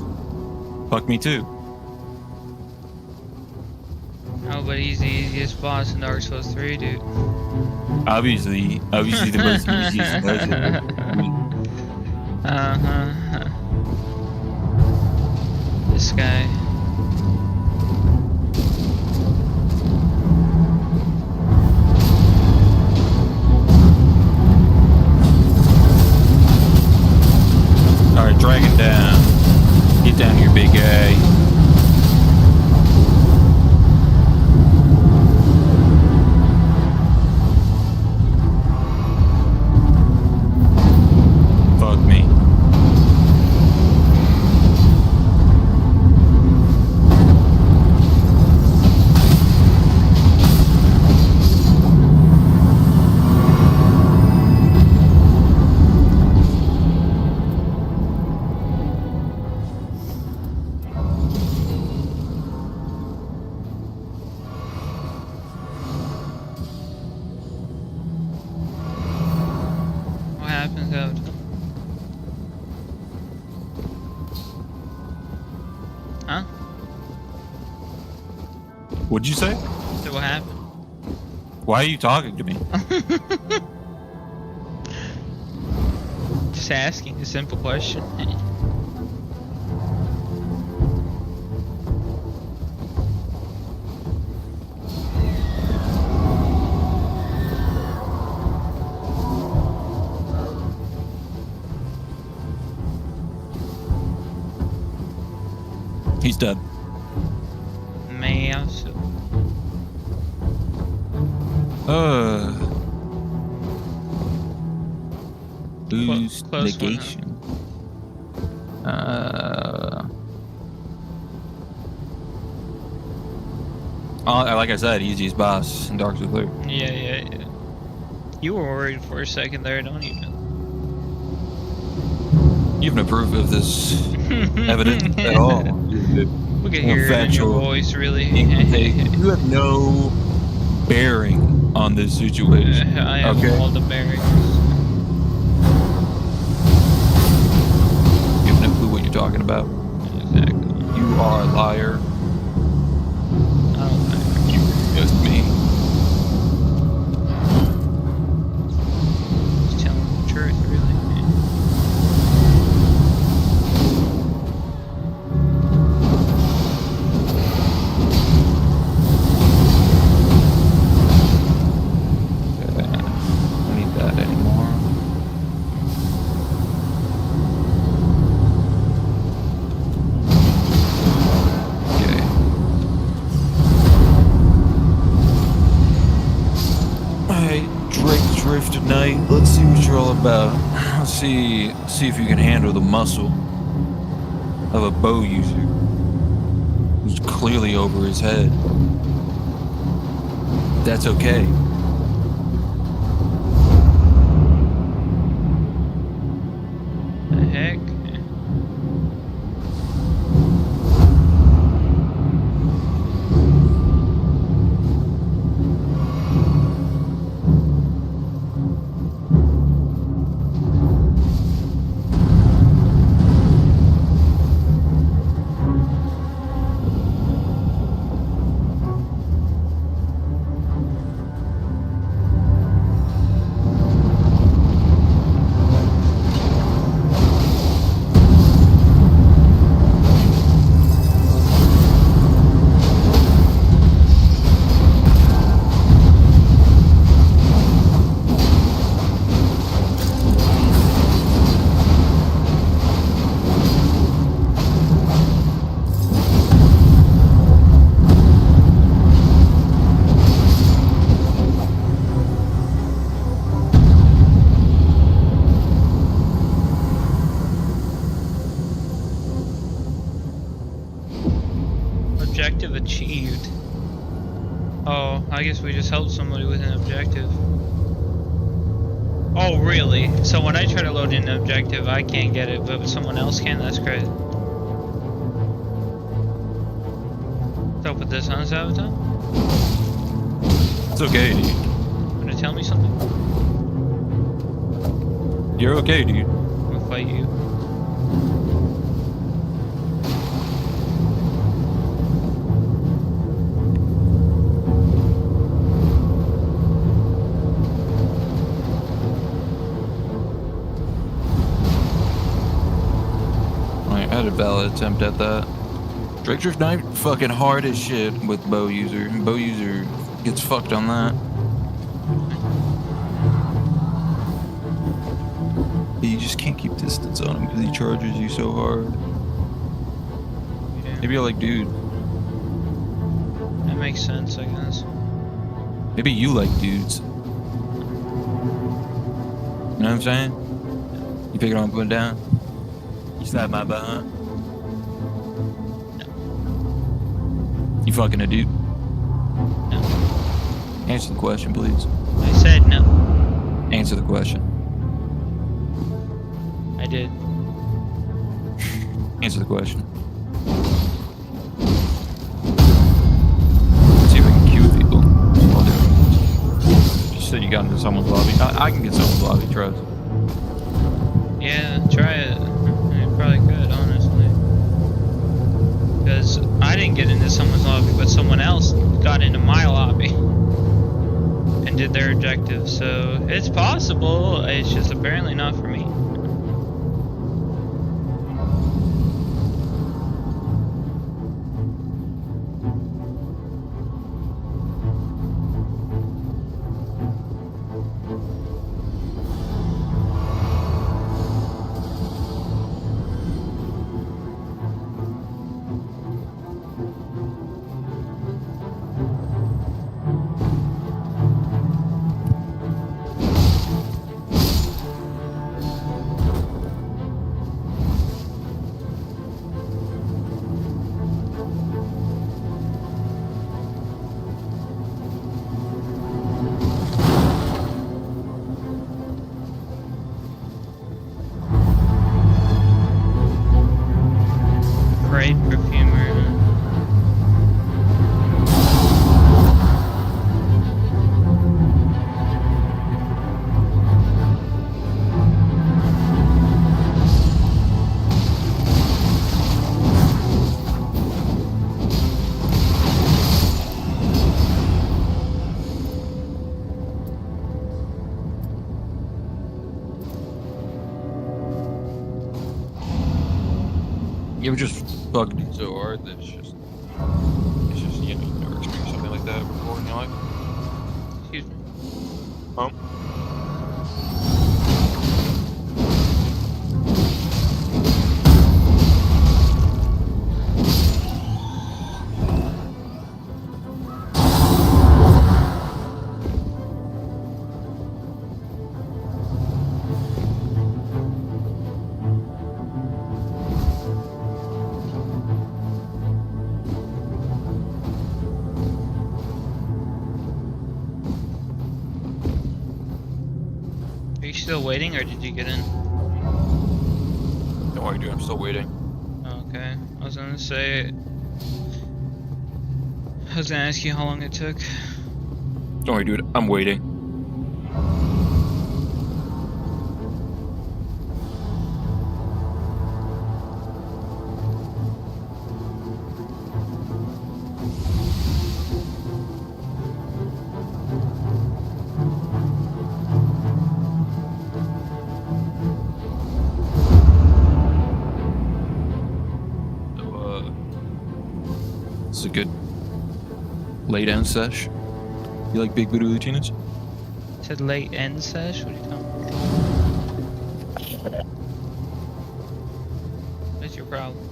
Fuck me too. Oh, but he's the easiest boss in Dark Souls 3, dude. Obviously the most easiest version. This guy. Alright, drag it down. Get down here, big guy. Fuck me. What happens out? Huh? What'd you say? So what happened? Why are you talking to me? Just asking a simple question. He's dead. Man, I'm so... Lose close one, negation. Like I said, easiest boss in Dark Souls 3. Yeah. You were worried for a second there, don't you? You haven't approved of this evidence at all. We can hear it in your voice, really. You have no bearing on this situation. I have okay? all the bearings. You have no clue what you're talking about. Exactly. You are a liar. I don't think. You're just me. Just telling the truth, really. Don't need that anymore. Okay. Alright, Drake Drift tonight. Let's see what you're all about. Let's see if you can handle the muscle of a bow user who's clearly over his head. That's okay. The heck? Objective achieved. Oh, I guess we just helped somebody with an objective. Oh, really? So when I try to load in an objective, I can't get it, but someone else can? That's great. What's up with this, huh, Savitle? It's okay, dude. Gonna tell me something? You're okay, dude. I'm gonna fight you. I had a valid attempt at that. Director's knife fucking hard as shit with bow user. Bow user gets fucked on that. You just can't keep distance on him because he charges you so hard. Yeah. Maybe you're like, dude. That makes sense, I guess. Maybe you like dudes. You know what I'm saying? You pick it up and put it down. You slap my butt. You fucking a dude? No. Answer the question, please. I said no. Answer the question. I did. Answer the question. Let's see if I can queue people. I'll do it. Just said you got into someone's lobby. I can get someone's lobby, trust. Yeah, try it. I probably could, honestly. Because I didn't get into someone's lobby, but someone else got into my lobby and did their objective. So it's possible. It's just apparently not for me. Great perfumer. You ever just fucking do so hard that it's just you know, you've never experienced something like that before in your life? Excuse me. Huh? Are you still waiting, or did you get in? Don't worry, dude. I'm still waiting. Okay. I was gonna say. I was gonna ask you how long it took. Don't worry, dude. I'm waiting. It's a good late end sesh. You like big booty Latinas? Said late end sesh? What are you talking about? What's your problem?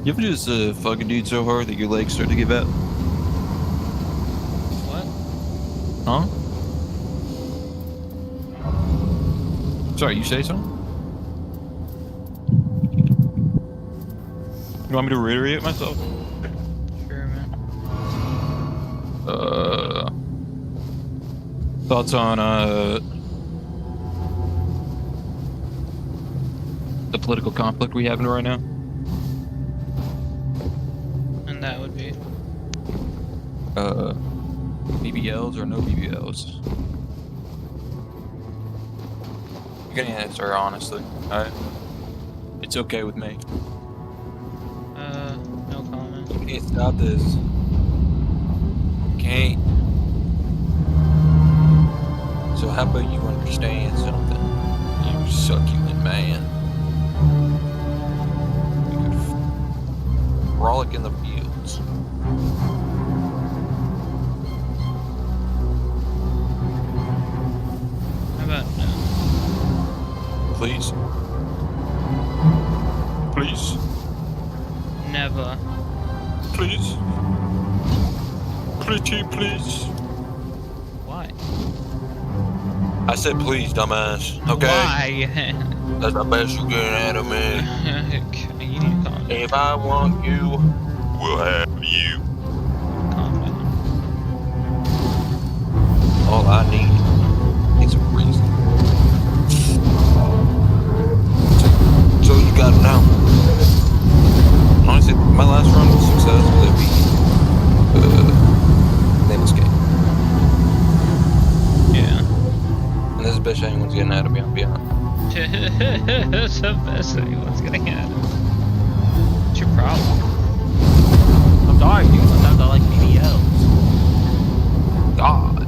You ever just fuck a dude so hard that your legs start to give out? What? Huh? Sorry, you say something? You want me to reiterate myself? Sure, man. Thoughts on the political conflict we have right now. And that would be. BBLs or no BBLs? You can answer honestly. Alright. It's okay with me. No comment. You can't stop this. Can't. So how about you understand something? You succulent man. You could frolic in the fields. How about no? Please. Please. Never. Please. Pretty please. Why? I said please, dumbass. Okay? Why? That's the best you getting out of me. You need to calm down. If I want you, we'll have you. Calm down. All I need is a reason. So you got it now. Honestly, my last run was success with it being name escape. Yeah. And this is the best anyone's getting out of me, I'll be honest. That's the best anyone's gonna get. What's your problem? I'm sorry, dude. Sometimes I like BBLs. God.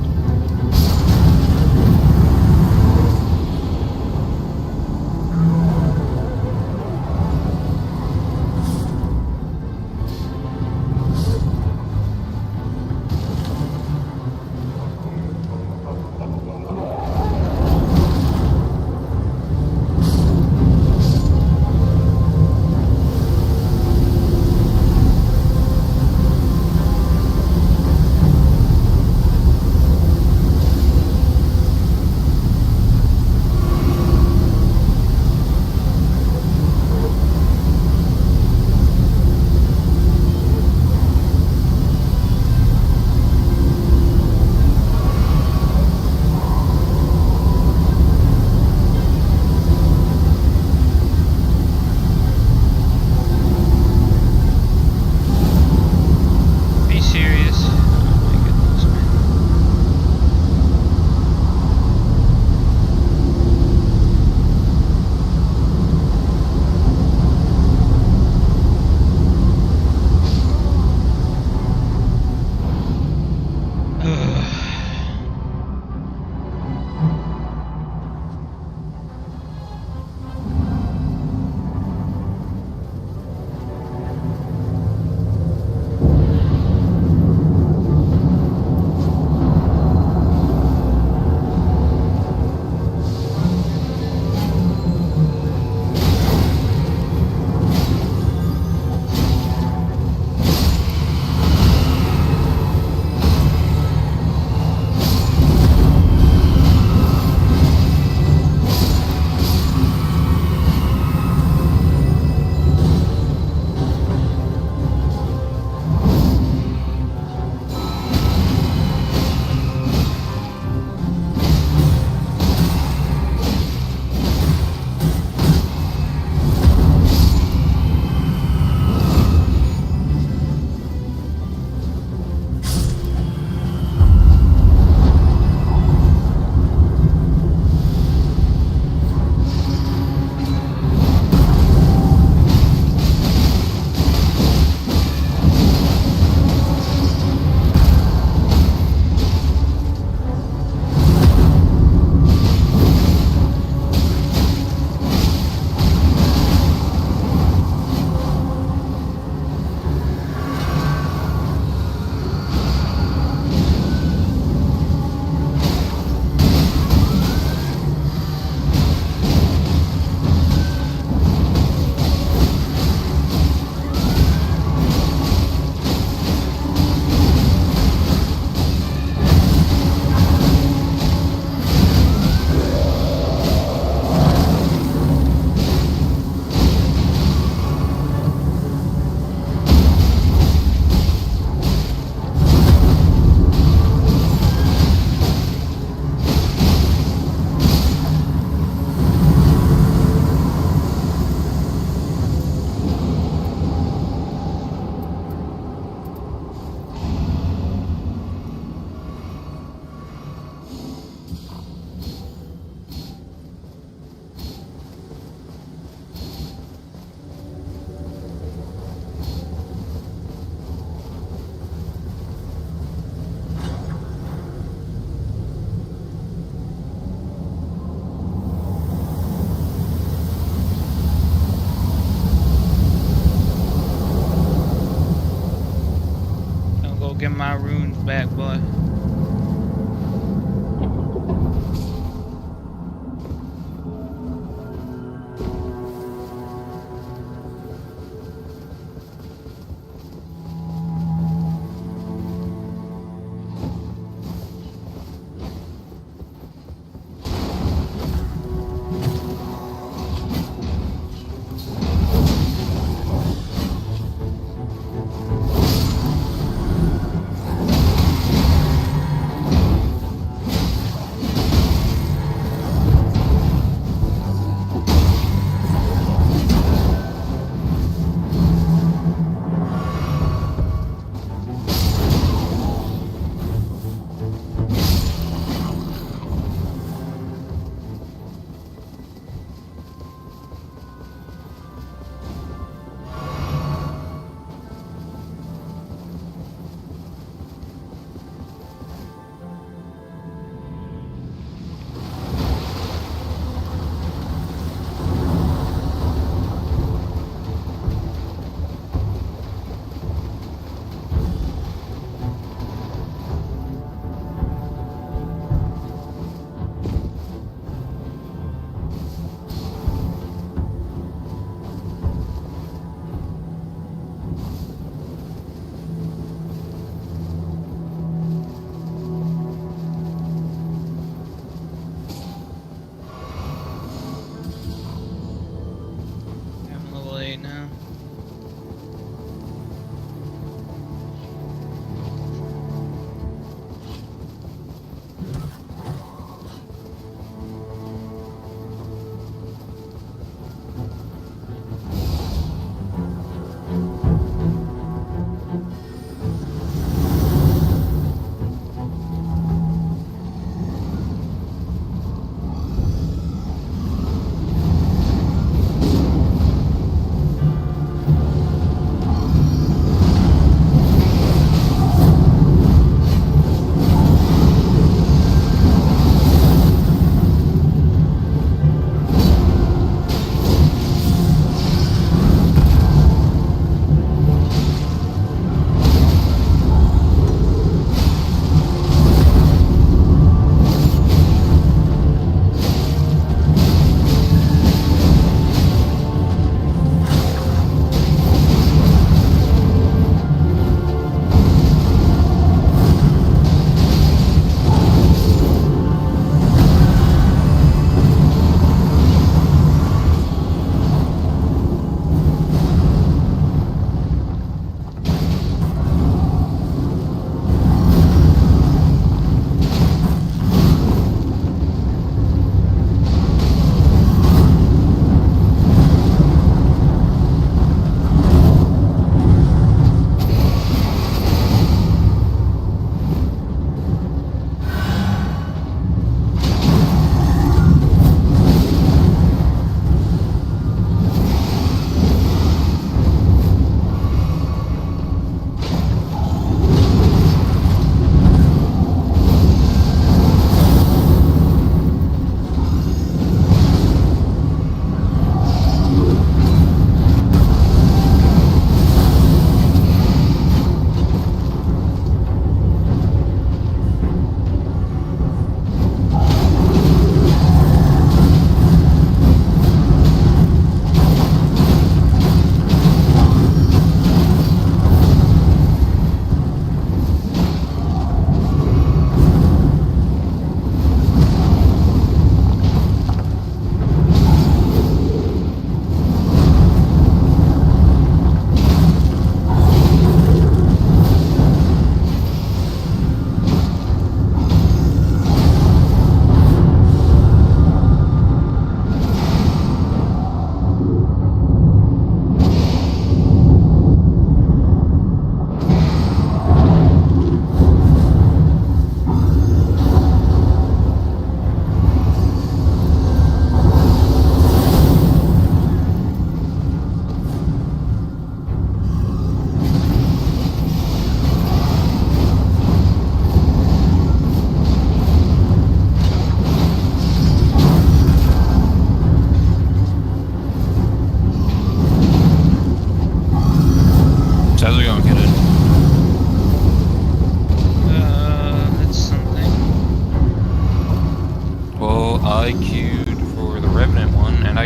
go get my runes back, boy.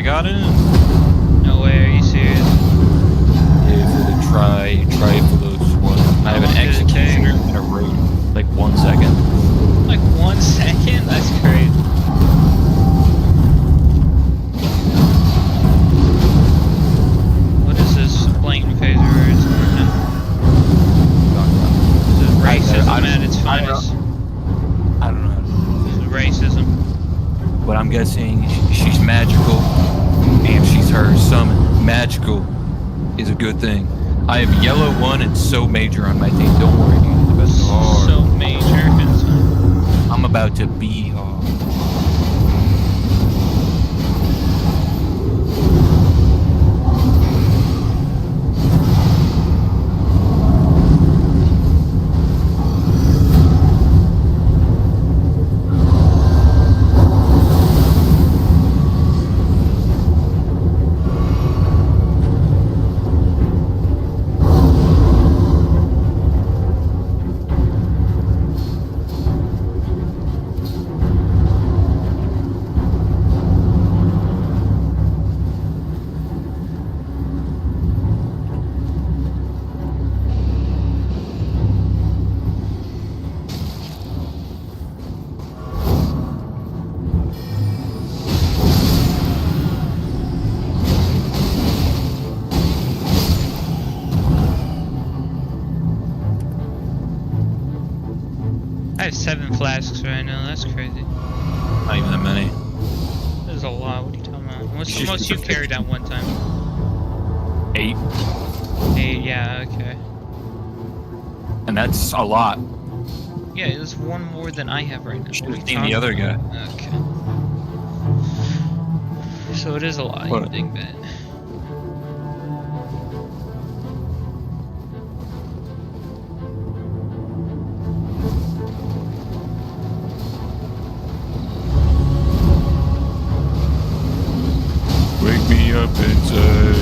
got in. No way, are you serious? Yeah, for the try for those ones. I have long an did it take? executioner and a road. Like 1 second. Like 1 second? That's crazy. What is this blatant phaser where it's This is racism at its finest. I don't know. This is racism. But I'm guessing she's magical, and she's her. Some magical is a good thing. I have yellow 1 and so major on my team. Don't worry, dude. It's about to go hard. So major. I'm about to be hard. I have 7 flasks right now. That's crazy. Not even that many. There's a lot. What are you talking about? What's the Just most you perfect. carried at one time? 8. 8. Yeah. Okay. And that's a lot. Yeah, there's 1 more than I have right now. Should What are have you seen the other talking guy. about? Okay. So it is a lot. You What? think that? Wake me up inside.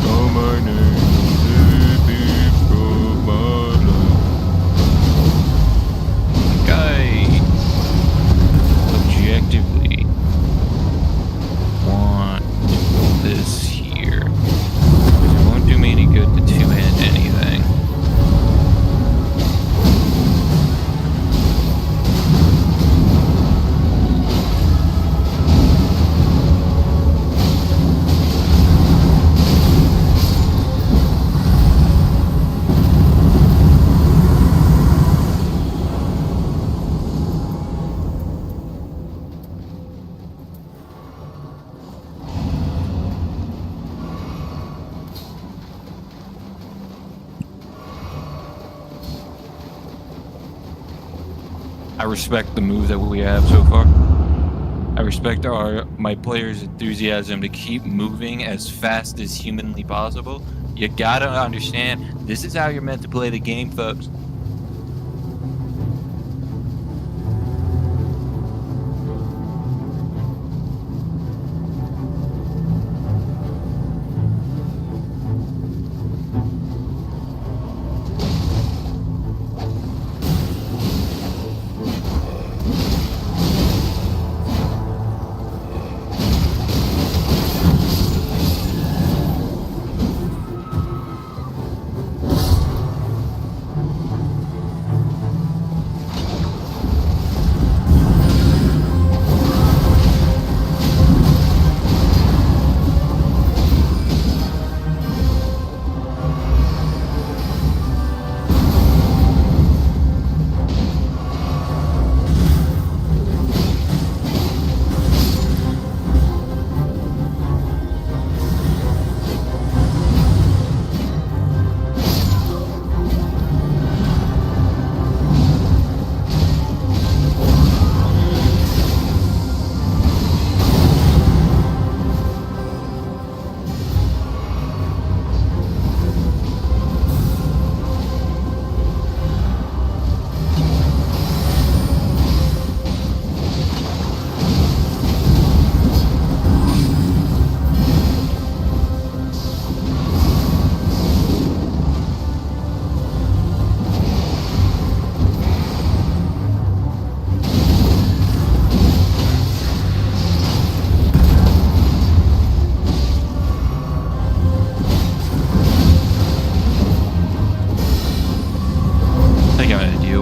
Call my name. Call my name. Guy objectively want this here. It won't do me any good to two-hand anything. I respect the move that we have so far. I respect my players' enthusiasm to keep moving as fast as humanly possible. You gotta understand, this is how you're meant to play the game, folks.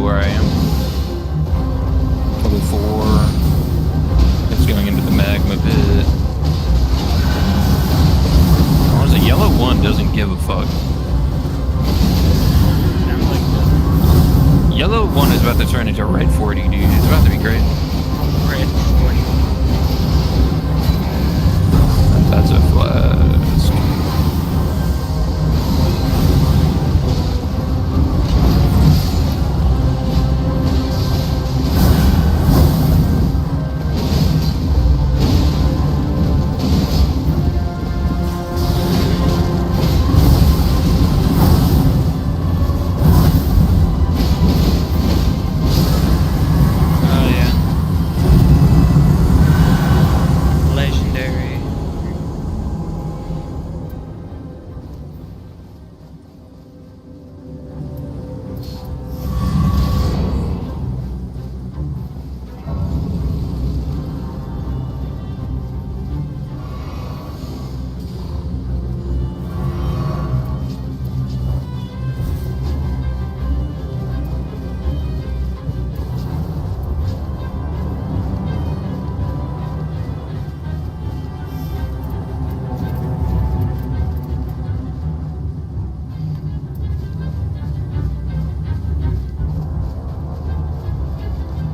where I am. Level 4. It's going into the magma pit. Honestly, yellow 1 doesn't give a fuck. Sounds like Yellow 1 is about to turn into red 40, dude. It's about to be great. red 40. That's a flask. Oh yeah. Legendary.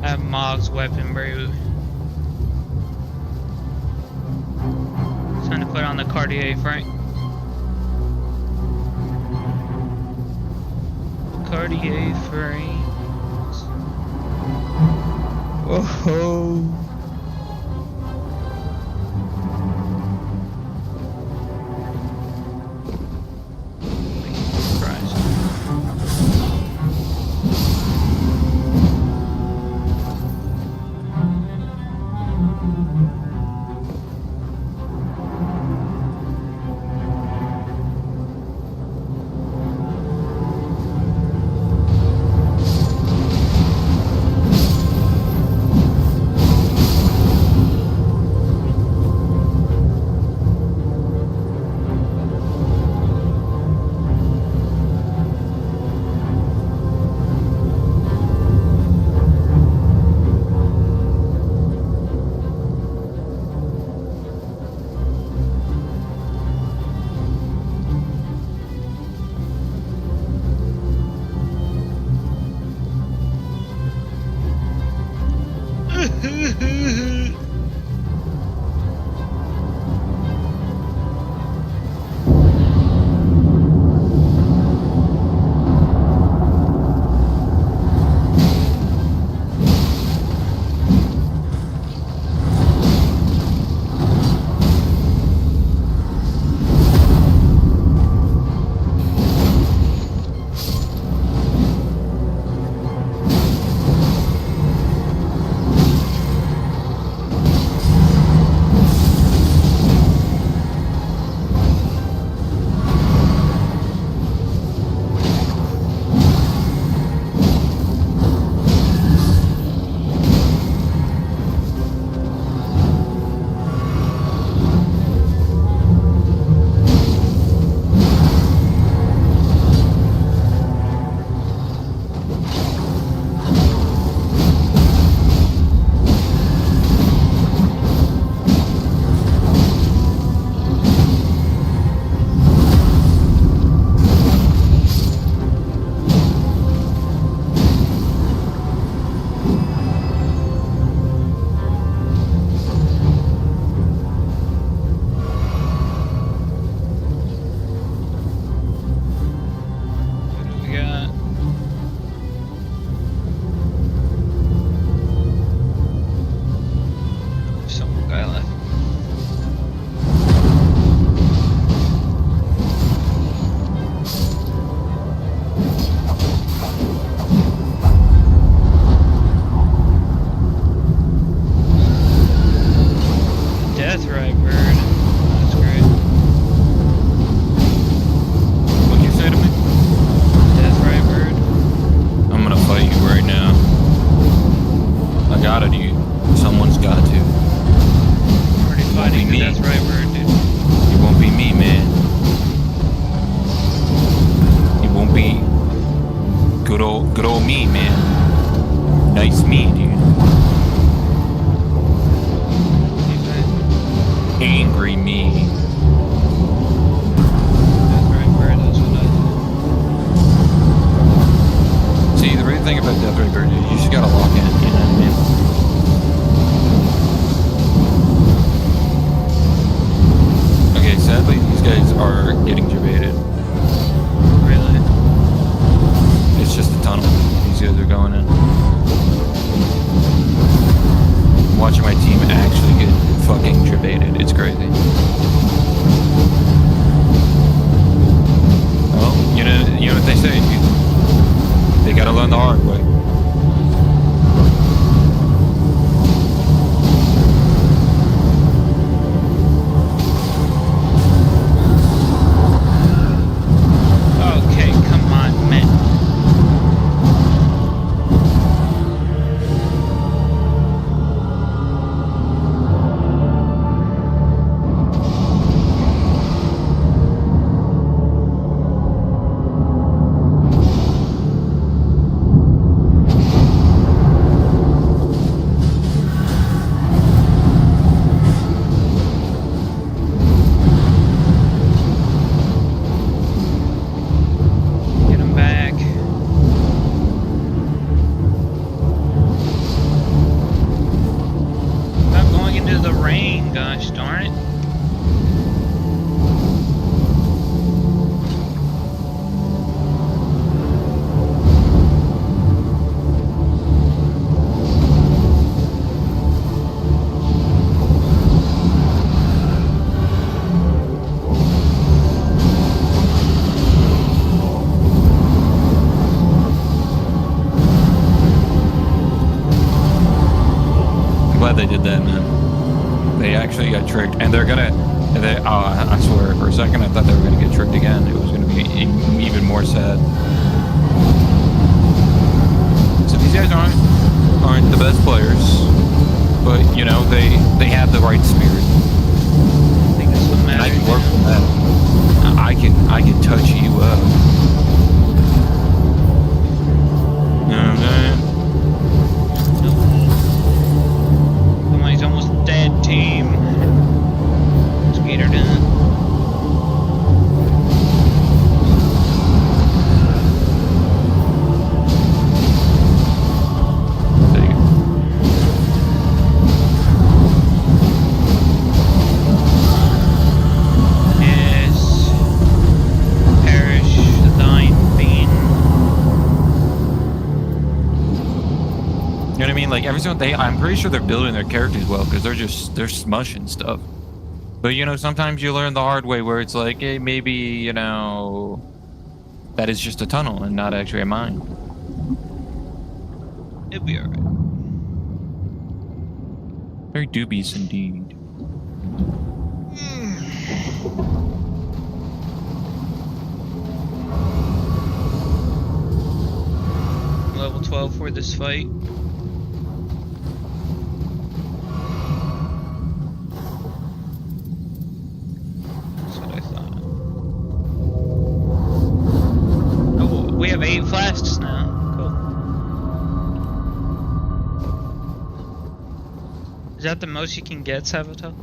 That Mog's weapon, bro. Time to put on the Cartier, Frank. Cartier frames. Whoa. good old me, man. Nice me, dude. Angry me. See, the great thing about Deathray Bird is you just gotta lock in, you know what I mean? Okay, sadly, these guys are getting debated. Really? It's just a tunnel these guys are going in. I'm watching my team actually get fucking debated. It's crazy. Well, you know what they say, dude. They gotta learn the hard way. Okay, come on, man. Get him back. Stop going into the rain, gosh darn it. I'm glad they did that, man. They actually got tricked, and they're gonna. I swear, for a second, I thought they were gonna get tricked again. It was gonna be even more sad. So these guys aren't the best players, but you know they have the right spirit. I think that's what And I matters. can work with that. I can touch you up. You know what I'm saying? Somebody's almost dead, team. Let's get her done. There you go. Yes. Perish thine being. You know what I mean? Like every single day, I'm pretty sure they're building their characters well because they're smushing stuff. But you know, sometimes you learn the hard way where it's like, hey, maybe you know, that is just a tunnel and not actually a mine. It'll be alright. Very dubious indeed. Level 12 for this fight. That's what I thought. Oh, we have 8 flasks now. Cool. Is that the most you can get, Savitle?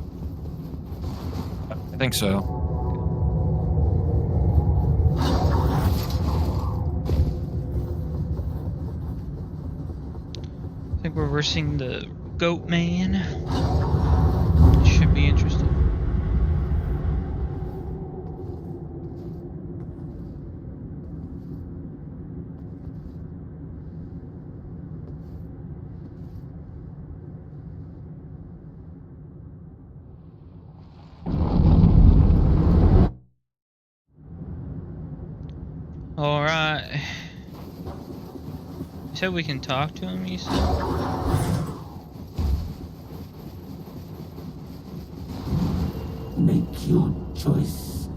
I think so. I think we're versing the Goat Man. Should be interesting. Alright. You said we can talk to him, you said? Make your choice.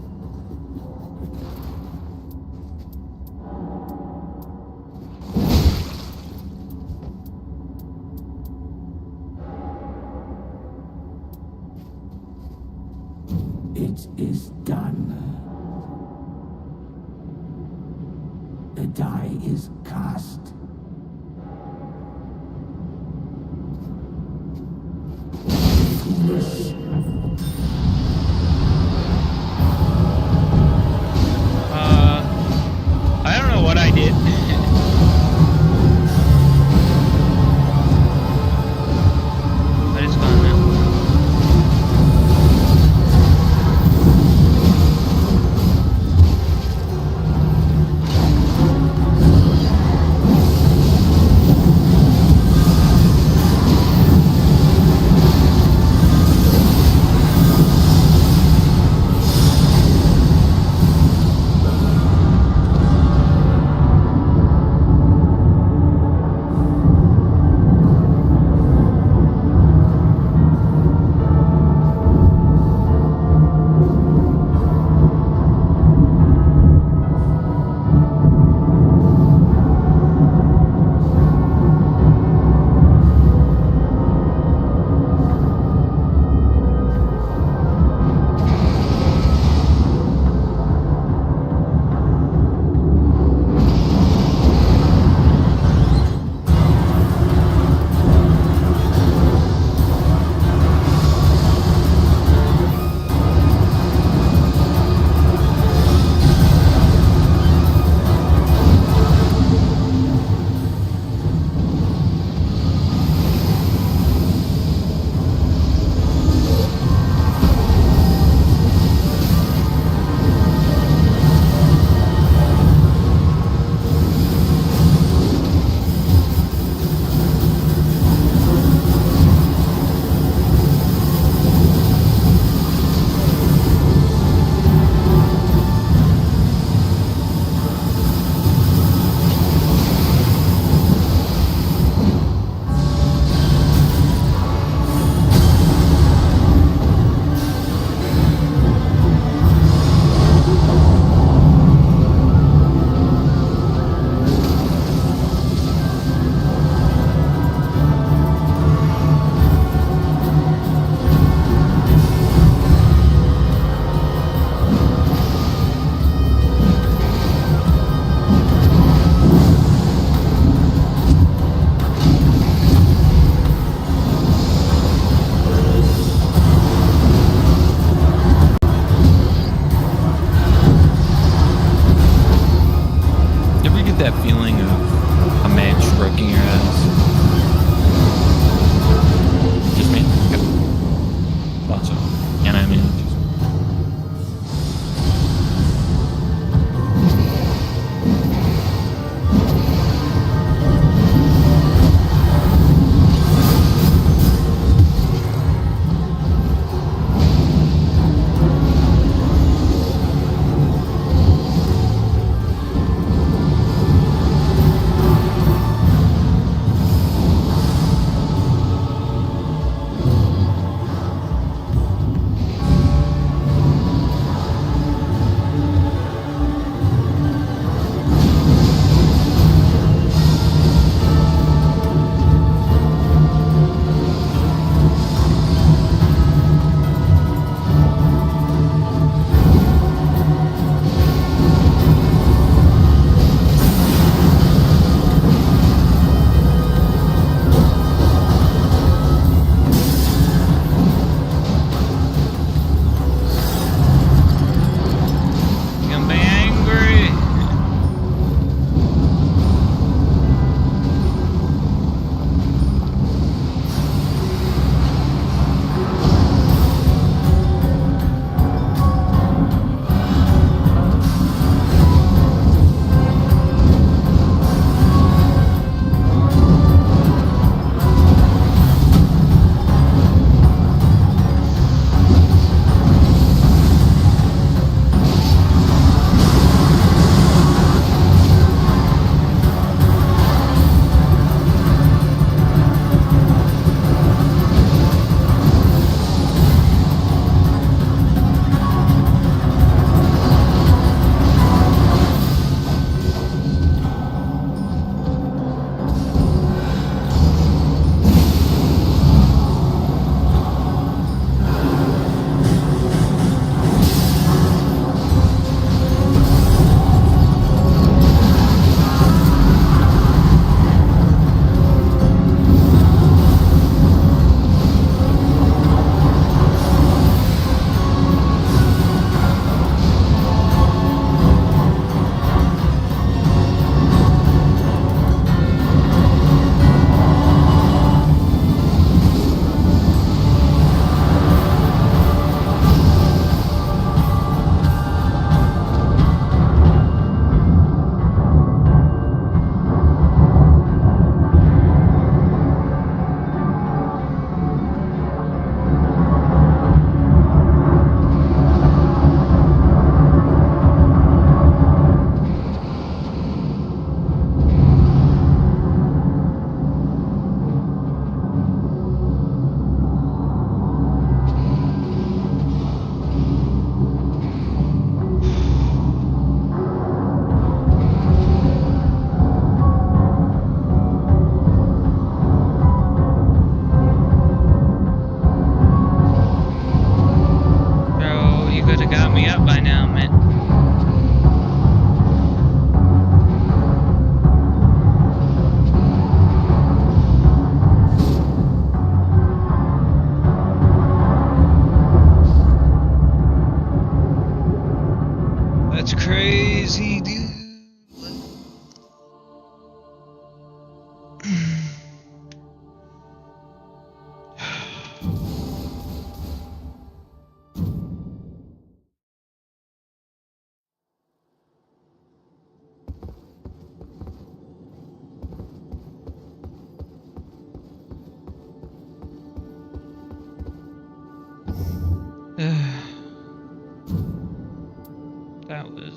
It is done. The die is cast. Foolish. I don't know what I did. But it's gone now.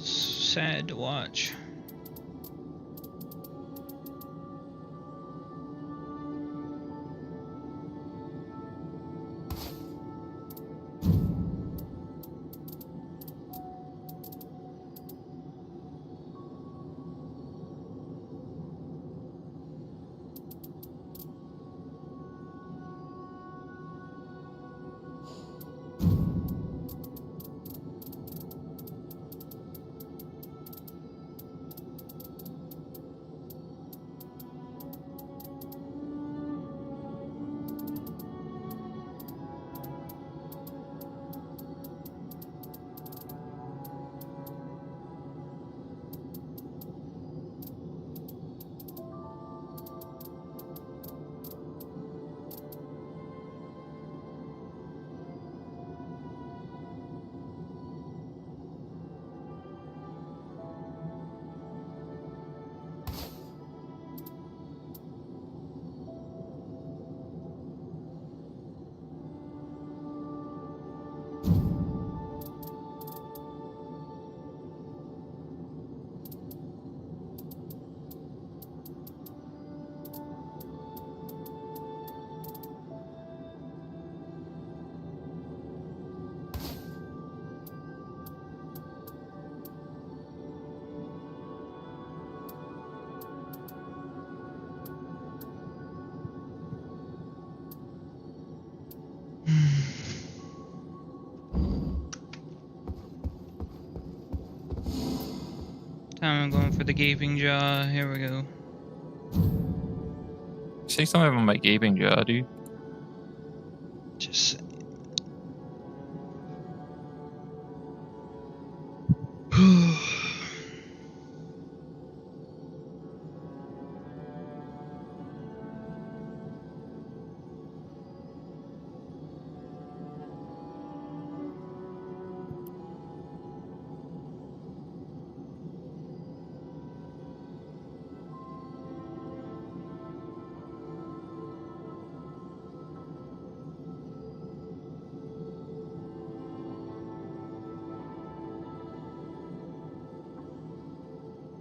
sad to watch. I'm going for the gaping jaw. Here we go. Say something about my gaping jaw, dude. Just.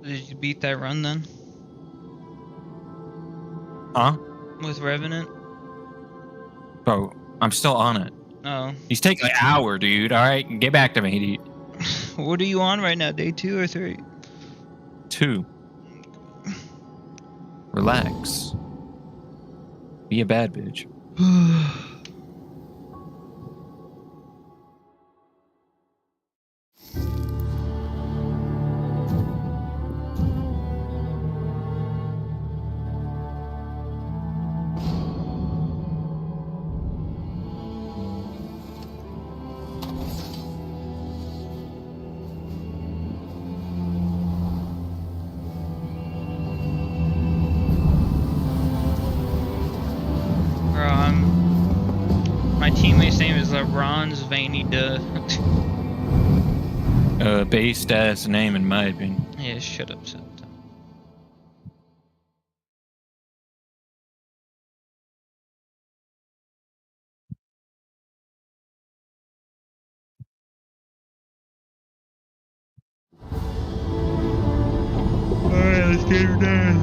Did you beat that run then? Huh? With Revenant? Bro, I'm still on it. Oh. He's taking an hour, dude. All right, get back to me, dude. What are you on right now? Day 2 or 3? 2. Relax. Be a bad bitch. My teammate's name is LeBron's Veiny Duh. Based ass name in my opinion. Yeah, shut up, Savitle. Alright, let's get her done.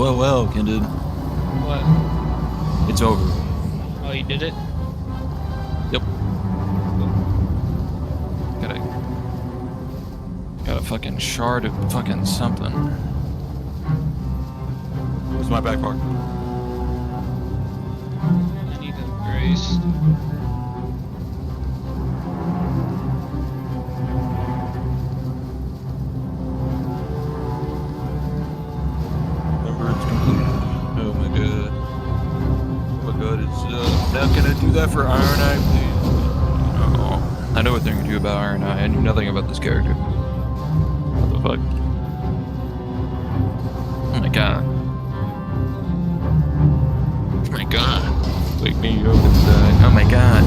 Well, Kindred. What? It's over. Oh, you did it? Yep. Got a fucking shard of fucking something. Where's my back part? I need a grace. Remember, it's complete. Oh my god. Oh my god, it's now can I do that for Iron Eye, please? Oh, I know a thing or two about Iron Eye. I knew nothing about this character. What the fuck? Oh my god. Oh my god. Wake me up inside. Oh my god.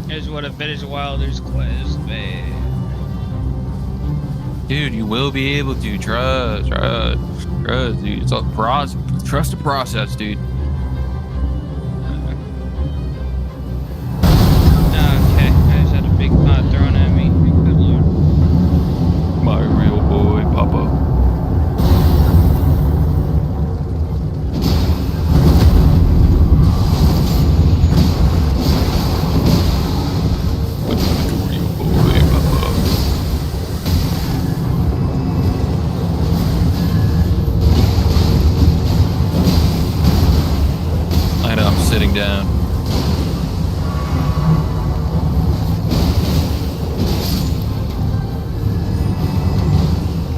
Here's what a bit is Wilder's quest, man. Dude, you will be able to trust, dude. It's all trust the process, dude. Okay, I just had a big pot thrown at me. Good lord. My real boy, Papa. Sitting down.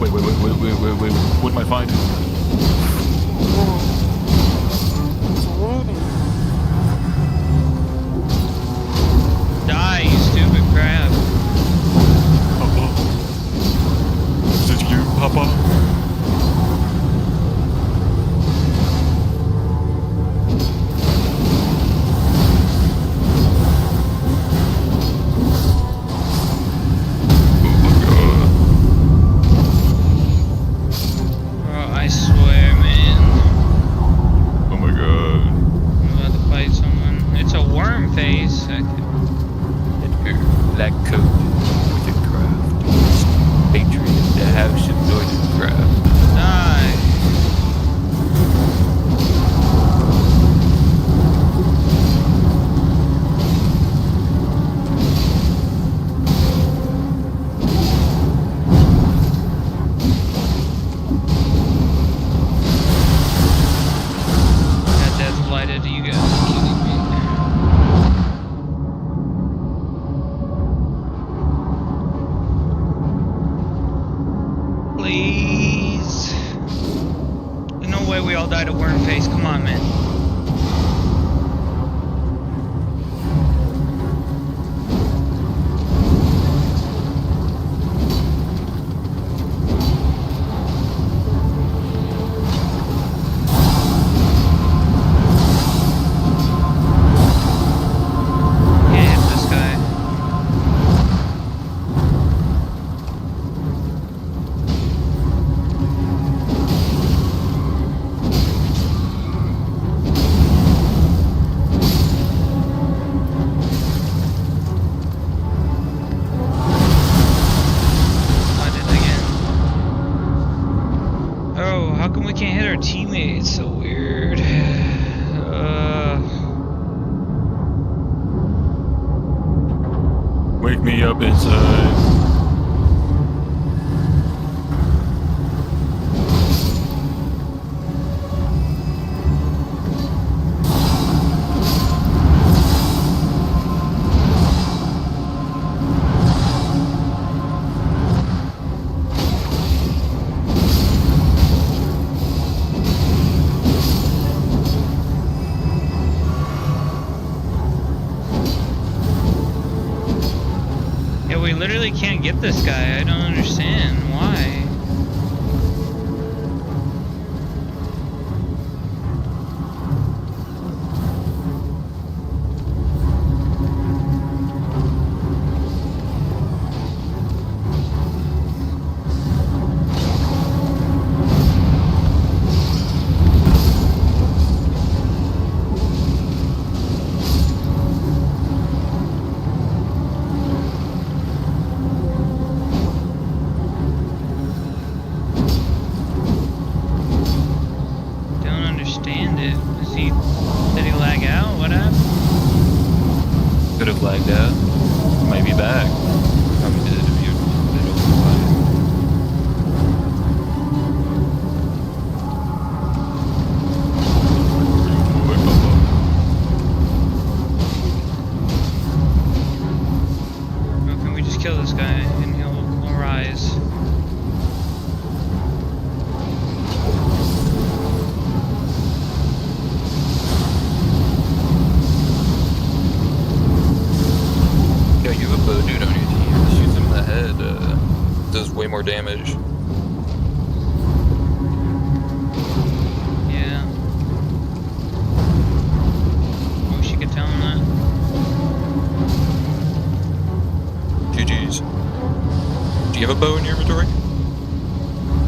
Wait. What am I finding? Die, you stupid crab. Papa. Is it you, Papa? Black coat with a craft. Patriot of the House of Northern Craft. Die. That death blighted, you guys are killing me. Please. There's no way we all died of worm face. Come on, man. Can't hit this guy. How come we can't hit our teammates? So weird. Wake me up inside. Bro, we literally can't get this guy. I don't understand why. Don't understand it. Did he lag out? What happened? Could have lagged out. Might be back. Probably did if you did it Or can we just kill this guy and he'll rise? Yo, you have a bow dude on your team. Shoots him in the head. Does way more damage. Yeah. Wish you could tell him that. GG's. Do you have a bow in your inventory?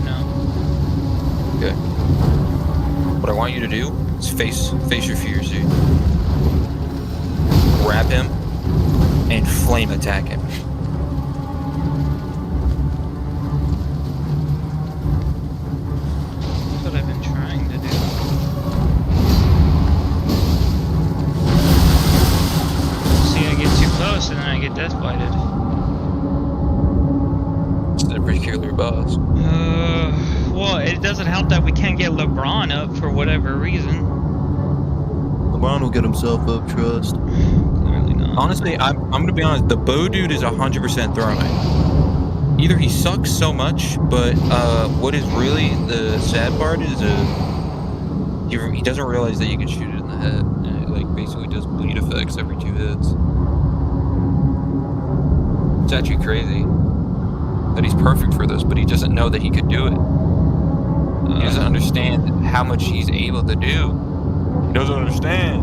No. Okay. What I want you to do is face your fears, dude. Grab him and flame attack him. That's what I've been trying to do. See, I get too close and then I get death blighted. It's a pretty killer boss. Well, it doesn't help that we can't get LeBron up for whatever reason. LeBron will get himself up, trust. Clearly not. Honestly, I'm gonna be honest. The bow dude is 100% throwing. Either he sucks so much, but what is really the sad part is he doesn't realize that you can shoot it in the head, and it like basically does bleed effects every 2 hits. It's actually crazy that he's perfect for this, but he doesn't know that he could do it. He doesn't understand how much he's able to do. He doesn't understand.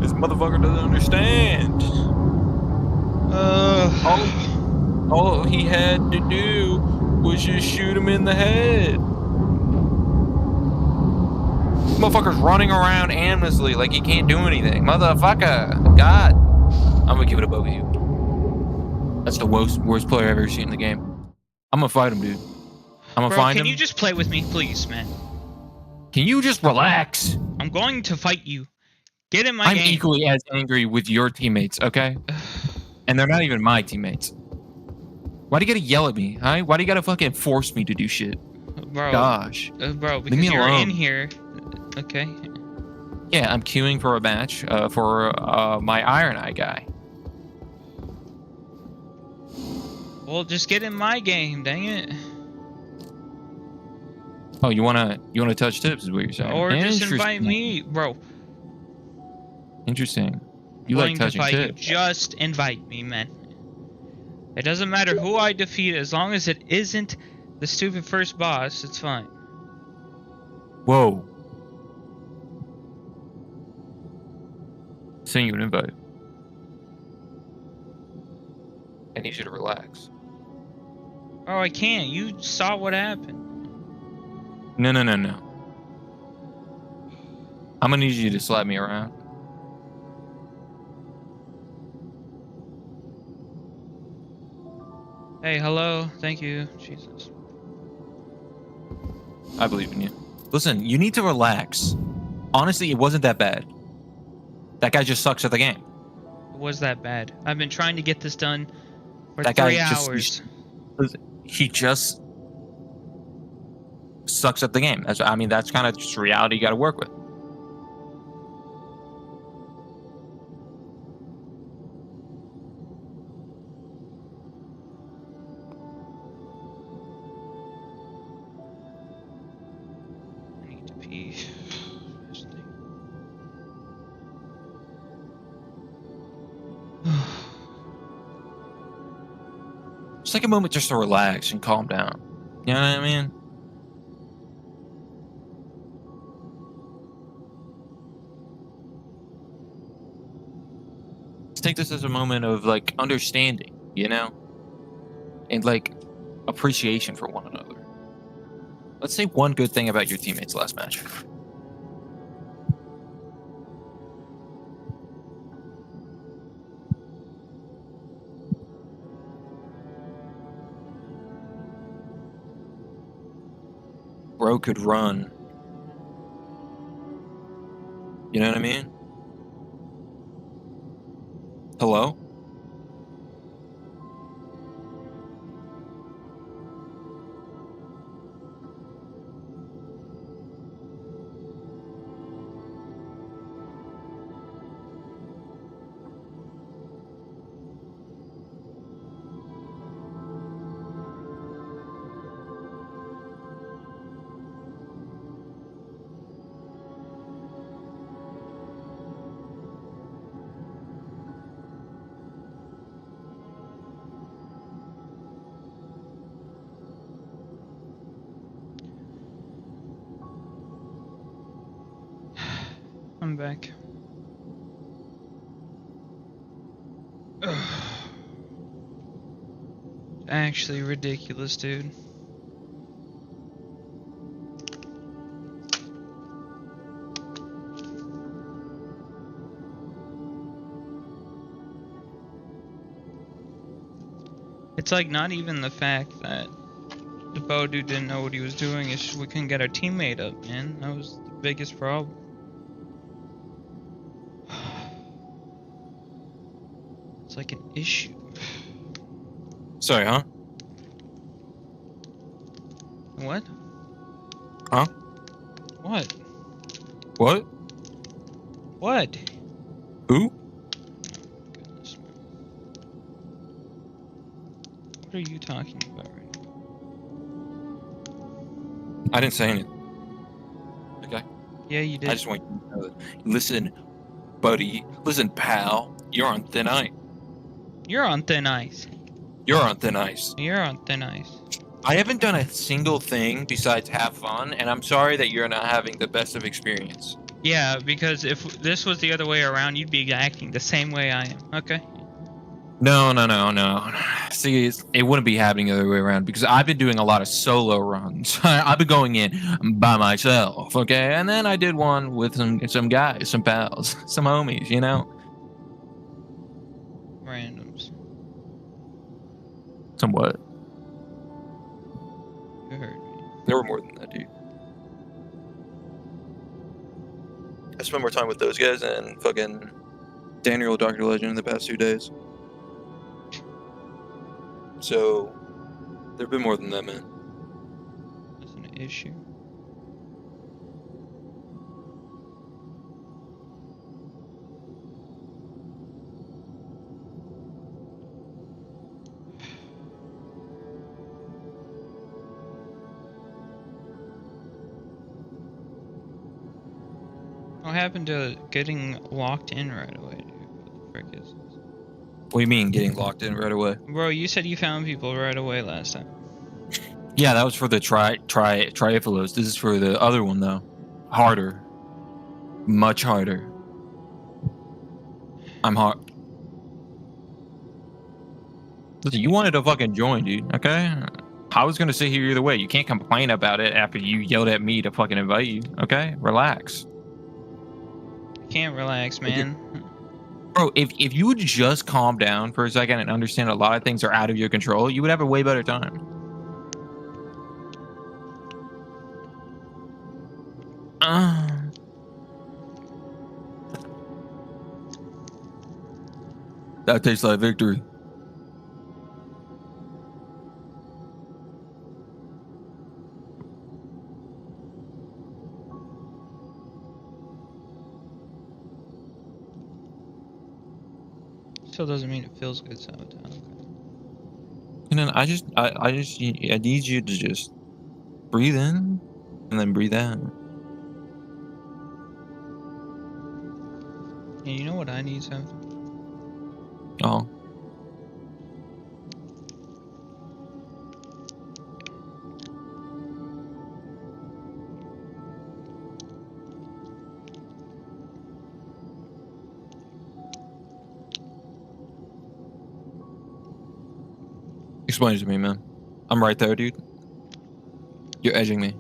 This motherfucker doesn't understand. All he had to do was just shoot him in the head. This motherfucker's running around aimlessly like he can't do anything. Motherfucker. God. I'm gonna give it a bogey. That's the worst player I've ever seen in the game. I'm gonna fight him, dude. I'm gonna Bro, find him. can you just play with me, please, man? Can you just relax? I'm going to fight you. Get in my I'm game. equally as angry with your teammates, okay? And they're not even my teammates. Why do you gotta yell at me, huh? Why do you gotta fucking force me to do shit? Bro. Gosh. Bro, Leave because me you're alone. in here. Okay. Yeah, I'm queuing for a match for my Iron Eye guy. Well, just get in my game, dang it. Oh, you wanna touch tips is what you're saying? Or just invite me, bro. Interesting. You Going like to touching fight you. tips? Just invite me, man. It doesn't matter who I defeat, as long as it isn't the stupid first boss, it's fine. Whoa. Send you an invite. I need you to relax. Oh, I can't. You saw what happened. No. I'm gonna need you to slap me around. Hey, hello. Thank you. Jesus. I believe in you. Listen, you need to relax. Honestly, it wasn't that bad. That guy just sucks at the game. It was that bad. I've been trying to get this done for That 3 guy just- hours. He just sucks at the game. That's kind of just reality you got to work with. I need to pee. take a moment just to relax and calm down. You know what I mean? Let's take this as a moment of like understanding, you know, and like appreciation for one another. Let's say one good thing about your teammates last match. Bro could run. You know what I mean? Hello? I'm back. Ugh. Actually ridiculous, dude. It's like not even the fact that the bow dude didn't know what he was doing, it's just we couldn't get our teammate up, man. That was the biggest problem. It's like an issue. Sorry, huh? What? Huh? What? What? What? Who? Goodness. What are you talking about right now? I didn't say anything. Okay. Yeah, you did. I just want you to know that. Listen, buddy. Listen, pal. You're on thin ice. You're on thin ice. You're on thin ice. You're on thin ice. I haven't done a single thing besides have fun, and I'm sorry that you're not having the best of experience. Yeah, because if this was the other way around, you'd be acting the same way I am. Okay? No. See, it wouldn't be happening the other way around because I've been doing a lot of solo runs. I've been going in by myself, okay? And then I did one with some guys, some pals, some homies, you know? Randoms. Somewhat. You heard me. There were more than that, dude. I spent more time with those guys and fucking Daniel, Dr. Legend in the past 2 days. So, there've been more than that, man. That's an issue. What happened to getting locked in right away, dude? What the frick is this? What do you mean getting locked in right away? Bro, you said you found people right away last time. Yeah, that was for the triiphilos. This is for the other one though. Harder. Much harder. I'm hard. Listen, you wanted to fucking join, dude, okay? I was gonna sit here either way. You can't complain about it after you yelled at me to fucking invite you, okay? Relax. Can't relax, man. Bro, if you would just calm down for a second and understand a lot of things are out of your control, you would have a way better time. That tastes like victory. Still doesn't mean it feels good, Savitle. Okay. And then I need you to just breathe in and then breathe out. Yeah, you know what I need, Savitle? Oh. Explain it to me, man. I'm right there, dude. You're edging me.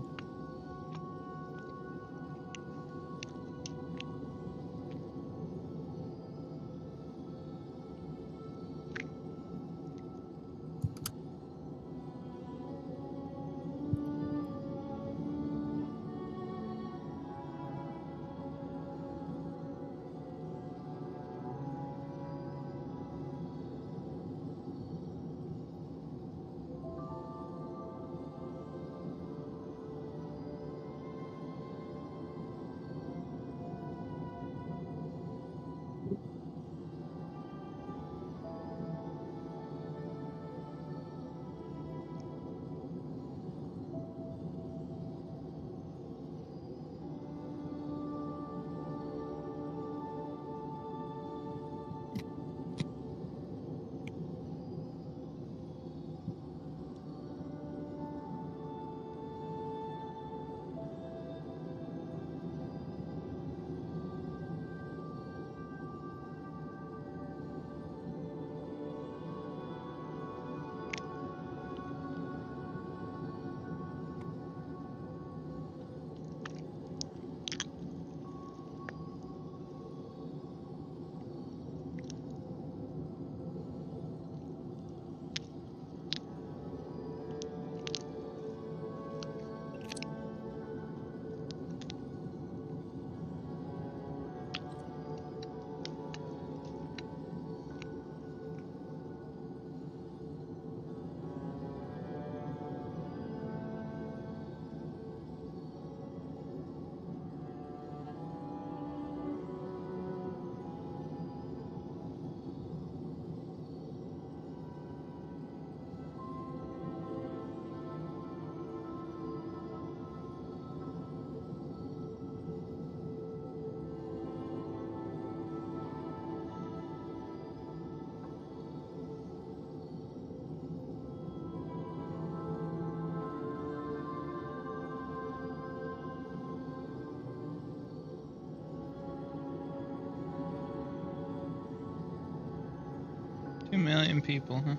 Two million people, huh?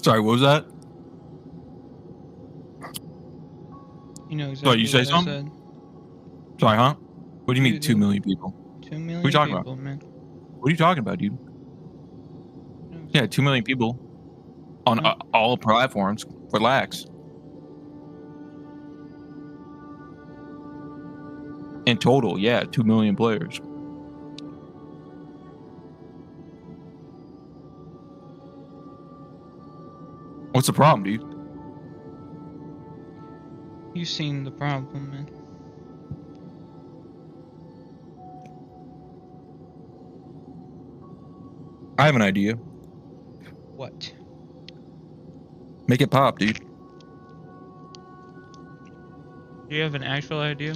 Sorry, what was that? You know Sorry, exactly you say what I something? said. Sorry, huh? What do you mean You 2 do. million people? 2 What are you million talking people, about? man. What are you talking about, dude? You know Yeah, exactly. 2 million people on No. all platforms. Relax. In total, yeah, 2 million players. What's the problem, dude? You've seen the problem, man. I have an idea. What? Make it pop, dude. Do you have an actual idea?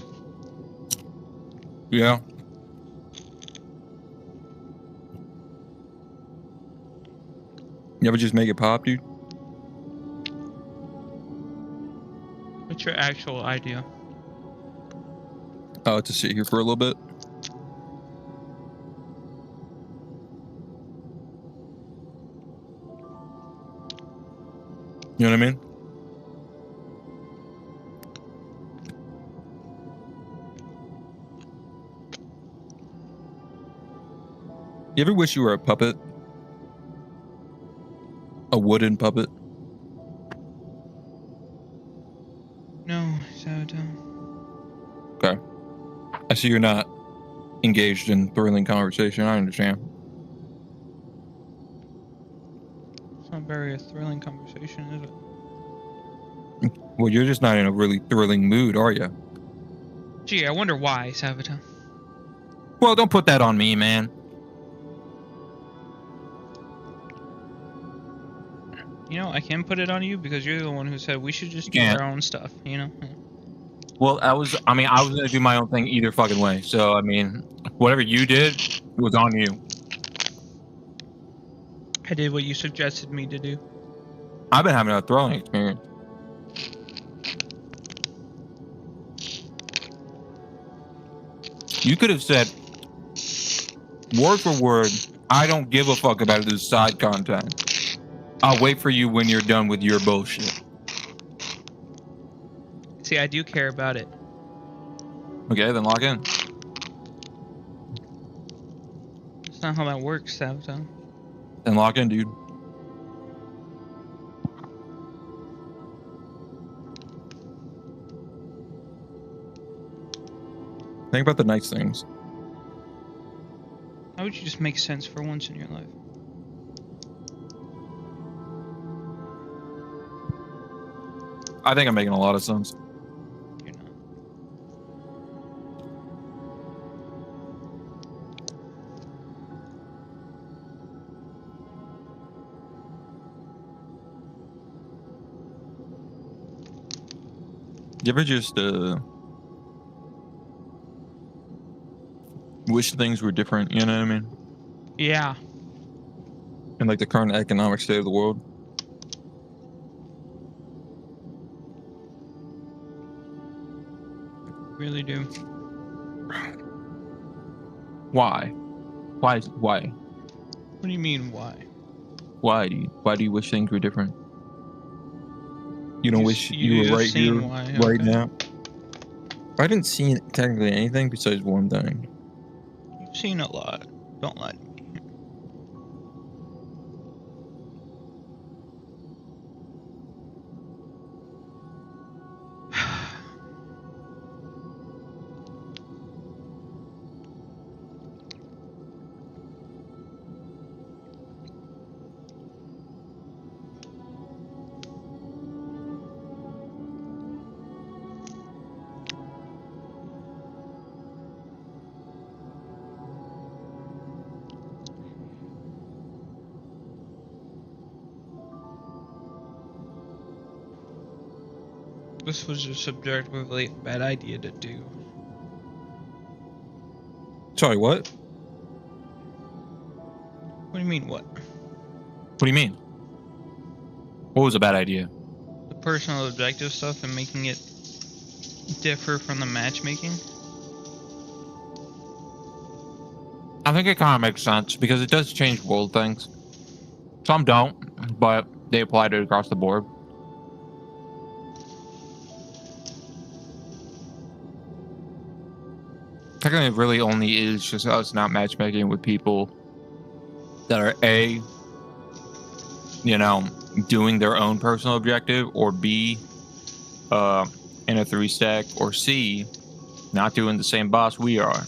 Yeah. You ever just make it pop, dude? What's your actual idea? To sit here for a little bit. You know what I mean? You ever wish you were a puppet? A wooden puppet? No, Savitle. Okay. I see you're not engaged in thrilling conversation. I understand. It's not very a thrilling conversation, is it? Well, you're just not in a really thrilling mood, are you? Gee, I wonder why, Savitle. Well, don't put that on me, man. You know, I can put it on you because you're the one who said we should just You do can't. our own stuff, you know? Well, I was gonna do my own thing either fucking way. So, I mean, whatever you did was on you. I did what you suggested me to do. I've been having a thrilling experience. You could have said, word for word, I don't give a fuck about this side content. I'll wait for you when you're done with your bullshit. See, I do care about it. Okay, then log in. That's not how that works, Savitle. Then log in, dude. Think about the nice things. How would you just make sense for once in your life? I think I'm making a lot of sense. You're not. You ever just wish things were different, you know what I mean? Yeah. In like the current economic state of the world. Really do. Why? Why? What do you mean, why? Why do you wish things were different? You don't wish you were just right seen here, why, right okay. now? I didn't see technically anything besides one thing. You've seen a lot. Don't lie to me. This was just subjectively a bad idea to do. Sorry, what? What do you mean, what? What do you mean? What was a bad idea? The personal objective stuff and making it differ from the matchmaking? I think it kind of makes sense because it does change world things. Some don't, but they applied it across the board. Technically, it really only is just us not matchmaking with people that are A, you know, doing their own personal objective, or B, in a 3-stack, or C, not doing the same boss we are.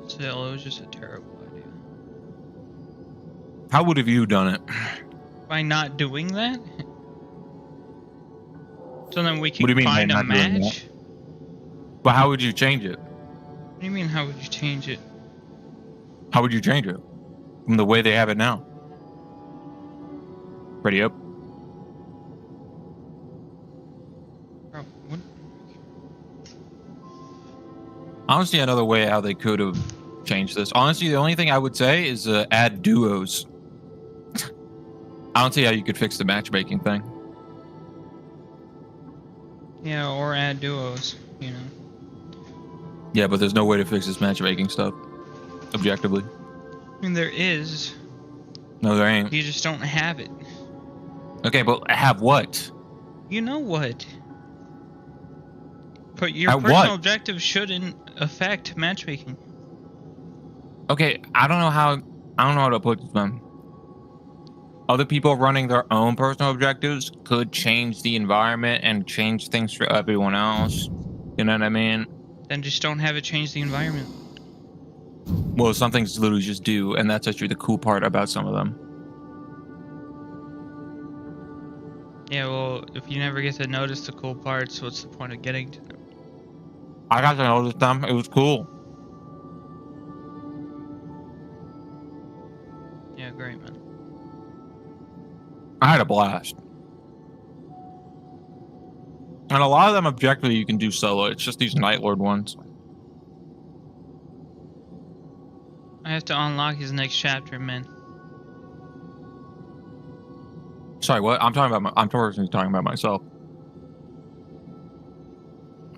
Still, it was just a terrible idea. How would have you done it? By not doing that? So then we What do you can mean by find a not doing match? But how would you change it? What do you mean, how would you change it? How would you change it from the way they have it now? Ready up? Bro, what? Honestly, another way how they could have changed this. Honestly, the only thing I would say is add duos. I don't see how you could fix the matchmaking thing. Yeah, or add duos, you know. Yeah, but there's no way to fix this matchmaking stuff. Objectively. I mean, there is. No, there ain't. You just don't have it. Okay, but have what? You know what? But your At personal what? objective shouldn't affect matchmaking. Okay, I don't know how to put this, man. Other people running their own personal objectives could change the environment and change things for everyone else. You know what I mean? Then just don't have it change the environment. Well, some things literally just do, and that's actually the cool part about some of them. Yeah, well, if you never get to notice the cool parts, what's the point of getting to them? I got to notice them. It was cool. Yeah, great, man. I had a blast. And a lot of them objectively you can do solo. It's just these Night Lord ones. I have to unlock his next chapter, man. Sorry, what? I'm personally talking about myself.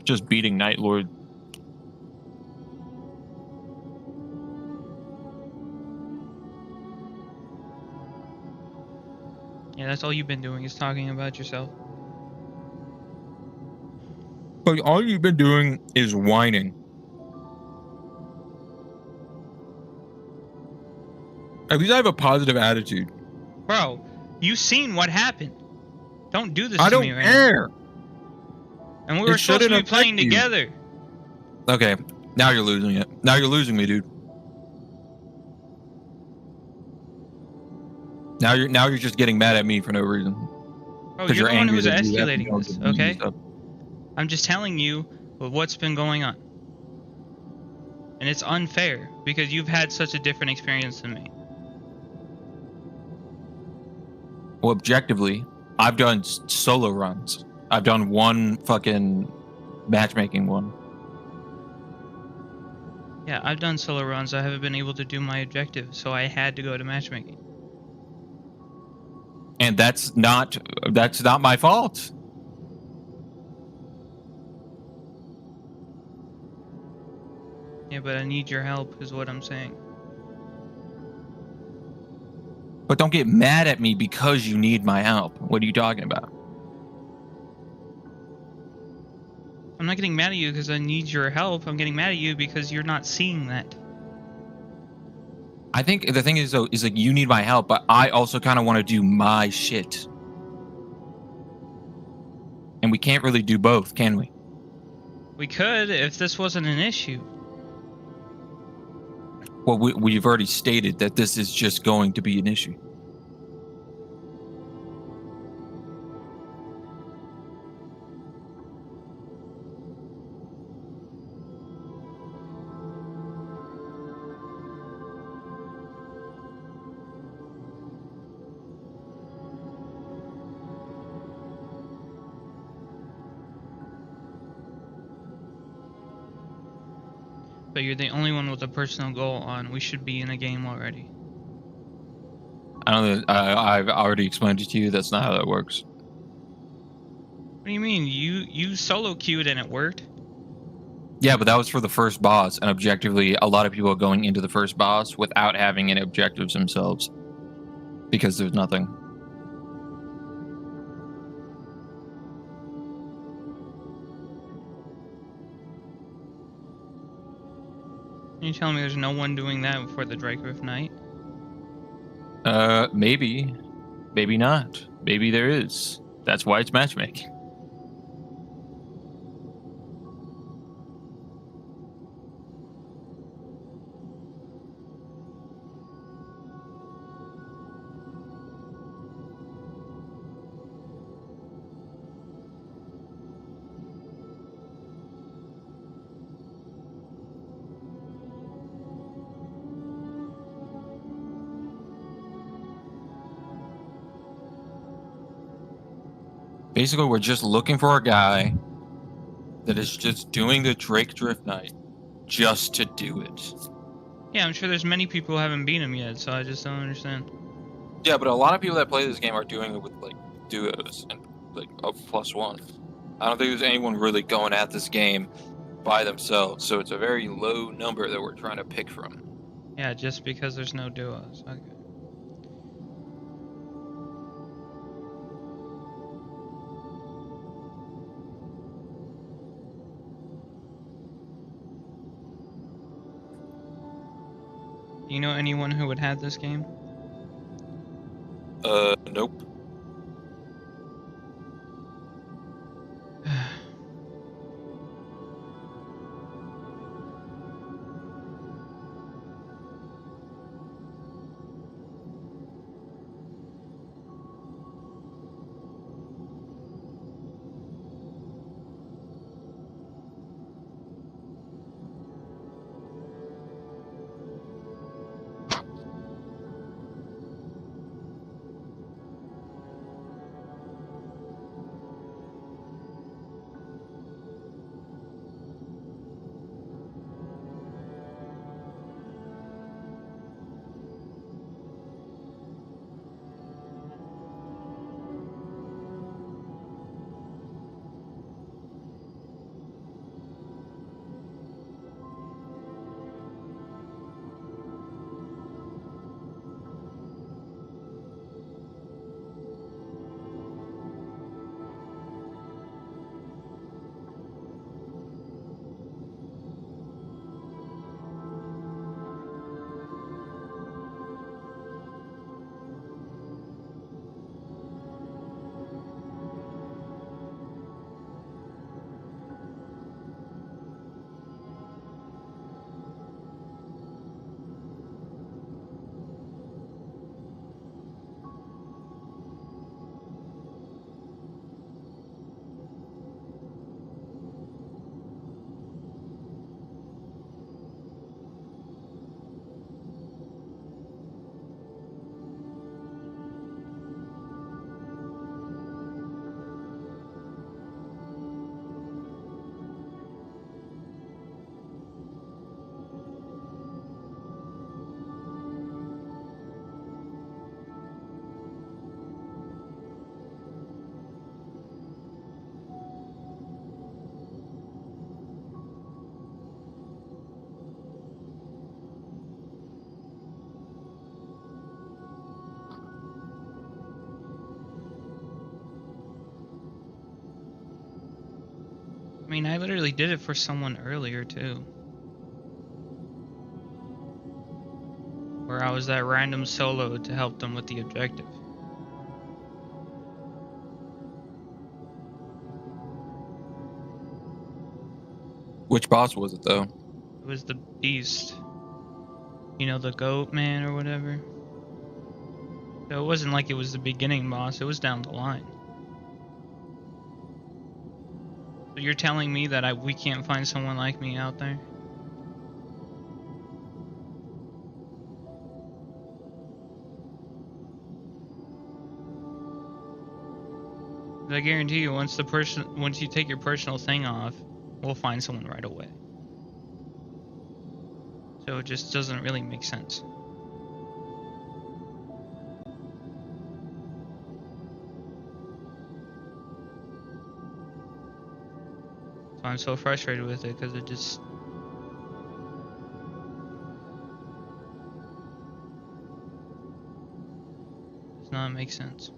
just beating Night Lord. Yeah, that's all you've been doing is talking about yourself. But all you've been doing is whining. At least I have a positive attitude. Bro, you seen what happened. Don't do this I to me don't right care. now. And we It were supposed to shouldn't be playing affect you. together. Okay, now you're losing it. Now you're losing me, dude. Now you're just getting mad at me for no reason. Bro, Because you're you're the one angry who's that you have to escalating go this, to me okay? and stuff. I'm just telling you what's been going on. And it's unfair because you've had such a different experience than me. Well, objectively, I've done solo runs. I've done one fucking matchmaking one. Yeah, I've done solo runs. I haven't been able to do my objective, so I had to go to matchmaking. And that's not my fault. Yeah, but I need your help is what I'm saying. But don't get mad at me because you need my help. What are you talking about? I'm not getting mad at you because I need your help. I'm getting mad at you because you're not seeing that. I think the thing is though, is like you need my help, but I also kind of want to do my shit. And we can't really do both, can we? We could if this wasn't an issue. Well, we've already stated that this is just going to be an issue. But you're the only one with a personal goal on. We should be in a game already. I don't know. I've already explained it to you. That's not how that works. What do you mean? You solo queued and it worked? Yeah, but that was for the first boss, and objectively, a lot of people are going into the first boss without having any objectives themselves because there's nothing. Are you telling me there's no one doing that before the Drakeriff Night? Maybe. Maybe not. Maybe there is. That's why it's matchmaking. Basically, we're just looking for a guy that is just doing the Drake Drift Night just to do it. Yeah, I'm sure there's many people who haven't beat him yet, so I just don't understand. Yeah, but a lot of people that play this game are doing it with like duos and like a +1. I don't think there's anyone really going at this game by themselves, so it's a very low number that we're trying to pick from. Yeah, just because there's no duos. Okay. Do you know anyone who would have this game? Nope. I mean, I literally did it for someone earlier too. Where I was that random solo to help them with the objective. Which boss was it though? It was the beast. You know, the goat man or whatever. So it wasn't like it was the beginning boss, it was down the line. So you're telling me that we can't find someone like me out there? I guarantee you, once you take your personal thing off, we'll find someone right away. So it just doesn't really make sense. So I'm so frustrated with it because it just does not make sense.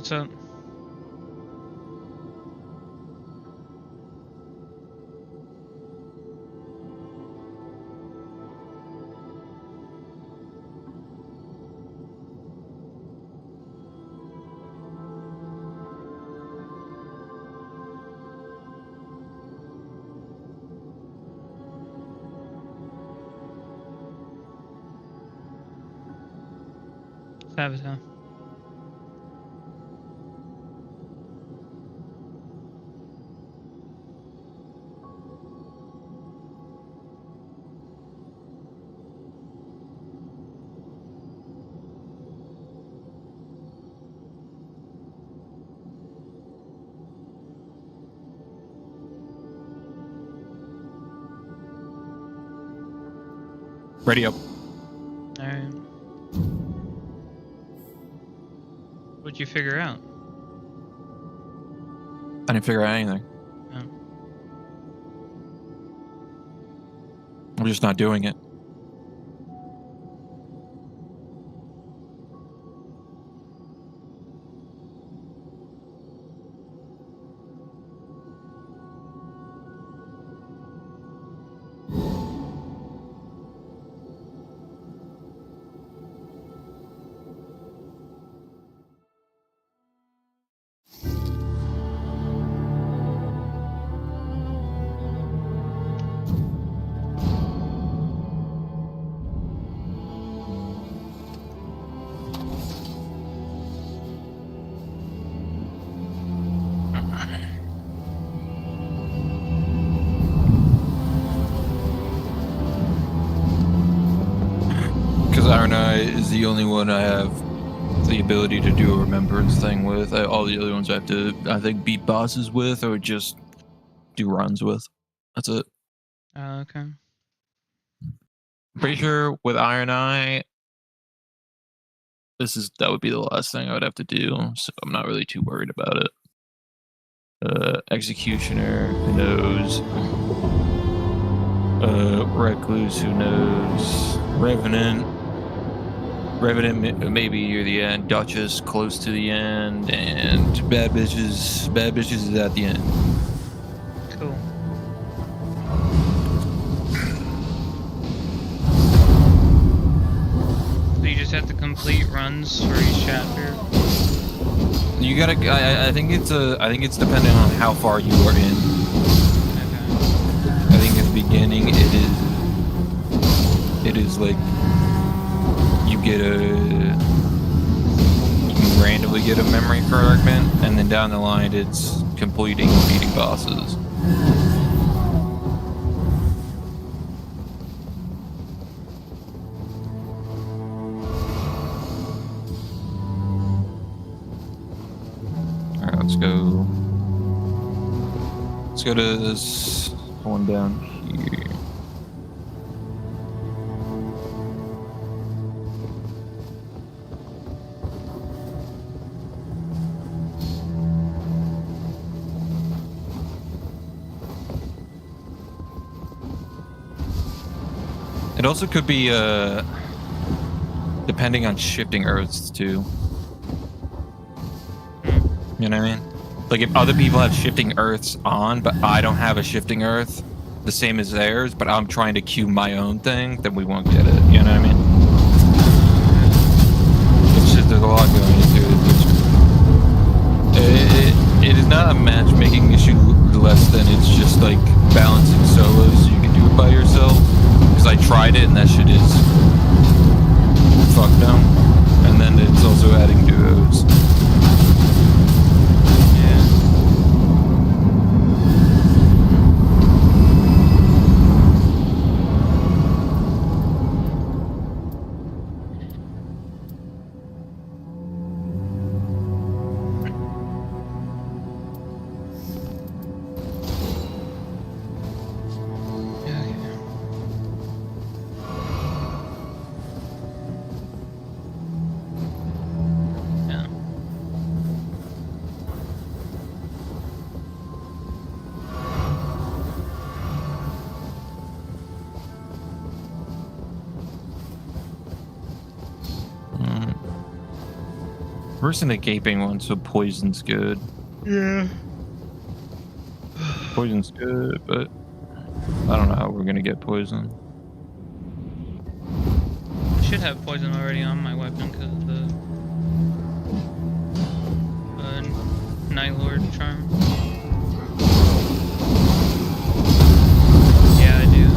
What's up? Savitle. Ready up. Alright. What'd you figure out? I didn't figure out anything. Oh. I'm just not doing it. Because Iron Eye is the only one I have the ability to do a remembrance thing with. All the other ones I have to, I think, beat bosses with or just do runs with. That's it. Oh, okay. Pretty sure with Iron Eye, that would be the last thing I would have to do, so I'm not really too worried about it. Executioner, who knows? Recluse, who knows? Revenant, maybe near the end. Duchess, close to the end, and Bad Bitches is at the end. Cool. So you just have to complete runs for each chapter? You gotta. I think it's dependent on how far you are in. Okay. I think in the beginning it is like you can randomly get a memory fragment, and then down the line it's completing and beating bosses. Alright, let's go to this one down here. It also could be depending on shifting earths too. You know what I mean? Like if other people have shifting earths on, but I don't have a shifting earth the same as theirs, but I'm trying to queue my own thing, then we won't get it. You know what I mean? It's just, there's a lot going into it. It is not a matchmaking issue less than it's just like balancing solos so you can do it by yourself. Because I tried it and that shit is fucked up. And then it's also adding duos. We're in the gaping one, so poison's good. Yeah. Poison's good, but I don't know how we're gonna get poison. I should have poison already on my weapon because of the Night Lord charm. Yeah, I do.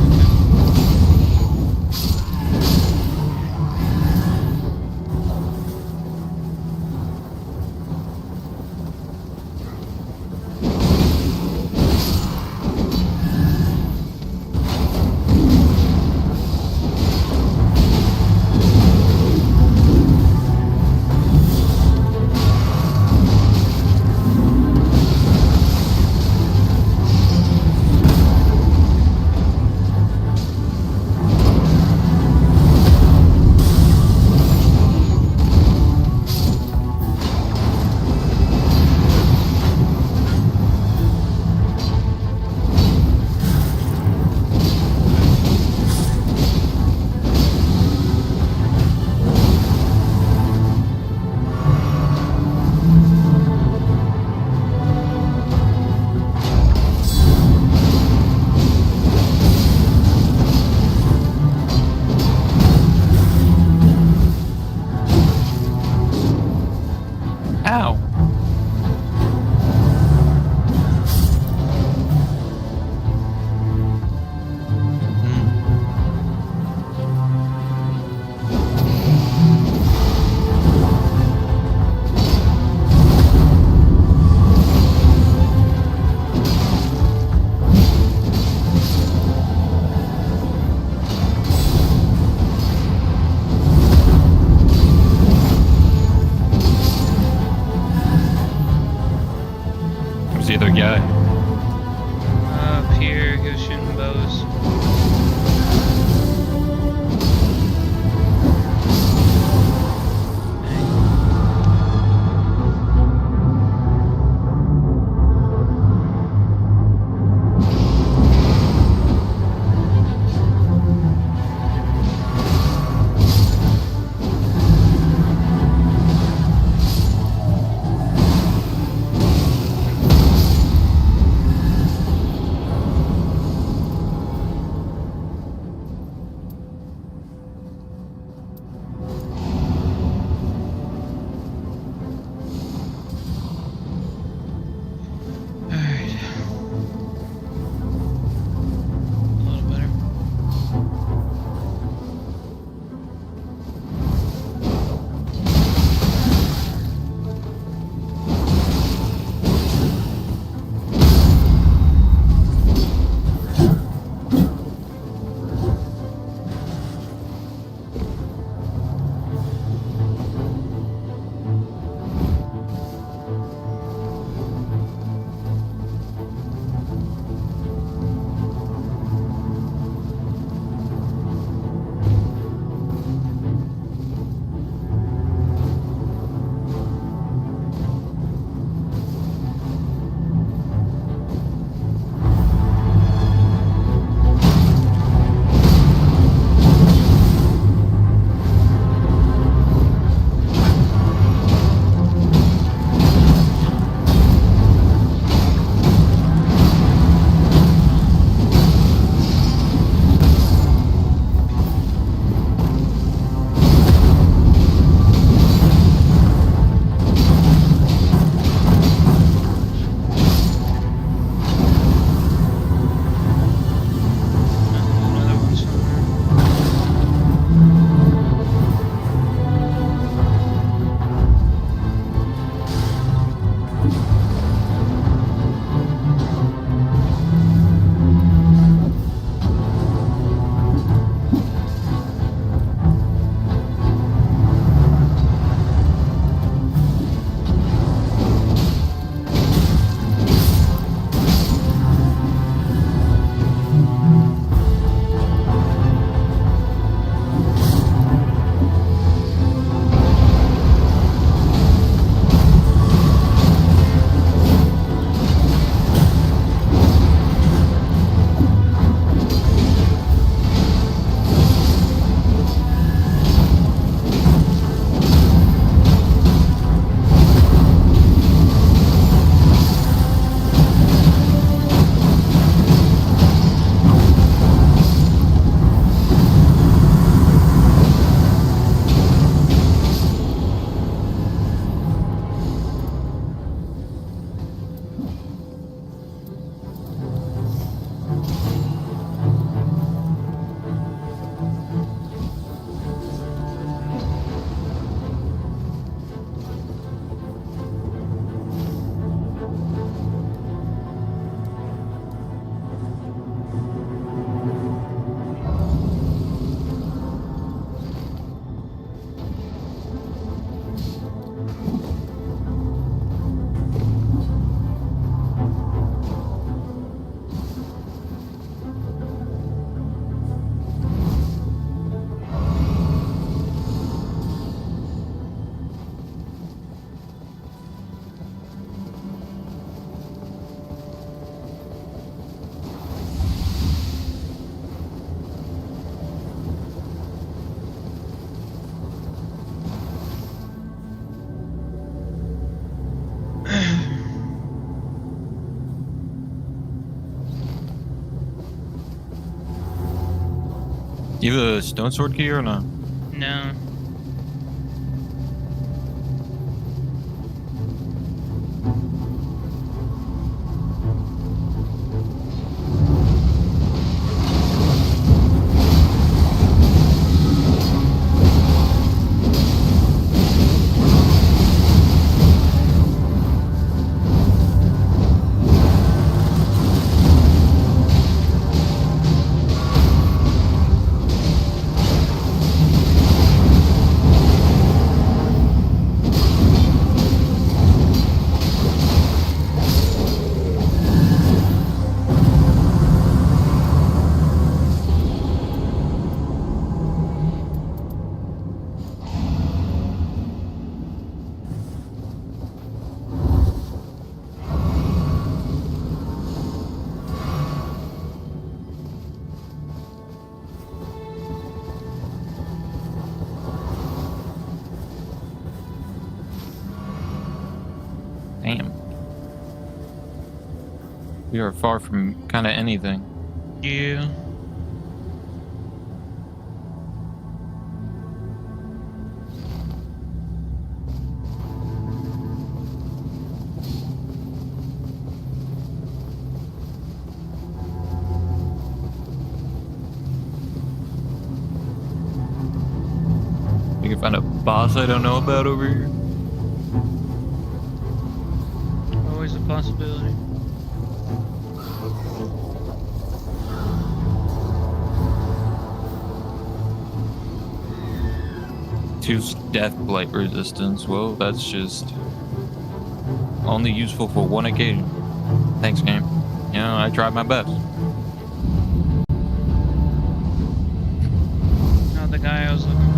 You have a stone sword key or no? No. Damn. We are far from kind of anything. Yeah. We can find a boss I don't know about over here. Always a possibility. Choose death blight resistance. Well, that's just only useful for one occasion. Thanks, game. You know, I tried my best. Not the guy I was looking for.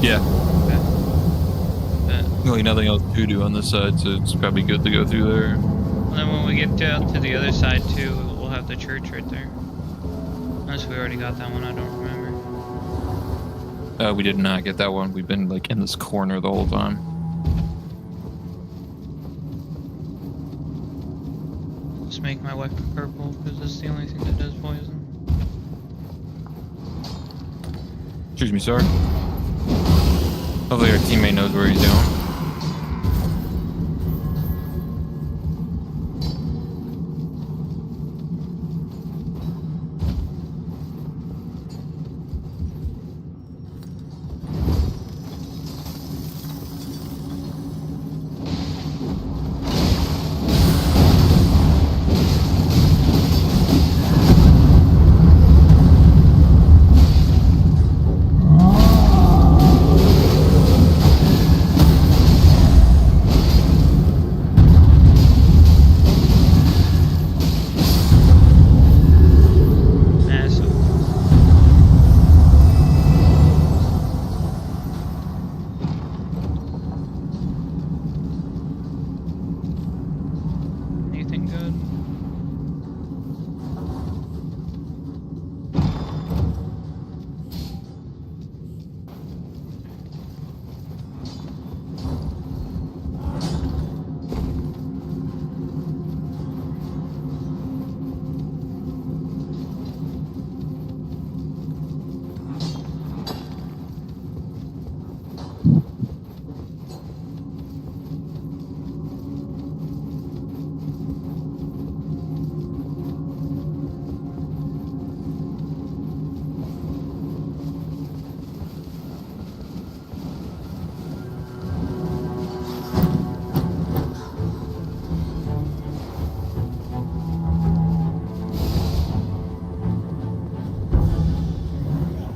Yeah. Okay. Really nothing else to do on this side, so it's probably good to go through there. And then when we get down to the other side too, we'll have the church right there. Unless we already got that one, I don't remember. We did not get that one. We've been like in this corner the whole time. Just make my weapon purple because it's the only thing that does poison. Excuse me, sir. Hopefully our teammate knows where he's doing. Anything good?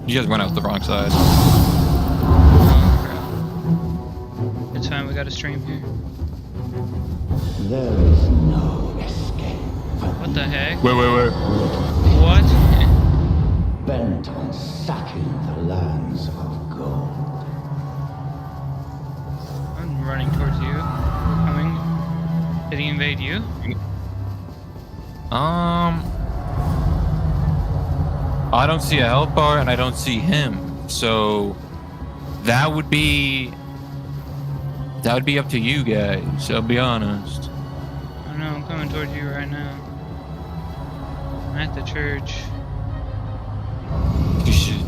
You guys went out the wrong side. Oh crap. It's fine, we got a stream here. There is no escape. What the heck? Wait. What? Bent on sacking the lands of gold. I'm running towards you. We're coming. Did he invade you? I don't see a health bar and I don't see him. So that would be up to you guys, I'll be honest. I know, I'm coming towards you right now. I'm at the church. You should,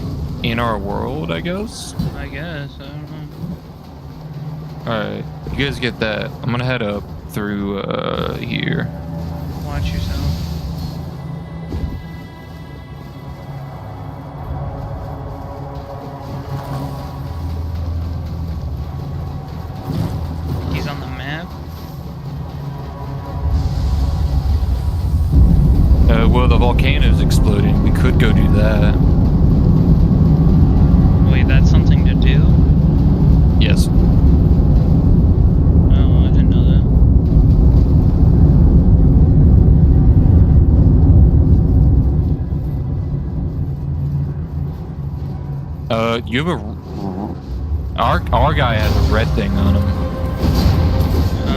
in our world, I guess. I guess, I don't know. Alright, you guys get that. I'm gonna head up through here. Watch yourself. He's on the map. Well, the volcano's exploding. We could go do that. Wait, that's something to do? Yes. Oh, I didn't know that. You have a... Our guy has a red thing on him.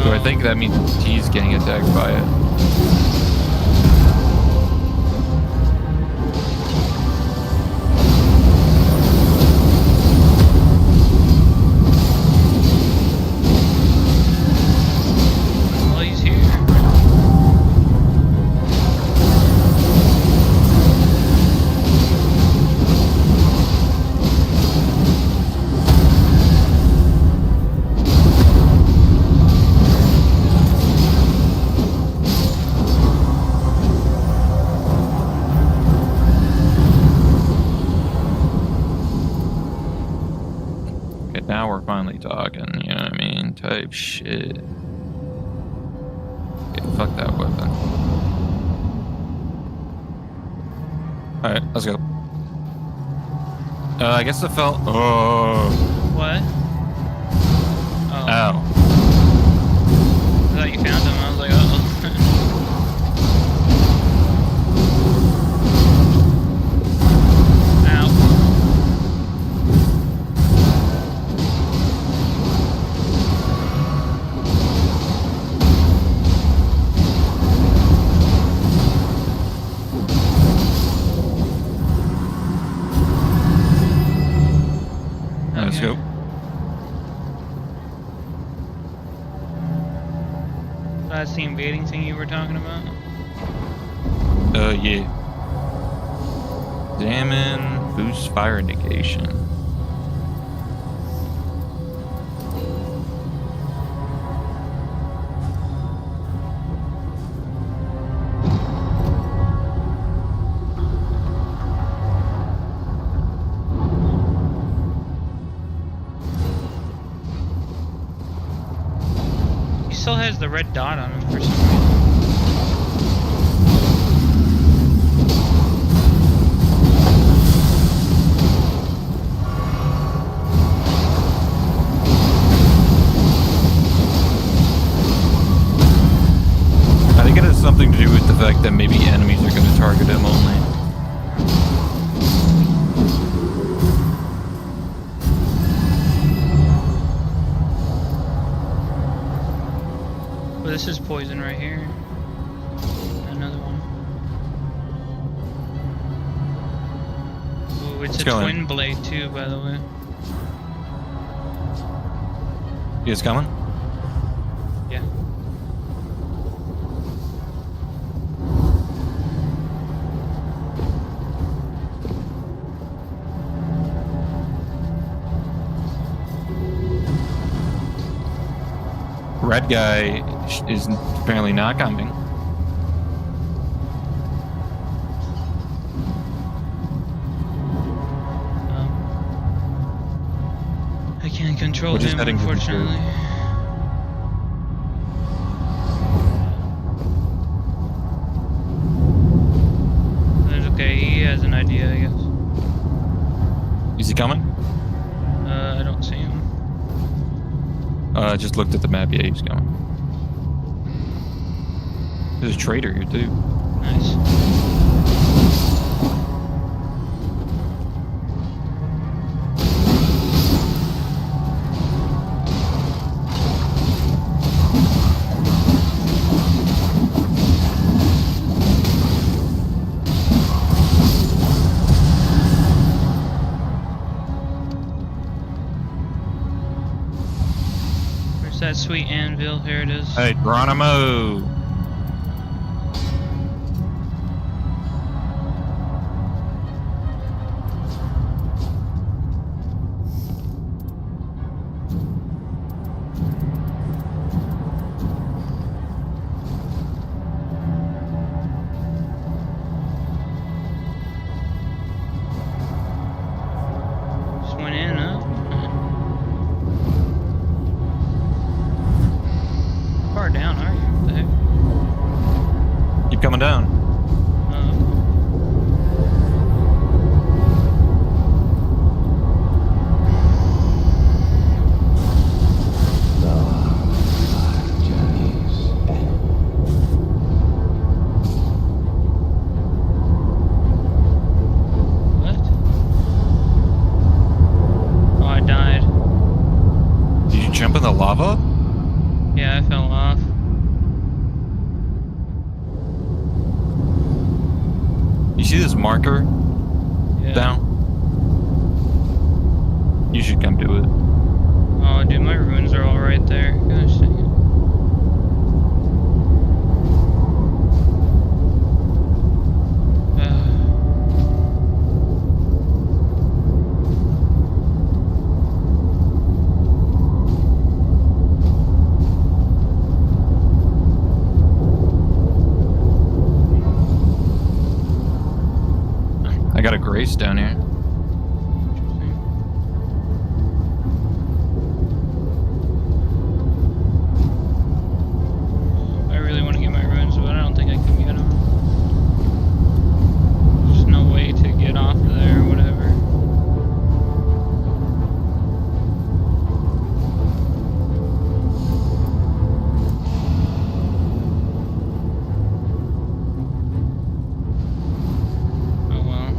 So I think that means he's getting attacked by it. Well, he's here. Okay, now we're finally talking, you know what I mean? Type shit. Okay, fuck that weapon. Alright, let's go. I guess it fell. Oh. What? Oh. Ow. I thought you found him. I was like, uh-oh. Ow. invading thing you were talking about? Yeah. Examine, boost fire negation. He still has the red dot on him for some reason. I think it has something to do with the fact that maybe enemies are going to target him only. Well, this is poison right here. Another one. Ooh, it's a twin blade too, by the way. You guys coming? Yeah. Red guy is apparently not coming. I can't control We're just him, heading to the unfortunately. That's okay, he has an idea, I guess. Is he coming? I don't see him. I just looked at the map. Yeah, he's coming. There's a traitor here too. Nice. Where's that sweet anvil? Here it is. Hey, Geronimo! Just went in, huh? How far down are you? What the heck? Keep coming down. What? Oh, I died. Did you jump in the lava? Yeah, I fell off. You see this marker Yeah. down? You should come to it. Oh, dude, my runes are all right there. Gosh dang it. I got a grace down here. I really want to get my runes, but I don't think I can get them. There's no way to get off of there or whatever. Oh well.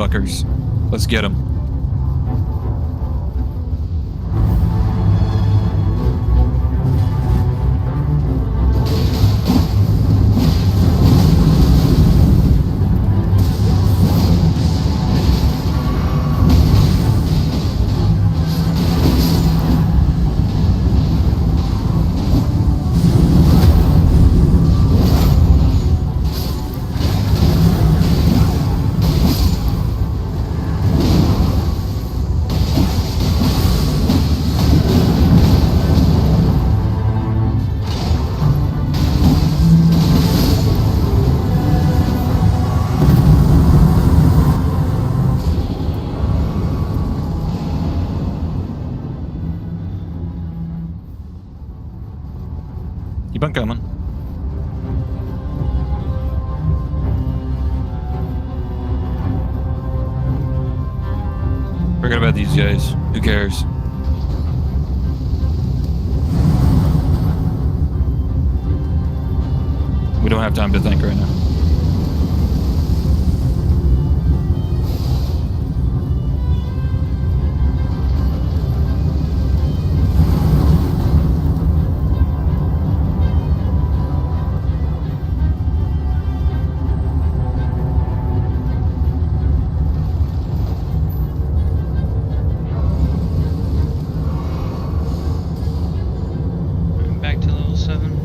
fuckers. Let's get them. Keep on coming. Forget about these guys. Who cares? We don't have time to think right now. Back to level 7.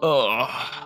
Oh.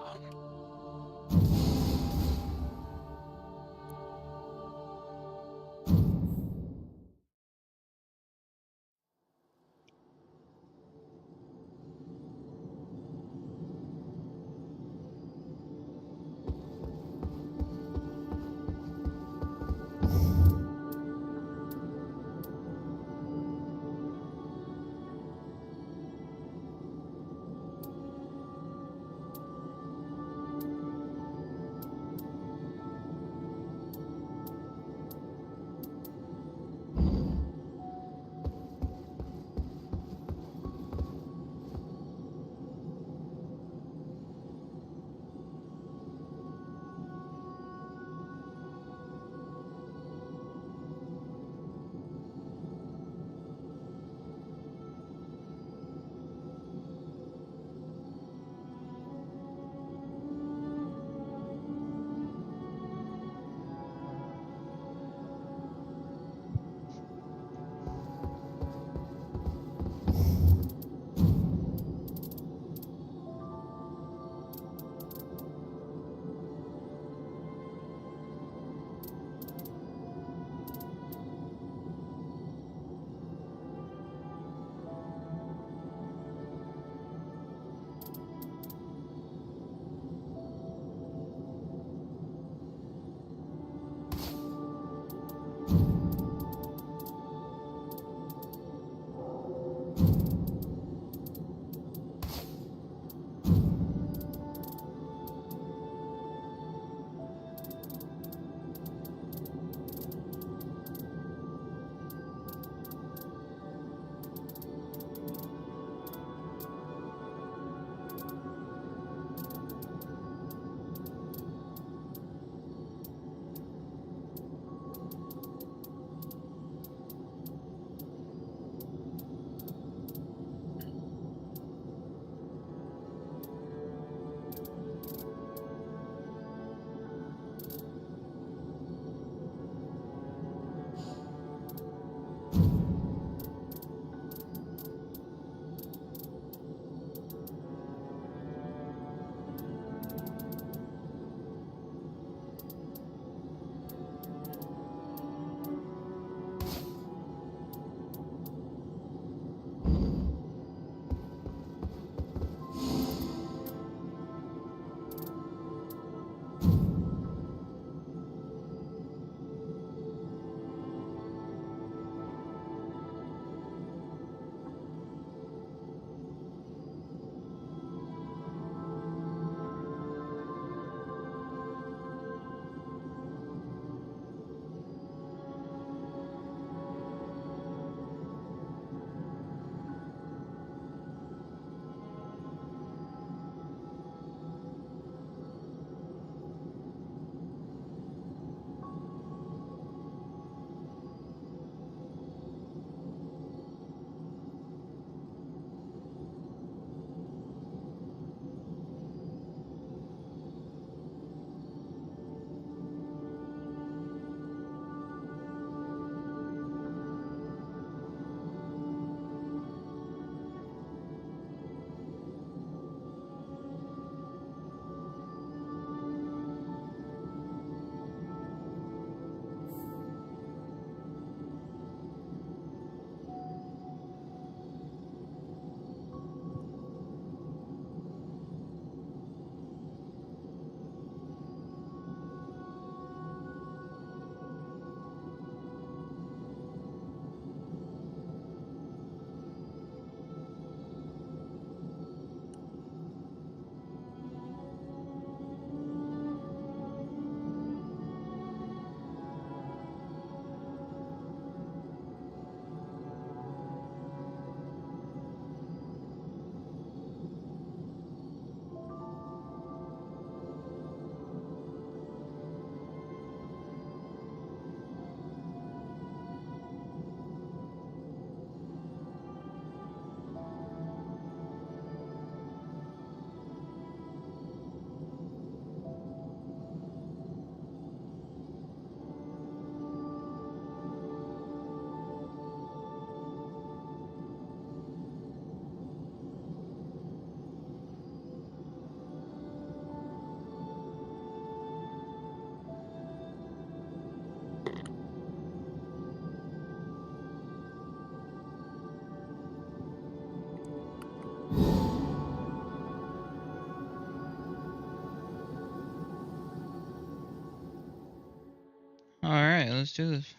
let's do this.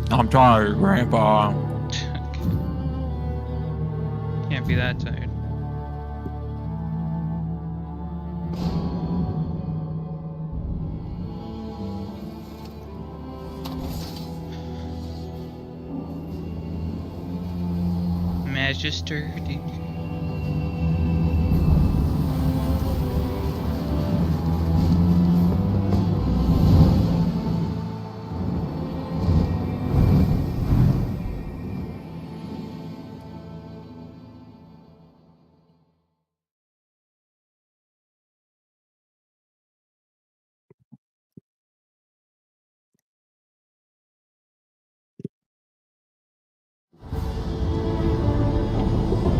I'm tired, Grandpa. Can't be that tired. Magister.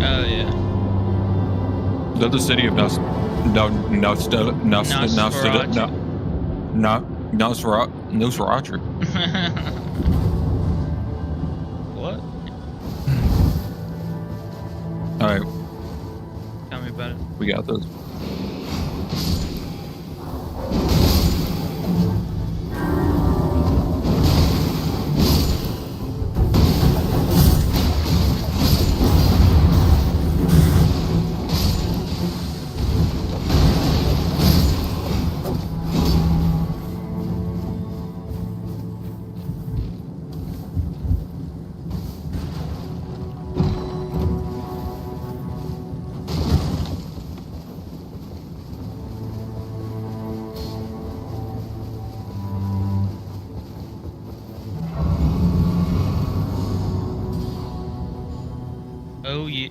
Oh yeah. Is that the city of Nosferatu? What? All right, Tell me about it. we got this. Oh yeah.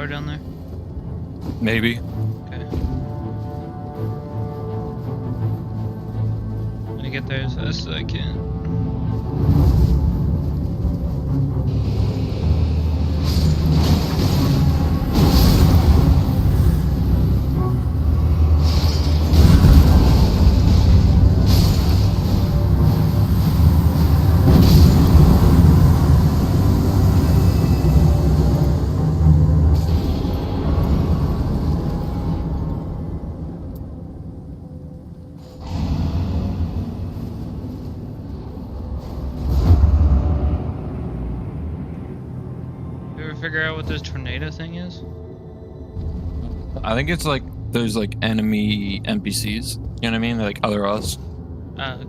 tower down there? Maybe. Okay. I'm gonna get there as fast as I can. Figure out what this tornado thing is? I think it's like there's like enemy NPCs. You know what I mean? Like other us. Okay.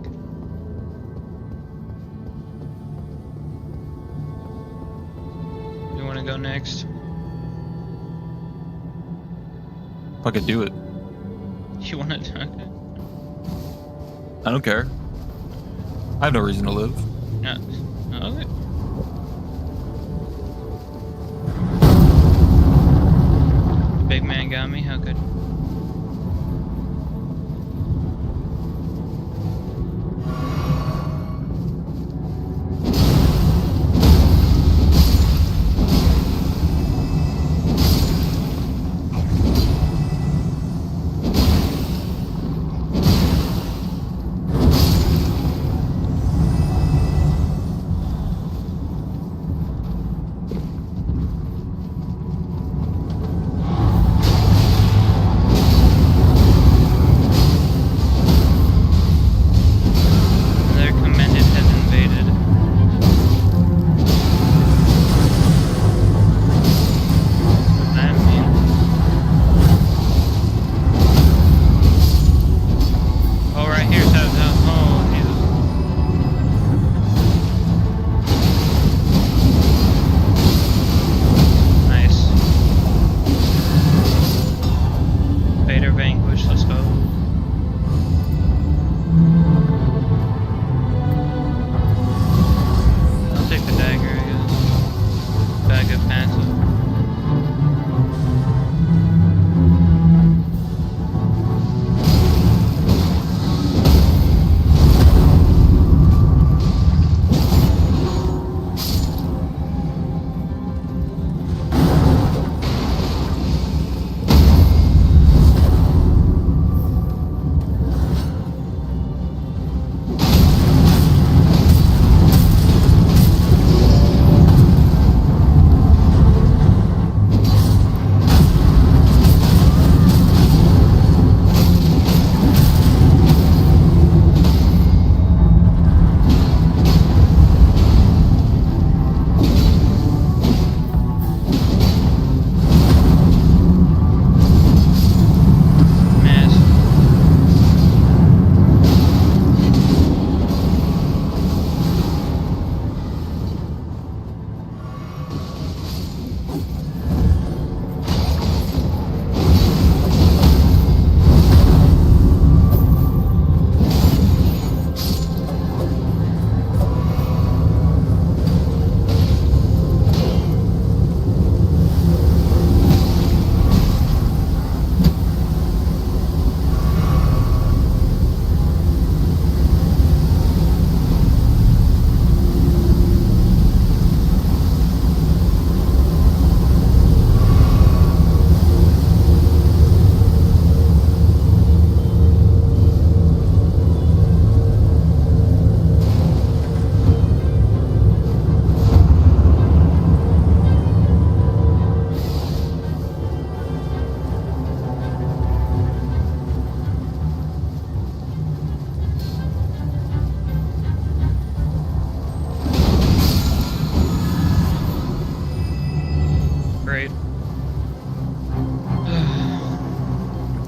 You want to go next? I could do it. You want to? Okay. I don't care. I have no reason to live. No. Okay. Big man got me. How good?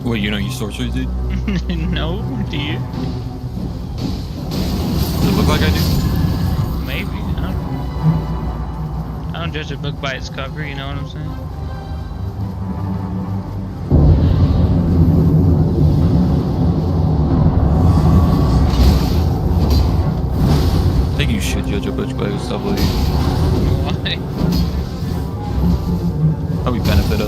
Wait, you know you sorcery, dude? No, do you? Does it look like I do? Maybe. I don't judge a book by its cover, you know what I'm saying? I think you should judge a book by its cover. Why? Probably benefit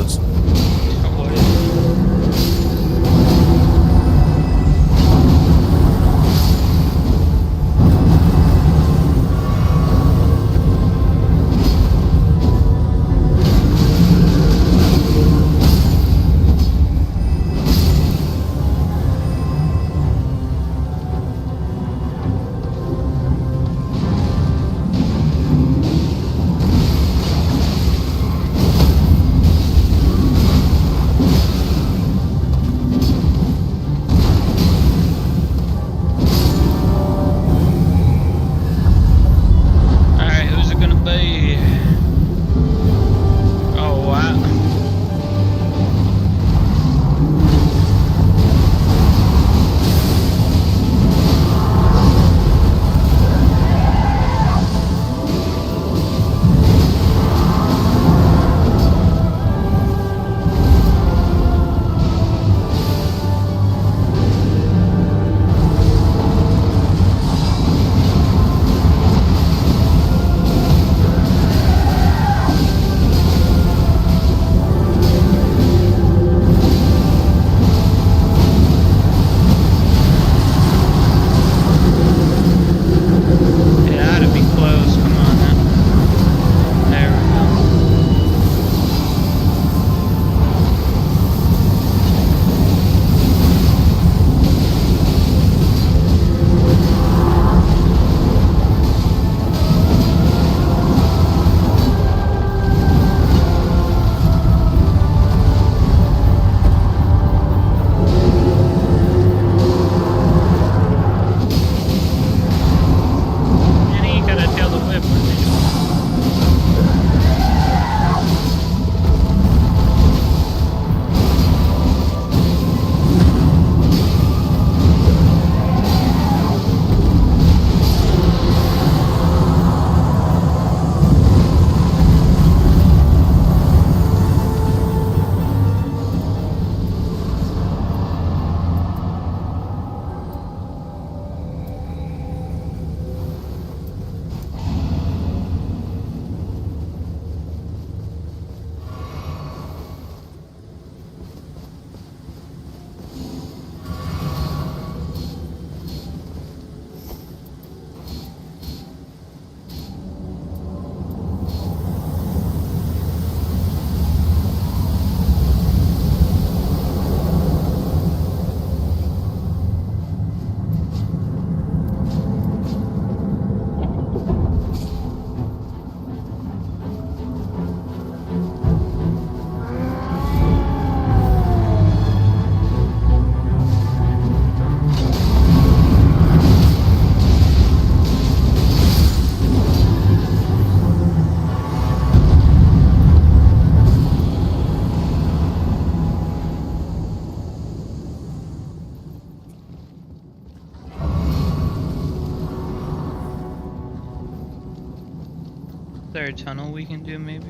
there a tunnel we can do maybe?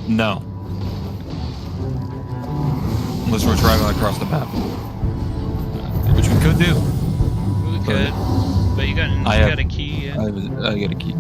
No. Unless we're traveling across the map. Which we could do. We could. But you got a key, yeah. I got a key.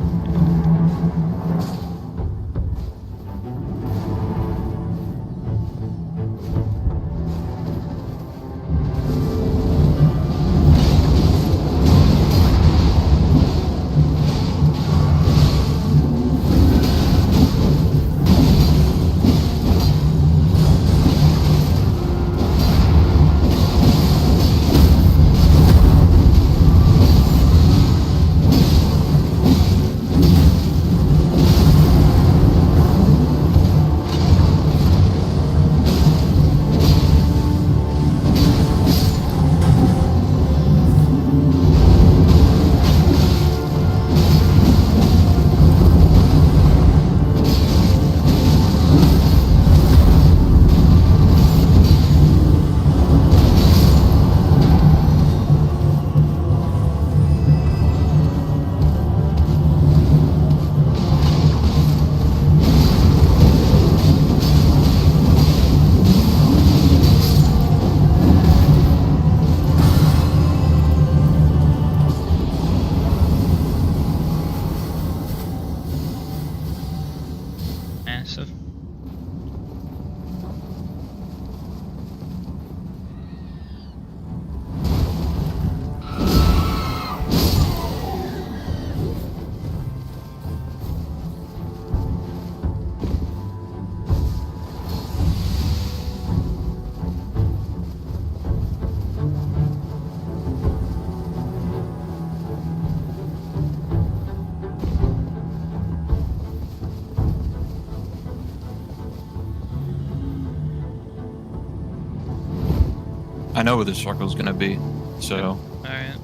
Massive. I know where the circle's gonna be, so. Alright.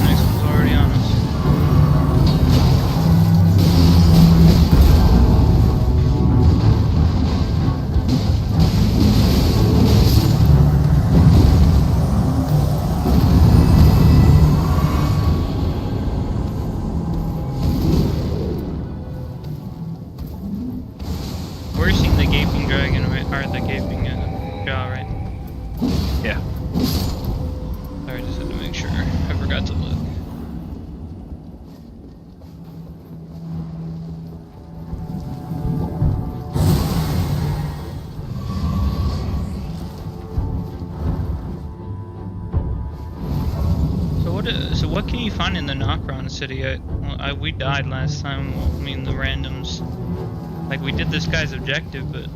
Next one's already on us. We're seeing the gaping dragon, right? Or the gaping jaw, right? Yeah. Sorry, just had to make sure. I forgot to look. So what can you find in the Nokron city? We died last time. Well, I mean the randoms. Like we did this guy's objective, but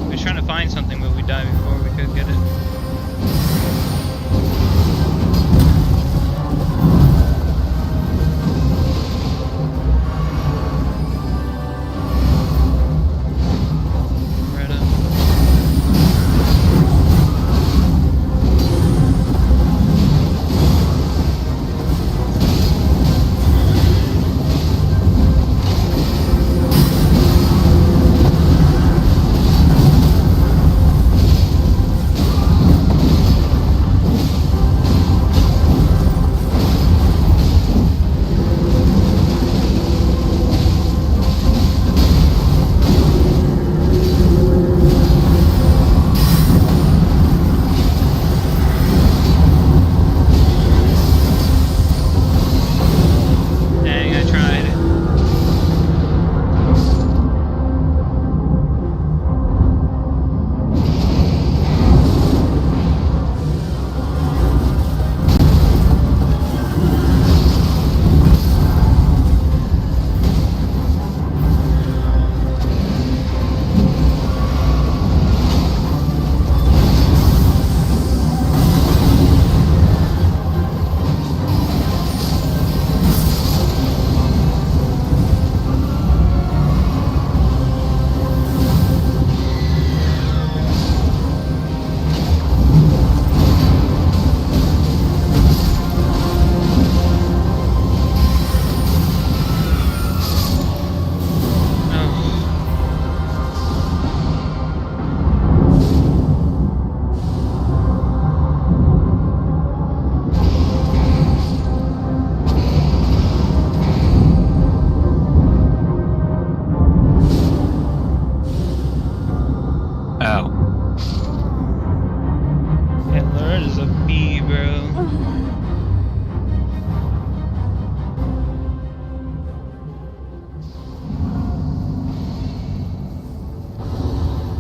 we were trying to find something, but we died before we could get it. Right up.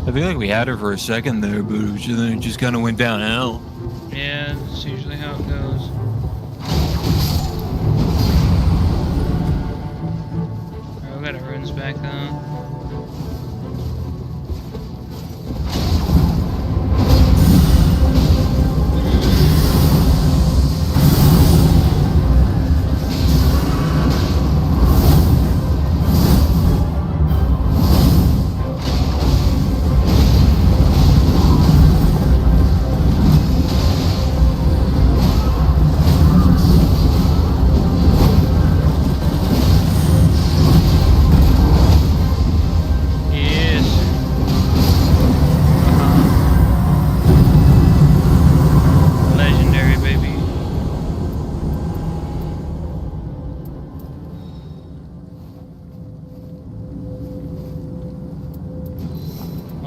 I feel like we had her for a second there, but then it just kind of went downhill. Yeah, that's usually how it goes. Alright, we got our runes back though.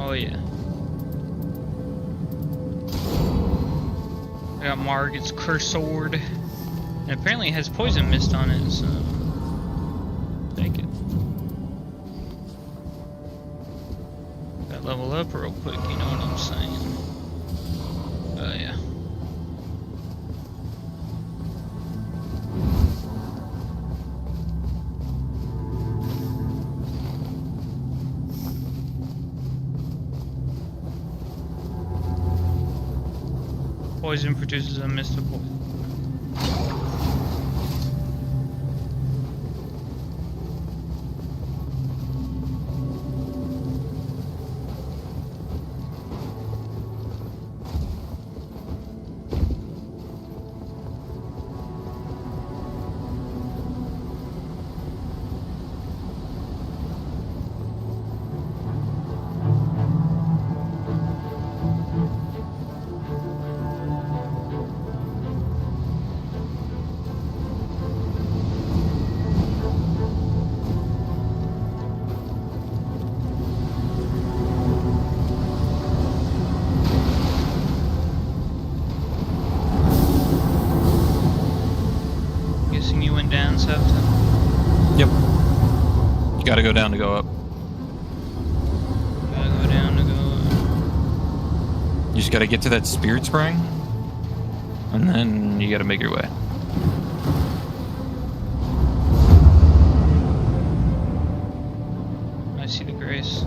Oh yeah. I got Margit's Curse Sword. And apparently it has poison mist on it, so take it. Got level up real quick, you know what I'm saying? Oh yeah. Poison produces a mist of poison. Guessing you went down, Savitle? Yep. You gotta go down to go up. Gotta go down to go You just gotta get to that spirit spring, and then you gotta make your way. I see the grace.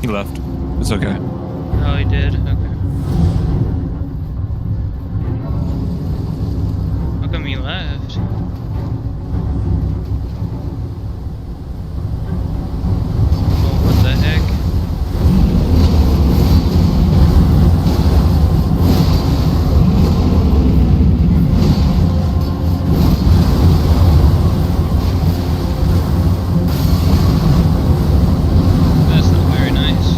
He left. It's okay. Oh, he did? Okay. How come he left? Oh, what the heck? That's not very nice.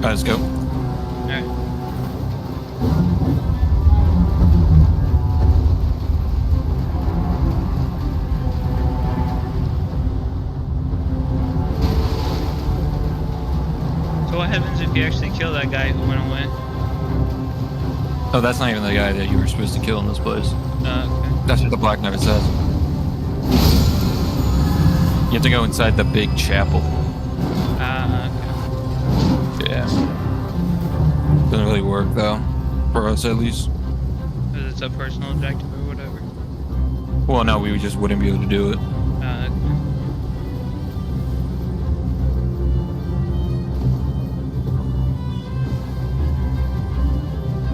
Let's go. Alright. So what happens if you actually kill that guy who went away? Oh, that's not even the guy that you were supposed to kill in this place. Okay. That's what the Black Knight says. You have to go inside the big chapel. Okay. Yeah. Doesn't really work though. For us at least. Because it's a personal objective or whatever. Well, no, we just wouldn't be able to do it.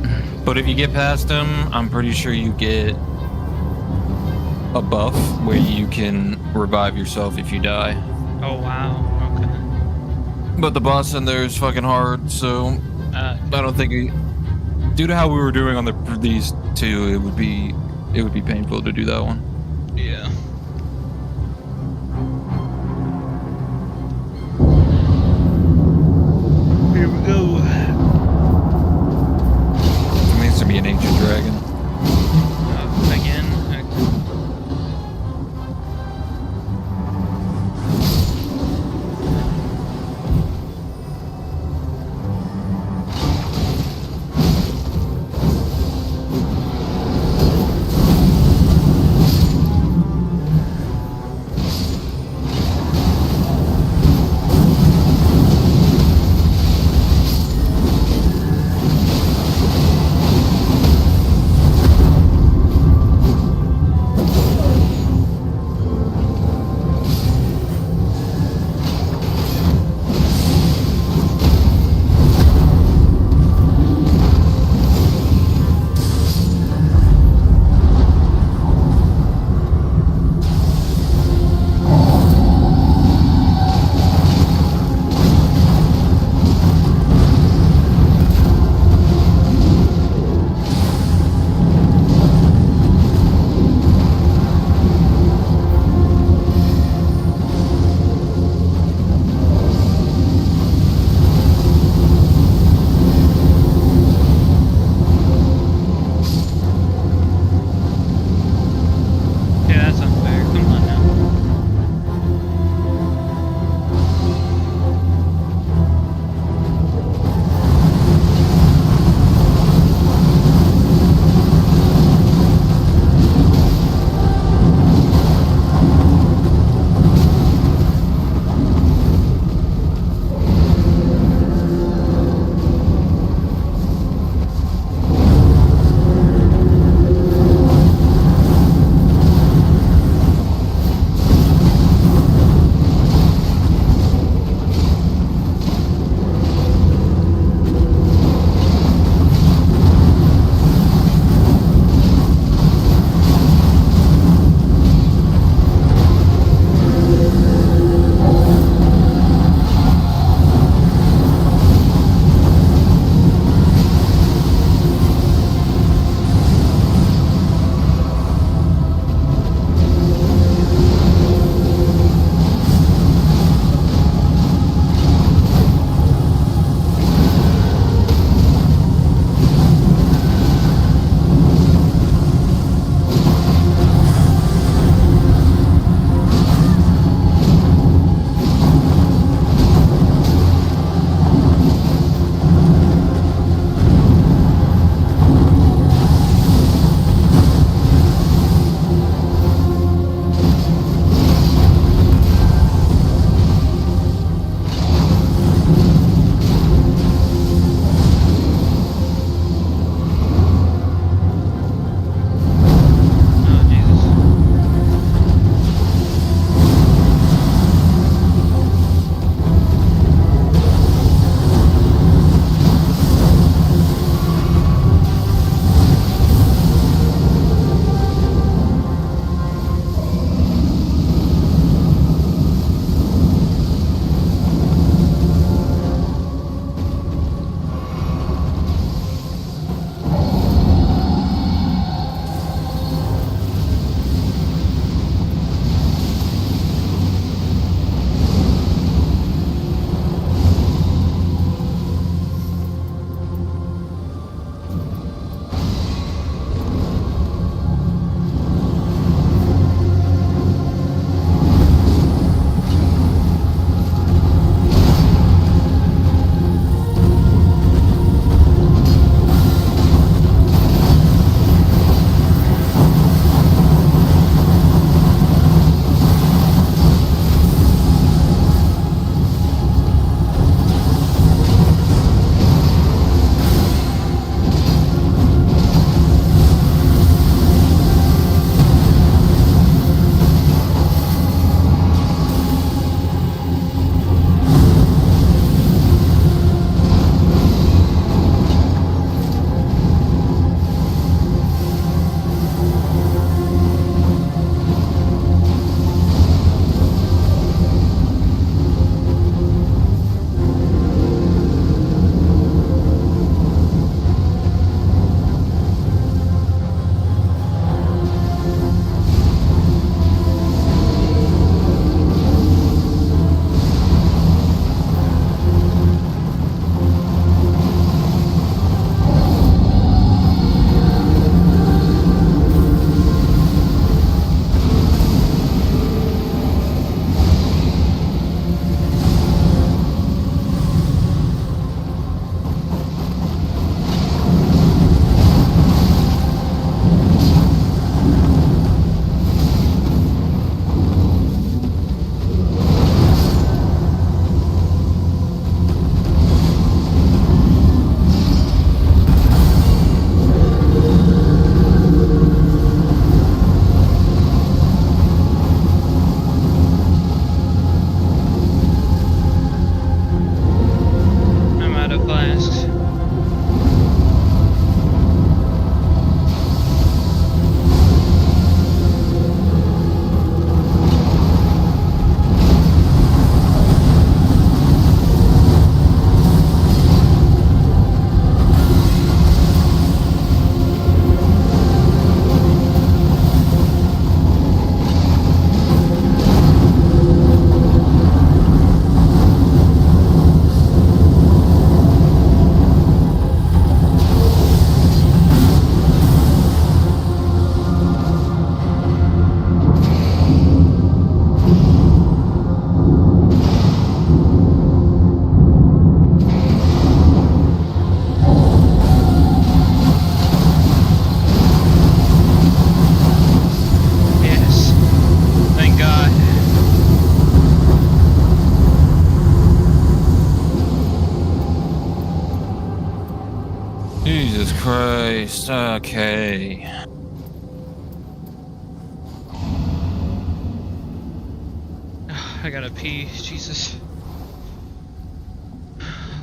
Okay. But if you get past him, I'm pretty sure you get a buff where you can revive yourself if you die. Oh wow. Okay. But the boss in there is fucking hard, so I don't think due to how we were doing on these two, it would be painful to do that one. Yeah. Here we go. It needs to be an ancient dragon. Again. Okay. Jesus Christ. Okay. I gotta pee. Jesus.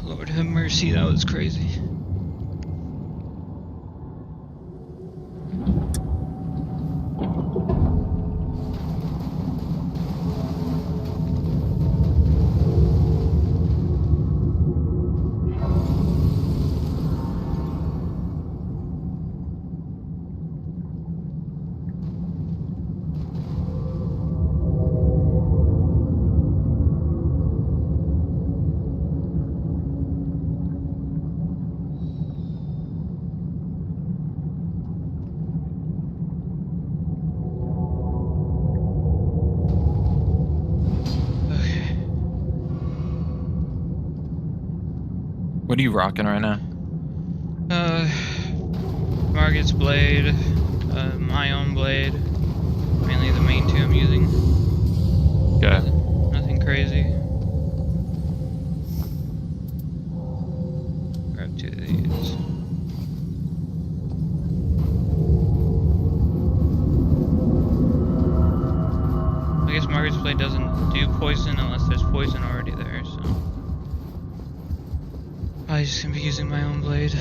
Lord have mercy, that was crazy. What are you rocking right now? Margot's blade, my own blade. Mainly the main two I'm using. Okay. Nothing crazy. Grab 2 of these. I guess Margot's blade doesn't do poison unless there's poison already there, so I'm just gonna be using my own blade.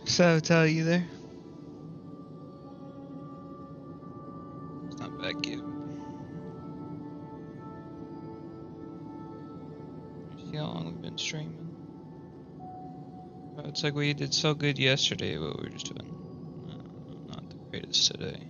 Savitle, you there? It's not back yet. You see how long we've been streaming? Oh, it's like we did so good yesterday, but we're just doing not the greatest today.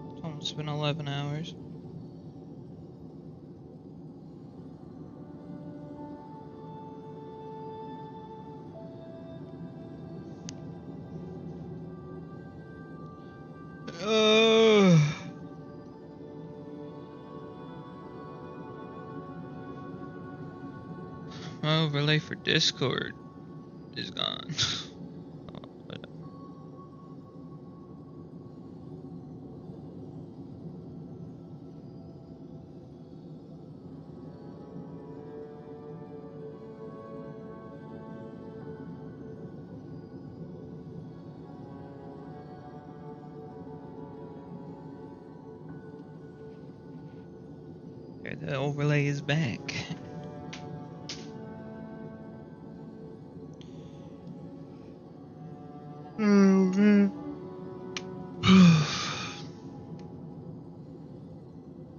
It's almost been 11 hours. My overlay for Discord is gone. Whatever. Okay, the overlay is back. Oh man.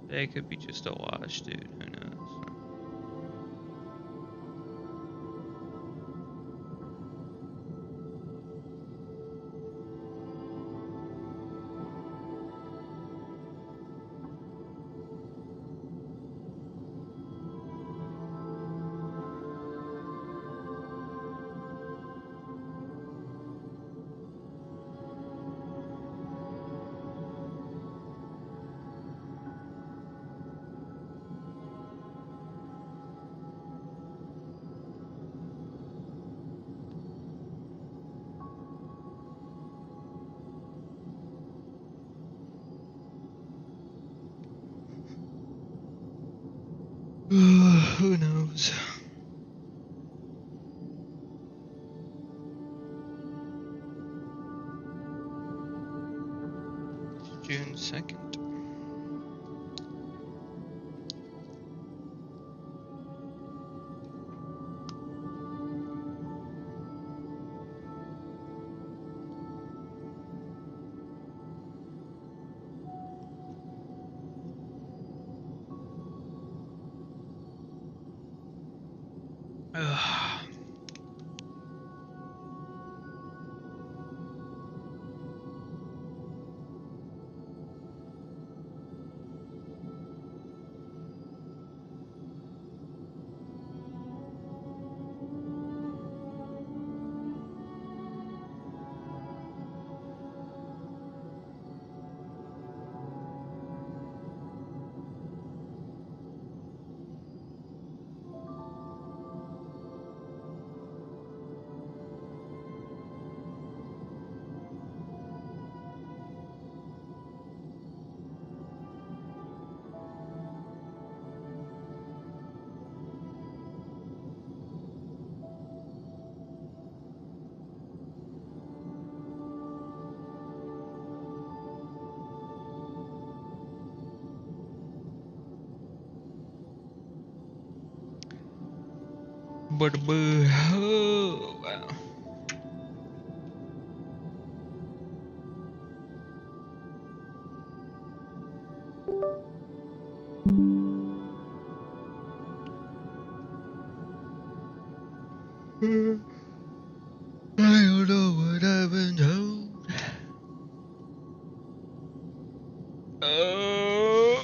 They could be just a wash, dude. Who knows? Who knows? It's June 2nd. Ugh. But oh wow. I don't know what I've been told. Oh.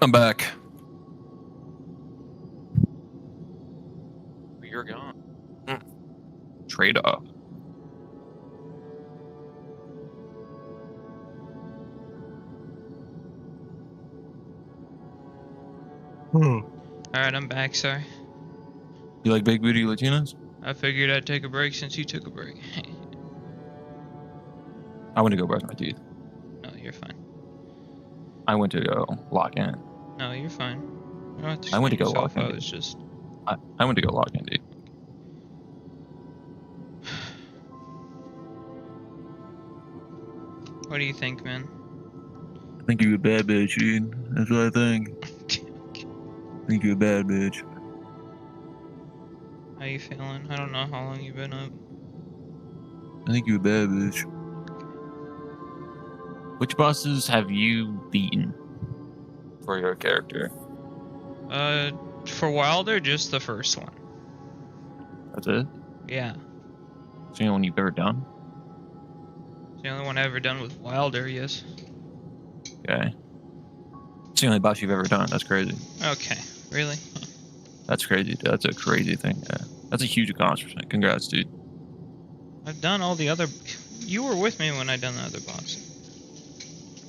I'm back. You're gone. Trade off. Alright, I'm back, sorry. You like big booty Latinas? I figured I'd take a break since you took a break. I went to go brush my teeth. No, you're fine. I went to go lock in. No, you're fine. You don't have to I went to explain go yourself. lock in, I dude. was just... I went to go lock in, dude. What do you think, man? I think you're a bad bitch, dude. That's what I think. I think you're a bad bitch. How you feeling? I don't know how long you've been up. I think you're a bad bitch. Which bosses have you beaten for your character? For Wilder, just the first one. That's it? Yeah. It's the only one you've ever done? It's the only one I've ever done with Wilder, yes. Okay. It's the only boss you've ever done. That's crazy. Okay, really? That's crazy, dude. That's a crazy thing. Yeah. That's a huge accomplishment. Congrats, dude. I've done all the other... You were with me when I done the other boss.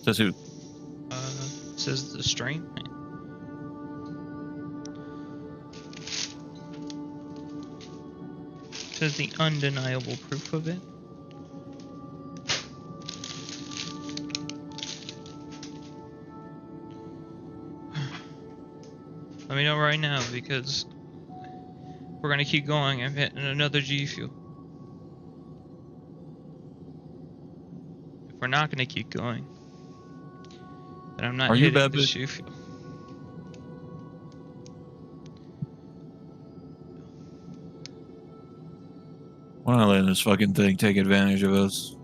Says who? Says the stream. Says the undeniable proof of it. Let me know right now, because we're gonna keep going, I'm hitting another G fuel. If we're not gonna keep going, then I'm not Are you hitting bad, the bitch? G fuel. Why not let this fucking thing take advantage of us?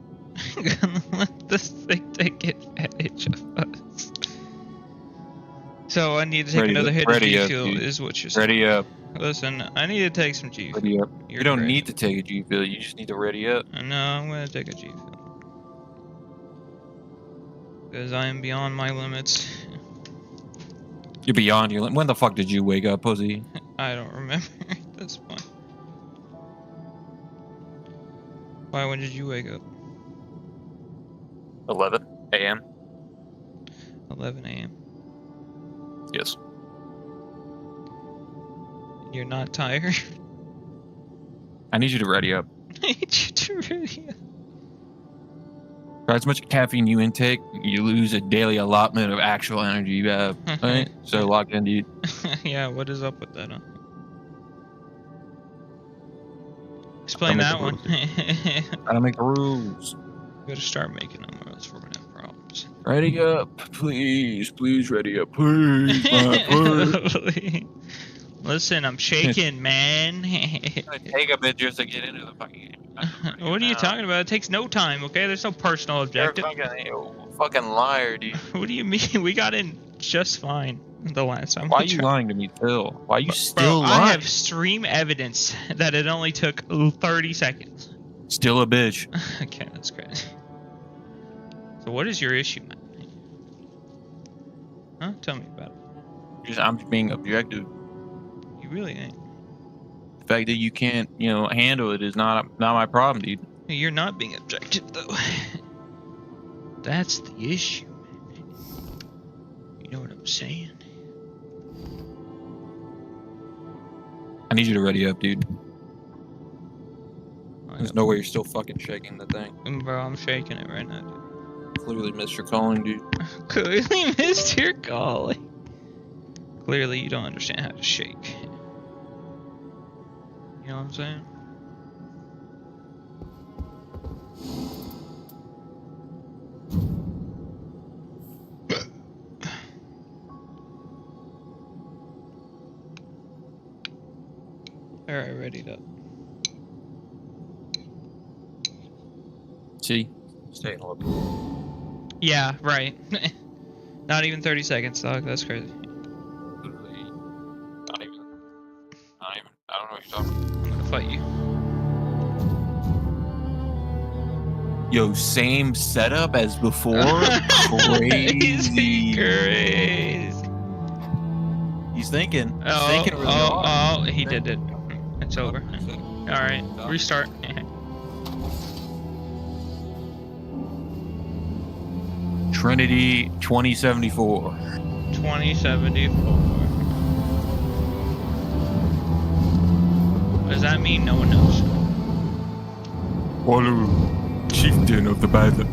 I'm gonna let this thing take advantage of us. So I need to take another hit of Ready G up, fuel, dude. is what you're saying. Ready up. Listen, I need to take some G fuel. Ready up. You're You don't correct. need to take a G fuel. You just need to ready up. No, I'm gonna take a G fuel. Because I am beyond my limits. You're beyond your limit. When the fuck did you wake up, pussy? I don't remember at this point. Why, when did you wake up? 11 a.m. 11 a.m. Yes. You're not tired? I need you to ready up. I need you to really... For as much caffeine you intake, you lose a daily allotment of actual energy you have. Right? So lock in, dude. Yeah, what is up with that, huh? Explain make that the one. I don't make the rules. Gotta start making them or else we're gonna have problems. Ready up, please. Please ready up, please. Please. Listen, I'm shaking, man. It's gonna take a bit just to get into the fucking game. What are you talking about? It takes no time, okay? There's no personal objective. You're a fucking liar, dude. What do you mean? We got in just fine the last time. Why are we you tried. lying to me, Phil? Why are you Bro, still I lying? have stream evidence that it only took 30 seconds. Still a bitch. Okay, that's great. So what is your issue, man? Huh? Tell me about it. I'm just being objective. You really ain't. The fact that you can't, handle it is not my problem, dude. You're not being objective, though. That's the issue, man. You know what I'm saying? I need you to ready up, dude. There's no way you're still fucking shaking the thing. Bro, I'm shaking it right now, dude. Clearly missed your calling, dude. Clearly missed your calling. Clearly you don't understand how to shake. You know what I'm saying? Alright, ready up. See? Stay in a little bit. Yeah, right. Not even 30 seconds, dog. That's crazy. Literally. Not even. I don't know what you're talking about. I'm gonna fight you. Yo, same setup as before? Crazy. Crazy. He's thinking. He's Oh, thinking really hard. he did it. It's over. Alright, restart. Trinity 2074. 2074. What does that mean? No one knows. Walu, chieftain of the battle.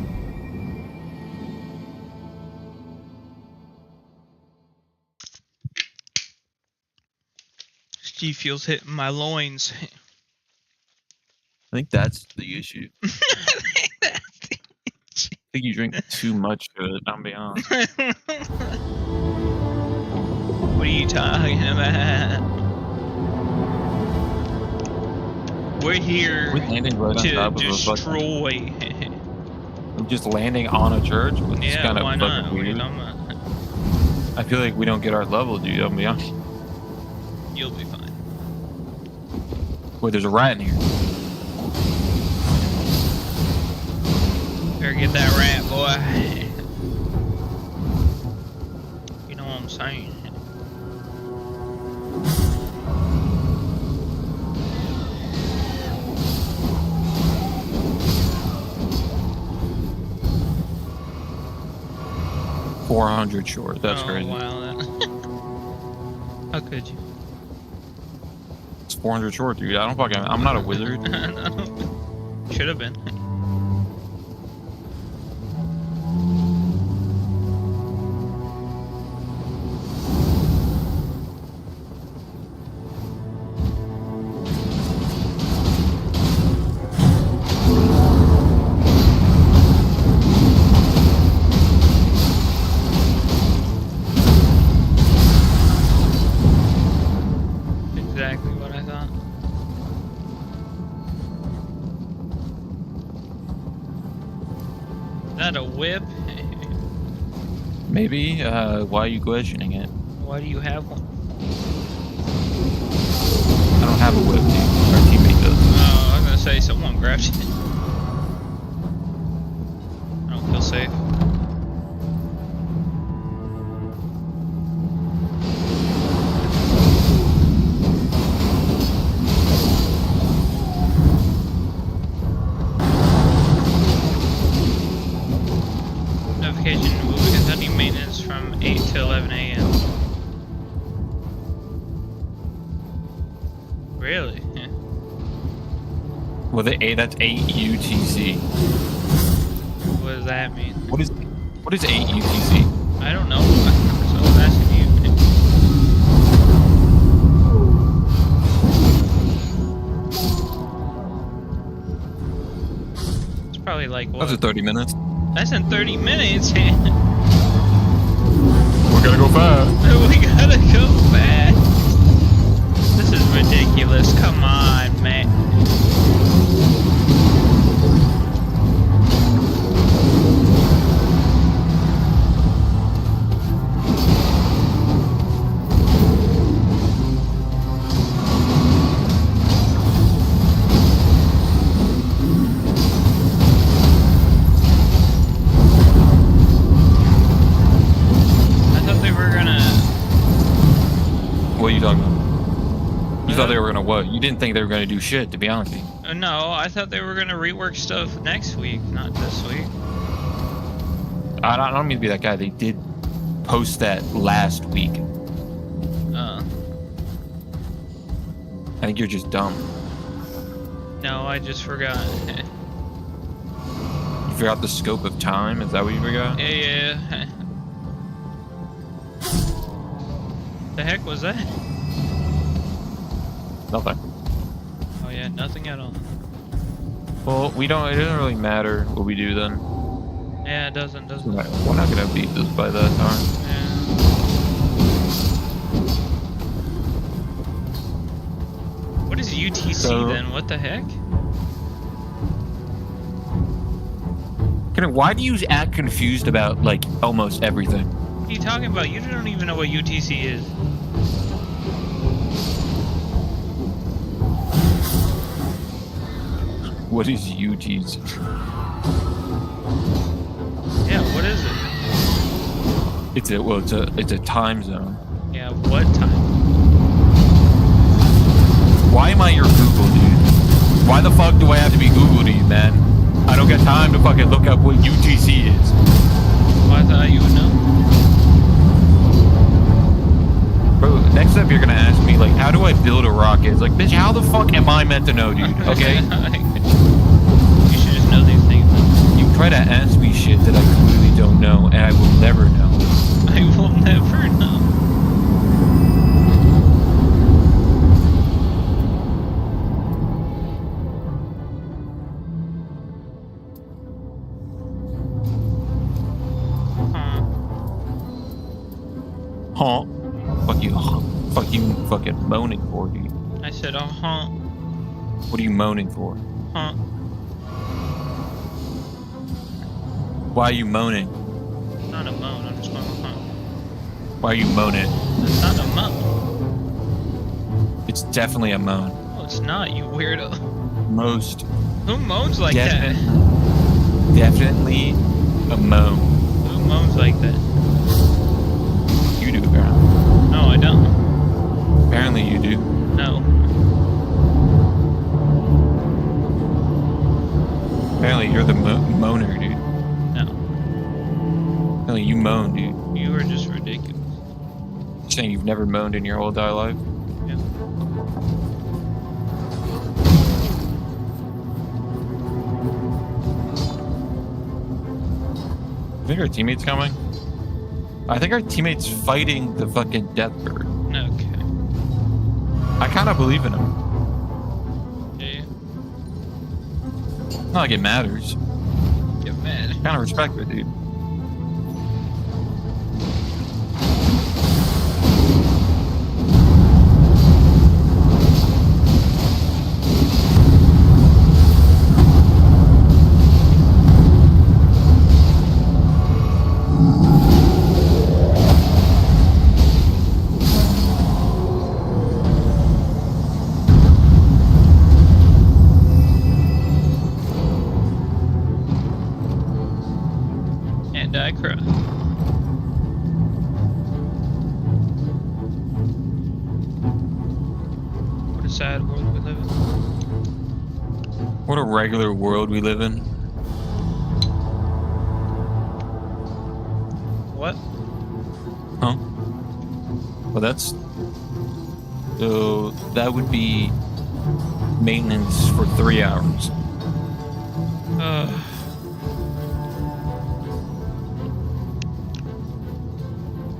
G Fuel's hitting my loins. I think that's the issue. I think you drink too much of it, I'm being honest. What are you talking about? We're here We're landing right on to top of a destroy. I'm just landing on a church, which is Yeah, kind of why fucking not? What are you weird. talking about? I feel like we don't get our level, dude. I'll be honest. You'll be fine. Wait, there's a rat in here. Better get that rat, boy. You know what I'm saying? $400 short. That's crazy. Wow, then. How could you? It's 400 short, dude. I'm not a wizard. Should have been. whip? Maybe. Why are you questioning it? Why do you have one? I don't have a whip, dude. Our teammate does. Oh, I was gonna say someone grabbed it. I don't feel safe. Notification: we'll be conducting maintenance from 8 to 11 a.m. Really? Yeah. Well, that's 8 UTC. What does that mean? What is 8 UTC? I don't know. So I was asking you. It's probably like what? Those are 30 minutes. That's in 30 minutes. We're gonna go fast. We gotta go fast. This is ridiculous. Come on, man. I thought they were gonna. What are you talking about? You thought they were gonna what? You didn't think they were gonna do shit, to be honest with you. No, I thought they were gonna rework stuff next week, not this week. I don't mean to be that guy. They did post that last week. I think you're just dumb. No, I just forgot. You forgot the scope of time? Is that what you forgot? Yeah. The heck was that? Nothing. Oh yeah, nothing at all. Well, it doesn't really matter what we do then. Yeah, it doesn't. We're not gonna beat this by that time. Yeah. What is UTC So- then? What the heck? Why do you act confused about, like, almost everything? What are you talking about? You don't even know what UTC is. What is UTC? Yeah, what is it? It's a time zone. Yeah, what time? Why am I your Google, dude? Why the fuck do I have to be Google to you, man? I don't got time to fucking look up what UTC is. Well, I thought you would know. Bro, next up you're gonna ask me, like, how do I build a rocket? It's like, bitch, how the fuck am I meant to know, dude? Okay? You should just know these things. You try to ask me shit that I clearly don't know, and I will never know. I will never know. Huh? Fuck you fucking moaning for, dude. I said, uh-huh. What are you moaning for? Huh. Why are you moaning? It's not a moan, I'm just going, uh-huh. Why are you moaning? It's not a moan. It's definitely a moan. No, it's not, you weirdo. Most Who moans like definitely a moan. that? Who moans like that? You do, apparently. No, I don't. Apparently you do. No. Apparently you're the moaner, dude. No. Apparently you moan, dude. You are just ridiculous. You're saying you've never moaned in your whole entire life? Yeah. You think our teammate's coming? I think our teammate's fighting the fucking Deathbird. Okay. I kind of believe in him. Yeah. Not like it matters. Get mad. Kind of respect it, dude. sad world we live in. What a regular world we live in. What? Huh? Well, that's... So, that would be maintenance for 3 hours.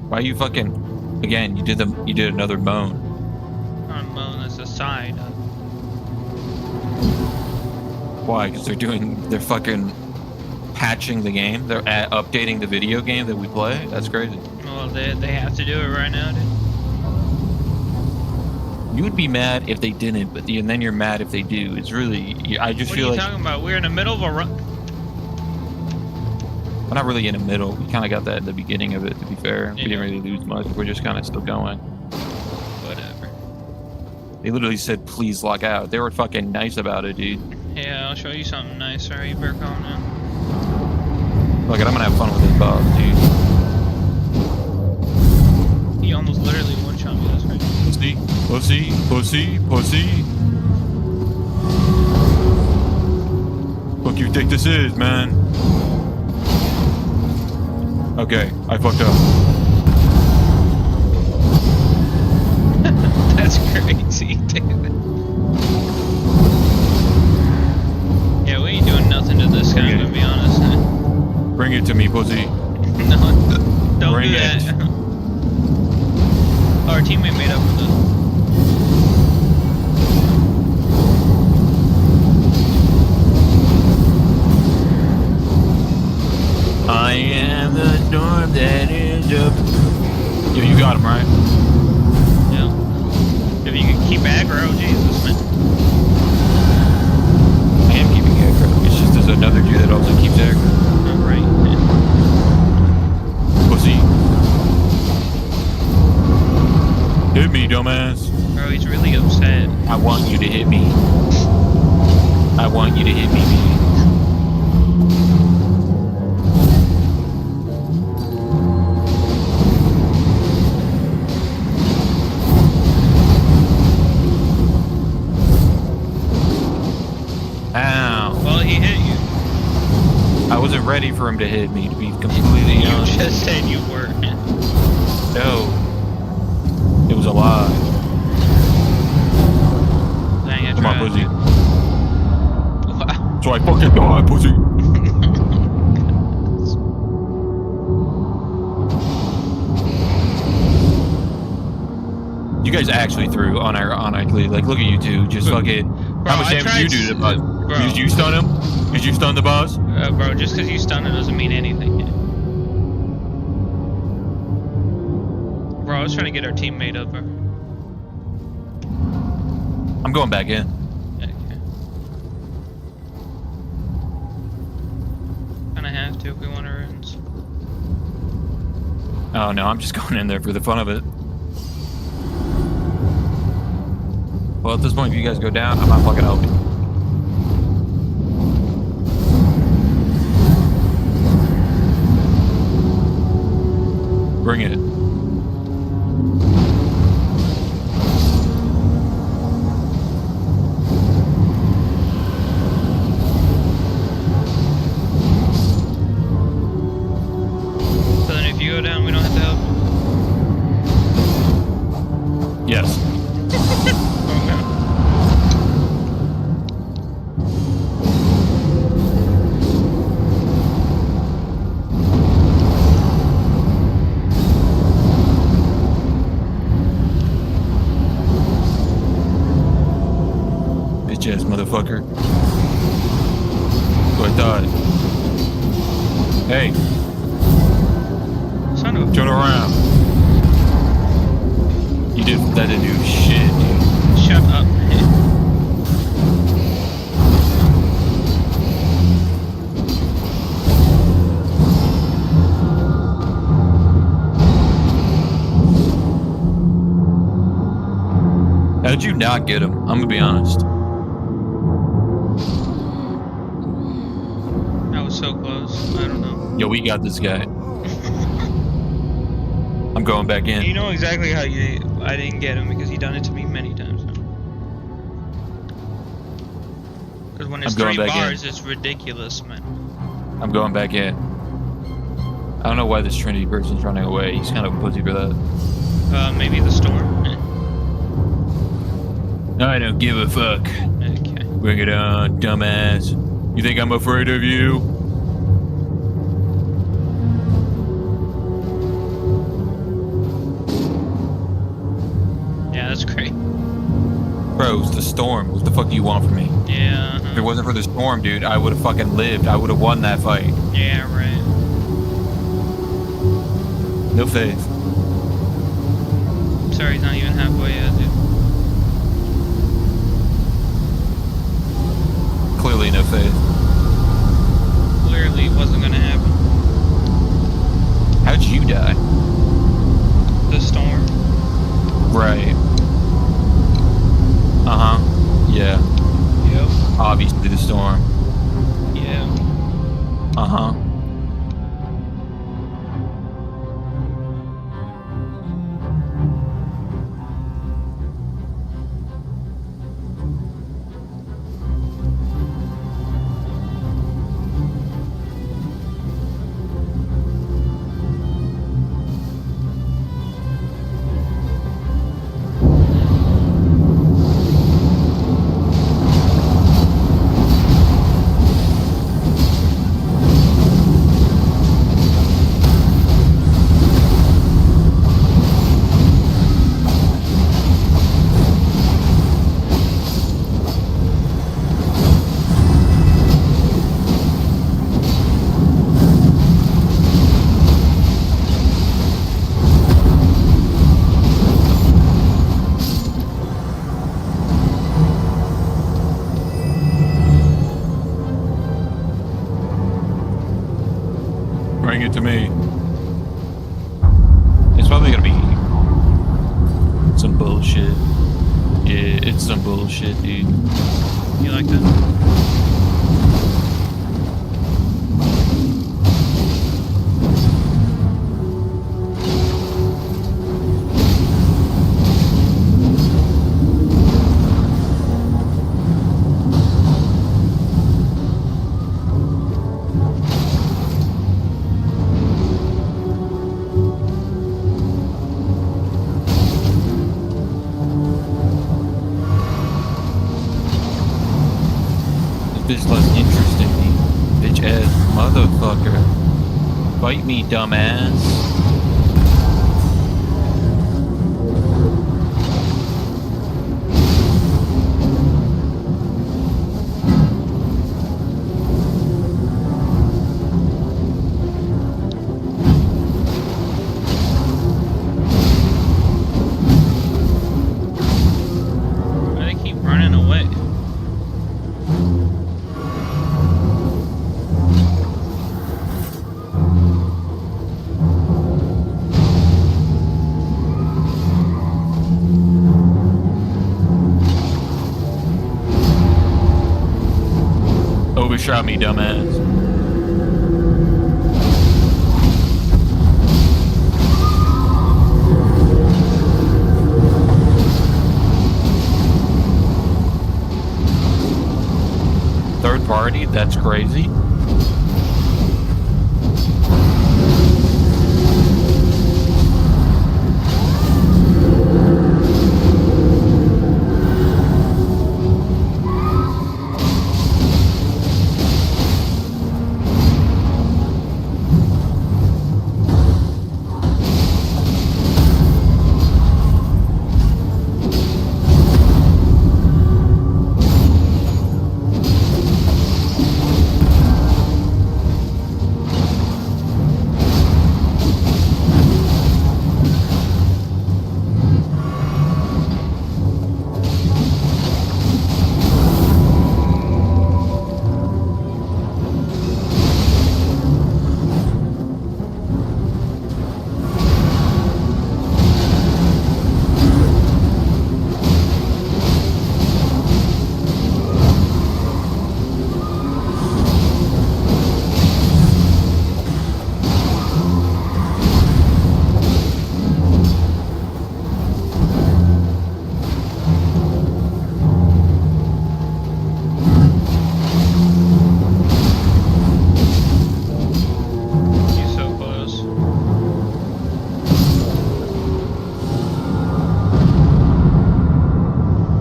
Why you fucking... Again, you did another moan. Not a moan, that's a sigh. Why? Because they're fucking patching the game. They're updating the video game that we play. That's crazy. Well, they have to do it right now, dude. You would be mad if they didn't, but and then you're mad if they do. It's really... I just feel like... What are you talking about? We're in the middle of a run. We're not really in the middle. We kind of got that in the beginning of it, to be fair. Yeah. We didn't really lose much. We're just kind of still going. Whatever. They literally said, please log out. They were fucking nice about it, dude. Yeah, I'll show you something nice. Alright, you better calm down. Look, I'm gonna have fun with this boss, dude. He almost literally one-shot me. That's crazy. Pussy, pussy, pussy, pussy. Fuck you think this is, man? Okay, I fucked up. That's crazy, dude. Yeah, we ain't doing nothing to this guy, I'm gonna be honest. Bring it to me, pussy. No, don't Bring do that. it. Our teammate made up for this. I am the storm that is up. Yo, you got him, right? Yeah. If you can keep aggro, Jesus, man. I am keeping aggro. It's just there's another dude that also keeps aggro. Alright. Pussy. Hit me, dumbass. Bro, he's really upset. I want you to hit me. I want you to hit me, man. Ow. Well, he hit you. I wasn't ready for him to hit me, to be completely You honest. just said you were. No. It was a lie. Dang, I Come on, tried. pussy. Wow. So I fucking die, pussy. You guys actually threw unironically. Like, look at you two. Just fucking... Bro, How much I damage did tried you do to the boss? bro. Did you stun him? Did you stun the boss? Bro, just because you stunned it doesn't mean anything. Bro, I was trying to get our teammate up, bro. I'm going back in. Okay. Kinda have to if we want to runs. Oh no, I'm just going in there for the fun of it. Well, at this point, if you guys go down, I'm not fucking helping. Bring it. So then if you go down, we don't have to help. Yes. Okay. Bitch ass motherfucker. So I thought. Hey, Son of a... turn around. You didn't let it do shit, dude. Shut up. How did you not get him? I'm gonna be honest. That was so close. I don't know. Yo, we got this guy. I'm going back in. You know exactly how I didn't get him because he done it to me many times now. Because when it's I'm going 3 back bars, in. it's ridiculous, man. I'm going back in. I don't know why this Trinity person's running away. He's kind of a pussy for that. Maybe the storm? I don't give a fuck. Okay. Bring it on, dumbass. You think I'm afraid of you? Yeah, that's great. Bro, it's the storm. What the fuck do you want from me? Yeah. If it wasn't for the storm, dude, I would have fucking lived. I would have won that fight. Yeah, right. No faith. Sorry, he's not even halfway yet, dude. Clearly no faith. Clearly it wasn't gonna happen. How'd you die? The storm. Right. Uh-huh. Yeah. Yep. Obviously the storm. Yeah. Uh-huh. Bring it to me. It's probably gonna be some bullshit. Yeah, it's some bullshit, dude. You like that? This less interesting, bitch ass motherfucker. Fight me, dumbass. Why they keep running away? Overshot me, dumbass. Third party? That's crazy.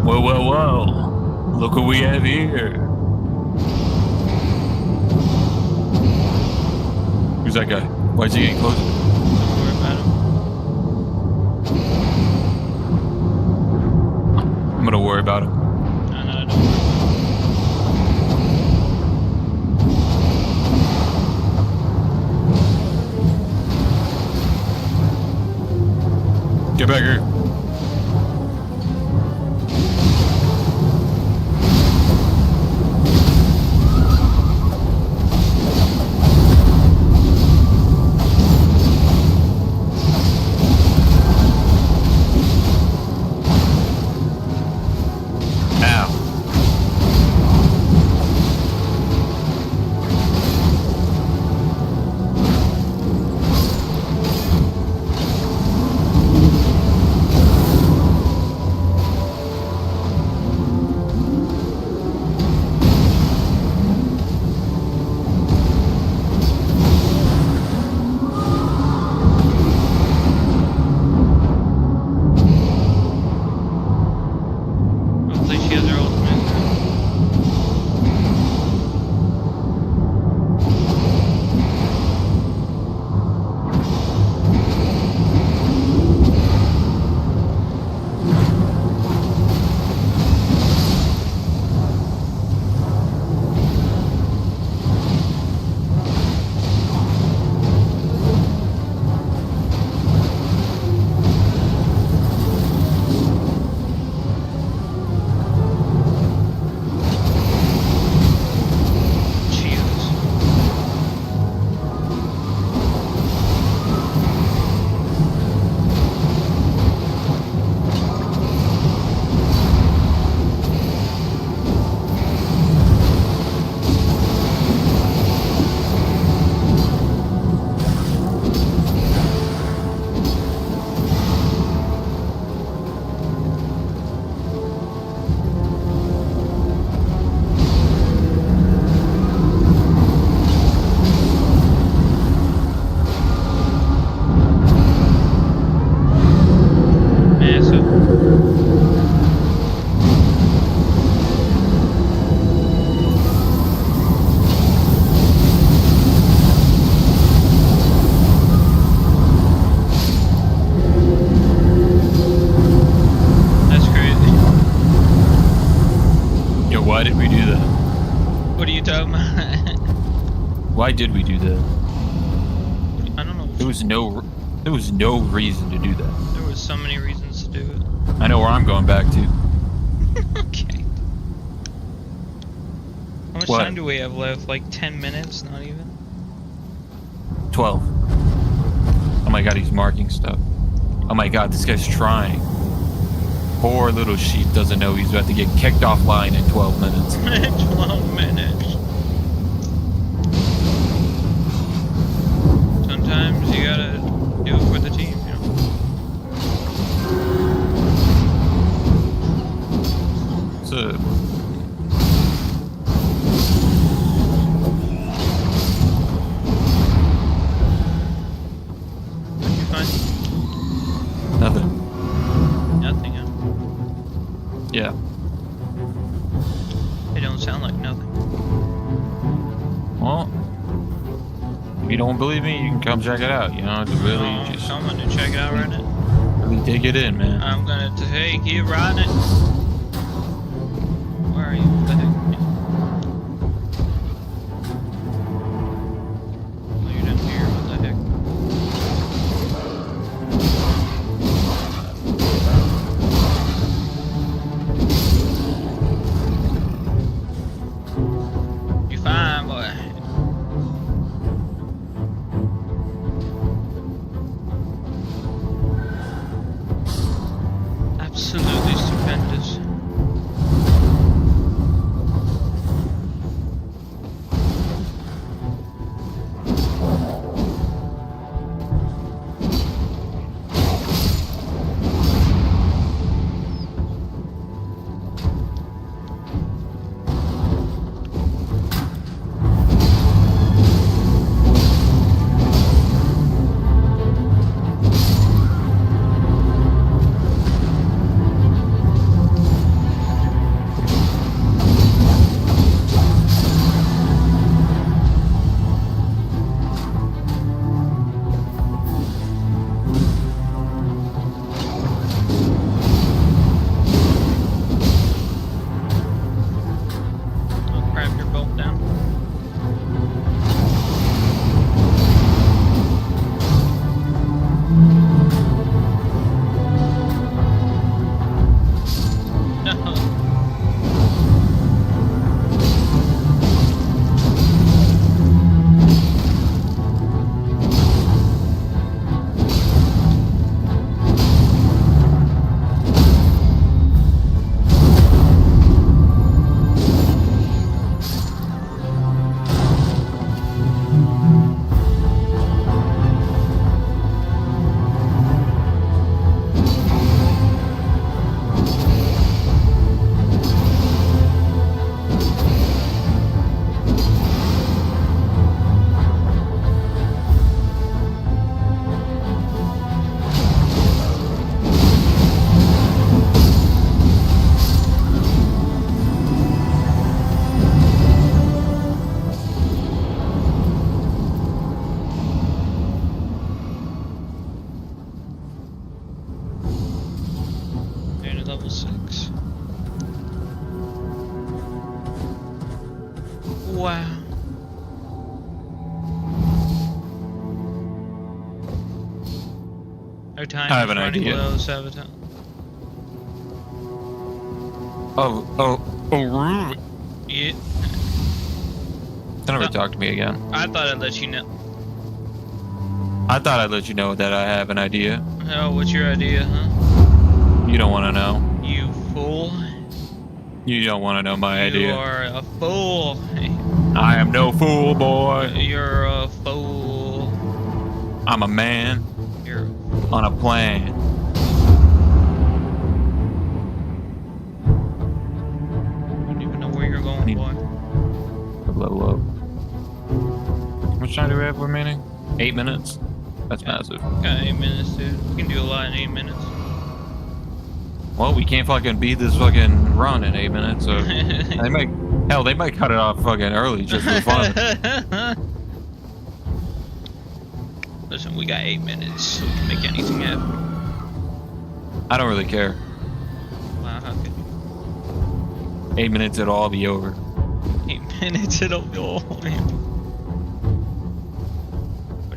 Whoa, whoa, whoa. Look what we have here. Who's that guy? Why is he getting closer? Don't worry about him. I'm gonna worry about him. No, no, don't worry. Get back here. Hopefully she has her ultimate. Jesus. Massive. That's crazy. Yo, why did we do that? What are you talking about? Why did we do that? I don't know. There was no reason to do that. There was so many reasons to do it. I know where I'm going back to. Okay. How much What? time do we have left? Like 10 minutes? Not even? 12. Oh my god, he's marking stuff. Oh my god, this guy's trying. Poor little sheep doesn't know he's about to get kicked offline in 12 minutes. 12 minutes. Sometimes you gotta do it for the team, you know? So, What'd you find? nothing. Nothing, huh? Yeah. It don't sound like nothing. Well, if you don't believe me, you can come check it out. You know, it's really I'm just coming to check it out right now. really dig it in, man. I'm gonna take you riding it. Where are you? What the heck? Oh, you're down here. What the heck? You fine, boy. Absolutely stupendous. level 6. Wow. Our time I have is an running idea. low, Savitle. Oh, really? Yeah. Don't ever talk to me again. I thought I'd let you know. I thought I'd let you know that I have an idea. Oh, what's your idea, huh? You don't want to know. You fool. You don't want to know my You idea. are a fool. I am no fool, boy. You're a fool. I'm a man You're on a plan. I don't even know where you're going, boy. Level up. How much time do we have remaining? 8 minutes? That's massive. Got 8 minutes, dude. We can do a lot in 8 minutes. Well, we can't fucking beat this fucking run in 8 minutes, so they might, hell, they might cut it off fucking early just for fun. Listen, we got 8 minutes, so we can make anything happen. I don't really care. Wow, how could you? 8 minutes, it'll all be over. 8 minutes, it'll go. What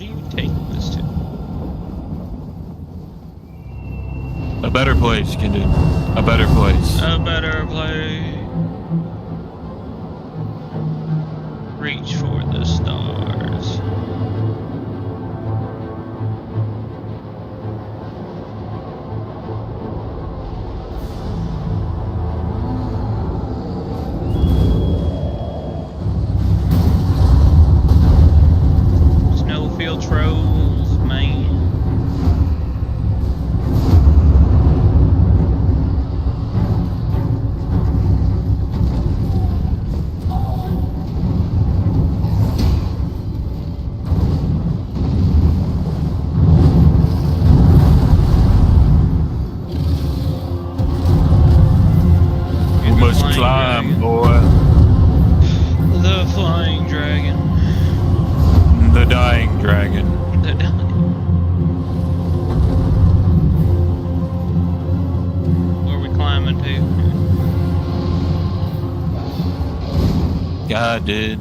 are you taking this to? A better place, Kindred. A better place. A better play. Reach for the stars. Snowfield trolls, man. We must Flying climb, dragon. boy. The flying dragon. The dying dragon. The dying. Where are we climbing to? God did.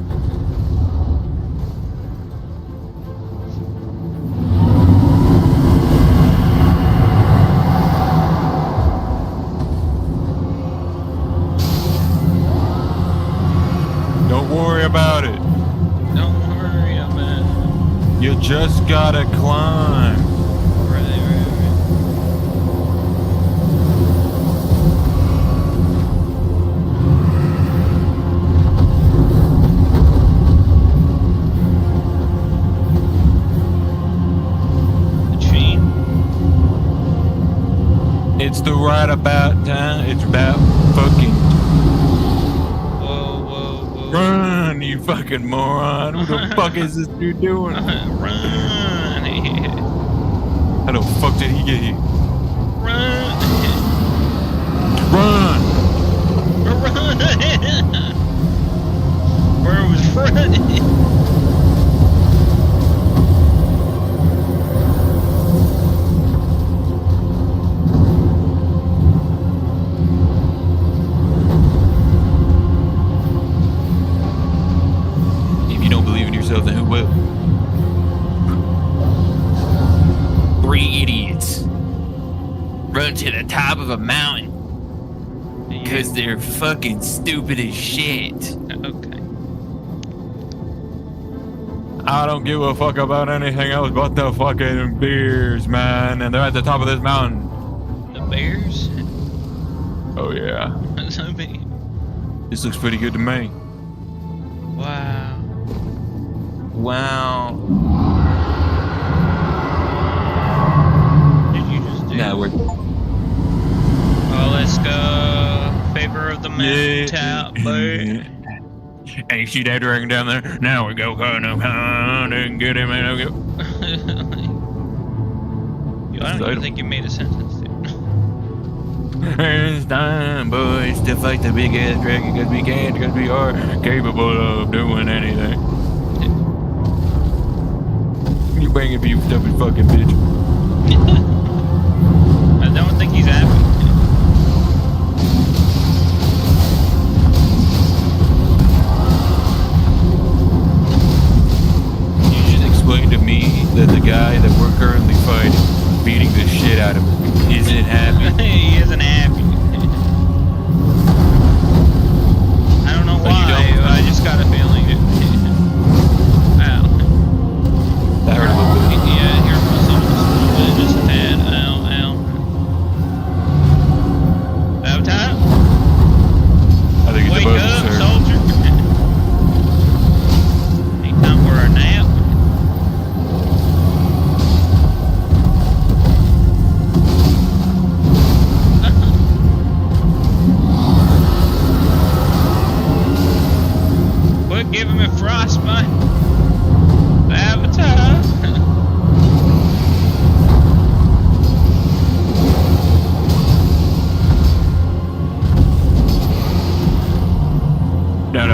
Don't worry about it. Don't worry about it. You just gotta climb. Right. The chain. It's the right about time. It's about fucking Whoa. run, you fucking moron. What the fuck is this dude doing? Run. How the fuck did he get here? Run. Run! Run. Where was running? If you don't believe in yourself, then who will? 3 idiots run to the top of a mountain because they're fucking stupid as shit. Okay. I don't give a fuck about anything else but the fucking beers, man. And they're at the top of this mountain. The bears? Oh, yeah. I mean, This looks pretty good to me. wow. Wow. What did you just do? Nah, we're... Oh, let's go. Favor of the mountain top, boy. And you see that dragon down there? Now we go kind of and get him and go. Yo, I don't even think you made a sentence, dude. It's time, boys, to fight the big ass dragon because we can, because we are capable of doing anything. You banging you stupid fucking bitch. I don't think he's happy.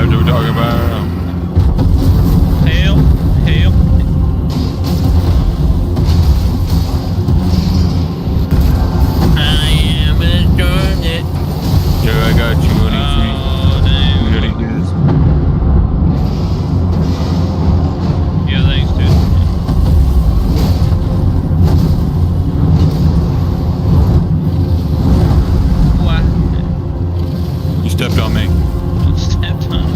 That's what we're talking about. Hail. Hail. I am a tornado. Yeah, I got you on Oh, damn. You ready to do this? Yeah, thanks, dude. What? You stepped on me. Stepped on.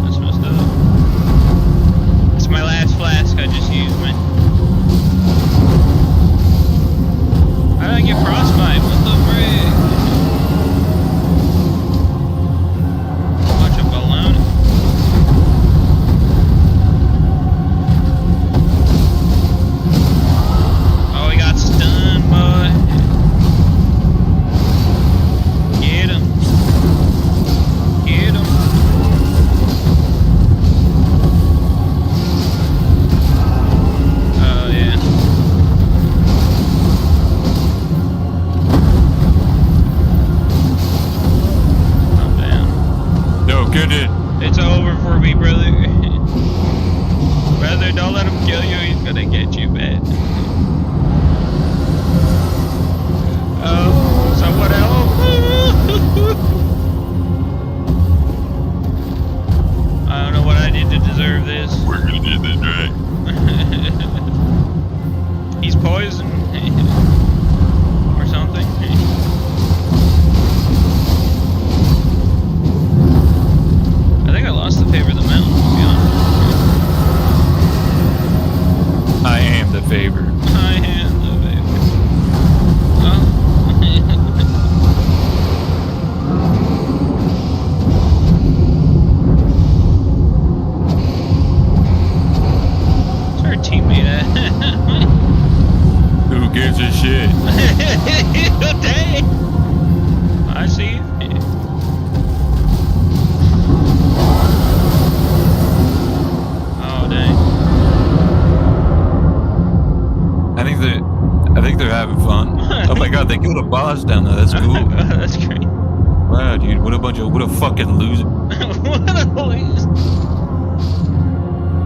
That's messed up. It's my last flask I just used, man. How did I get frostbite? What the frick? Bunch of baloney. Oh, he got stunned, boy. Get him. Get him. Oh, yeah. Oh, damn. No, get it. It's over for me, brother. Brother, don't let him kill you. He's gonna get you, man. Oh, someone help. I don't know what I did to deserve this. We're gonna do this, right? He's poisoned. Or something. I think I lost the favor of the mountain, to be honest. I am the favor. I am the favor. Oh. Where's our teammate at? Who gives a shit? Dang. I see you. Oh, dang. I think they're having fun. Oh my god, they killed a boss down there. That's cool. That's great. Wow, dude, what a fucking loser. What a waste.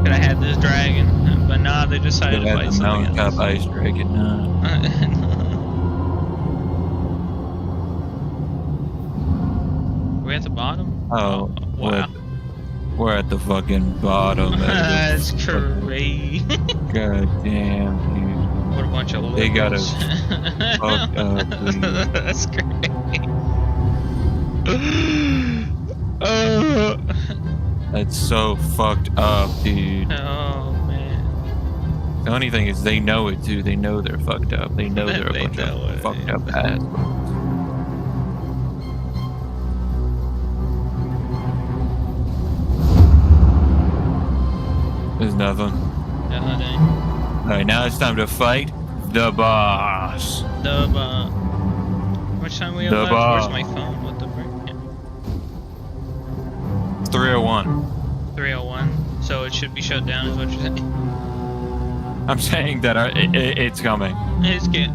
Could have had this dragon, but nah, they decided They to had fight the something mountaintop else. ice dragon. Nah. We at the bottom? Oh, wow. we're at the fucking bottom. That's crazy. God damn, dude. What a bunch of They got liberals. us fucked up, dude. That's great. That's so fucked up, dude. Oh man. The only thing is they know it too. They know they're fucked up. They know they're a They bunch know of it, fucked yeah. up assholes. There's nothing. Oh, dang. Alright, now it's time to fight the boss. The How much time we have The left? boss. Where's my phone? What the frick? 301. 301. So it should be shut down, is what you're saying? I'm saying that it's coming. It's good.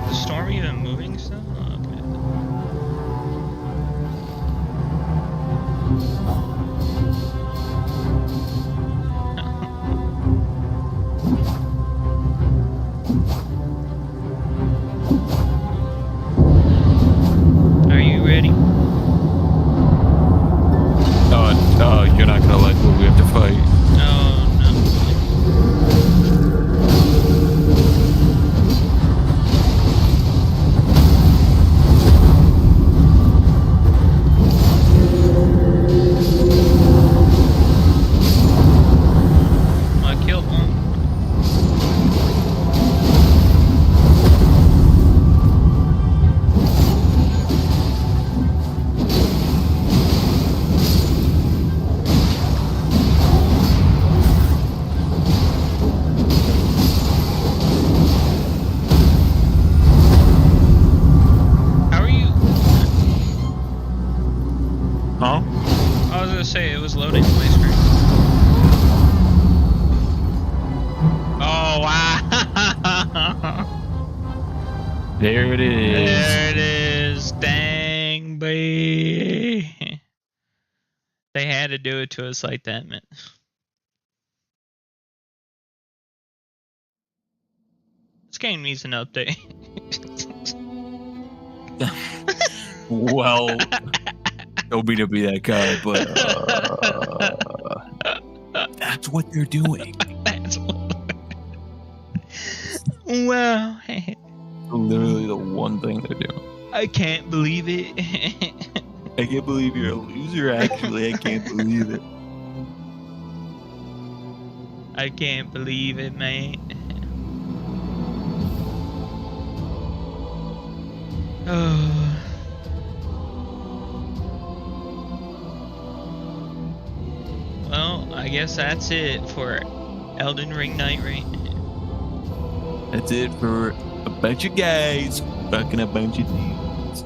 Is the storm even moving still? Oh, okay. Are you ready? Oh, you're not gonna like what we have to fight. Oh, no. I killed one. How are you? Huh? I was gonna say it was loading on my screen. Oh wow! There it is. There it is. Dang. had to do it to us like that, man. This game needs an update. Well, don't mean to be that guy, but that's what they're doing. That's well, Literally the one thing they're doing. I can't believe it. I can't believe you're a loser, actually. I can't believe it. I can't believe it, man. Oh. Well, I guess that's it for Elden Ring Night Rain. That's it for a bunch of guys fucking a bunch of dudes.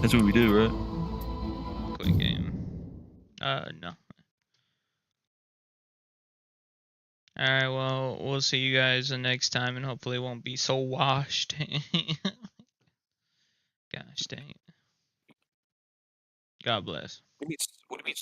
That's what we do, right? Quick game. No. Alright, well, we'll see you guys the next time, and hopefully it won't be so washed. Gosh dang it. God bless. What do you mean